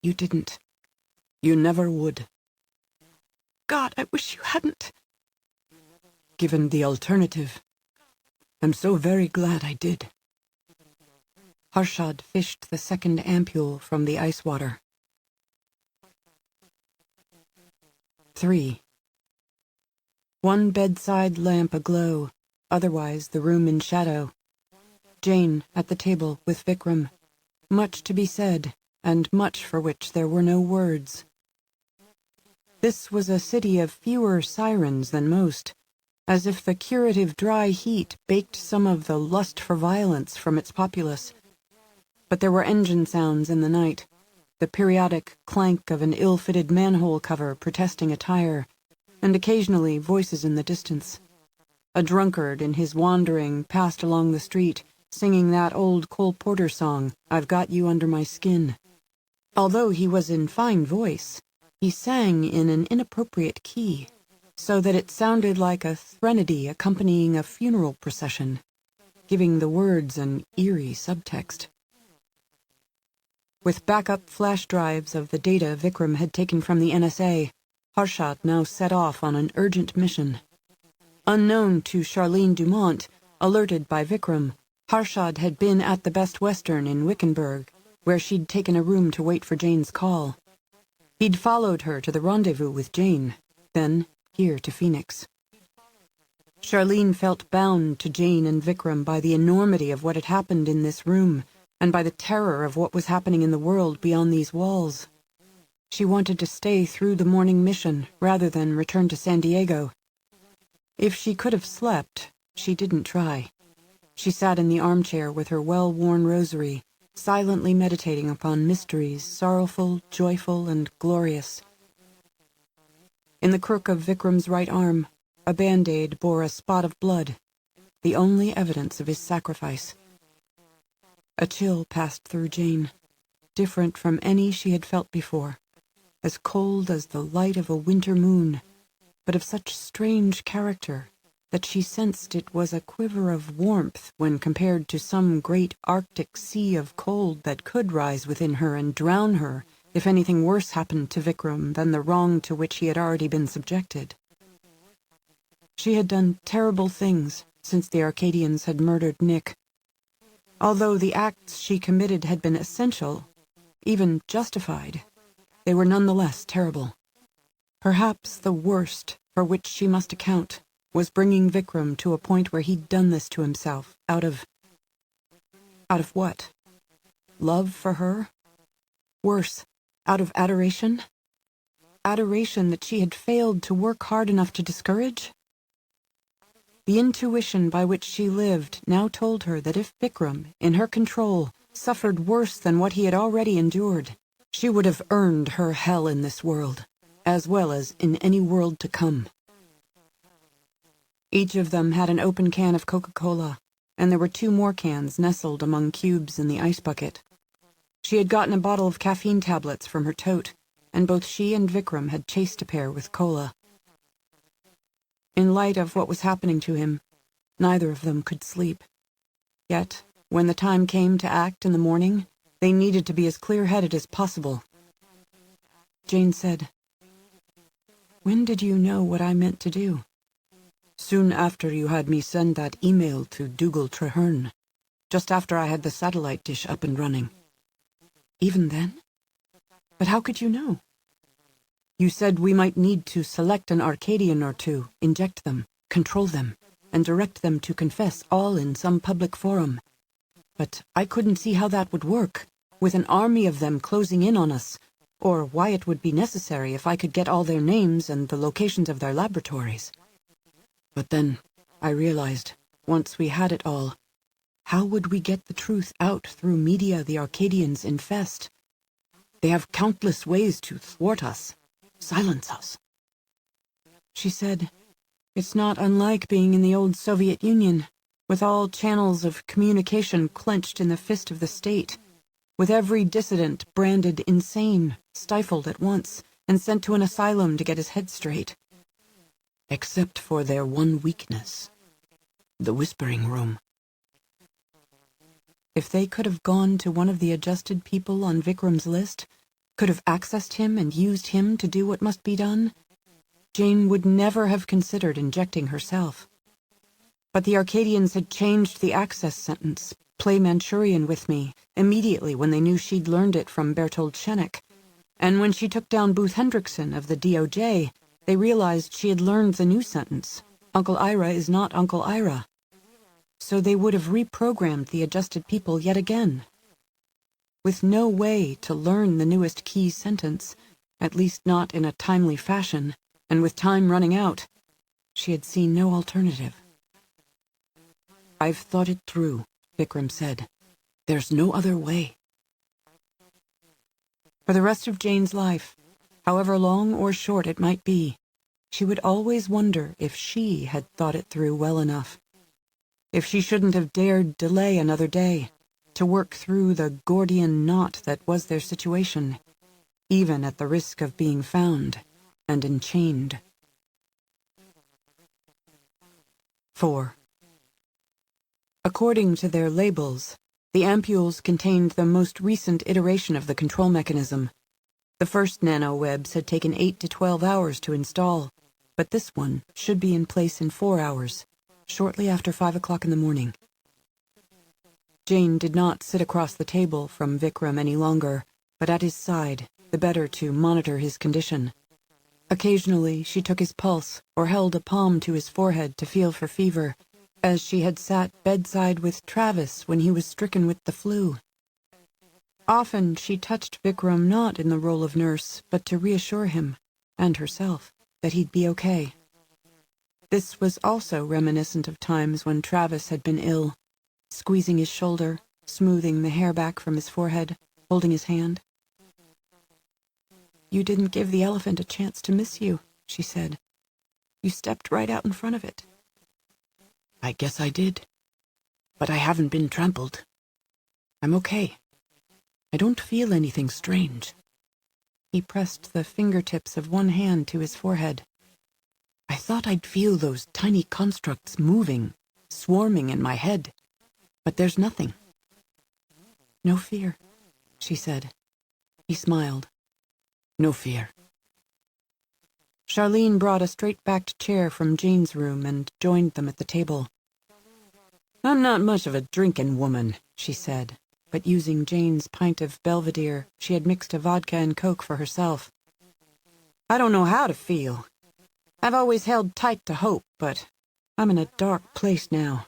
you didn't. You never would. God, I wish you hadn't. Given the alternative, I'm so very glad I did. Harshad fished the second ampule from the ice water. 3. One bedside lamp aglow, otherwise the room in shadow. Jane at the table with Vikram. Much to be said, and much for which there were no words. This was a city of fewer sirens than most, as if the curative dry heat baked some of the lust for violence from its populace. But there were engine sounds in the night, the periodic clank of an ill-fitted manhole cover protesting a tire, and occasionally voices in the distance. A drunkard in his wandering passed along the street, singing that old Cole Porter song, I've Got You Under My Skin. Although he was in fine voice, he sang in an inappropriate key, so that it sounded like a threnody accompanying a funeral procession, giving the words an eerie subtext. With backup flash drives of the data Vikram had taken from the NSA, Harshad now set off on an urgent mission. Unknown to Charlene Dumont, alerted by Vikram, Harshad had been at the Best Western in Wickenburg, where she'd taken a room to wait for Jane's call. He'd followed her to the rendezvous with Jane, then here to Phoenix. Charlene felt bound to Jane and Vikram by the enormity of what had happened in this room, and by the terror of what was happening in the world beyond these walls. She wanted to stay through the morning mission rather than return to San Diego. If she could have slept, she didn't try. She sat in the armchair with her well-worn rosary, silently meditating upon mysteries sorrowful, joyful, and glorious. In the crook of Vikram's right arm, a band-aid bore a spot of blood, the only evidence of his sacrifice. A chill passed through Jane, different from any she had felt before, as cold as the light of a winter moon, but of such strange character that she sensed it was a quiver of warmth when compared to some great Arctic sea of cold that could rise within her and drown her if anything worse happened to Vikram than the wrong to which he had already been subjected. She had done terrible things since the Arcadians had murdered Nick. Although the acts she committed had been essential, even justified, they were nonetheless terrible. Perhaps the worst for which she must account was bringing Vikram to a point where he'd done this to himself out of what? Love for her? Worse, out of adoration? Adoration that she had failed to work hard enough to discourage? The intuition by which she lived now told her that if Vikram, in her control, suffered worse than what he had already endured, she would have earned her hell in this world, as well as in any world to come. Each of them had an open can of Coca-Cola, and there were 2 more cans nestled among cubes in the ice bucket. She had gotten a bottle of caffeine tablets from her tote, and both she and Vikram had chased a pair with cola. In light of what was happening to him, neither of them could sleep. Yet, when the time came to act in the morning, they needed to be as clear-headed as possible. Jane said, "When did you know what I meant to do?" "Soon after you had me send that email to Dougal Treherne, just after I had the satellite dish up and running." "Even then? But how could you know?" "You said we might need to select an Arcadian or 2, inject them, control them, and direct them to confess all in some public forum. But I couldn't see how that would work, with an army of them closing in on us, or why it would be necessary if I could get all their names and the locations of their laboratories. But then I realized, once we had it all, how would we get the truth out through media the Arcadians infest? They have countless ways to thwart us, silence us." She said, "It's not unlike being in the old Soviet Union, with all channels of communication clenched in the fist of the state, with every dissident branded insane, stifled at once, and sent to an asylum to get his head straight. Except for their one weakness, the whispering room. If they could have gone to one of the adjusted people on Vikram's list, could have accessed him and used him to do what must be done, Jane would never have considered injecting herself. But the Arcadians had changed the access sentence, play Manchurian with me, immediately when they knew she'd learned it from Bertold Schenek. And when she took down Booth Hendrickson of the DOJ, they realized she had learned the new sentence, Uncle Ira is not Uncle Ira. So they would have reprogrammed the adjusted people yet again. With no way to learn the newest key sentence, at least not in a timely fashion, and with time running out, she had seen no alternative. "I've thought it through," Vikram said. "There's no other way." For the rest of Jane's life, however long or short it might be, she would always wonder if she had thought it through well enough. If she shouldn't have dared delay another day, to work through the Gordian knot that was their situation, even at the risk of being found and enchained. 4. According to their labels, the ampules contained the most recent iteration of the control mechanism. The first nanowebs had taken 8 to 12 hours to install, but this one should be in place in 4 hours, shortly after 5 o'clock in the morning. Jane did not sit across the table from Vikram any longer, but at his side, the better to monitor his condition. Occasionally she took his pulse or held a palm to his forehead to feel for fever, as she had sat bedside with Travis when he was stricken with the flu. Often she touched Vikram not in the role of nurse, but to reassure him, and herself, that he'd be okay. This was also reminiscent of times when Travis had been ill, squeezing his shoulder, smoothing the hair back from his forehead, holding his hand. "You didn't give the elephant a chance to miss you," she said. "You stepped right out in front of it." "I guess I did. But I haven't been trampled. I'm okay. I don't feel anything strange." He pressed the fingertips of one hand to his forehead. "I thought I'd feel those tiny constructs moving, swarming in my head. But there's nothing." "No fear," she said. He smiled. No fear. Charlene brought a straight-backed chair from Jane's room and joined them at the table. I'm not much of a drinking woman, she said, but using Jane's pint of Belvedere, she had mixed a vodka and Coke for herself. I don't know how to feel. I've always held tight to hope, but I'm in a dark place now.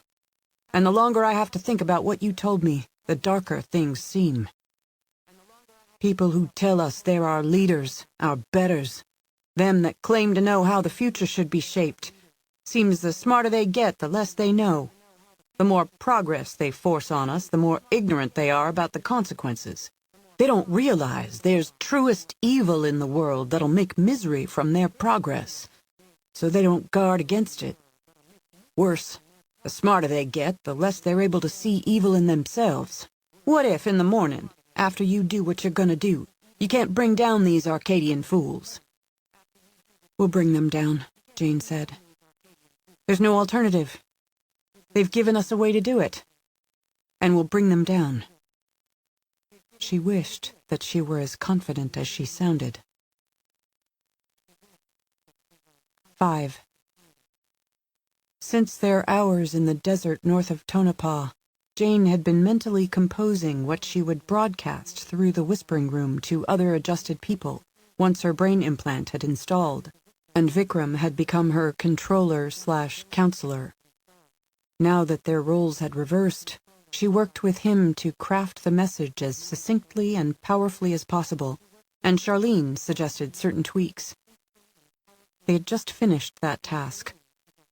And the longer I have to think about what you told me, the darker things seem. People who tell us they're our leaders, our betters, them that claim to know how the future should be shaped, seems the smarter they get, the less they know. The more progress they force on us, the more ignorant they are about the consequences. They don't realize there's truest evil in the world that'll make misery from their progress, so they don't guard against it. Worse, the smarter they get, the less they're able to see evil in themselves. What if, in the morning, after you do what you're gonna do, you can't bring down these Arcadian fools? We'll bring them down, Jane said. There's no alternative. They've given us a way to do it, and we'll bring them down. She wished that she were as confident as she sounded. 5. Since their hours in the desert north of Tonopah, Jane had been mentally composing what she would broadcast through the whispering room to other adjusted people once her brain implant had installed, and Vikram had become her controller/counselor. Now that their roles had reversed, she worked with him to craft the message as succinctly and powerfully as possible, and Charlene suggested certain tweaks. They had just finished that task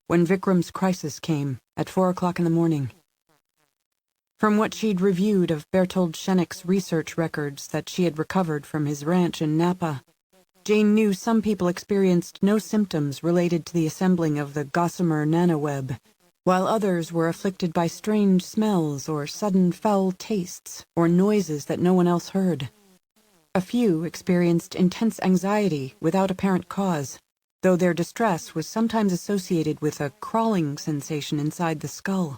when Vikram's crisis came at 4 o'clock in the morning. From what she'd reviewed of Bertold Schenck's research records that she had recovered from his ranch in Napa, Jane knew some people experienced no symptoms related to the assembling of the gossamer nanoweb, while others were afflicted by strange smells or sudden foul tastes or noises that no one else heard. A few experienced intense anxiety without apparent cause, though their distress was sometimes associated with a crawling sensation inside the skull.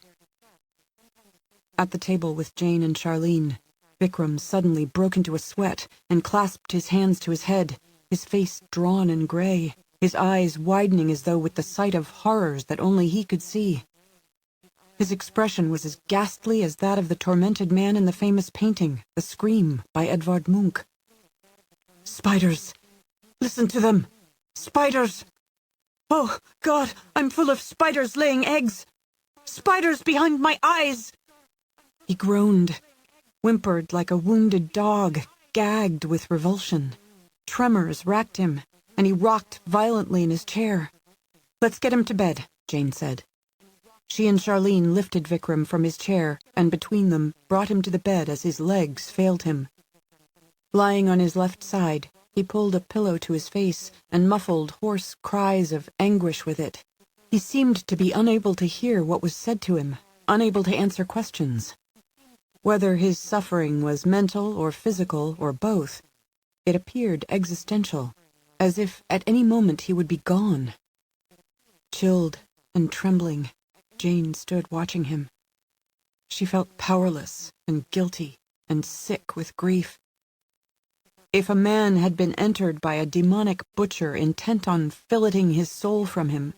At the table with Jane and Charlene, Vikram suddenly broke into a sweat and clasped his hands to his head, his face drawn and gray, his eyes widening as though with the sight of horrors that only he could see. His expression was as ghastly as that of the tormented man in the famous painting, The Scream, by Edvard Munch. Spiders! Listen to them! Spiders! Oh, God, I'm full of spiders laying eggs! Spiders behind my eyes! He groaned, whimpered like a wounded dog, gagged with revulsion. Tremors racked him, and he rocked violently in his chair. Let's get him to bed, Jane said. She and Charlene lifted Vikram from his chair, and between them brought him to the bed as his legs failed him. Lying on his left side, he pulled a pillow to his face and muffled hoarse cries of anguish with it. He seemed to be unable to hear what was said to him, unable to answer questions. Whether his suffering was mental or physical or both, it appeared existential, as if at any moment he would be gone. Chilled and trembling, Jane stood watching him. She felt powerless and guilty and sick with grief. If a man had been entered by a demonic butcher intent on filleting his soul from him,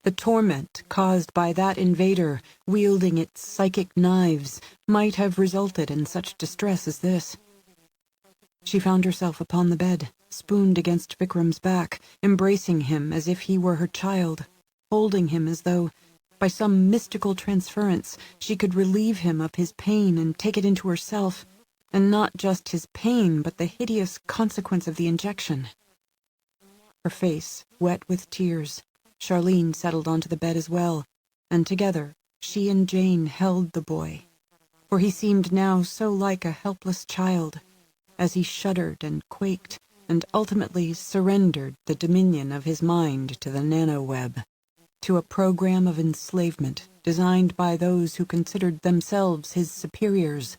the torment caused by that invader wielding its psychic knives might have resulted in such distress as this. She found herself upon the bed, spooned against Vikram's back, embracing him as if he were her child, holding him as though, by some mystical transference, she could relieve him of his pain and take it into herself, and not just his pain, but the hideous consequence of the injection. Her face wet with tears, Charlene settled onto the bed as well, and together she and Jane held the boy, for he seemed now so like a helpless child, as he shuddered and quaked, and ultimately surrendered the dominion of his mind to the nanoweb, to a program of enslavement designed by those who considered themselves his superiors,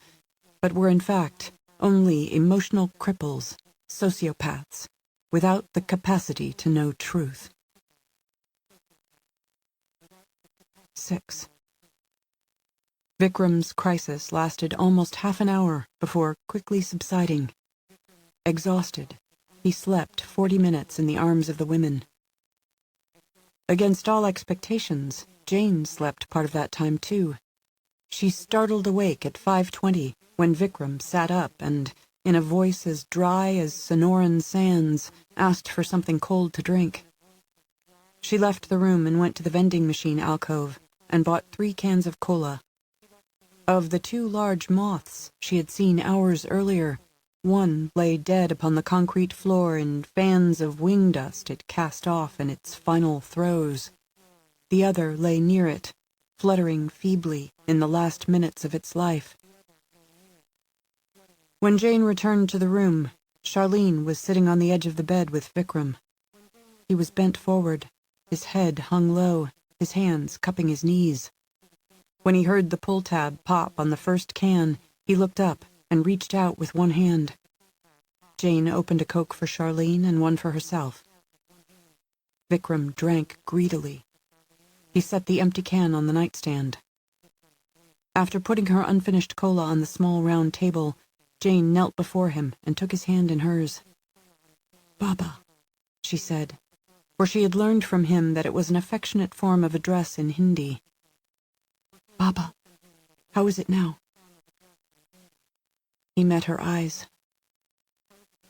but were in fact only emotional cripples, sociopaths, without the capacity to know truth. 6. Vikram's crisis lasted almost half an hour before quickly subsiding. Exhausted, He slept 40 minutes in the arms of the women. Against all expectations, Jane slept part of that time too. She startled awake at 5:20 when Vikram sat up and, in a voice as dry as Sonoran sands, asked for something cold to drink. She left the room and went to the vending machine alcove and bought 3 cans of cola. Of the 2 large moths she had seen hours earlier, one lay dead upon the concrete floor in fans of wing dust it cast off in its final throes. The other lay near it, fluttering feebly in the last minutes of its life. When Jane returned to the room, Charlene was sitting on the edge of the bed with Vikram. He was bent forward, his head hung low, his hands cupping his knees. When he heard the pull tab pop on the first can, he looked up and reached out with one hand. Jane opened a Coke for Charlene and one for herself. Vikram drank greedily. He set the empty can on the nightstand. After putting her unfinished cola on the small round table, Jane knelt before him and took his hand in hers. "Baba," she said, for she had learned from him that it was an affectionate form of address in Hindi. "Baba, how is it now?" He met her eyes.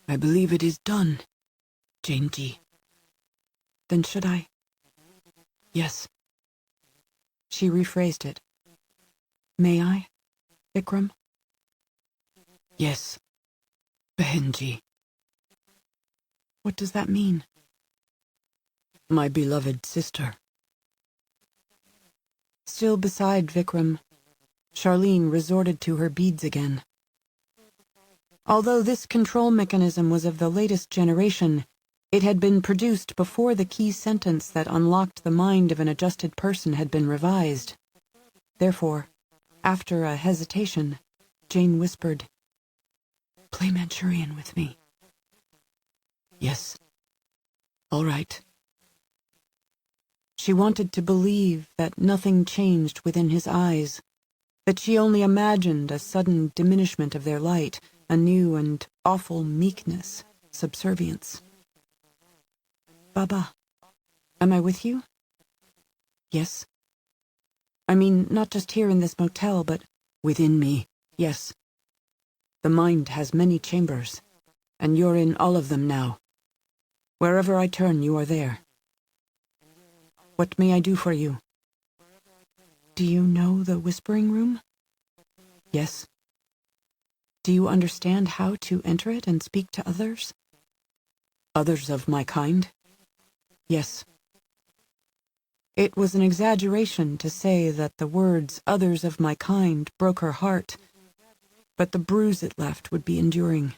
"I believe it is done, Jane-ji." "Then should I?" "Yes." She rephrased it. "May I, Vikram?" "Yes, Behenji." "What does that mean?" "My beloved sister." Still beside Vikram, Charlene resorted to her beads again. Although this control mechanism was of the latest generation, it had been produced before the key sentence that unlocked the mind of an adjusted person had been revised. Therefore, after a hesitation, Jane whispered, "Play Manchurian with me." "Yes. All right." She wanted to believe that nothing changed within his eyes, that she only imagined a sudden diminishment of their light, a new and awful meekness, subservience. "Baba, am I with you?" "Yes." "I mean, not just here in this motel, but within me, yes. The mind has many chambers, and you're in all of them now. Wherever I turn, you are there. What may I do for you?" "Do you know the whispering room?" "Yes." "Do you understand how to enter it and speak to others?" "Others of my kind?" "Yes." It was an exaggeration to say that the words "others of my kind" broke her heart, but the bruise it left would be enduring.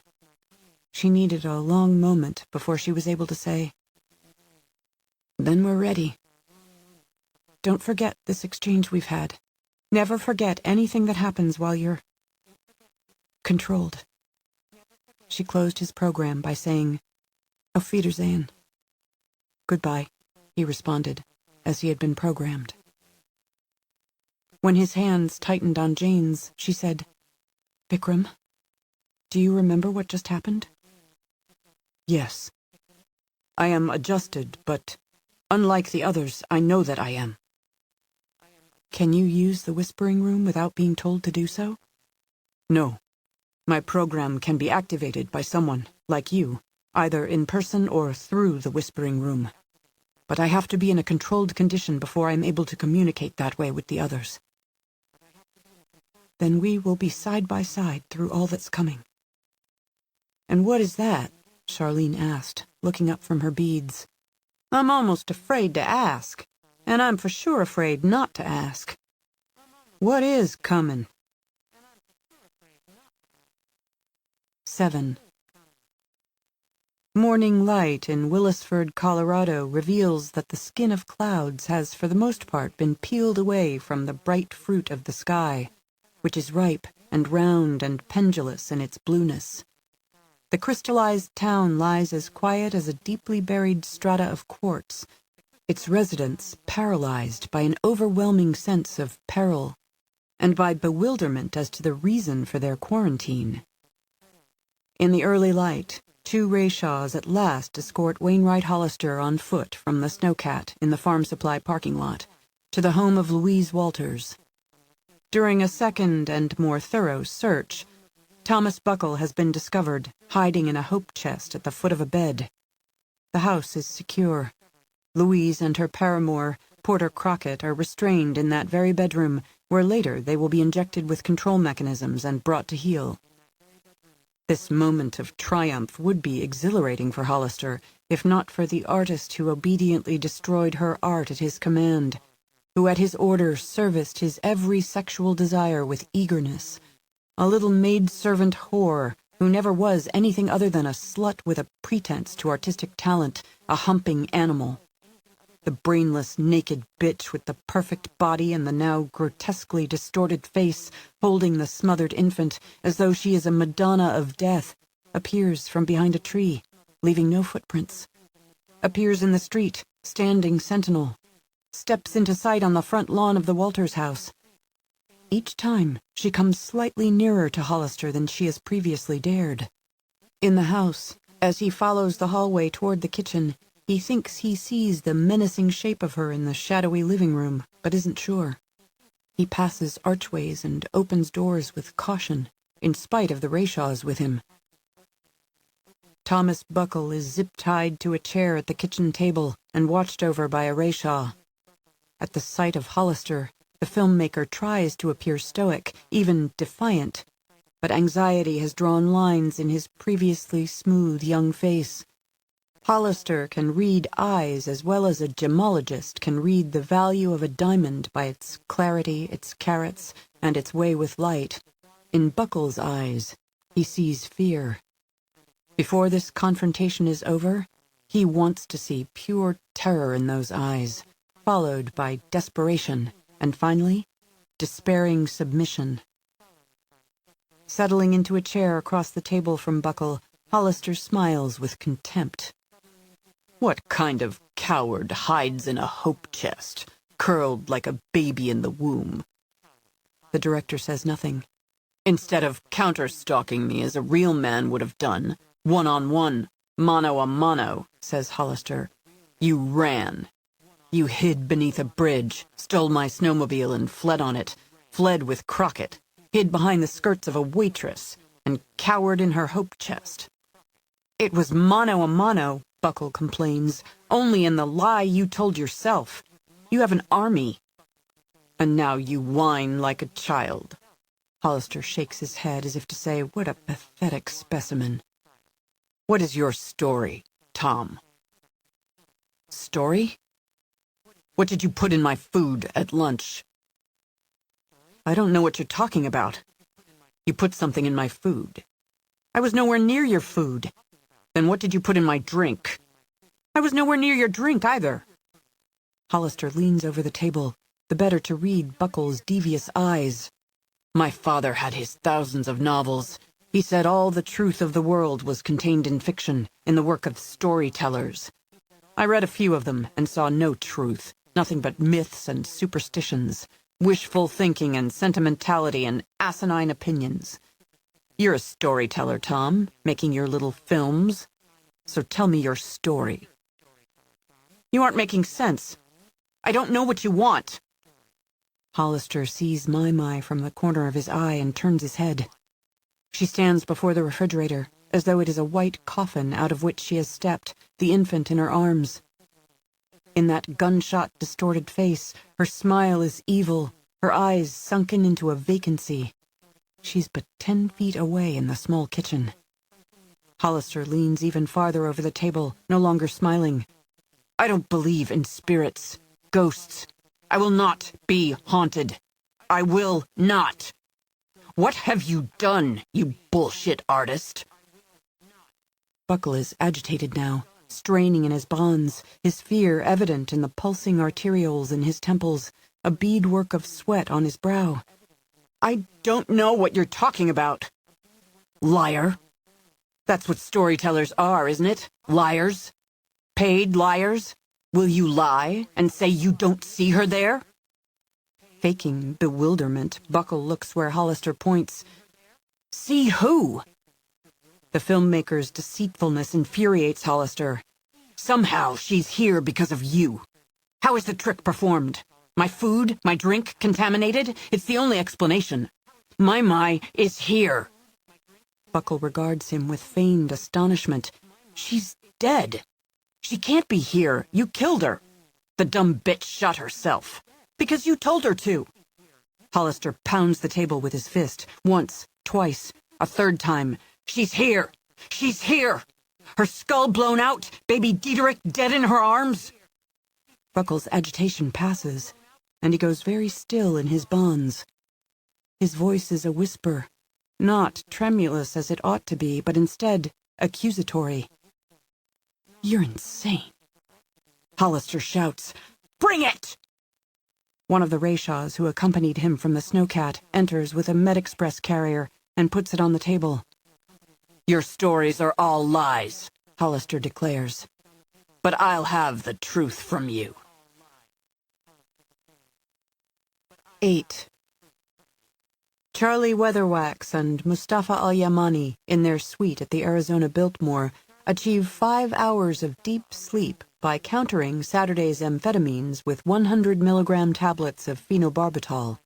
She needed a long moment before she was able to say, "Then we're ready. Don't forget this exchange we've had. Never forget anything that happens while you're controlled." She closed his program by saying, "Auf Wiedersehen." "Goodbye," he responded, as he had been programmed. When his hands tightened on Jane's, she said, "Vikram, do you remember what just happened?" "Yes. I am adjusted, but unlike the others, I know that I am." "Can you use the whispering room without being told to do so?" "No. My program can be activated by someone, like you, either in person or through the whispering room. But I have to be in a controlled condition before I'm able to communicate that way with the others." "Then we will be side by side through all that's coming." "And what is that?" Charlene asked, looking up from her beads. "I'm almost afraid to ask, and I'm for sure afraid not to ask. What is coming?" 7. Morning light in Willisford, Colorado reveals that the skin of clouds has for the most part been peeled away from the bright fruit of the sky, which is ripe and round and pendulous in its blueness. The crystallized town lies as quiet as a deeply buried strata of quartz, its residents paralyzed by an overwhelming sense of peril and by bewilderment as to the reason for their quarantine. In the early light, 2 rickshaws at last escort Wainwright Hollister on foot from the Snowcat in the farm supply parking lot to the home of Louise Walters. During a second and more thorough search, Thomas Buckle has been discovered hiding in a hope chest at the foot of a bed. The house is secure. Louise and her paramour, Porter Crockett, are restrained in that very bedroom, where later they will be injected with control mechanisms and brought to heel. This moment of triumph would be exhilarating for Hollister, if not for the artist who obediently destroyed her art at his command, who at his order serviced his every sexual desire with eagerness, a little maid-servant whore who never was anything other than a slut with a pretense to artistic talent, a humping animal. The brainless, naked bitch with the perfect body and the now grotesquely distorted face, holding the smothered infant as though she is a Madonna of death, appears from behind a tree, leaving no footprints. Appears in the street, standing sentinel. Steps into sight on the front lawn of the Walters house. Each time, she comes slightly nearer to Hollister than she has previously dared. In the house, as he follows the hallway toward the kitchen, he thinks he sees the menacing shape of her in the shadowy living room, but isn't sure. He passes archways and opens doors with caution, in spite of the rickshaws with him. Thomas Buckle is zip-tied to a chair at the kitchen table and watched over by a rickshaw. At the sight of Hollister, the filmmaker tries to appear stoic, even defiant, but anxiety has drawn lines in his previously smooth young face. Hollister can read eyes as well as a gemologist can read the value of a diamond by its clarity, its carats, and its way with light. In Buckle's eyes, he sees fear. Before this confrontation is over, he wants to see pure terror in those eyes, followed by desperation, and finally, despairing submission. Settling into a chair across the table from Buckle, Hollister smiles with contempt. What kind of coward hides in a hope chest, curled like a baby in the womb? The director says nothing. Instead of counter-stalking me as a real man would have done, one-on-one, mano-a-mano, says Hollister, you ran. You hid beneath a bridge, stole my snowmobile and fled on it, fled with Crockett, hid behind the skirts of a waitress, and cowered in her hope chest. It was mano-a-mano, Buckle complains, only in the lie you told yourself. You have an army. And now you whine like a child. Hollister shakes his head as if to say, what a pathetic specimen. What is your story, Tom? Story? What did you put in my food at lunch? I don't know what you're talking about. You put something in my food. I was nowhere near your food. Then what did you put in my drink? I was nowhere near your drink either. Hollister leans over the table, the better to read Buckle's devious eyes. My father had his thousands of novels. He said all the truth of the world was contained in fiction, in the work of storytellers. I read a few of them and saw no truth, nothing but myths and superstitions, wishful thinking and sentimentality and asinine opinions. You're a storyteller, Tom, making your little films. So tell me your story. You aren't making sense. I don't know what you want. Hollister sees Mai from the corner of his eye and turns his head. She stands before the refrigerator, as though it is a white coffin out of which she has stepped, the infant in her arms. In that gunshot-distorted face, her smile is evil, her eyes sunken into a vacancy. She's but 10 feet away in the small kitchen. Hollister leans even farther over the table, no longer smiling. I don't believe in spirits, ghosts. I will not be haunted. I will not. What have you done, you bullshit artist? Buckle is agitated now, straining in his bonds, his fear evident in the pulsing arterioles in his temples, a beadwork of sweat on his brow. I don't know what you're talking about. Liar. That's what storytellers are, isn't it? Liars. Paid liars. Will you lie and say you don't see her there? Faking bewilderment, Buckle looks where Hollister points. See who? The filmmaker's deceitfulness infuriates Hollister. Somehow she's here because of you. How is the trick performed? My food, my drink contaminated? It's the only explanation. My is here. Buckle regards him with feigned astonishment. She's dead. She can't be here. You killed her. The dumb bitch shot herself. Because you told her to. Hollister pounds the table with his fist. Once, twice, a third time. She's here. She's here. Her skull blown out, baby Diederik dead in her arms. Buckle's agitation passes, and he goes very still in his bonds. His voice is a whisper, not tremulous as it ought to be, but instead accusatory. You're insane. Hollister shouts, Bring it! One of the Rayshaws who accompanied him from the Snowcat enters with a MedExpress carrier and puts it on the table. Your stories are all lies, Hollister declares. But I'll have the truth from you. 8. Charlie Weatherwax and Mustafa Al-Yamani, in their suite at the Arizona Biltmore, achieve 5 hours of deep sleep by countering Saturday's amphetamines with 100-milligram tablets of phenobarbital.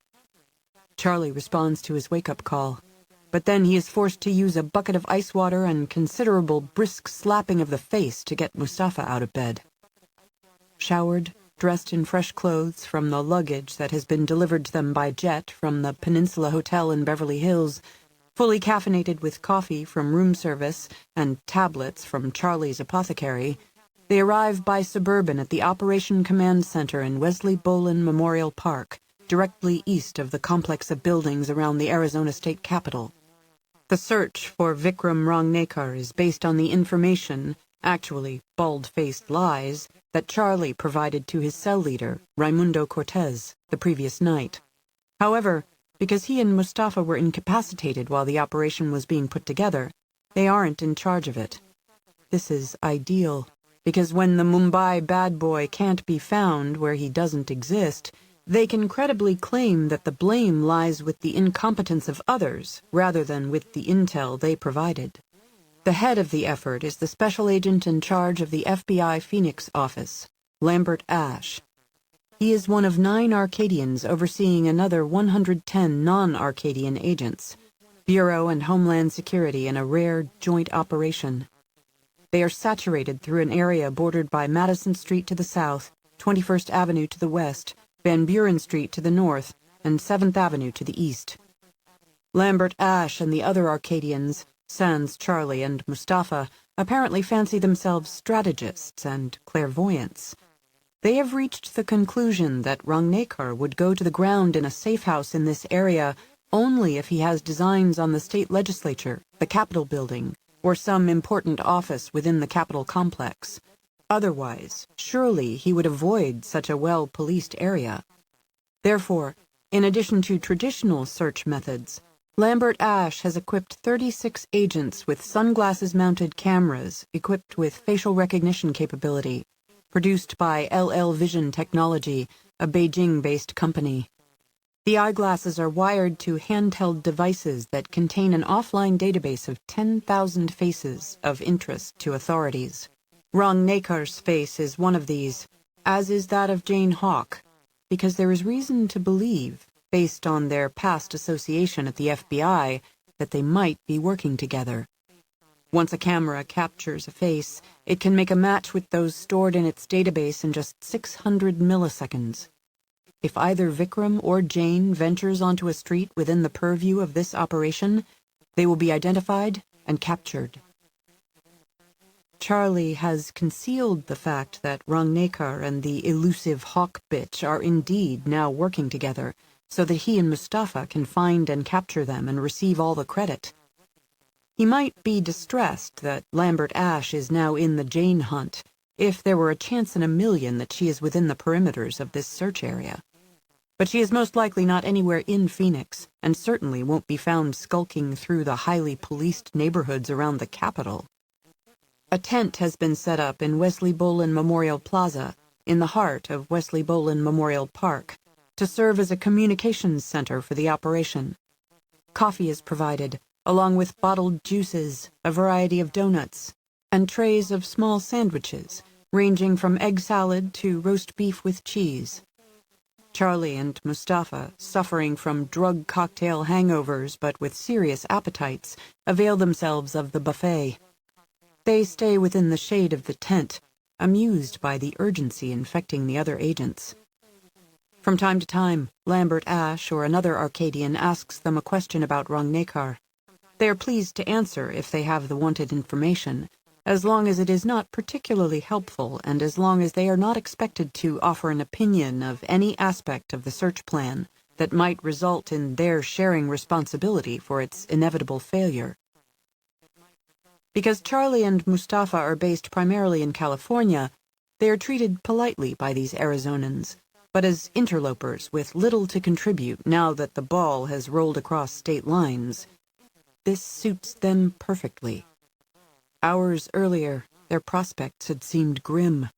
Charlie responds to his wake-up call, but then he is forced to use a bucket of ice water and considerable brisk slapping of the face to get Mustafa out of bed. Showered, dressed in fresh clothes from the luggage that has been delivered to them by jet from the Peninsula Hotel in Beverly Hills, fully caffeinated with coffee from room service and tablets from Charlie's apothecary, they arrive by Suburban at the Operation Command Center in Wesley Bolin Memorial Park, directly east of the complex of buildings around the Arizona State Capitol. The search for Vikram Rangnekar is based on the information, actually bald-faced lies, that Charlie provided to his cell leader, Raimundo Cortez, the previous night. However, because he and Mustafa were incapacitated while the operation was being put together, they aren't in charge of it. This is ideal, because when the Mumbai bad boy can't be found where he doesn't exist, they can credibly claim that the blame lies with the incompetence of others rather than with the intel they provided. The head of the effort is the special agent in charge of the FBI Phoenix office, Lambert Ash. He is one of 9 Arcadians overseeing another 110 non-Arcadian agents, Bureau and Homeland Security in a rare joint operation. They are saturated through an area bordered by Madison Street to the south, 21st Avenue to the west, Van Buren Street to the north, and 7th Avenue to the east. Lambert Ash and the other Arcadians, sans Charlie and Mustafa, apparently fancy themselves strategists and clairvoyants. They have reached the conclusion that Rangnekar would go to the ground in a safe house in this area only if he has designs on the state legislature, the Capitol building, or some important office within the Capitol complex. Otherwise, surely he would avoid such a well-policed area. Therefore, in addition to traditional search methods, Lambert Ash has equipped 36 agents with sunglasses-mounted cameras equipped with facial recognition capability, produced by LL Vision Technology, a Beijing-based company. The eyeglasses are wired to handheld devices that contain an offline database of 10,000 faces of interest to authorities. Rangnekar's face is one of these, as is that of Jane Hawk, because there is reason to believe, based on their past association at the FBI, that they might be working together. Once a camera captures a face, it can make a match with those stored in its database in just 600 milliseconds. If either Vikram or Jane ventures onto a street within the purview of this operation, they will be identified and captured. Charlie has concealed the fact that Rangnekar and the elusive Hawk bitch are indeed now working together, so that he and Mustafa can find and capture them and receive all the credit. He might be distressed that Lambert Ash is now in the Jane hunt, if there were a chance in a million that she is within the perimeters of this search area. But she is most likely not anywhere in Phoenix, and certainly won't be found skulking through the highly policed neighborhoods around the Capitol. A tent has been set up in Wesley Bolin Memorial Plaza, in the heart of Wesley Bolin Memorial Park, to serve as a communications center for the operation. Coffee is provided, along with bottled juices, a variety of donuts, and trays of small sandwiches, ranging from egg salad to roast beef with cheese. Charlie and Mustafa, suffering from drug cocktail hangovers but with serious appetites, avail themselves of the buffet. They stay within the shade of the tent, amused by the urgency infecting the other agents. From time to time, Lambert Ash or another Arcadian asks them a question about Rangnekar. They are pleased to answer if they have the wanted information, as long as it is not particularly helpful and as long as they are not expected to offer an opinion of any aspect of the search plan that might result in their sharing responsibility for its inevitable failure. Because Charlie and Mustafa are based primarily in California, they are treated politely by these Arizonans, but as interlopers with little to contribute now that the ball has rolled across state lines. This suits them perfectly. Hours earlier, their prospects had seemed grim.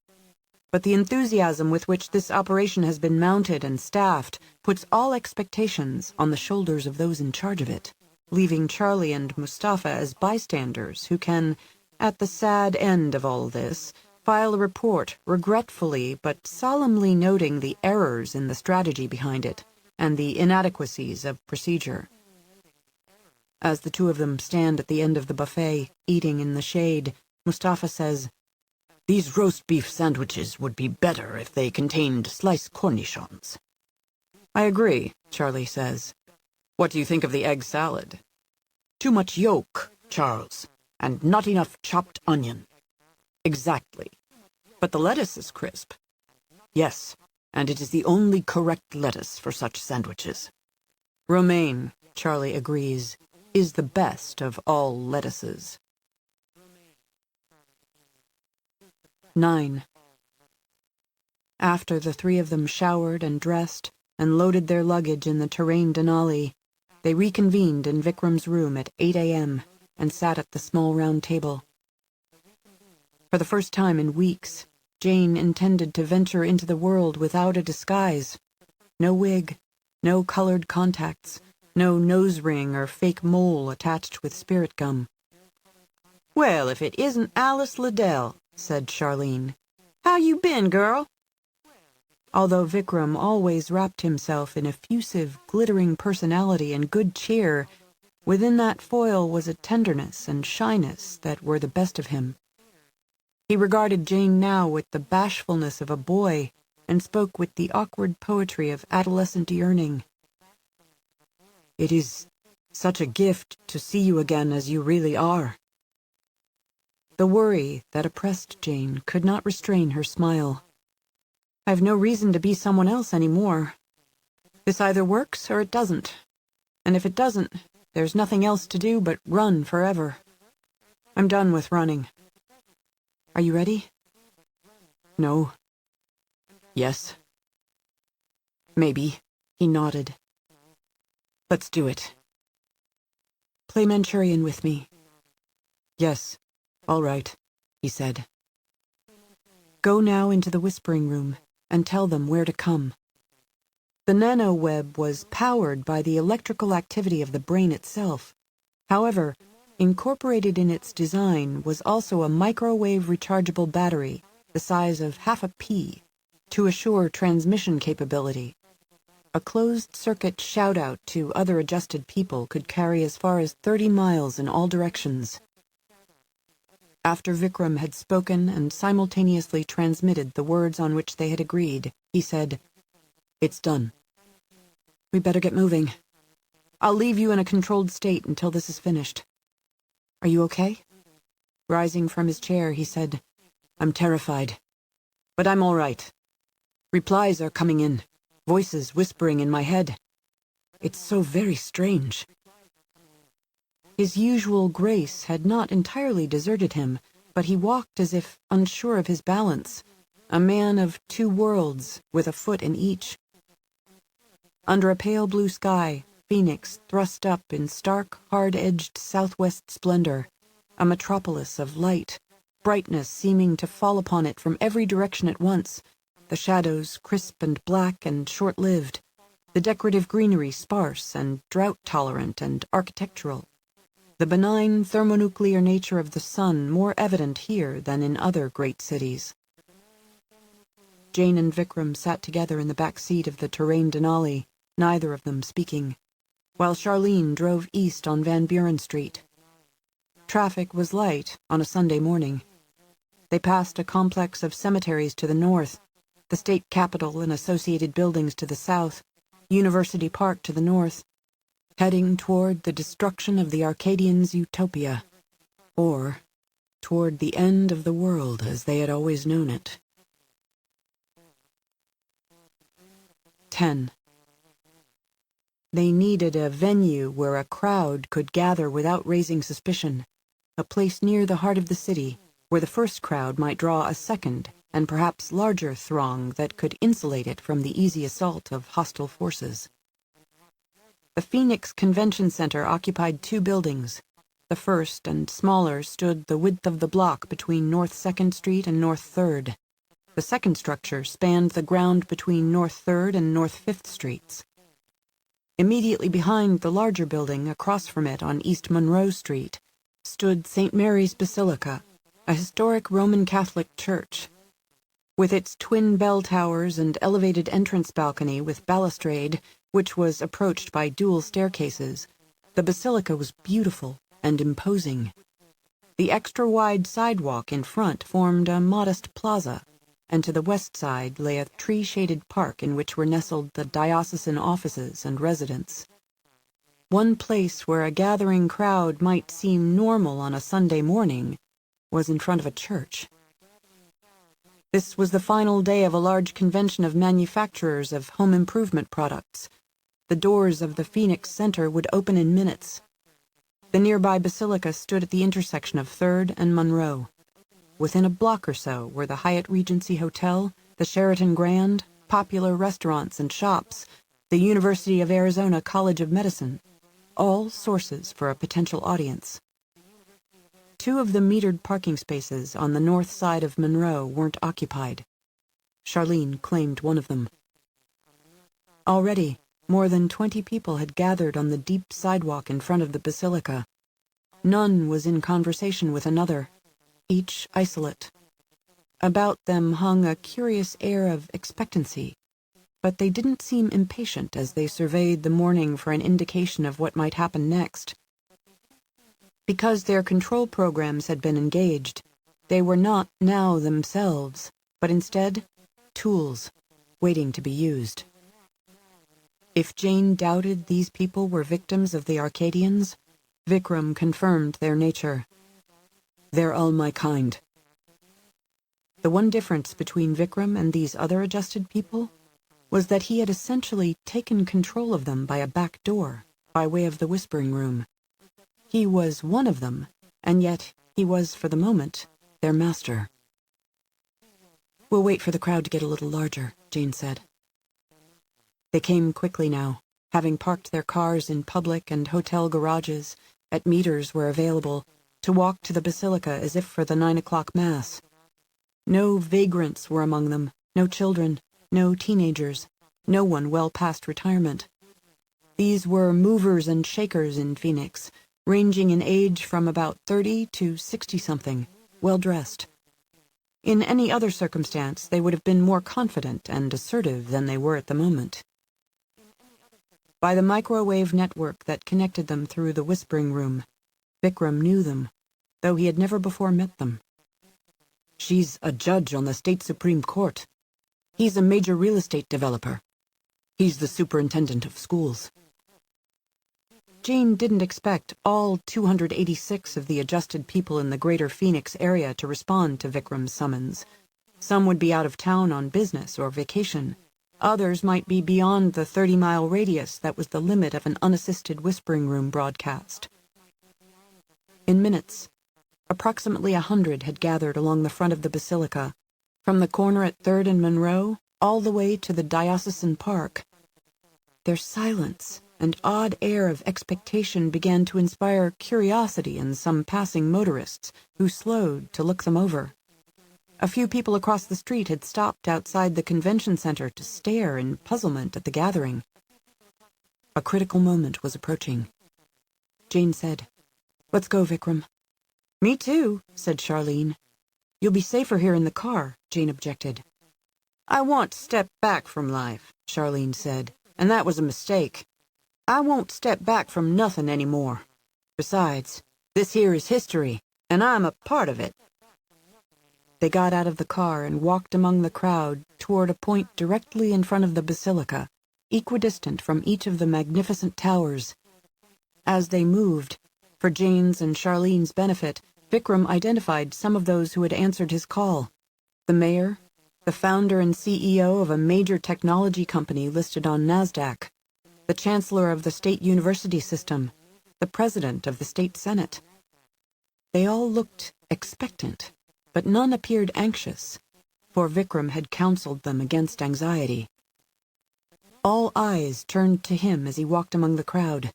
But the enthusiasm with which this operation has been mounted and staffed puts all expectations on the shoulders of those in charge of it, leaving Charlie and Mustafa as bystanders who can, at the sad end of all this, file a report regretfully but solemnly noting the errors in the strategy behind it and the inadequacies of procedure. As the two of them stand at the end of the buffet, eating in the shade, Mustafa says, "These roast beef sandwiches would be better if they contained sliced cornichons." "I agree," Charlie says. "What do you think of the egg salad?" "Too much yolk, Charles, and not enough chopped onion." "Exactly. But the lettuce is crisp." "Yes, and it is the only correct lettuce for such sandwiches." "Romaine," Charlie agrees, "is the best of all lettuces." 9. After the three of them showered and dressed and loaded their luggage in the terrain Denali, they reconvened in Vikram's room at 8 a.m. and sat at the small round table. For the first time in weeks, Jane intended to venture into the world without a disguise. No wig, no colored contacts, no nose ring or fake mole attached with spirit gum. "Well, if it isn't Alice Liddell," said Charlene. "How you been, girl?" Although Vikram always wrapped himself in effusive, glittering personality and good cheer, within that foil was a tenderness and shyness that were the best of him. He regarded Jane now with the bashfulness of a boy and spoke with the awkward poetry of adolescent yearning. "It is such a gift to see you again as you really are." The worry that oppressed Jane could not restrain her smile. "I have no reason to be someone else anymore. This either works or it doesn't. And if it doesn't, there's nothing else to do but run forever. I'm done with running. Are you ready?" "No." "Yes." "Maybe." He nodded. "Let's do it. Play Manchurian with me." "Yes, all right," he said. "Go now into the whispering room and tell them where to come." The nano-web was powered by the electrical activity of the brain itself. However, incorporated in its design was also a microwave rechargeable battery the size of half a pea to assure transmission capability. A closed-circuit shout-out to other adjusted people could carry as far as 30 miles in all directions. After Vikram had spoken and simultaneously transmitted the words on which they had agreed, he said, "It's done. We better get moving. I'll leave you in a controlled state until this is finished. Are you okay?" Rising from his chair, he said, "I'm terrified. But I'm all right. Replies are coming in. Voices whispering in my head. It's so very strange." His usual grace had not entirely deserted him, but he walked as if unsure of his balance, a man of two worlds, with a foot in each. Under a pale blue sky, Phoenix thrust up in stark, hard-edged southwest splendor, a metropolis of light, brightness seeming to fall upon it from every direction at once, the shadows crisp and black and short-lived, the decorative greenery sparse and drought-tolerant and architectural. the benign thermonuclear nature of the sun more evident here than in other great cities. Jane and Vikram sat together in the back seat of the Terrain Denali, neither of them speaking, while Charlene drove east on Van Buren Street. Traffic was light on a Sunday morning. They passed a complex of cemeteries to the north, the state capitol and associated buildings to the south, University Park to the north, heading toward the destruction of the Arcadians' utopia, or toward the end of the world as they had always known it. 10. They needed a venue where a crowd could gather without raising suspicion, a place near the heart of the city where the first crowd might draw a second and perhaps larger throng that could insulate it from the easy assault of hostile forces. The Phoenix Convention Center occupied 2 buildings. The first and smaller stood the width of the block between North 2nd Street and North 3rd. The second structure spanned the ground between North 3rd and North 5th Streets. Immediately behind the larger building, across from it on East Monroe Street, stood St. Mary's Basilica, a historic Roman Catholic church. With its twin bell towers and elevated entrance balcony with balustrade, which was approached by dual staircases, the basilica was beautiful and imposing. The extra-wide sidewalk in front formed a modest plaza, and to the west side lay a tree-shaded park in which were nestled the diocesan offices and residence. One place where a gathering crowd might seem normal on a Sunday morning was in front of a church. This was the final day of a large convention of manufacturers of home improvement products. The doors of the Phoenix Center would open in minutes. The nearby basilica stood at the intersection of 3rd and Monroe. Within a block or so were the Hyatt Regency Hotel, the Sheraton Grand, popular restaurants and shops, the University of Arizona College of Medicine, all sources for a potential audience. 2 of the metered parking spaces on the north side of Monroe weren't occupied. Charlene claimed one of them. Already, more than 20 people had gathered on the deep sidewalk in front of the basilica. None was in conversation with another, each isolate. About them hung a curious air of expectancy, but they didn't seem impatient as they surveyed the morning for an indication of what might happen next. Because their control programs had been engaged, they were not now themselves, but instead tools, waiting to be used. If Jane doubted these people were victims of the Arcadians, Vikram confirmed their nature. They're all my kind. The one difference between Vikram and these other adjusted people was that he had essentially taken control of them by a back door, by way of the whispering room. He was one of them, and yet he was, for the moment, their master. "We'll wait for the crowd to get a little larger," Jane said. They came quickly now, having parked their cars in public and hotel garages, at meters where available, to walk to the basilica as if for the 9 o'clock mass. No vagrants were among them, no children, no teenagers, no one well past retirement. These were movers and shakers in Phoenix, ranging in age from about 30 to 60-something, well-dressed. In any other circumstance, they would have been more confident and assertive than they were at the moment. By the microwave network that connected them through the whispering room, Vikram knew them, though he had never before met them. "She's a judge on the state Supreme Court. He's a major real estate developer. He's the superintendent of schools." Jane didn't expect all 286 of the adjusted people in the greater Phoenix area to respond to Vikram's summons. Some would be out of town on business or vacation. Others might be beyond the 30-mile radius that was the limit of an unassisted whispering room broadcast. In minutes, approximately 100 had gathered along the front of the basilica, from the corner at 3rd and Monroe all the way to the diocesan park. Their silence and odd air of expectation began to inspire curiosity in some passing motorists who slowed to look them over. A few people across the street had stopped outside the convention center to stare in puzzlement at the gathering. A critical moment was approaching. Jane said, Let's go, Vikram. Me too, said Charlene. You'll be safer here in the car, Jane objected. I want to step back from life, Charlene said, and that was a mistake. I won't step back from nothing anymore. Besides, this here is history, and I'm a part of it. They got out of the car and walked among the crowd toward a point directly in front of the basilica, equidistant from each of the magnificent towers. As they moved, for Jane's and Charlene's benefit, Vikram identified some of those who had answered his call. The mayor, the founder and CEO of a major technology company listed on NASDAQ, the chancellor of the state university system, the president of the state senate. They all looked expectant, but none appeared anxious, for Vikram had counseled them against anxiety. All eyes turned to him as he walked among the crowd.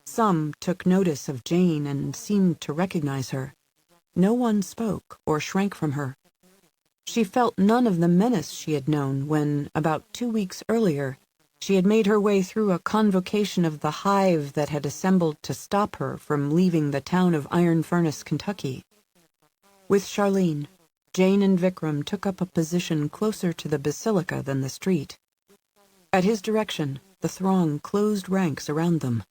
Some took notice of Jane and seemed to recognize her. No one spoke or shrank from her. She felt none of the menace she had known when, about 2 weeks earlier, she had made her way through a convocation of the hive that had assembled to stop her from leaving the town of Iron Furnace, Kentucky. With Charlene, Jane and Vikram took up a position closer to the basilica than the street. At his direction, the throng closed ranks around them.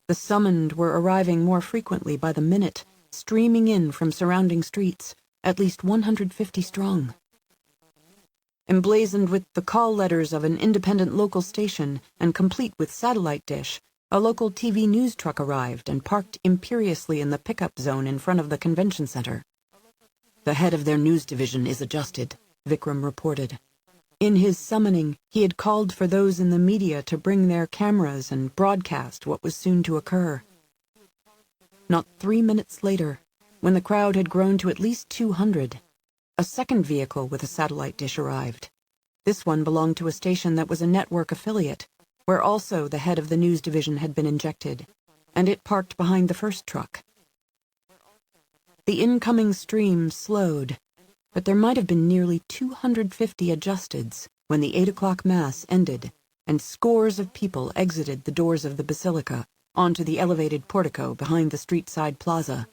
The summoned were arriving more frequently by the minute, streaming in from surrounding streets, at least 150 strong. Emblazoned with the call letters of an independent local station and complete with satellite dish, a local TV news truck arrived and parked imperiously in the pickup zone in front of the convention center. The head of their news division is adjusted, Vikram reported. In his summoning, he had called for those in the media to bring their cameras and broadcast what was soon to occur. Not 3 minutes later, when the crowd had grown to at least 200, a second vehicle with a satellite dish arrived. This one belonged to a station that was a network affiliate, where also the head of the news division had been injected, and it parked behind the first truck. The incoming stream slowed, but there might have been nearly 250 adjusteds when the 8 o'clock mass ended, and scores of people exited the doors of the basilica onto the elevated portico behind the street-side plaza.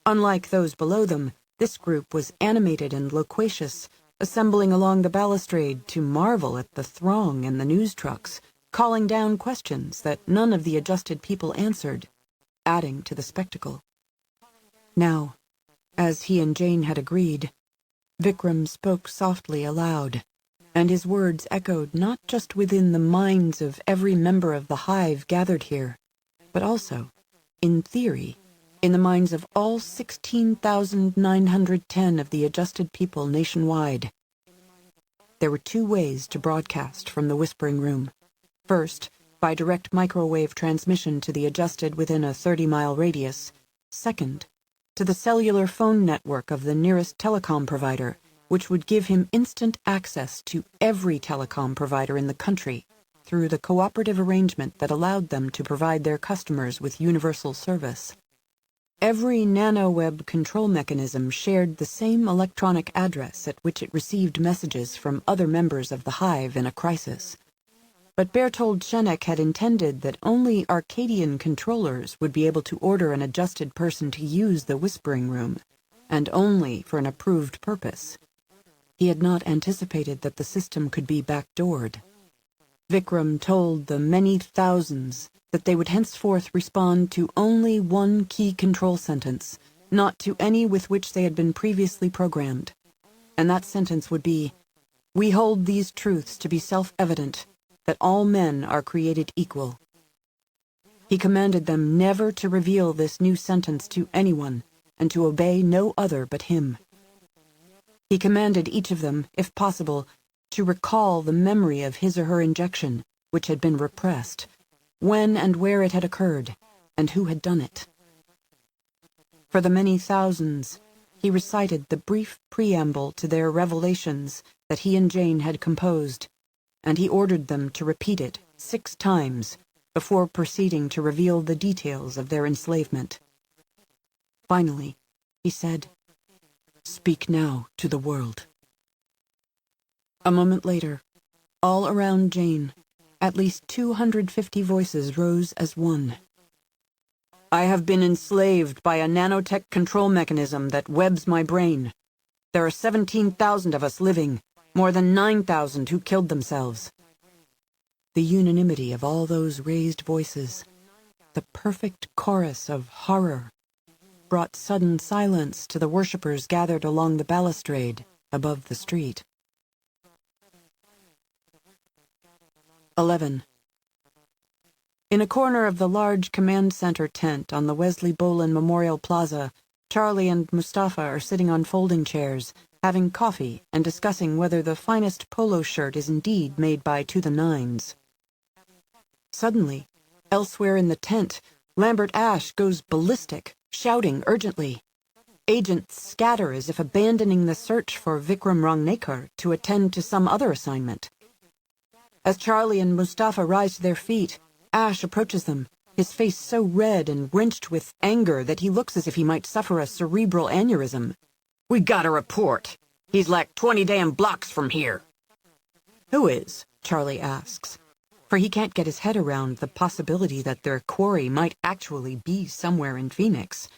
Unlike those below them, this group was animated and loquacious, assembling along the balustrade to marvel at the throng and the news trucks, calling down questions that none of the adjusted people answered, adding to the spectacle. Now, as he and Jane had agreed, Vikram spoke softly aloud, and his words echoed not just within the minds of every member of the hive gathered here, but also, in theory, in the minds of all 16,910 of the adjusted people nationwide. There were 2 ways to broadcast from the whispering room. First, by direct microwave transmission to the adjusted within a 30-mile radius. Second, to the cellular phone network of the nearest telecom provider, which would give him instant access to every telecom provider in the country through the cooperative arrangement that allowed them to provide their customers with universal service. Every nanoweb control mechanism shared the same electronic address at which it received messages from other members of the hive in a crisis. But Bertold Schenek had intended that only Arcadian controllers would be able to order an adjusted person to use the whispering room, and only for an approved purpose. He had not anticipated that the system could be backdoored. Vikram told the many thousands that they would henceforth respond to only one key control sentence, not to any with which they had been previously programmed. And that sentence would be, "We hold these truths to be self-evident, that all men are created equal." He commanded them never to reveal this new sentence to anyone, and to obey no other but him. He commanded each of them, if possible, to recall the memory of his or her injection, which had been repressed, when and where it had occurred, and who had done it. For the many thousands, he recited the brief preamble to their revelations that he and Jane had composed, and he ordered them to repeat it 6 times before proceeding to reveal the details of their enslavement. Finally, he said, "Speak now to the world." A moment later, all around Jane, at least 250 voices rose as one. I have been enslaved by a nanotech control mechanism that webs my brain. There are 17,000 of us living, more than 9,000 who killed themselves. The unanimity of all those raised voices, the perfect chorus of horror, brought sudden silence to the worshippers gathered along the balustrade above the street. 11. In a corner of the large command center tent on the Wesley Bolin Memorial Plaza, Charlie and Mustafa are sitting on folding chairs, having coffee and discussing whether the finest polo shirt is indeed made by To the Nines. Suddenly, elsewhere in the tent, Lambert Ash goes ballistic, shouting urgently. Agents scatter as if abandoning the search for Vikram Rangnekar to attend to some other assignment. As Charlie and Mustafa rise to their feet, Ash approaches them, his face so red and wrenched with anger that he looks as if he might suffer a cerebral aneurysm. We got a report. He's like 20 damn blocks from here. Who is? Charlie asks, for he can't get his head around the possibility that their quarry might actually be somewhere in Phoenix.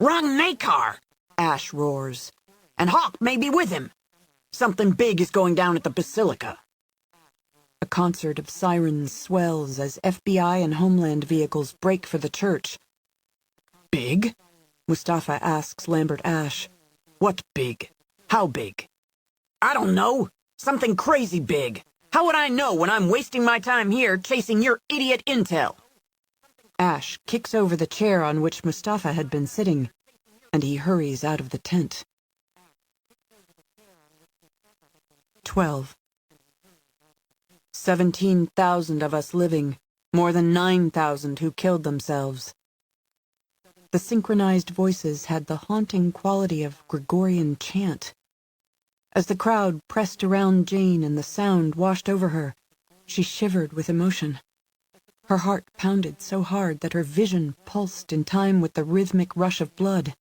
Rangnekar! Ash roars. And Hawk may be with him. Something big is going down at the Basilica. A concert of sirens swells as FBI and Homeland vehicles brake for the church. Big? Mustafa asks Lambert Ash. What big? How big? I don't know. Something crazy big. How would I know when I'm wasting my time here chasing your idiot intel? Ash kicks over the chair on which Mustafa had been sitting, and he hurries out of the tent. 12. 17,000 of us living, more than 9,000 who killed themselves. The synchronized voices had the haunting quality of Gregorian chant. As the crowd pressed around Jane and the sound washed over her, she shivered with emotion. Her heart pounded so hard that her vision pulsed in time with the rhythmic rush of blood.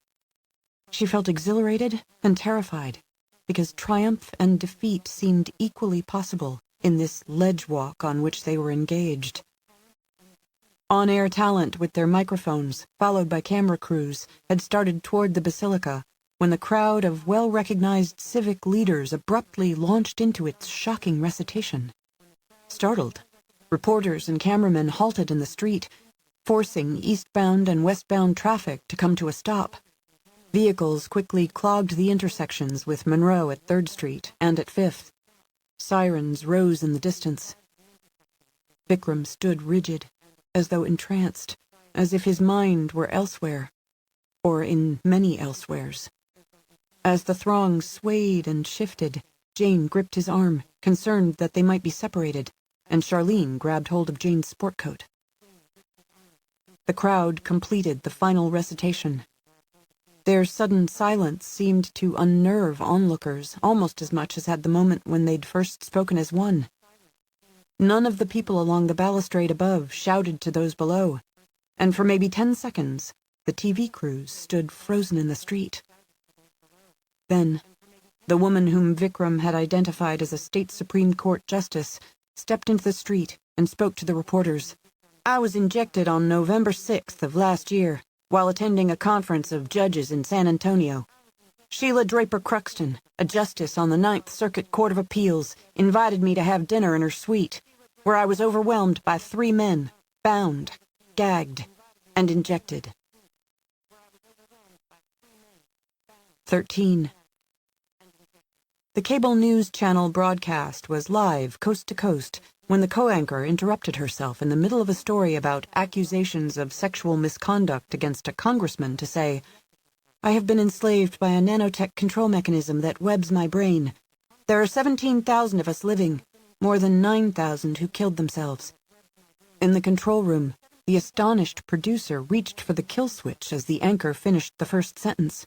She felt exhilarated and terrified, because triumph and defeat seemed equally possible in this ledge walk on which they were engaged. On-air talent with their microphones, followed by camera crews, had started toward the Basilica when the crowd of well-recognized civic leaders abruptly launched into its shocking recitation. Startled, reporters and cameramen halted in the street, forcing eastbound and westbound traffic to come to a stop. Vehicles quickly clogged the intersections with Monroe at 3rd Street and at 5th. Sirens rose in the distance. Vikram stood rigid, as though entranced, as if his mind were elsewhere, or in many elsewheres. As the throng swayed and shifted, Jane gripped his arm, concerned that they might be separated, and Charlene grabbed hold of Jane's sport coat. The crowd completed the final recitation. Their sudden silence seemed to unnerve onlookers almost as much as had the moment when they'd first spoken as one. None of the people along the balustrade above shouted to those below, and for maybe 10 seconds, the TV crews stood frozen in the street. Then, the woman whom Vikram had identified as a state Supreme Court justice stepped into the street and spoke to the reporters. I was injected on November 6th of last year while attending a conference of judges in San Antonio. Sheila Draper Cruxton, a justice on the 9th Circuit Court of Appeals, invited me to have dinner in her suite, where I was overwhelmed by 3 men, bound, gagged, and injected. 13. The cable news channel broadcast was live, coast to coast, when the co-anchor interrupted herself in the middle of a story about accusations of sexual misconduct against a congressman to say, I have been enslaved by a nanotech control mechanism that webs my brain. There are 17,000 of us living, more than 9,000 who killed themselves. In the control room, the astonished producer reached for the kill switch as the anchor finished the first sentence.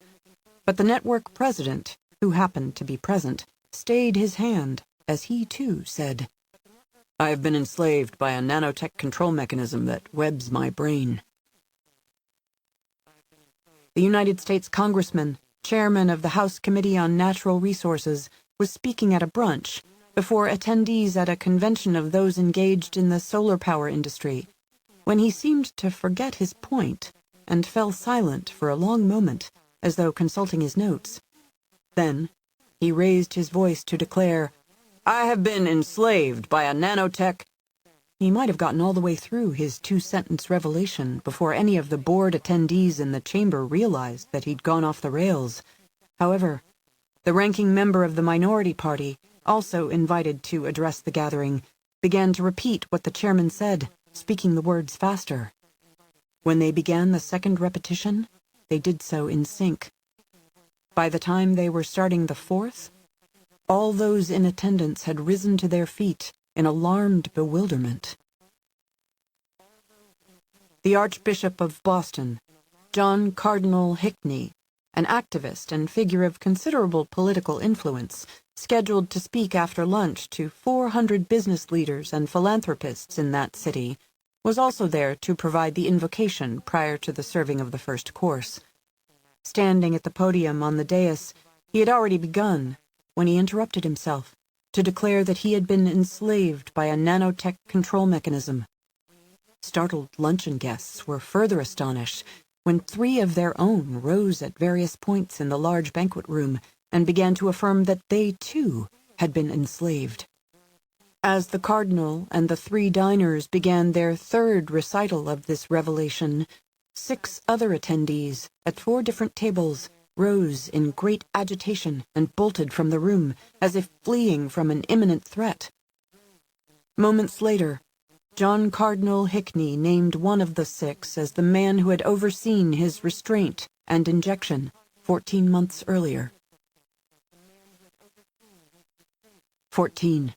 But the network president, who happened to be present, stayed his hand as he too said, I have been enslaved by a nanotech control mechanism that webs my brain. The United States Congressman, chairman of the House Committee on Natural Resources, was speaking at a brunch before attendees at a convention of those engaged in the solar power industry, when he seemed to forget his point and fell silent for a long moment, as though consulting his notes. Then he raised his voice to declare, "I have been enslaved by a nanotech—" He might have gotten all the way through his two-sentence revelation before any of the bored attendees in the chamber realized that he'd gone off the rails. However, the ranking member of the minority party, also invited to address the gathering, began to repeat what the chairman said, speaking the words faster. When they began the second repetition, they did so in sync. By the time they were starting the fourth, all those in attendance had risen to their feet in alarmed bewilderment. The Archbishop of Boston, John Cardinal Hickney, an activist and figure of considerable political influence, scheduled to speak after lunch to 400 business leaders and philanthropists in that city, was also there to provide the invocation prior to the serving of the first course. Standing at the podium on the dais, he had already begun when he interrupted himself to declare that he had been enslaved by a nanotech control mechanism. Startled luncheon guests were further astonished when 3 of their own rose at various points in the large banquet room and began to affirm that they, too, had been enslaved. As the cardinal and the 3 diners began their third recital of this revelation, 6 other attendees at 4 different tables rose in great agitation and bolted from the room as if fleeing from an imminent threat. Moments later, John Cardinal Hickney named one of the 6 as the man who had overseen his restraint and injection 14 months earlier. 14.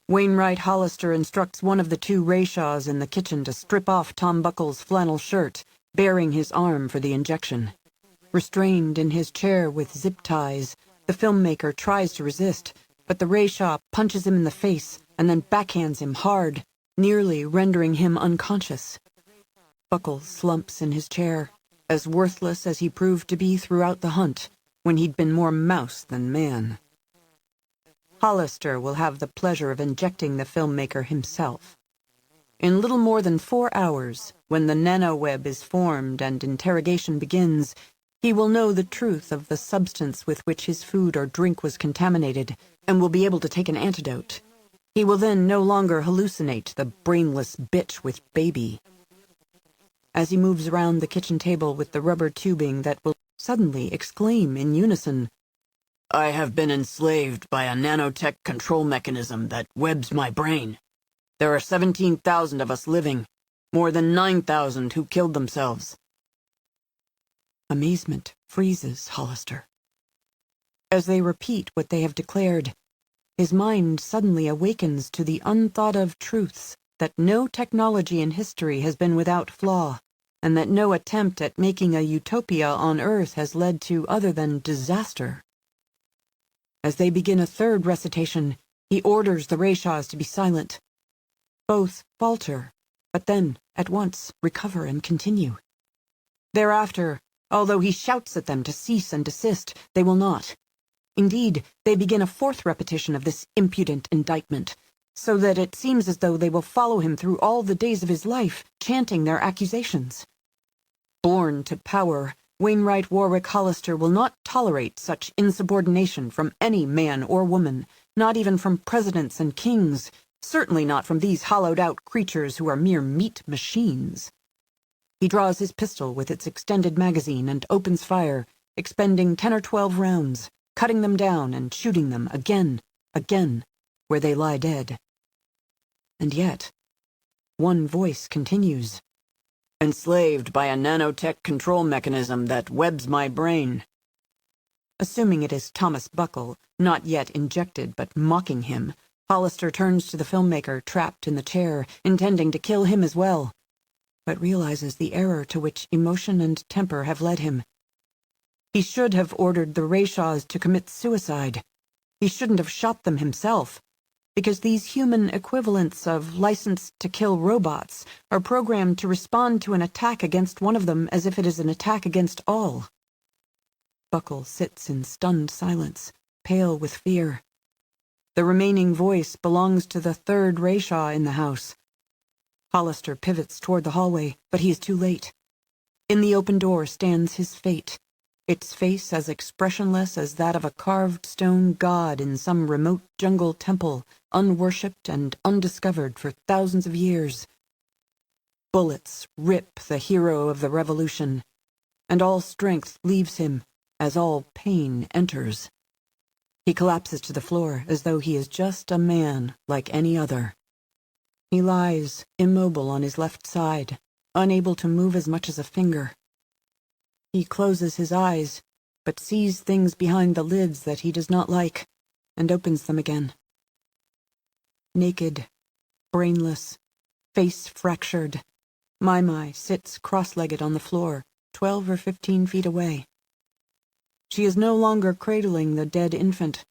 Wainwright Hollister instructs one of the 2 Rayshaws in the kitchen to strip off Tom Buckle's flannel shirt, baring his arm for the injection. Restrained in his chair with zip ties, the filmmaker tries to resist, but the Rayshaw punches him in the face and then backhands him hard, nearly rendering him unconscious. Buckle slumps in his chair, as worthless as he proved to be throughout the hunt, when he'd been more mouse than man. Hollister will have the pleasure of injecting the filmmaker himself. In little more than 4 hours, when the nanoweb is formed and interrogation begins, he will know the truth of the substance with which his food or drink was contaminated, and will be able to take an antidote. He will then no longer hallucinate the brainless bitch with baby. As he moves around the kitchen table with the rubber tubing that will suddenly exclaim in unison, I have been enslaved by a nanotech control mechanism that webs my brain. There are 17,000 of us living, more than 9,000 who killed themselves. Amazement freezes Hollister. As they repeat what they have declared, his mind suddenly awakens to the unthought-of truths that no technology in history has been without flaw, and that no attempt at making a utopia on Earth has led to other than disaster. As they begin a third recitation, he orders the Rayshaws to be silent. Both falter, but then, at once, recover and continue. Thereafter, although he shouts at them to cease and desist, they will not. Indeed, they begin a 4th repetition of this impudent indictment, so that it seems as though they will follow him through all the days of his life, chanting their accusations. Born to power, Wainwright Warwick Hollister will not tolerate such insubordination from any man or woman, not even from presidents and kings, certainly not from these hollowed-out creatures who are mere meat machines. He draws his pistol with its extended magazine and opens fire, expending 10 or 12 rounds, cutting them down and shooting them again, where they lie dead. And yet, one voice continues. Enslaved by a nanotech control mechanism that webs my brain. Assuming it is Thomas Buckle, not yet injected but mocking him, Hollister turns to the filmmaker trapped in the chair, intending to kill him as well, but realizes the error to which emotion and temper have led him. He should have ordered the Rayshaws to commit suicide. He shouldn't have shot them himself, because these human equivalents of licensed-to-kill robots are programmed to respond to an attack against one of them as if it is an attack against all. Buckle sits in stunned silence, pale with fear. The remaining voice belongs to the 3rd Rayshaw in the house. Hollister pivots toward the hallway, but he is too late. In the open door stands his fate, its face as expressionless as that of a carved stone god in some remote jungle temple, unworshipped and undiscovered for thousands of years. Bullets rip the hero of the revolution, and all strength leaves him as all pain enters. He collapses to the floor as though he is just a man like any other. He lies immobile on his left side, unable to move as much as a finger. He closes his eyes, but sees things behind the lids that he does not like, and opens them again. Naked, brainless, face fractured, Mai sits cross-legged on the floor, 12 or 15 feet away. She is no longer cradling the dead infant.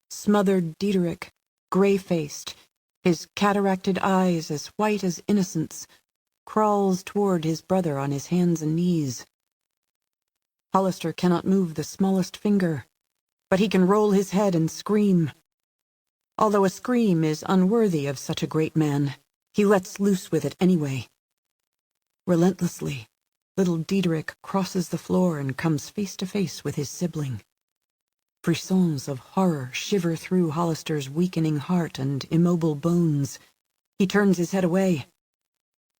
Smothered Diederik, gray-faced, his cataracted eyes as white as innocence, crawls toward his brother on his hands and knees. Hollister cannot move the smallest finger, but he can roll his head and scream. Although a scream is unworthy of such a great man, he lets loose with it anyway. Relentlessly, little Diederik crosses the floor and comes face to face with his sibling. Frissons of horror shiver through Hollister's weakening heart and immobile bones. He turns his head away.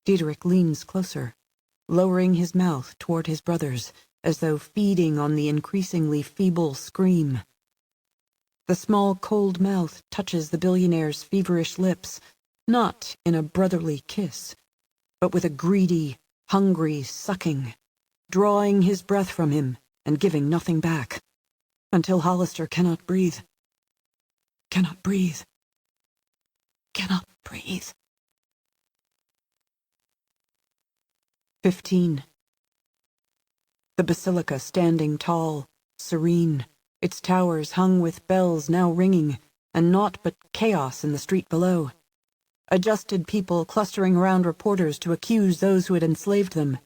Diederik leans closer, lowering his mouth toward his brother's, as though feeding on the increasingly feeble scream. The small, cold mouth touches the billionaire's feverish lips, not in a brotherly kiss, but with a greedy, hungry sucking, drawing his breath from him and giving nothing back, until Hollister cannot breathe. Cannot breathe. Cannot breathe. 15. The basilica standing tall, serene, its towers hung with bells now ringing, and naught but chaos in the street below. Adjusted people clustering around reporters to accuse those who had enslaved them.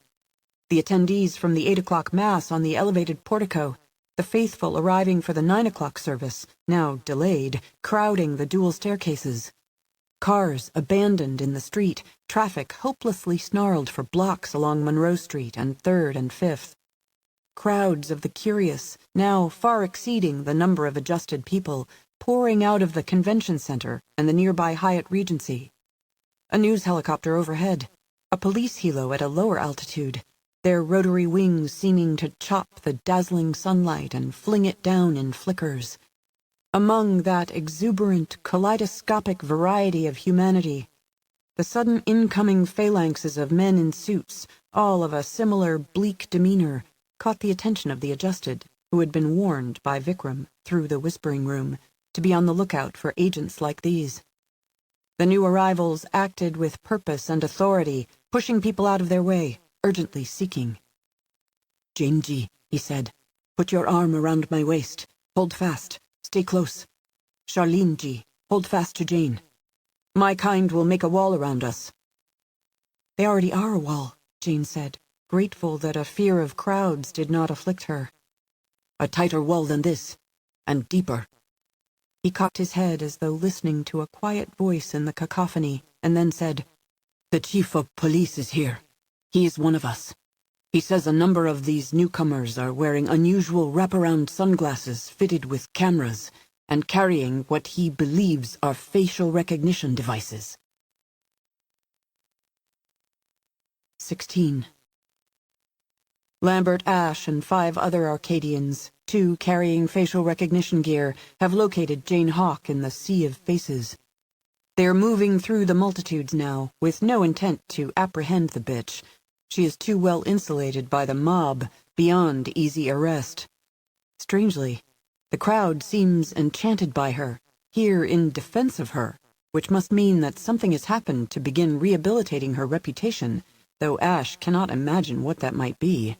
The attendees from the 8 o'clock mass on the elevated portico, the faithful arriving for the 9 o'clock service, now delayed, crowding the dual staircases. Cars abandoned in the street, traffic hopelessly snarled for blocks along Monroe Street and 3rd and 5th. Crowds of the curious, now far exceeding the number of adjusted people, pouring out of the convention center and the nearby Hyatt Regency. A news helicopter overhead, a police helo at a lower altitude, their rotary wings seeming to chop the dazzling sunlight and fling it down in flickers. Among that exuberant, kaleidoscopic variety of humanity, the sudden incoming phalanxes of men in suits, all of a similar bleak demeanor, caught the attention of the adjusted, who had been warned by Vikram, through the whispering room, to be on the lookout for agents like these. The new arrivals acted with purpose and authority, pushing people out of their way, urgently seeking. "Jane-ji," he said, "put your arm around my waist. Hold fast. Stay close. Charlene-ji, hold fast to Jane. My kind will make a wall around us." "They already are a wall," Jane said, grateful that a fear of crowds did not afflict her. "A tighter wall than this, and deeper." He cocked his head as though listening to a quiet voice in the cacophony, and then said, "The chief of police is here. He is one of us. He says a number of these newcomers are wearing unusual wraparound sunglasses fitted with cameras and carrying what he believes are facial recognition devices." 16. Lambert Ash and 5 other Arcadians, 2 carrying facial recognition gear, have located Jane Hawk in the sea of faces. They are moving through the multitudes now, with no intent to apprehend the bitch. She is too well insulated by the mob, beyond easy arrest. Strangely, the crowd seems enchanted by her, here in defense of her, which must mean that something has happened to begin rehabilitating her reputation, though Ash cannot imagine what that might be.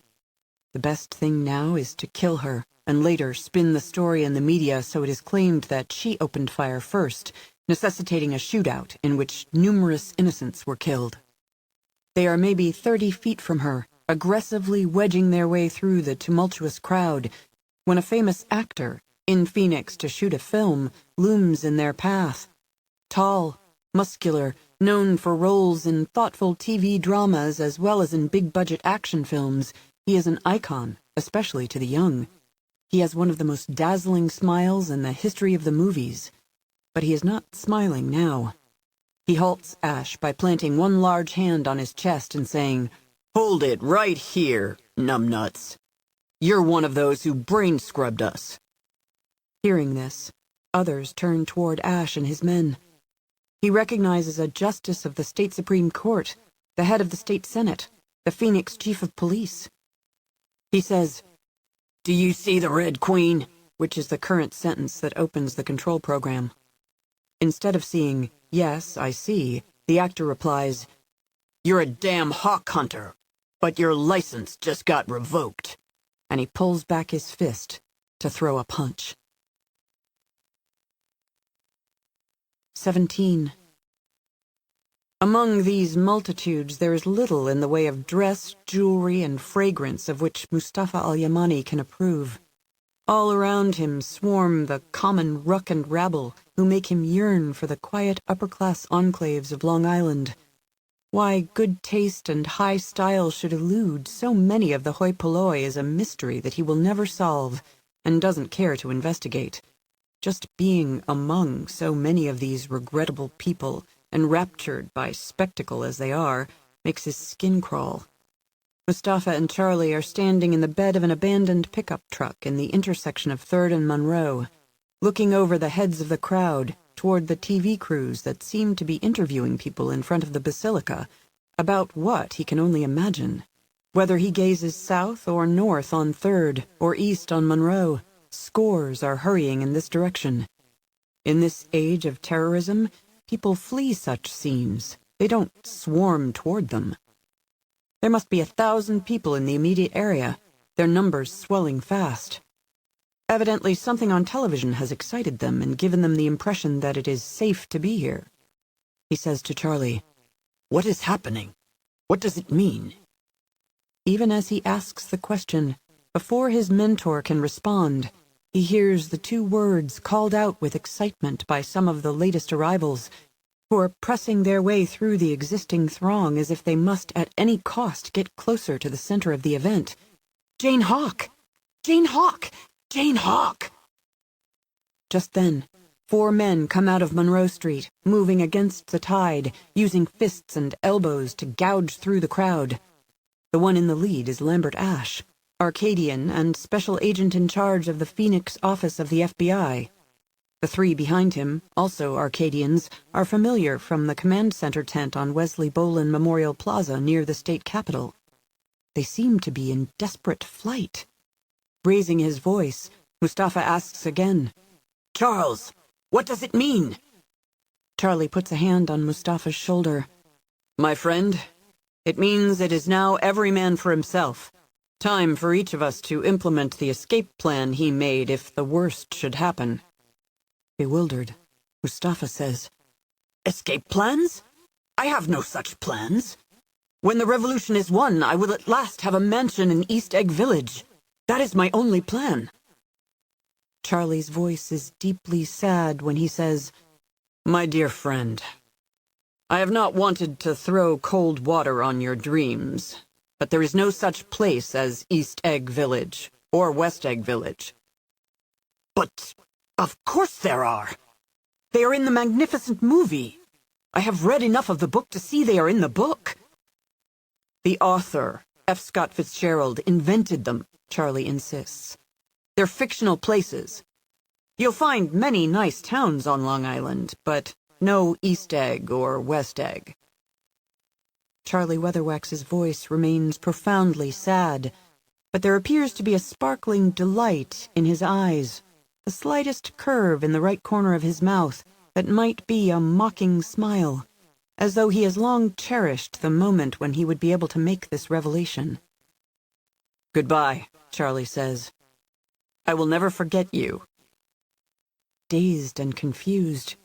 The best thing now is to kill her, and later spin the story in the media so it is claimed that she opened fire first, necessitating a shootout in which numerous innocents were killed. They are maybe 30 feet from her, aggressively wedging their way through the tumultuous crowd, when a famous actor, in Phoenix to shoot a film, looms in their path. Tall, Muscular, known for roles in thoughtful TV dramas as well as in big-budget action films, he is an icon, especially to the young. He has one of the most dazzling smiles in the history of the movies. But he is not smiling now. He halts Ash by planting one large hand on his chest and saying, "Hold it right here, numbnuts. You're one of those who brain scrubbed us." Hearing this, others turn toward Ash and his men. He recognizes a justice of the state Supreme Court, the head of the state Senate, the Phoenix chief of police. He says, "Do you see the Red Queen?" which is the current sentence that opens the control program. Instead of seeing, "Yes, I see," the actor replies, "You're a damn hawk hunter, but your license just got revoked." And he pulls back his fist to throw a punch. 17. Among these multitudes there is little in the way of dress, jewelry, and fragrance of which Mustafa al-Yamani can approve. All around him swarm the common ruck and rabble who make him yearn for the quiet upper-class enclaves of Long Island. Why good taste and high style should elude so many of the hoi polloi is a mystery that he will never solve and doesn't care to investigate. Just being among so many of these regrettable people, enraptured by spectacle as they are, makes his skin crawl. Mustafa and Charlie are standing in the bed of an abandoned pickup truck in the intersection of 3rd and Monroe, looking over the heads of the crowd toward the TV crews that seem to be interviewing people in front of the basilica about what he can only imagine. Whether he gazes south or north on 3rd or east on Monroe, scores are hurrying in this direction. In this age of terrorism, people flee such scenes. They don't swarm toward them. There must be 1,000 people in the immediate area, their numbers swelling fast. Evidently something on television has excited them and given them the impression that it is safe to be here. He says to Charlie, "What is happening? What does it mean?" Even as he asks the question, before his mentor can respond, he hears the 2 words called out with excitement by some of the latest arrivals, who are pressing their way through the existing throng as if they must at any cost get closer to the center of the event. "Jane Hawk! Jane Hawk! Jane Hawk!" Just then, 4 men come out of Monroe Street, moving against the tide, using fists and elbows to gouge through the crowd. The one in the lead is Lambert Ash, Arcadian and special agent in charge of the Phoenix office of the FBI. The 3 behind him, also Arcadians, are familiar from the command center tent on Wesley Bolin Memorial Plaza near the state capitol. They seem to be in desperate flight. Raising his voice, Mustafa asks again, "Charles, what does it mean?" Charlie puts a hand on Mustafa's shoulder. "My friend, it means it is now every man for himself. Time for each of us to implement the escape plan he made if the worst should happen." Bewildered, Mustafa says, "Escape plans? I have no such plans. When the revolution is won, I will at last have a mansion in East Egg Village. That is my only plan." Charlie's voice is deeply sad when he says, "My dear friend, I have not wanted to throw cold water on your dreams, but there is no such place as East Egg Village or West Egg Village." "But of course there are. They are in the magnificent movie. I have read enough of the book to see they are in the book." "The author, F. Scott Fitzgerald, invented them," Charlie insists. "They're fictional places. You'll find many nice towns on Long Island, but no East Egg or West Egg." Charlie Weatherwax's voice remains profoundly sad, but there appears to be a sparkling delight in his eyes, the slightest curve in the right corner of his mouth that might be a mocking smile, as though he has long cherished the moment when he would be able to make this revelation. "Goodbye," Charlie says. "I will never forget you." Dazed and confused,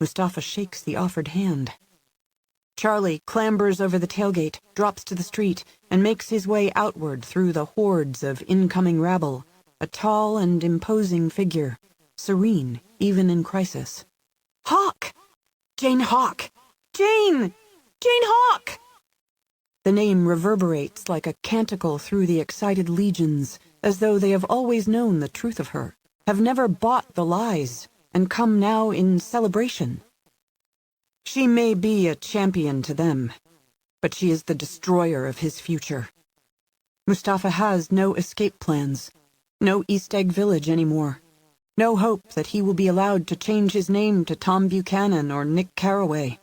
Mustafa shakes the offered hand. Charlie clambers over the tailgate, drops to the street, and makes his way outward through the hordes of incoming rabble, a tall and imposing figure, serene even in crisis. "Hawk! Jane Hawk! Jane! Jane Hawk! The name reverberates like a canticle through the excited legions, as though they have always known the truth of her, have never bought the lies, and come now in celebration. She may be a champion to them, but she is the destroyer of his future. Mustafa has no escape plans, no East Egg Village anymore, no hope that he will be allowed to change his name to Tom Buchanan or Nick Carraway.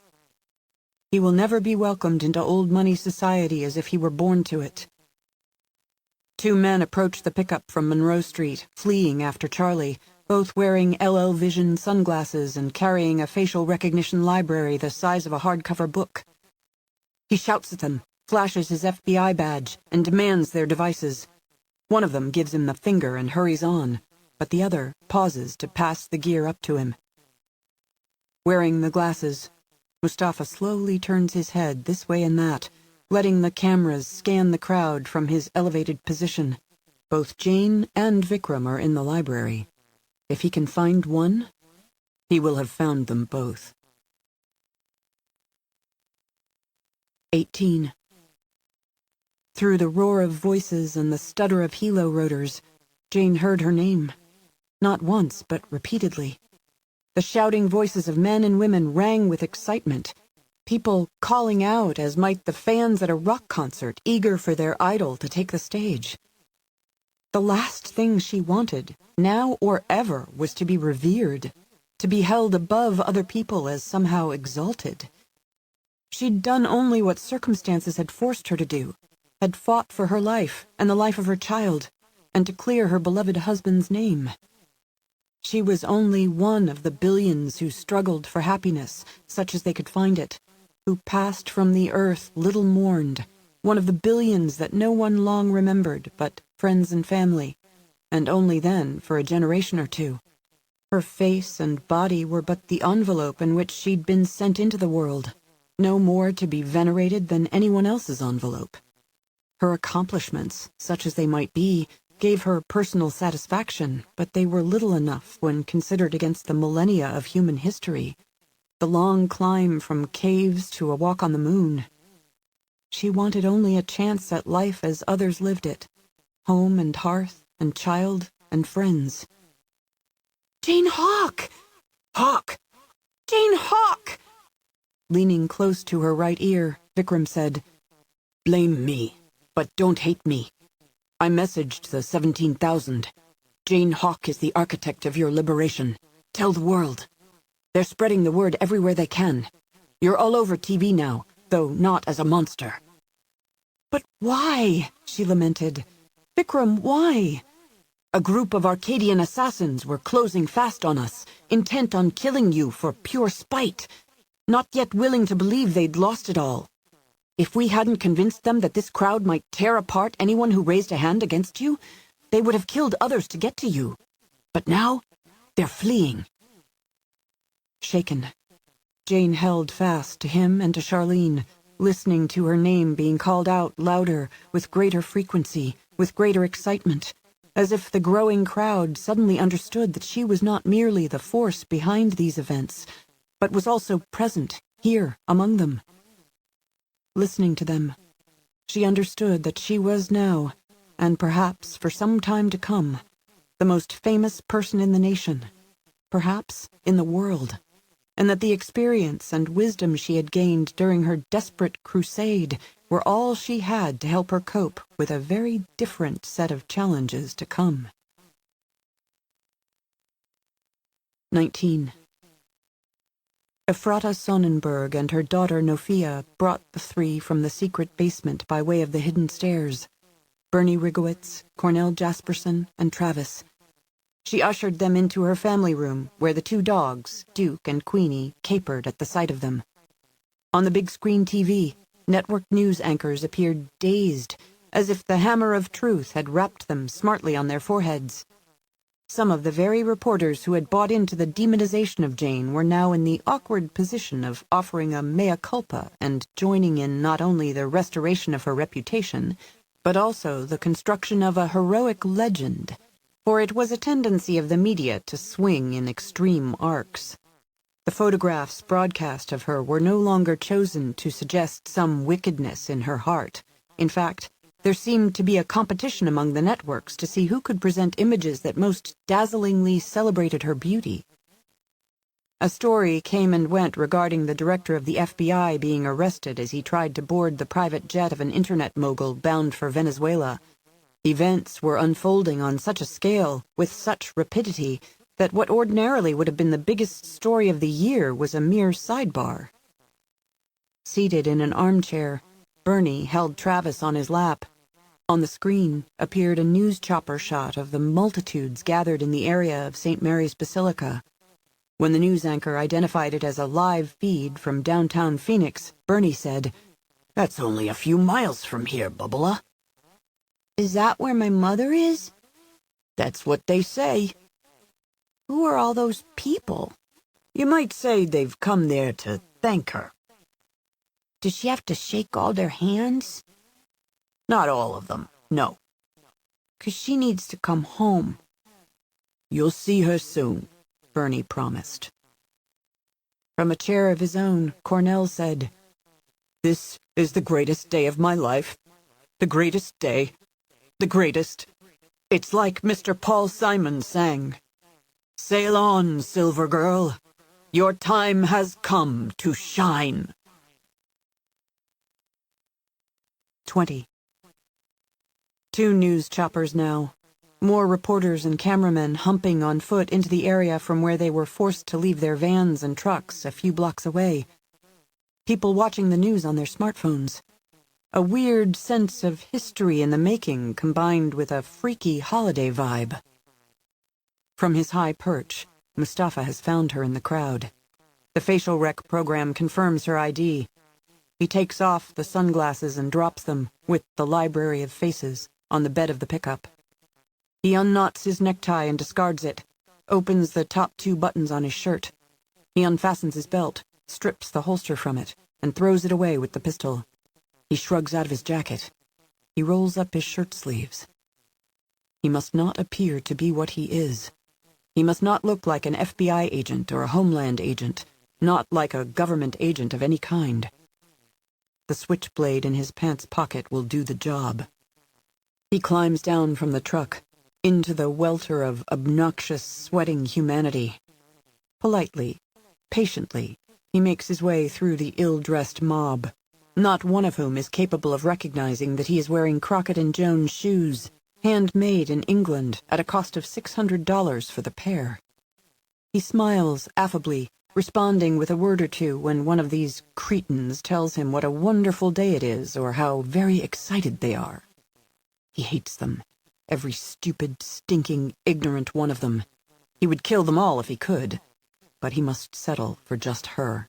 He will never be welcomed into old money society as if he were born to it. Two men approached the pickup from Monroe Street, fleeing after Charlie, both wearing LL Vision sunglasses and carrying a facial recognition library the size of a hardcover book. He shouts at them, flashes his FBI badge, and demands their devices. One of them gives him the finger and hurries on, but the other pauses to pass the gear up to him. Wearing the glasses, Mustafa slowly turns his head this way and that, letting the cameras scan the crowd from his elevated position. Both Jane and Vikram are in the library. If he can find one, he will have found them both. 18. Through the roar of voices and the stutter of helo rotors, Jane heard her name. Not once, but repeatedly. The shouting voices of men and women rang with excitement, people calling out as might the fans at a rock concert, eager for their idol to take the stage. The last thing she wanted, now or ever, was to be revered, to be held above other people as somehow exalted. She'd done only what circumstances had forced her to do, had fought for her life and the life of her child, and to clear her beloved husband's name. She was only one of the billions who struggled for happiness, such as they could find it, who passed from the earth little mourned, one of the billions that no one long remembered but friends and family, and only then for a generation or two. Her face and body were but the envelope in which she'd been sent into the world, no more to be venerated than anyone else's envelope. Her accomplishments, such as they might be, gave her personal satisfaction, but they were little enough when considered against the millennia of human history, the long climb from caves to a walk on the moon. She wanted only a chance at life as others lived it, home and hearth and child and friends. Jane Hawk! Hawk! Jane Hawk! Leaning close to her right ear, Vikram said, Blame me, but don't hate me. I messaged the 17,000. Jane Hawk is the architect of your liberation. Tell the world. They're spreading the word everywhere they can. You're all over TV now, though not as a monster. But why? She lamented. Vikram, why? A group of Arcadian assassins were closing fast on us, intent on killing you for pure spite, not yet willing to believe they'd lost it all. If we hadn't convinced them that this crowd might tear apart anyone who raised a hand against you, they would have killed others to get to you. But now, they're fleeing. Shaken, Jane held fast to him and to Charlene, listening to her name being called out louder, with greater frequency, with greater excitement, as if the growing crowd suddenly understood that she was not merely the force behind these events, but was also present, here, among them. Listening to them, she understood that she was now, and perhaps for some time to come, the most famous person in the nation, perhaps in the world, and that the experience and wisdom she had gained during her desperate crusade were all she had to help her cope with a very different set of challenges to come. 19. Ephrata Sonnenberg and her daughter Nofia brought the three from the secret basement by way of the hidden stairs. Bernie Rigowitz, Cornell Jasperson, and Travis. She ushered them into her family room, where the two dogs, Duke and Queenie, capered at the sight of them. On the big screen TV, network news anchors appeared dazed, as if the hammer of truth had rapped them smartly on their foreheads. Some of the very reporters who had bought into the demonization of Jane were now in the awkward position of offering a mea culpa and joining in not only the restoration of her reputation, but also the construction of a heroic legend, for it was a tendency of the media to swing in extreme arcs. The photographs broadcast of her were no longer chosen to suggest some wickedness in her heart. In fact, there seemed to be a competition among the networks to see who could present images that most dazzlingly celebrated her beauty. A story came and went regarding the director of the FBI being arrested as he tried to board the private jet of an internet mogul bound for Venezuela. Events were unfolding on such a scale, with such rapidity, that what ordinarily would have been the biggest story of the year was a mere sidebar. Seated in an armchair, Bernie held Travis on his lap. On the screen appeared a news chopper shot of the multitudes gathered in the area of St. Mary's Basilica. When the news anchor identified it as a live feed from downtown Phoenix, Bernie said, "That's only a few miles from here, Bubba." Is that where my mother is? "That's what they say." Who are all those people? "You might say they've come there to thank her." Does she have to shake all their hands? "Not all of them, no." "'Cause she needs to come home." "You'll see her soon," Bernie promised. From a chair of his own, Cornell said, "This is the greatest day of my life. The greatest day. The greatest. It's like Mr. Paul Simon sang. Sail on, silver girl. Your time has come to shine." 20. 2 news choppers now. More reporters and cameramen humping on foot into the area from where they were forced to leave their vans and trucks a few blocks away. People watching the news on their smartphones. A weird sense of history in the making combined with a freaky holiday vibe. From his high perch, Mustafa has found her in the crowd. The facial rec program confirms her ID. He takes off the sunglasses and drops them, with the library of faces, on the bed of the pickup. He unknots his necktie and discards it, opens the top 2 buttons on his shirt. He unfastens his belt, strips the holster from it, and throws it away with the pistol. He shrugs out of his jacket. He rolls up his shirt sleeves. He must not appear to be what he is. He must not look like an FBI agent or a Homeland agent, not like a government agent of any kind. The switchblade in his pants pocket will do the job. He climbs down from the truck, into the welter of obnoxious, sweating humanity. Politely, patiently, he makes his way through the ill-dressed mob, not one of whom is capable of recognizing that he is wearing Crockett & Jones shoes, handmade in England at a cost of $600 for the pair. He smiles affably, responding with a word or two when one of these cretins tells him what a wonderful day it is or how very excited they are. He hates them, every stupid, stinking, ignorant one of them. He would kill them all if he could, but he must settle for just her.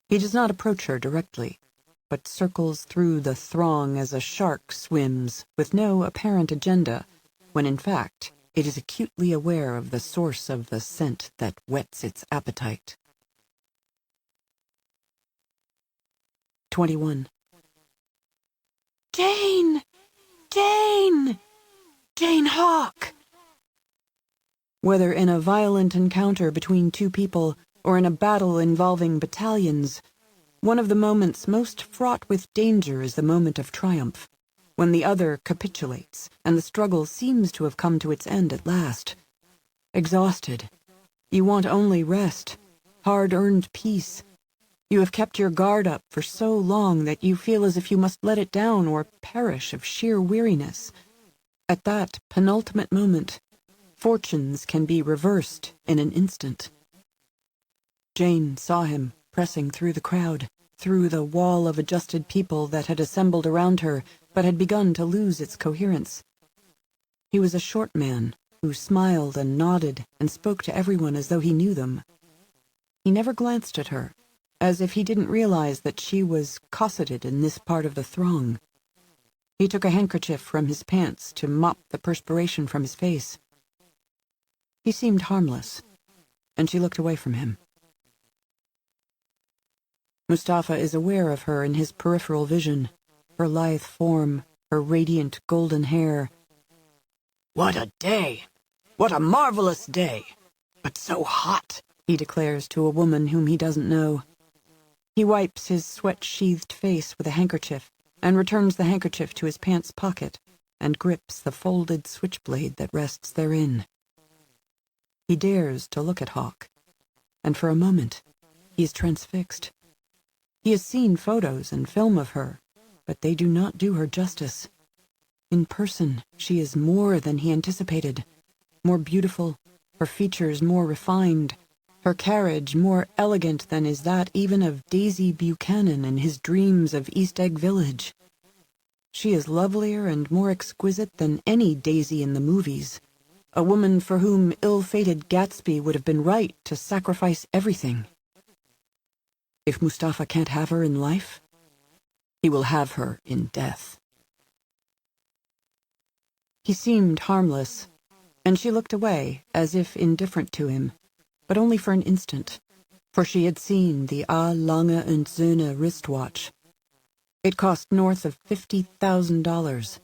He does not approach her directly, but circles through the throng as a shark swims with no apparent agenda, when in fact it is acutely aware of the source of the scent that whets its appetite. 21. Jane! Jane! Jane Hawk! Whether in a violent encounter between 2 people or in a battle involving battalions, one of the moments most fraught with danger is the moment of triumph, when the other capitulates and the struggle seems to have come to its end at last. Exhausted, you want only rest, hard-earned peace. You have kept your guard up for so long that you feel as if you must let it down or perish of sheer weariness. At that penultimate moment, fortunes can be reversed in an instant. Jane saw him pressing through the crowd, through the wall of adjusted people that had assembled around her but had begun to lose its coherence. He was a short man who smiled and nodded and spoke to everyone as though he knew them. He never glanced at her, as if he didn't realize that she was cosseted in this part of the throng. He took a handkerchief from his pants to mop the perspiration from his face. He seemed harmless, and she looked away from him. Mustafa is aware of her in his peripheral vision, her lithe form, her radiant golden hair. "What a day! What a marvelous day! But so hot! he declares to a woman whom he doesn't know. He wipes his sweat-sheathed face with a handkerchief and returns the handkerchief to his pants pocket and grips the folded switchblade that rests therein. He dares to look at Hawk, and for a moment he is transfixed. He has seen photos and film of her, but they do not do her justice. In person, she is more than he anticipated, more beautiful, her features more refined, her carriage more elegant than is that even of Daisy Buchanan in his dreams of East Egg Village. She is lovelier and more exquisite than any Daisy in the movies, a woman for whom ill-fated Gatsby would have been right to sacrifice everything. If Mustafa can't have her in life, he will have her in death. He seemed harmless, and she looked away as if indifferent to him, but only for an instant, for she had seen the A. Lange und Söhne wristwatch. It cost north of $50,000,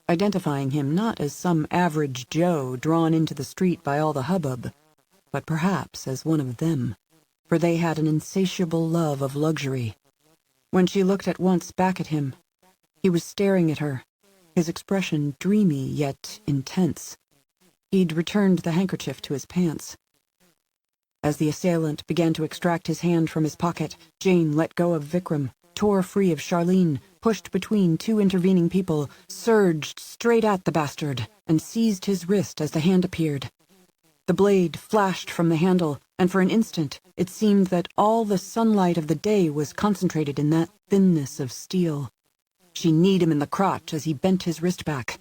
identifying him not as some average Joe drawn into the street by all the hubbub, but perhaps as one of them, for they had an insatiable love of luxury. When she looked at once back at him, he was staring at her, his expression dreamy yet intense. He'd returned the handkerchief to his pants. As the assailant began to extract his hand from his pocket, Jane let go of Vikram, tore free of Charlene, pushed between two intervening people, surged straight at the bastard, and seized his wrist as the hand appeared. The blade flashed from the handle, and for an instant it seemed that all the sunlight of the day was concentrated in that thinness of steel. She kneed him in the crotch as he bent his wrist back.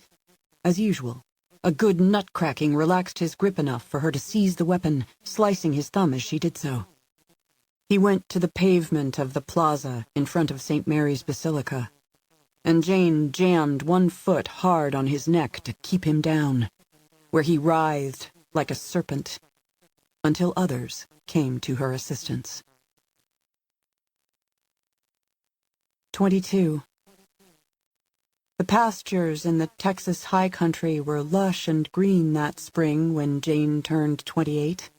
As usual, a good nut-cracking relaxed his grip enough for her to seize the weapon, slicing his thumb as she did so. He went to the pavement of the plaza in front of St. Mary's Basilica, and Jane jammed one foot hard on his neck to keep him down, where he writhed like a serpent, until others came to her assistance. 22. The pastures in the Texas high country were lush and green that spring when Jane turned 28.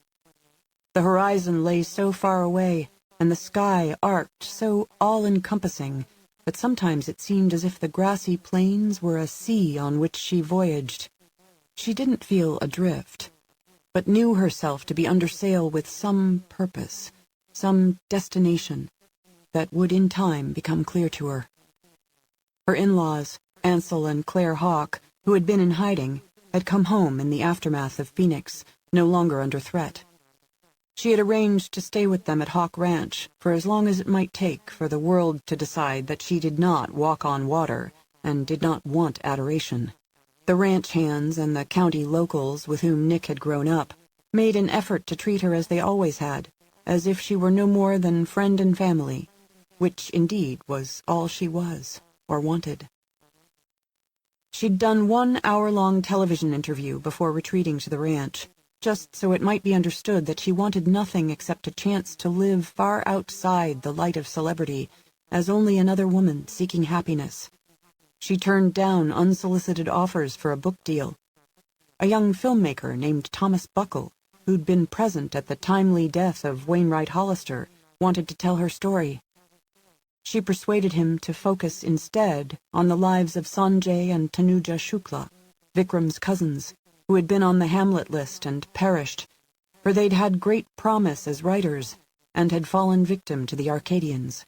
The horizon lay so far away, and the sky arced so all-encompassing that sometimes it seemed as if the grassy plains were a sea on which she voyaged. She didn't feel adrift, but knew herself to be under sail with some purpose, some destination that would in time become clear to her. Her in-laws, Ansel and Claire Hawk, who had been in hiding, had come home in the aftermath of Phoenix, no longer under threat. She had arranged to stay with them at Hawk Ranch for as long as it might take for the world to decide that she did not walk on water and did not want adoration. The ranch hands and the county locals with whom Nick had grown up made an effort to treat her as they always had, as if she were no more than friend and family, which indeed was all she was or wanted. She'd done 1 hour-long television interview before retreating to the ranch, just so it might be understood that she wanted nothing except a chance to live far outside the light of celebrity as only another woman seeking happiness. She turned down unsolicited offers for a book deal. A young filmmaker named Thomas Buckle, who'd been present at the timely death of Wainwright Hollister, wanted to tell her story. She persuaded him to focus instead on the lives of Sanjay and Tanuja Shukla, Vikram's cousins, who had been on the Hamlet list and perished, for they'd had great promise as writers and had fallen victim to the Arcadians.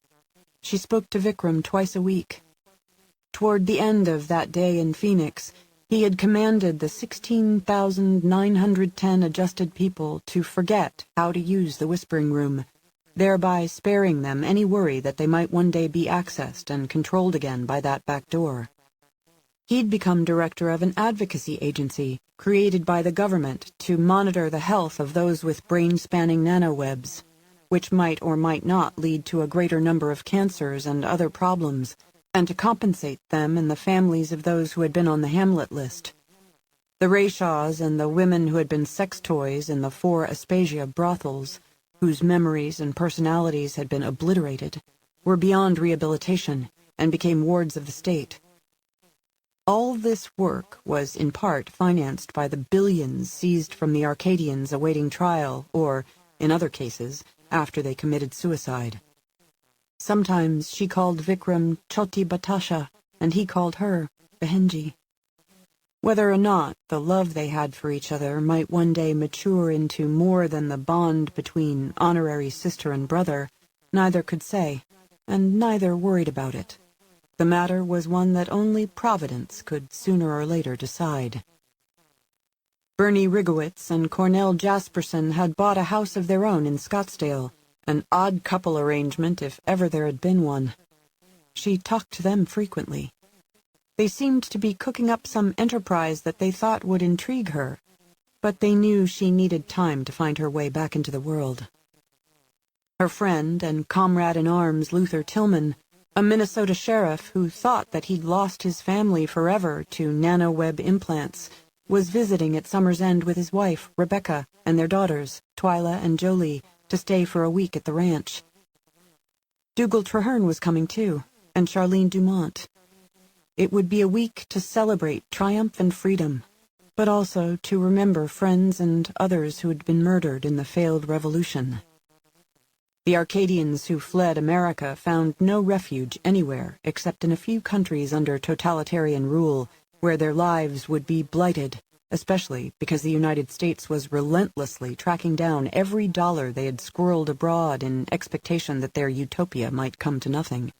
She spoke to Vikram twice a week. Toward the end of that day in Phoenix, he had commanded the 16,910 adjusted people to forget how to use the Whispering Room, thereby sparing them any worry that they might one day be accessed and controlled again by that back door. He'd become director of an advocacy agency created by the government to monitor the health of those with brain-spanning nanowebs, which might or might not lead to a greater number of cancers and other problems, and to compensate them and the families of those who had been on the Hamlet list. The Rayshaws and the women who had been sex toys in the 4 Aspasia brothels, whose memories and personalities had been obliterated, were beyond rehabilitation and became wards of the state. All this work was in part financed by the billions seized from the Arcadians awaiting trial or, in other cases, after they committed suicide. Sometimes she called Vikram Choti Batasha, and he called her Behenji. Whether or not the love they had for each other might one day mature into more than the bond between honorary sister and brother, neither could say, and neither worried about it. The matter was one that only Providence could sooner or later decide. Bernie Rigowitz and Cornell Jasperson had bought a house of their own in Scottsdale, an odd couple arrangement if ever there had been one. She talked to them frequently. They seemed to be cooking up some enterprise that they thought would intrigue her, but they knew she needed time to find her way back into the world. Her friend and comrade-in-arms Luther Tillman, a Minnesota sheriff who thought that he'd lost his family forever to nanoweb implants, was visiting at Summer's End with his wife, Rebecca, and their daughters, Twyla and Jolie, to stay for a week at the ranch. Dougal Traherne was coming too, and Charlene Dumont. It would be a week to celebrate triumph and freedom, but also to remember friends and others who had been murdered in the failed revolution. The Arcadians who fled America found no refuge anywhere except in a few countries under totalitarian rule, where their lives would be blighted, especially because the United States was relentlessly tracking down every dollar they had squirreled abroad in expectation that their utopia might come to nothing.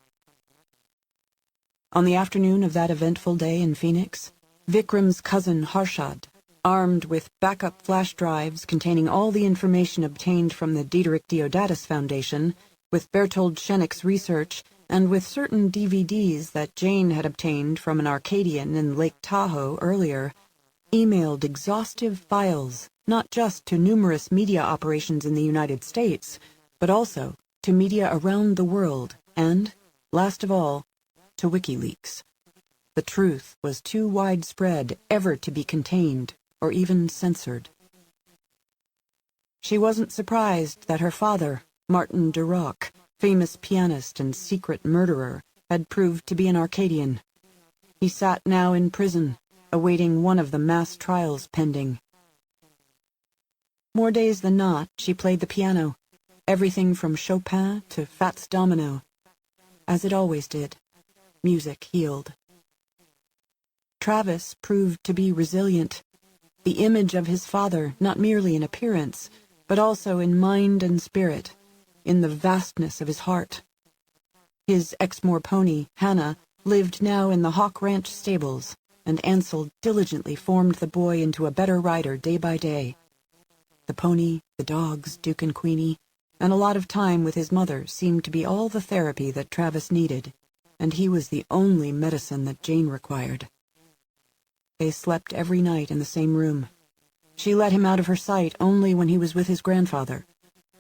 On the afternoon of that eventful day in Phoenix, Vikram's cousin Harshad, armed with backup flash drives containing all the information obtained from the Diederik Diodatus Foundation, with Bertold Schenck's research, and with certain DVDs that Jane had obtained from an Arcadian in Lake Tahoe earlier, emailed exhaustive files not just to numerous media operations in the United States, but also to media around the world and, last of all, to WikiLeaks. The truth was too widespread ever to be contained or even censored. She wasn't surprised that her father, Martin Duroc, famous pianist and secret murderer, had proved to be an Arcadian. He sat now in prison, awaiting one of the mass trials pending. More days than not, she played the piano, everything from Chopin to Fats Domino. As it always did, music healed. Travis proved to be resilient, the image of his father not merely in appearance, but also in mind and spirit, in the vastness of his heart. His Exmoor pony, Hannah, lived now in the Hawk Ranch stables, and Ansel diligently formed the boy into a better rider day by day. The pony, the dogs, Duke and Queenie, and a lot of time with his mother seemed to be all the therapy that Travis needed, and he was the only medicine that Jane required. They slept every night in the same room. She let him out of her sight only when he was with his grandfather,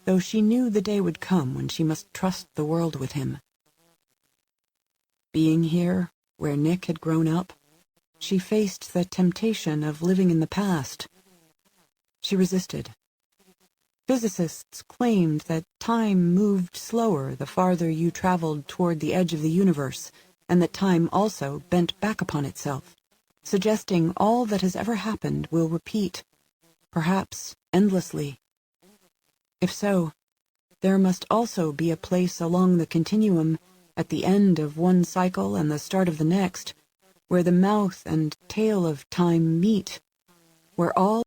though she knew the day would come when she must trust the world with him. Being here, where Nick had grown up, she faced the temptation of living in the past. She resisted. Physicists claimed that time moved slower the farther you traveled toward the edge of the universe, and that time also bent back upon itself, suggesting all that has ever happened will repeat, perhaps endlessly. If so, there must also be a place along the continuum, at the end of one cycle and the start of the next, where the mouth and tail of time meet, where all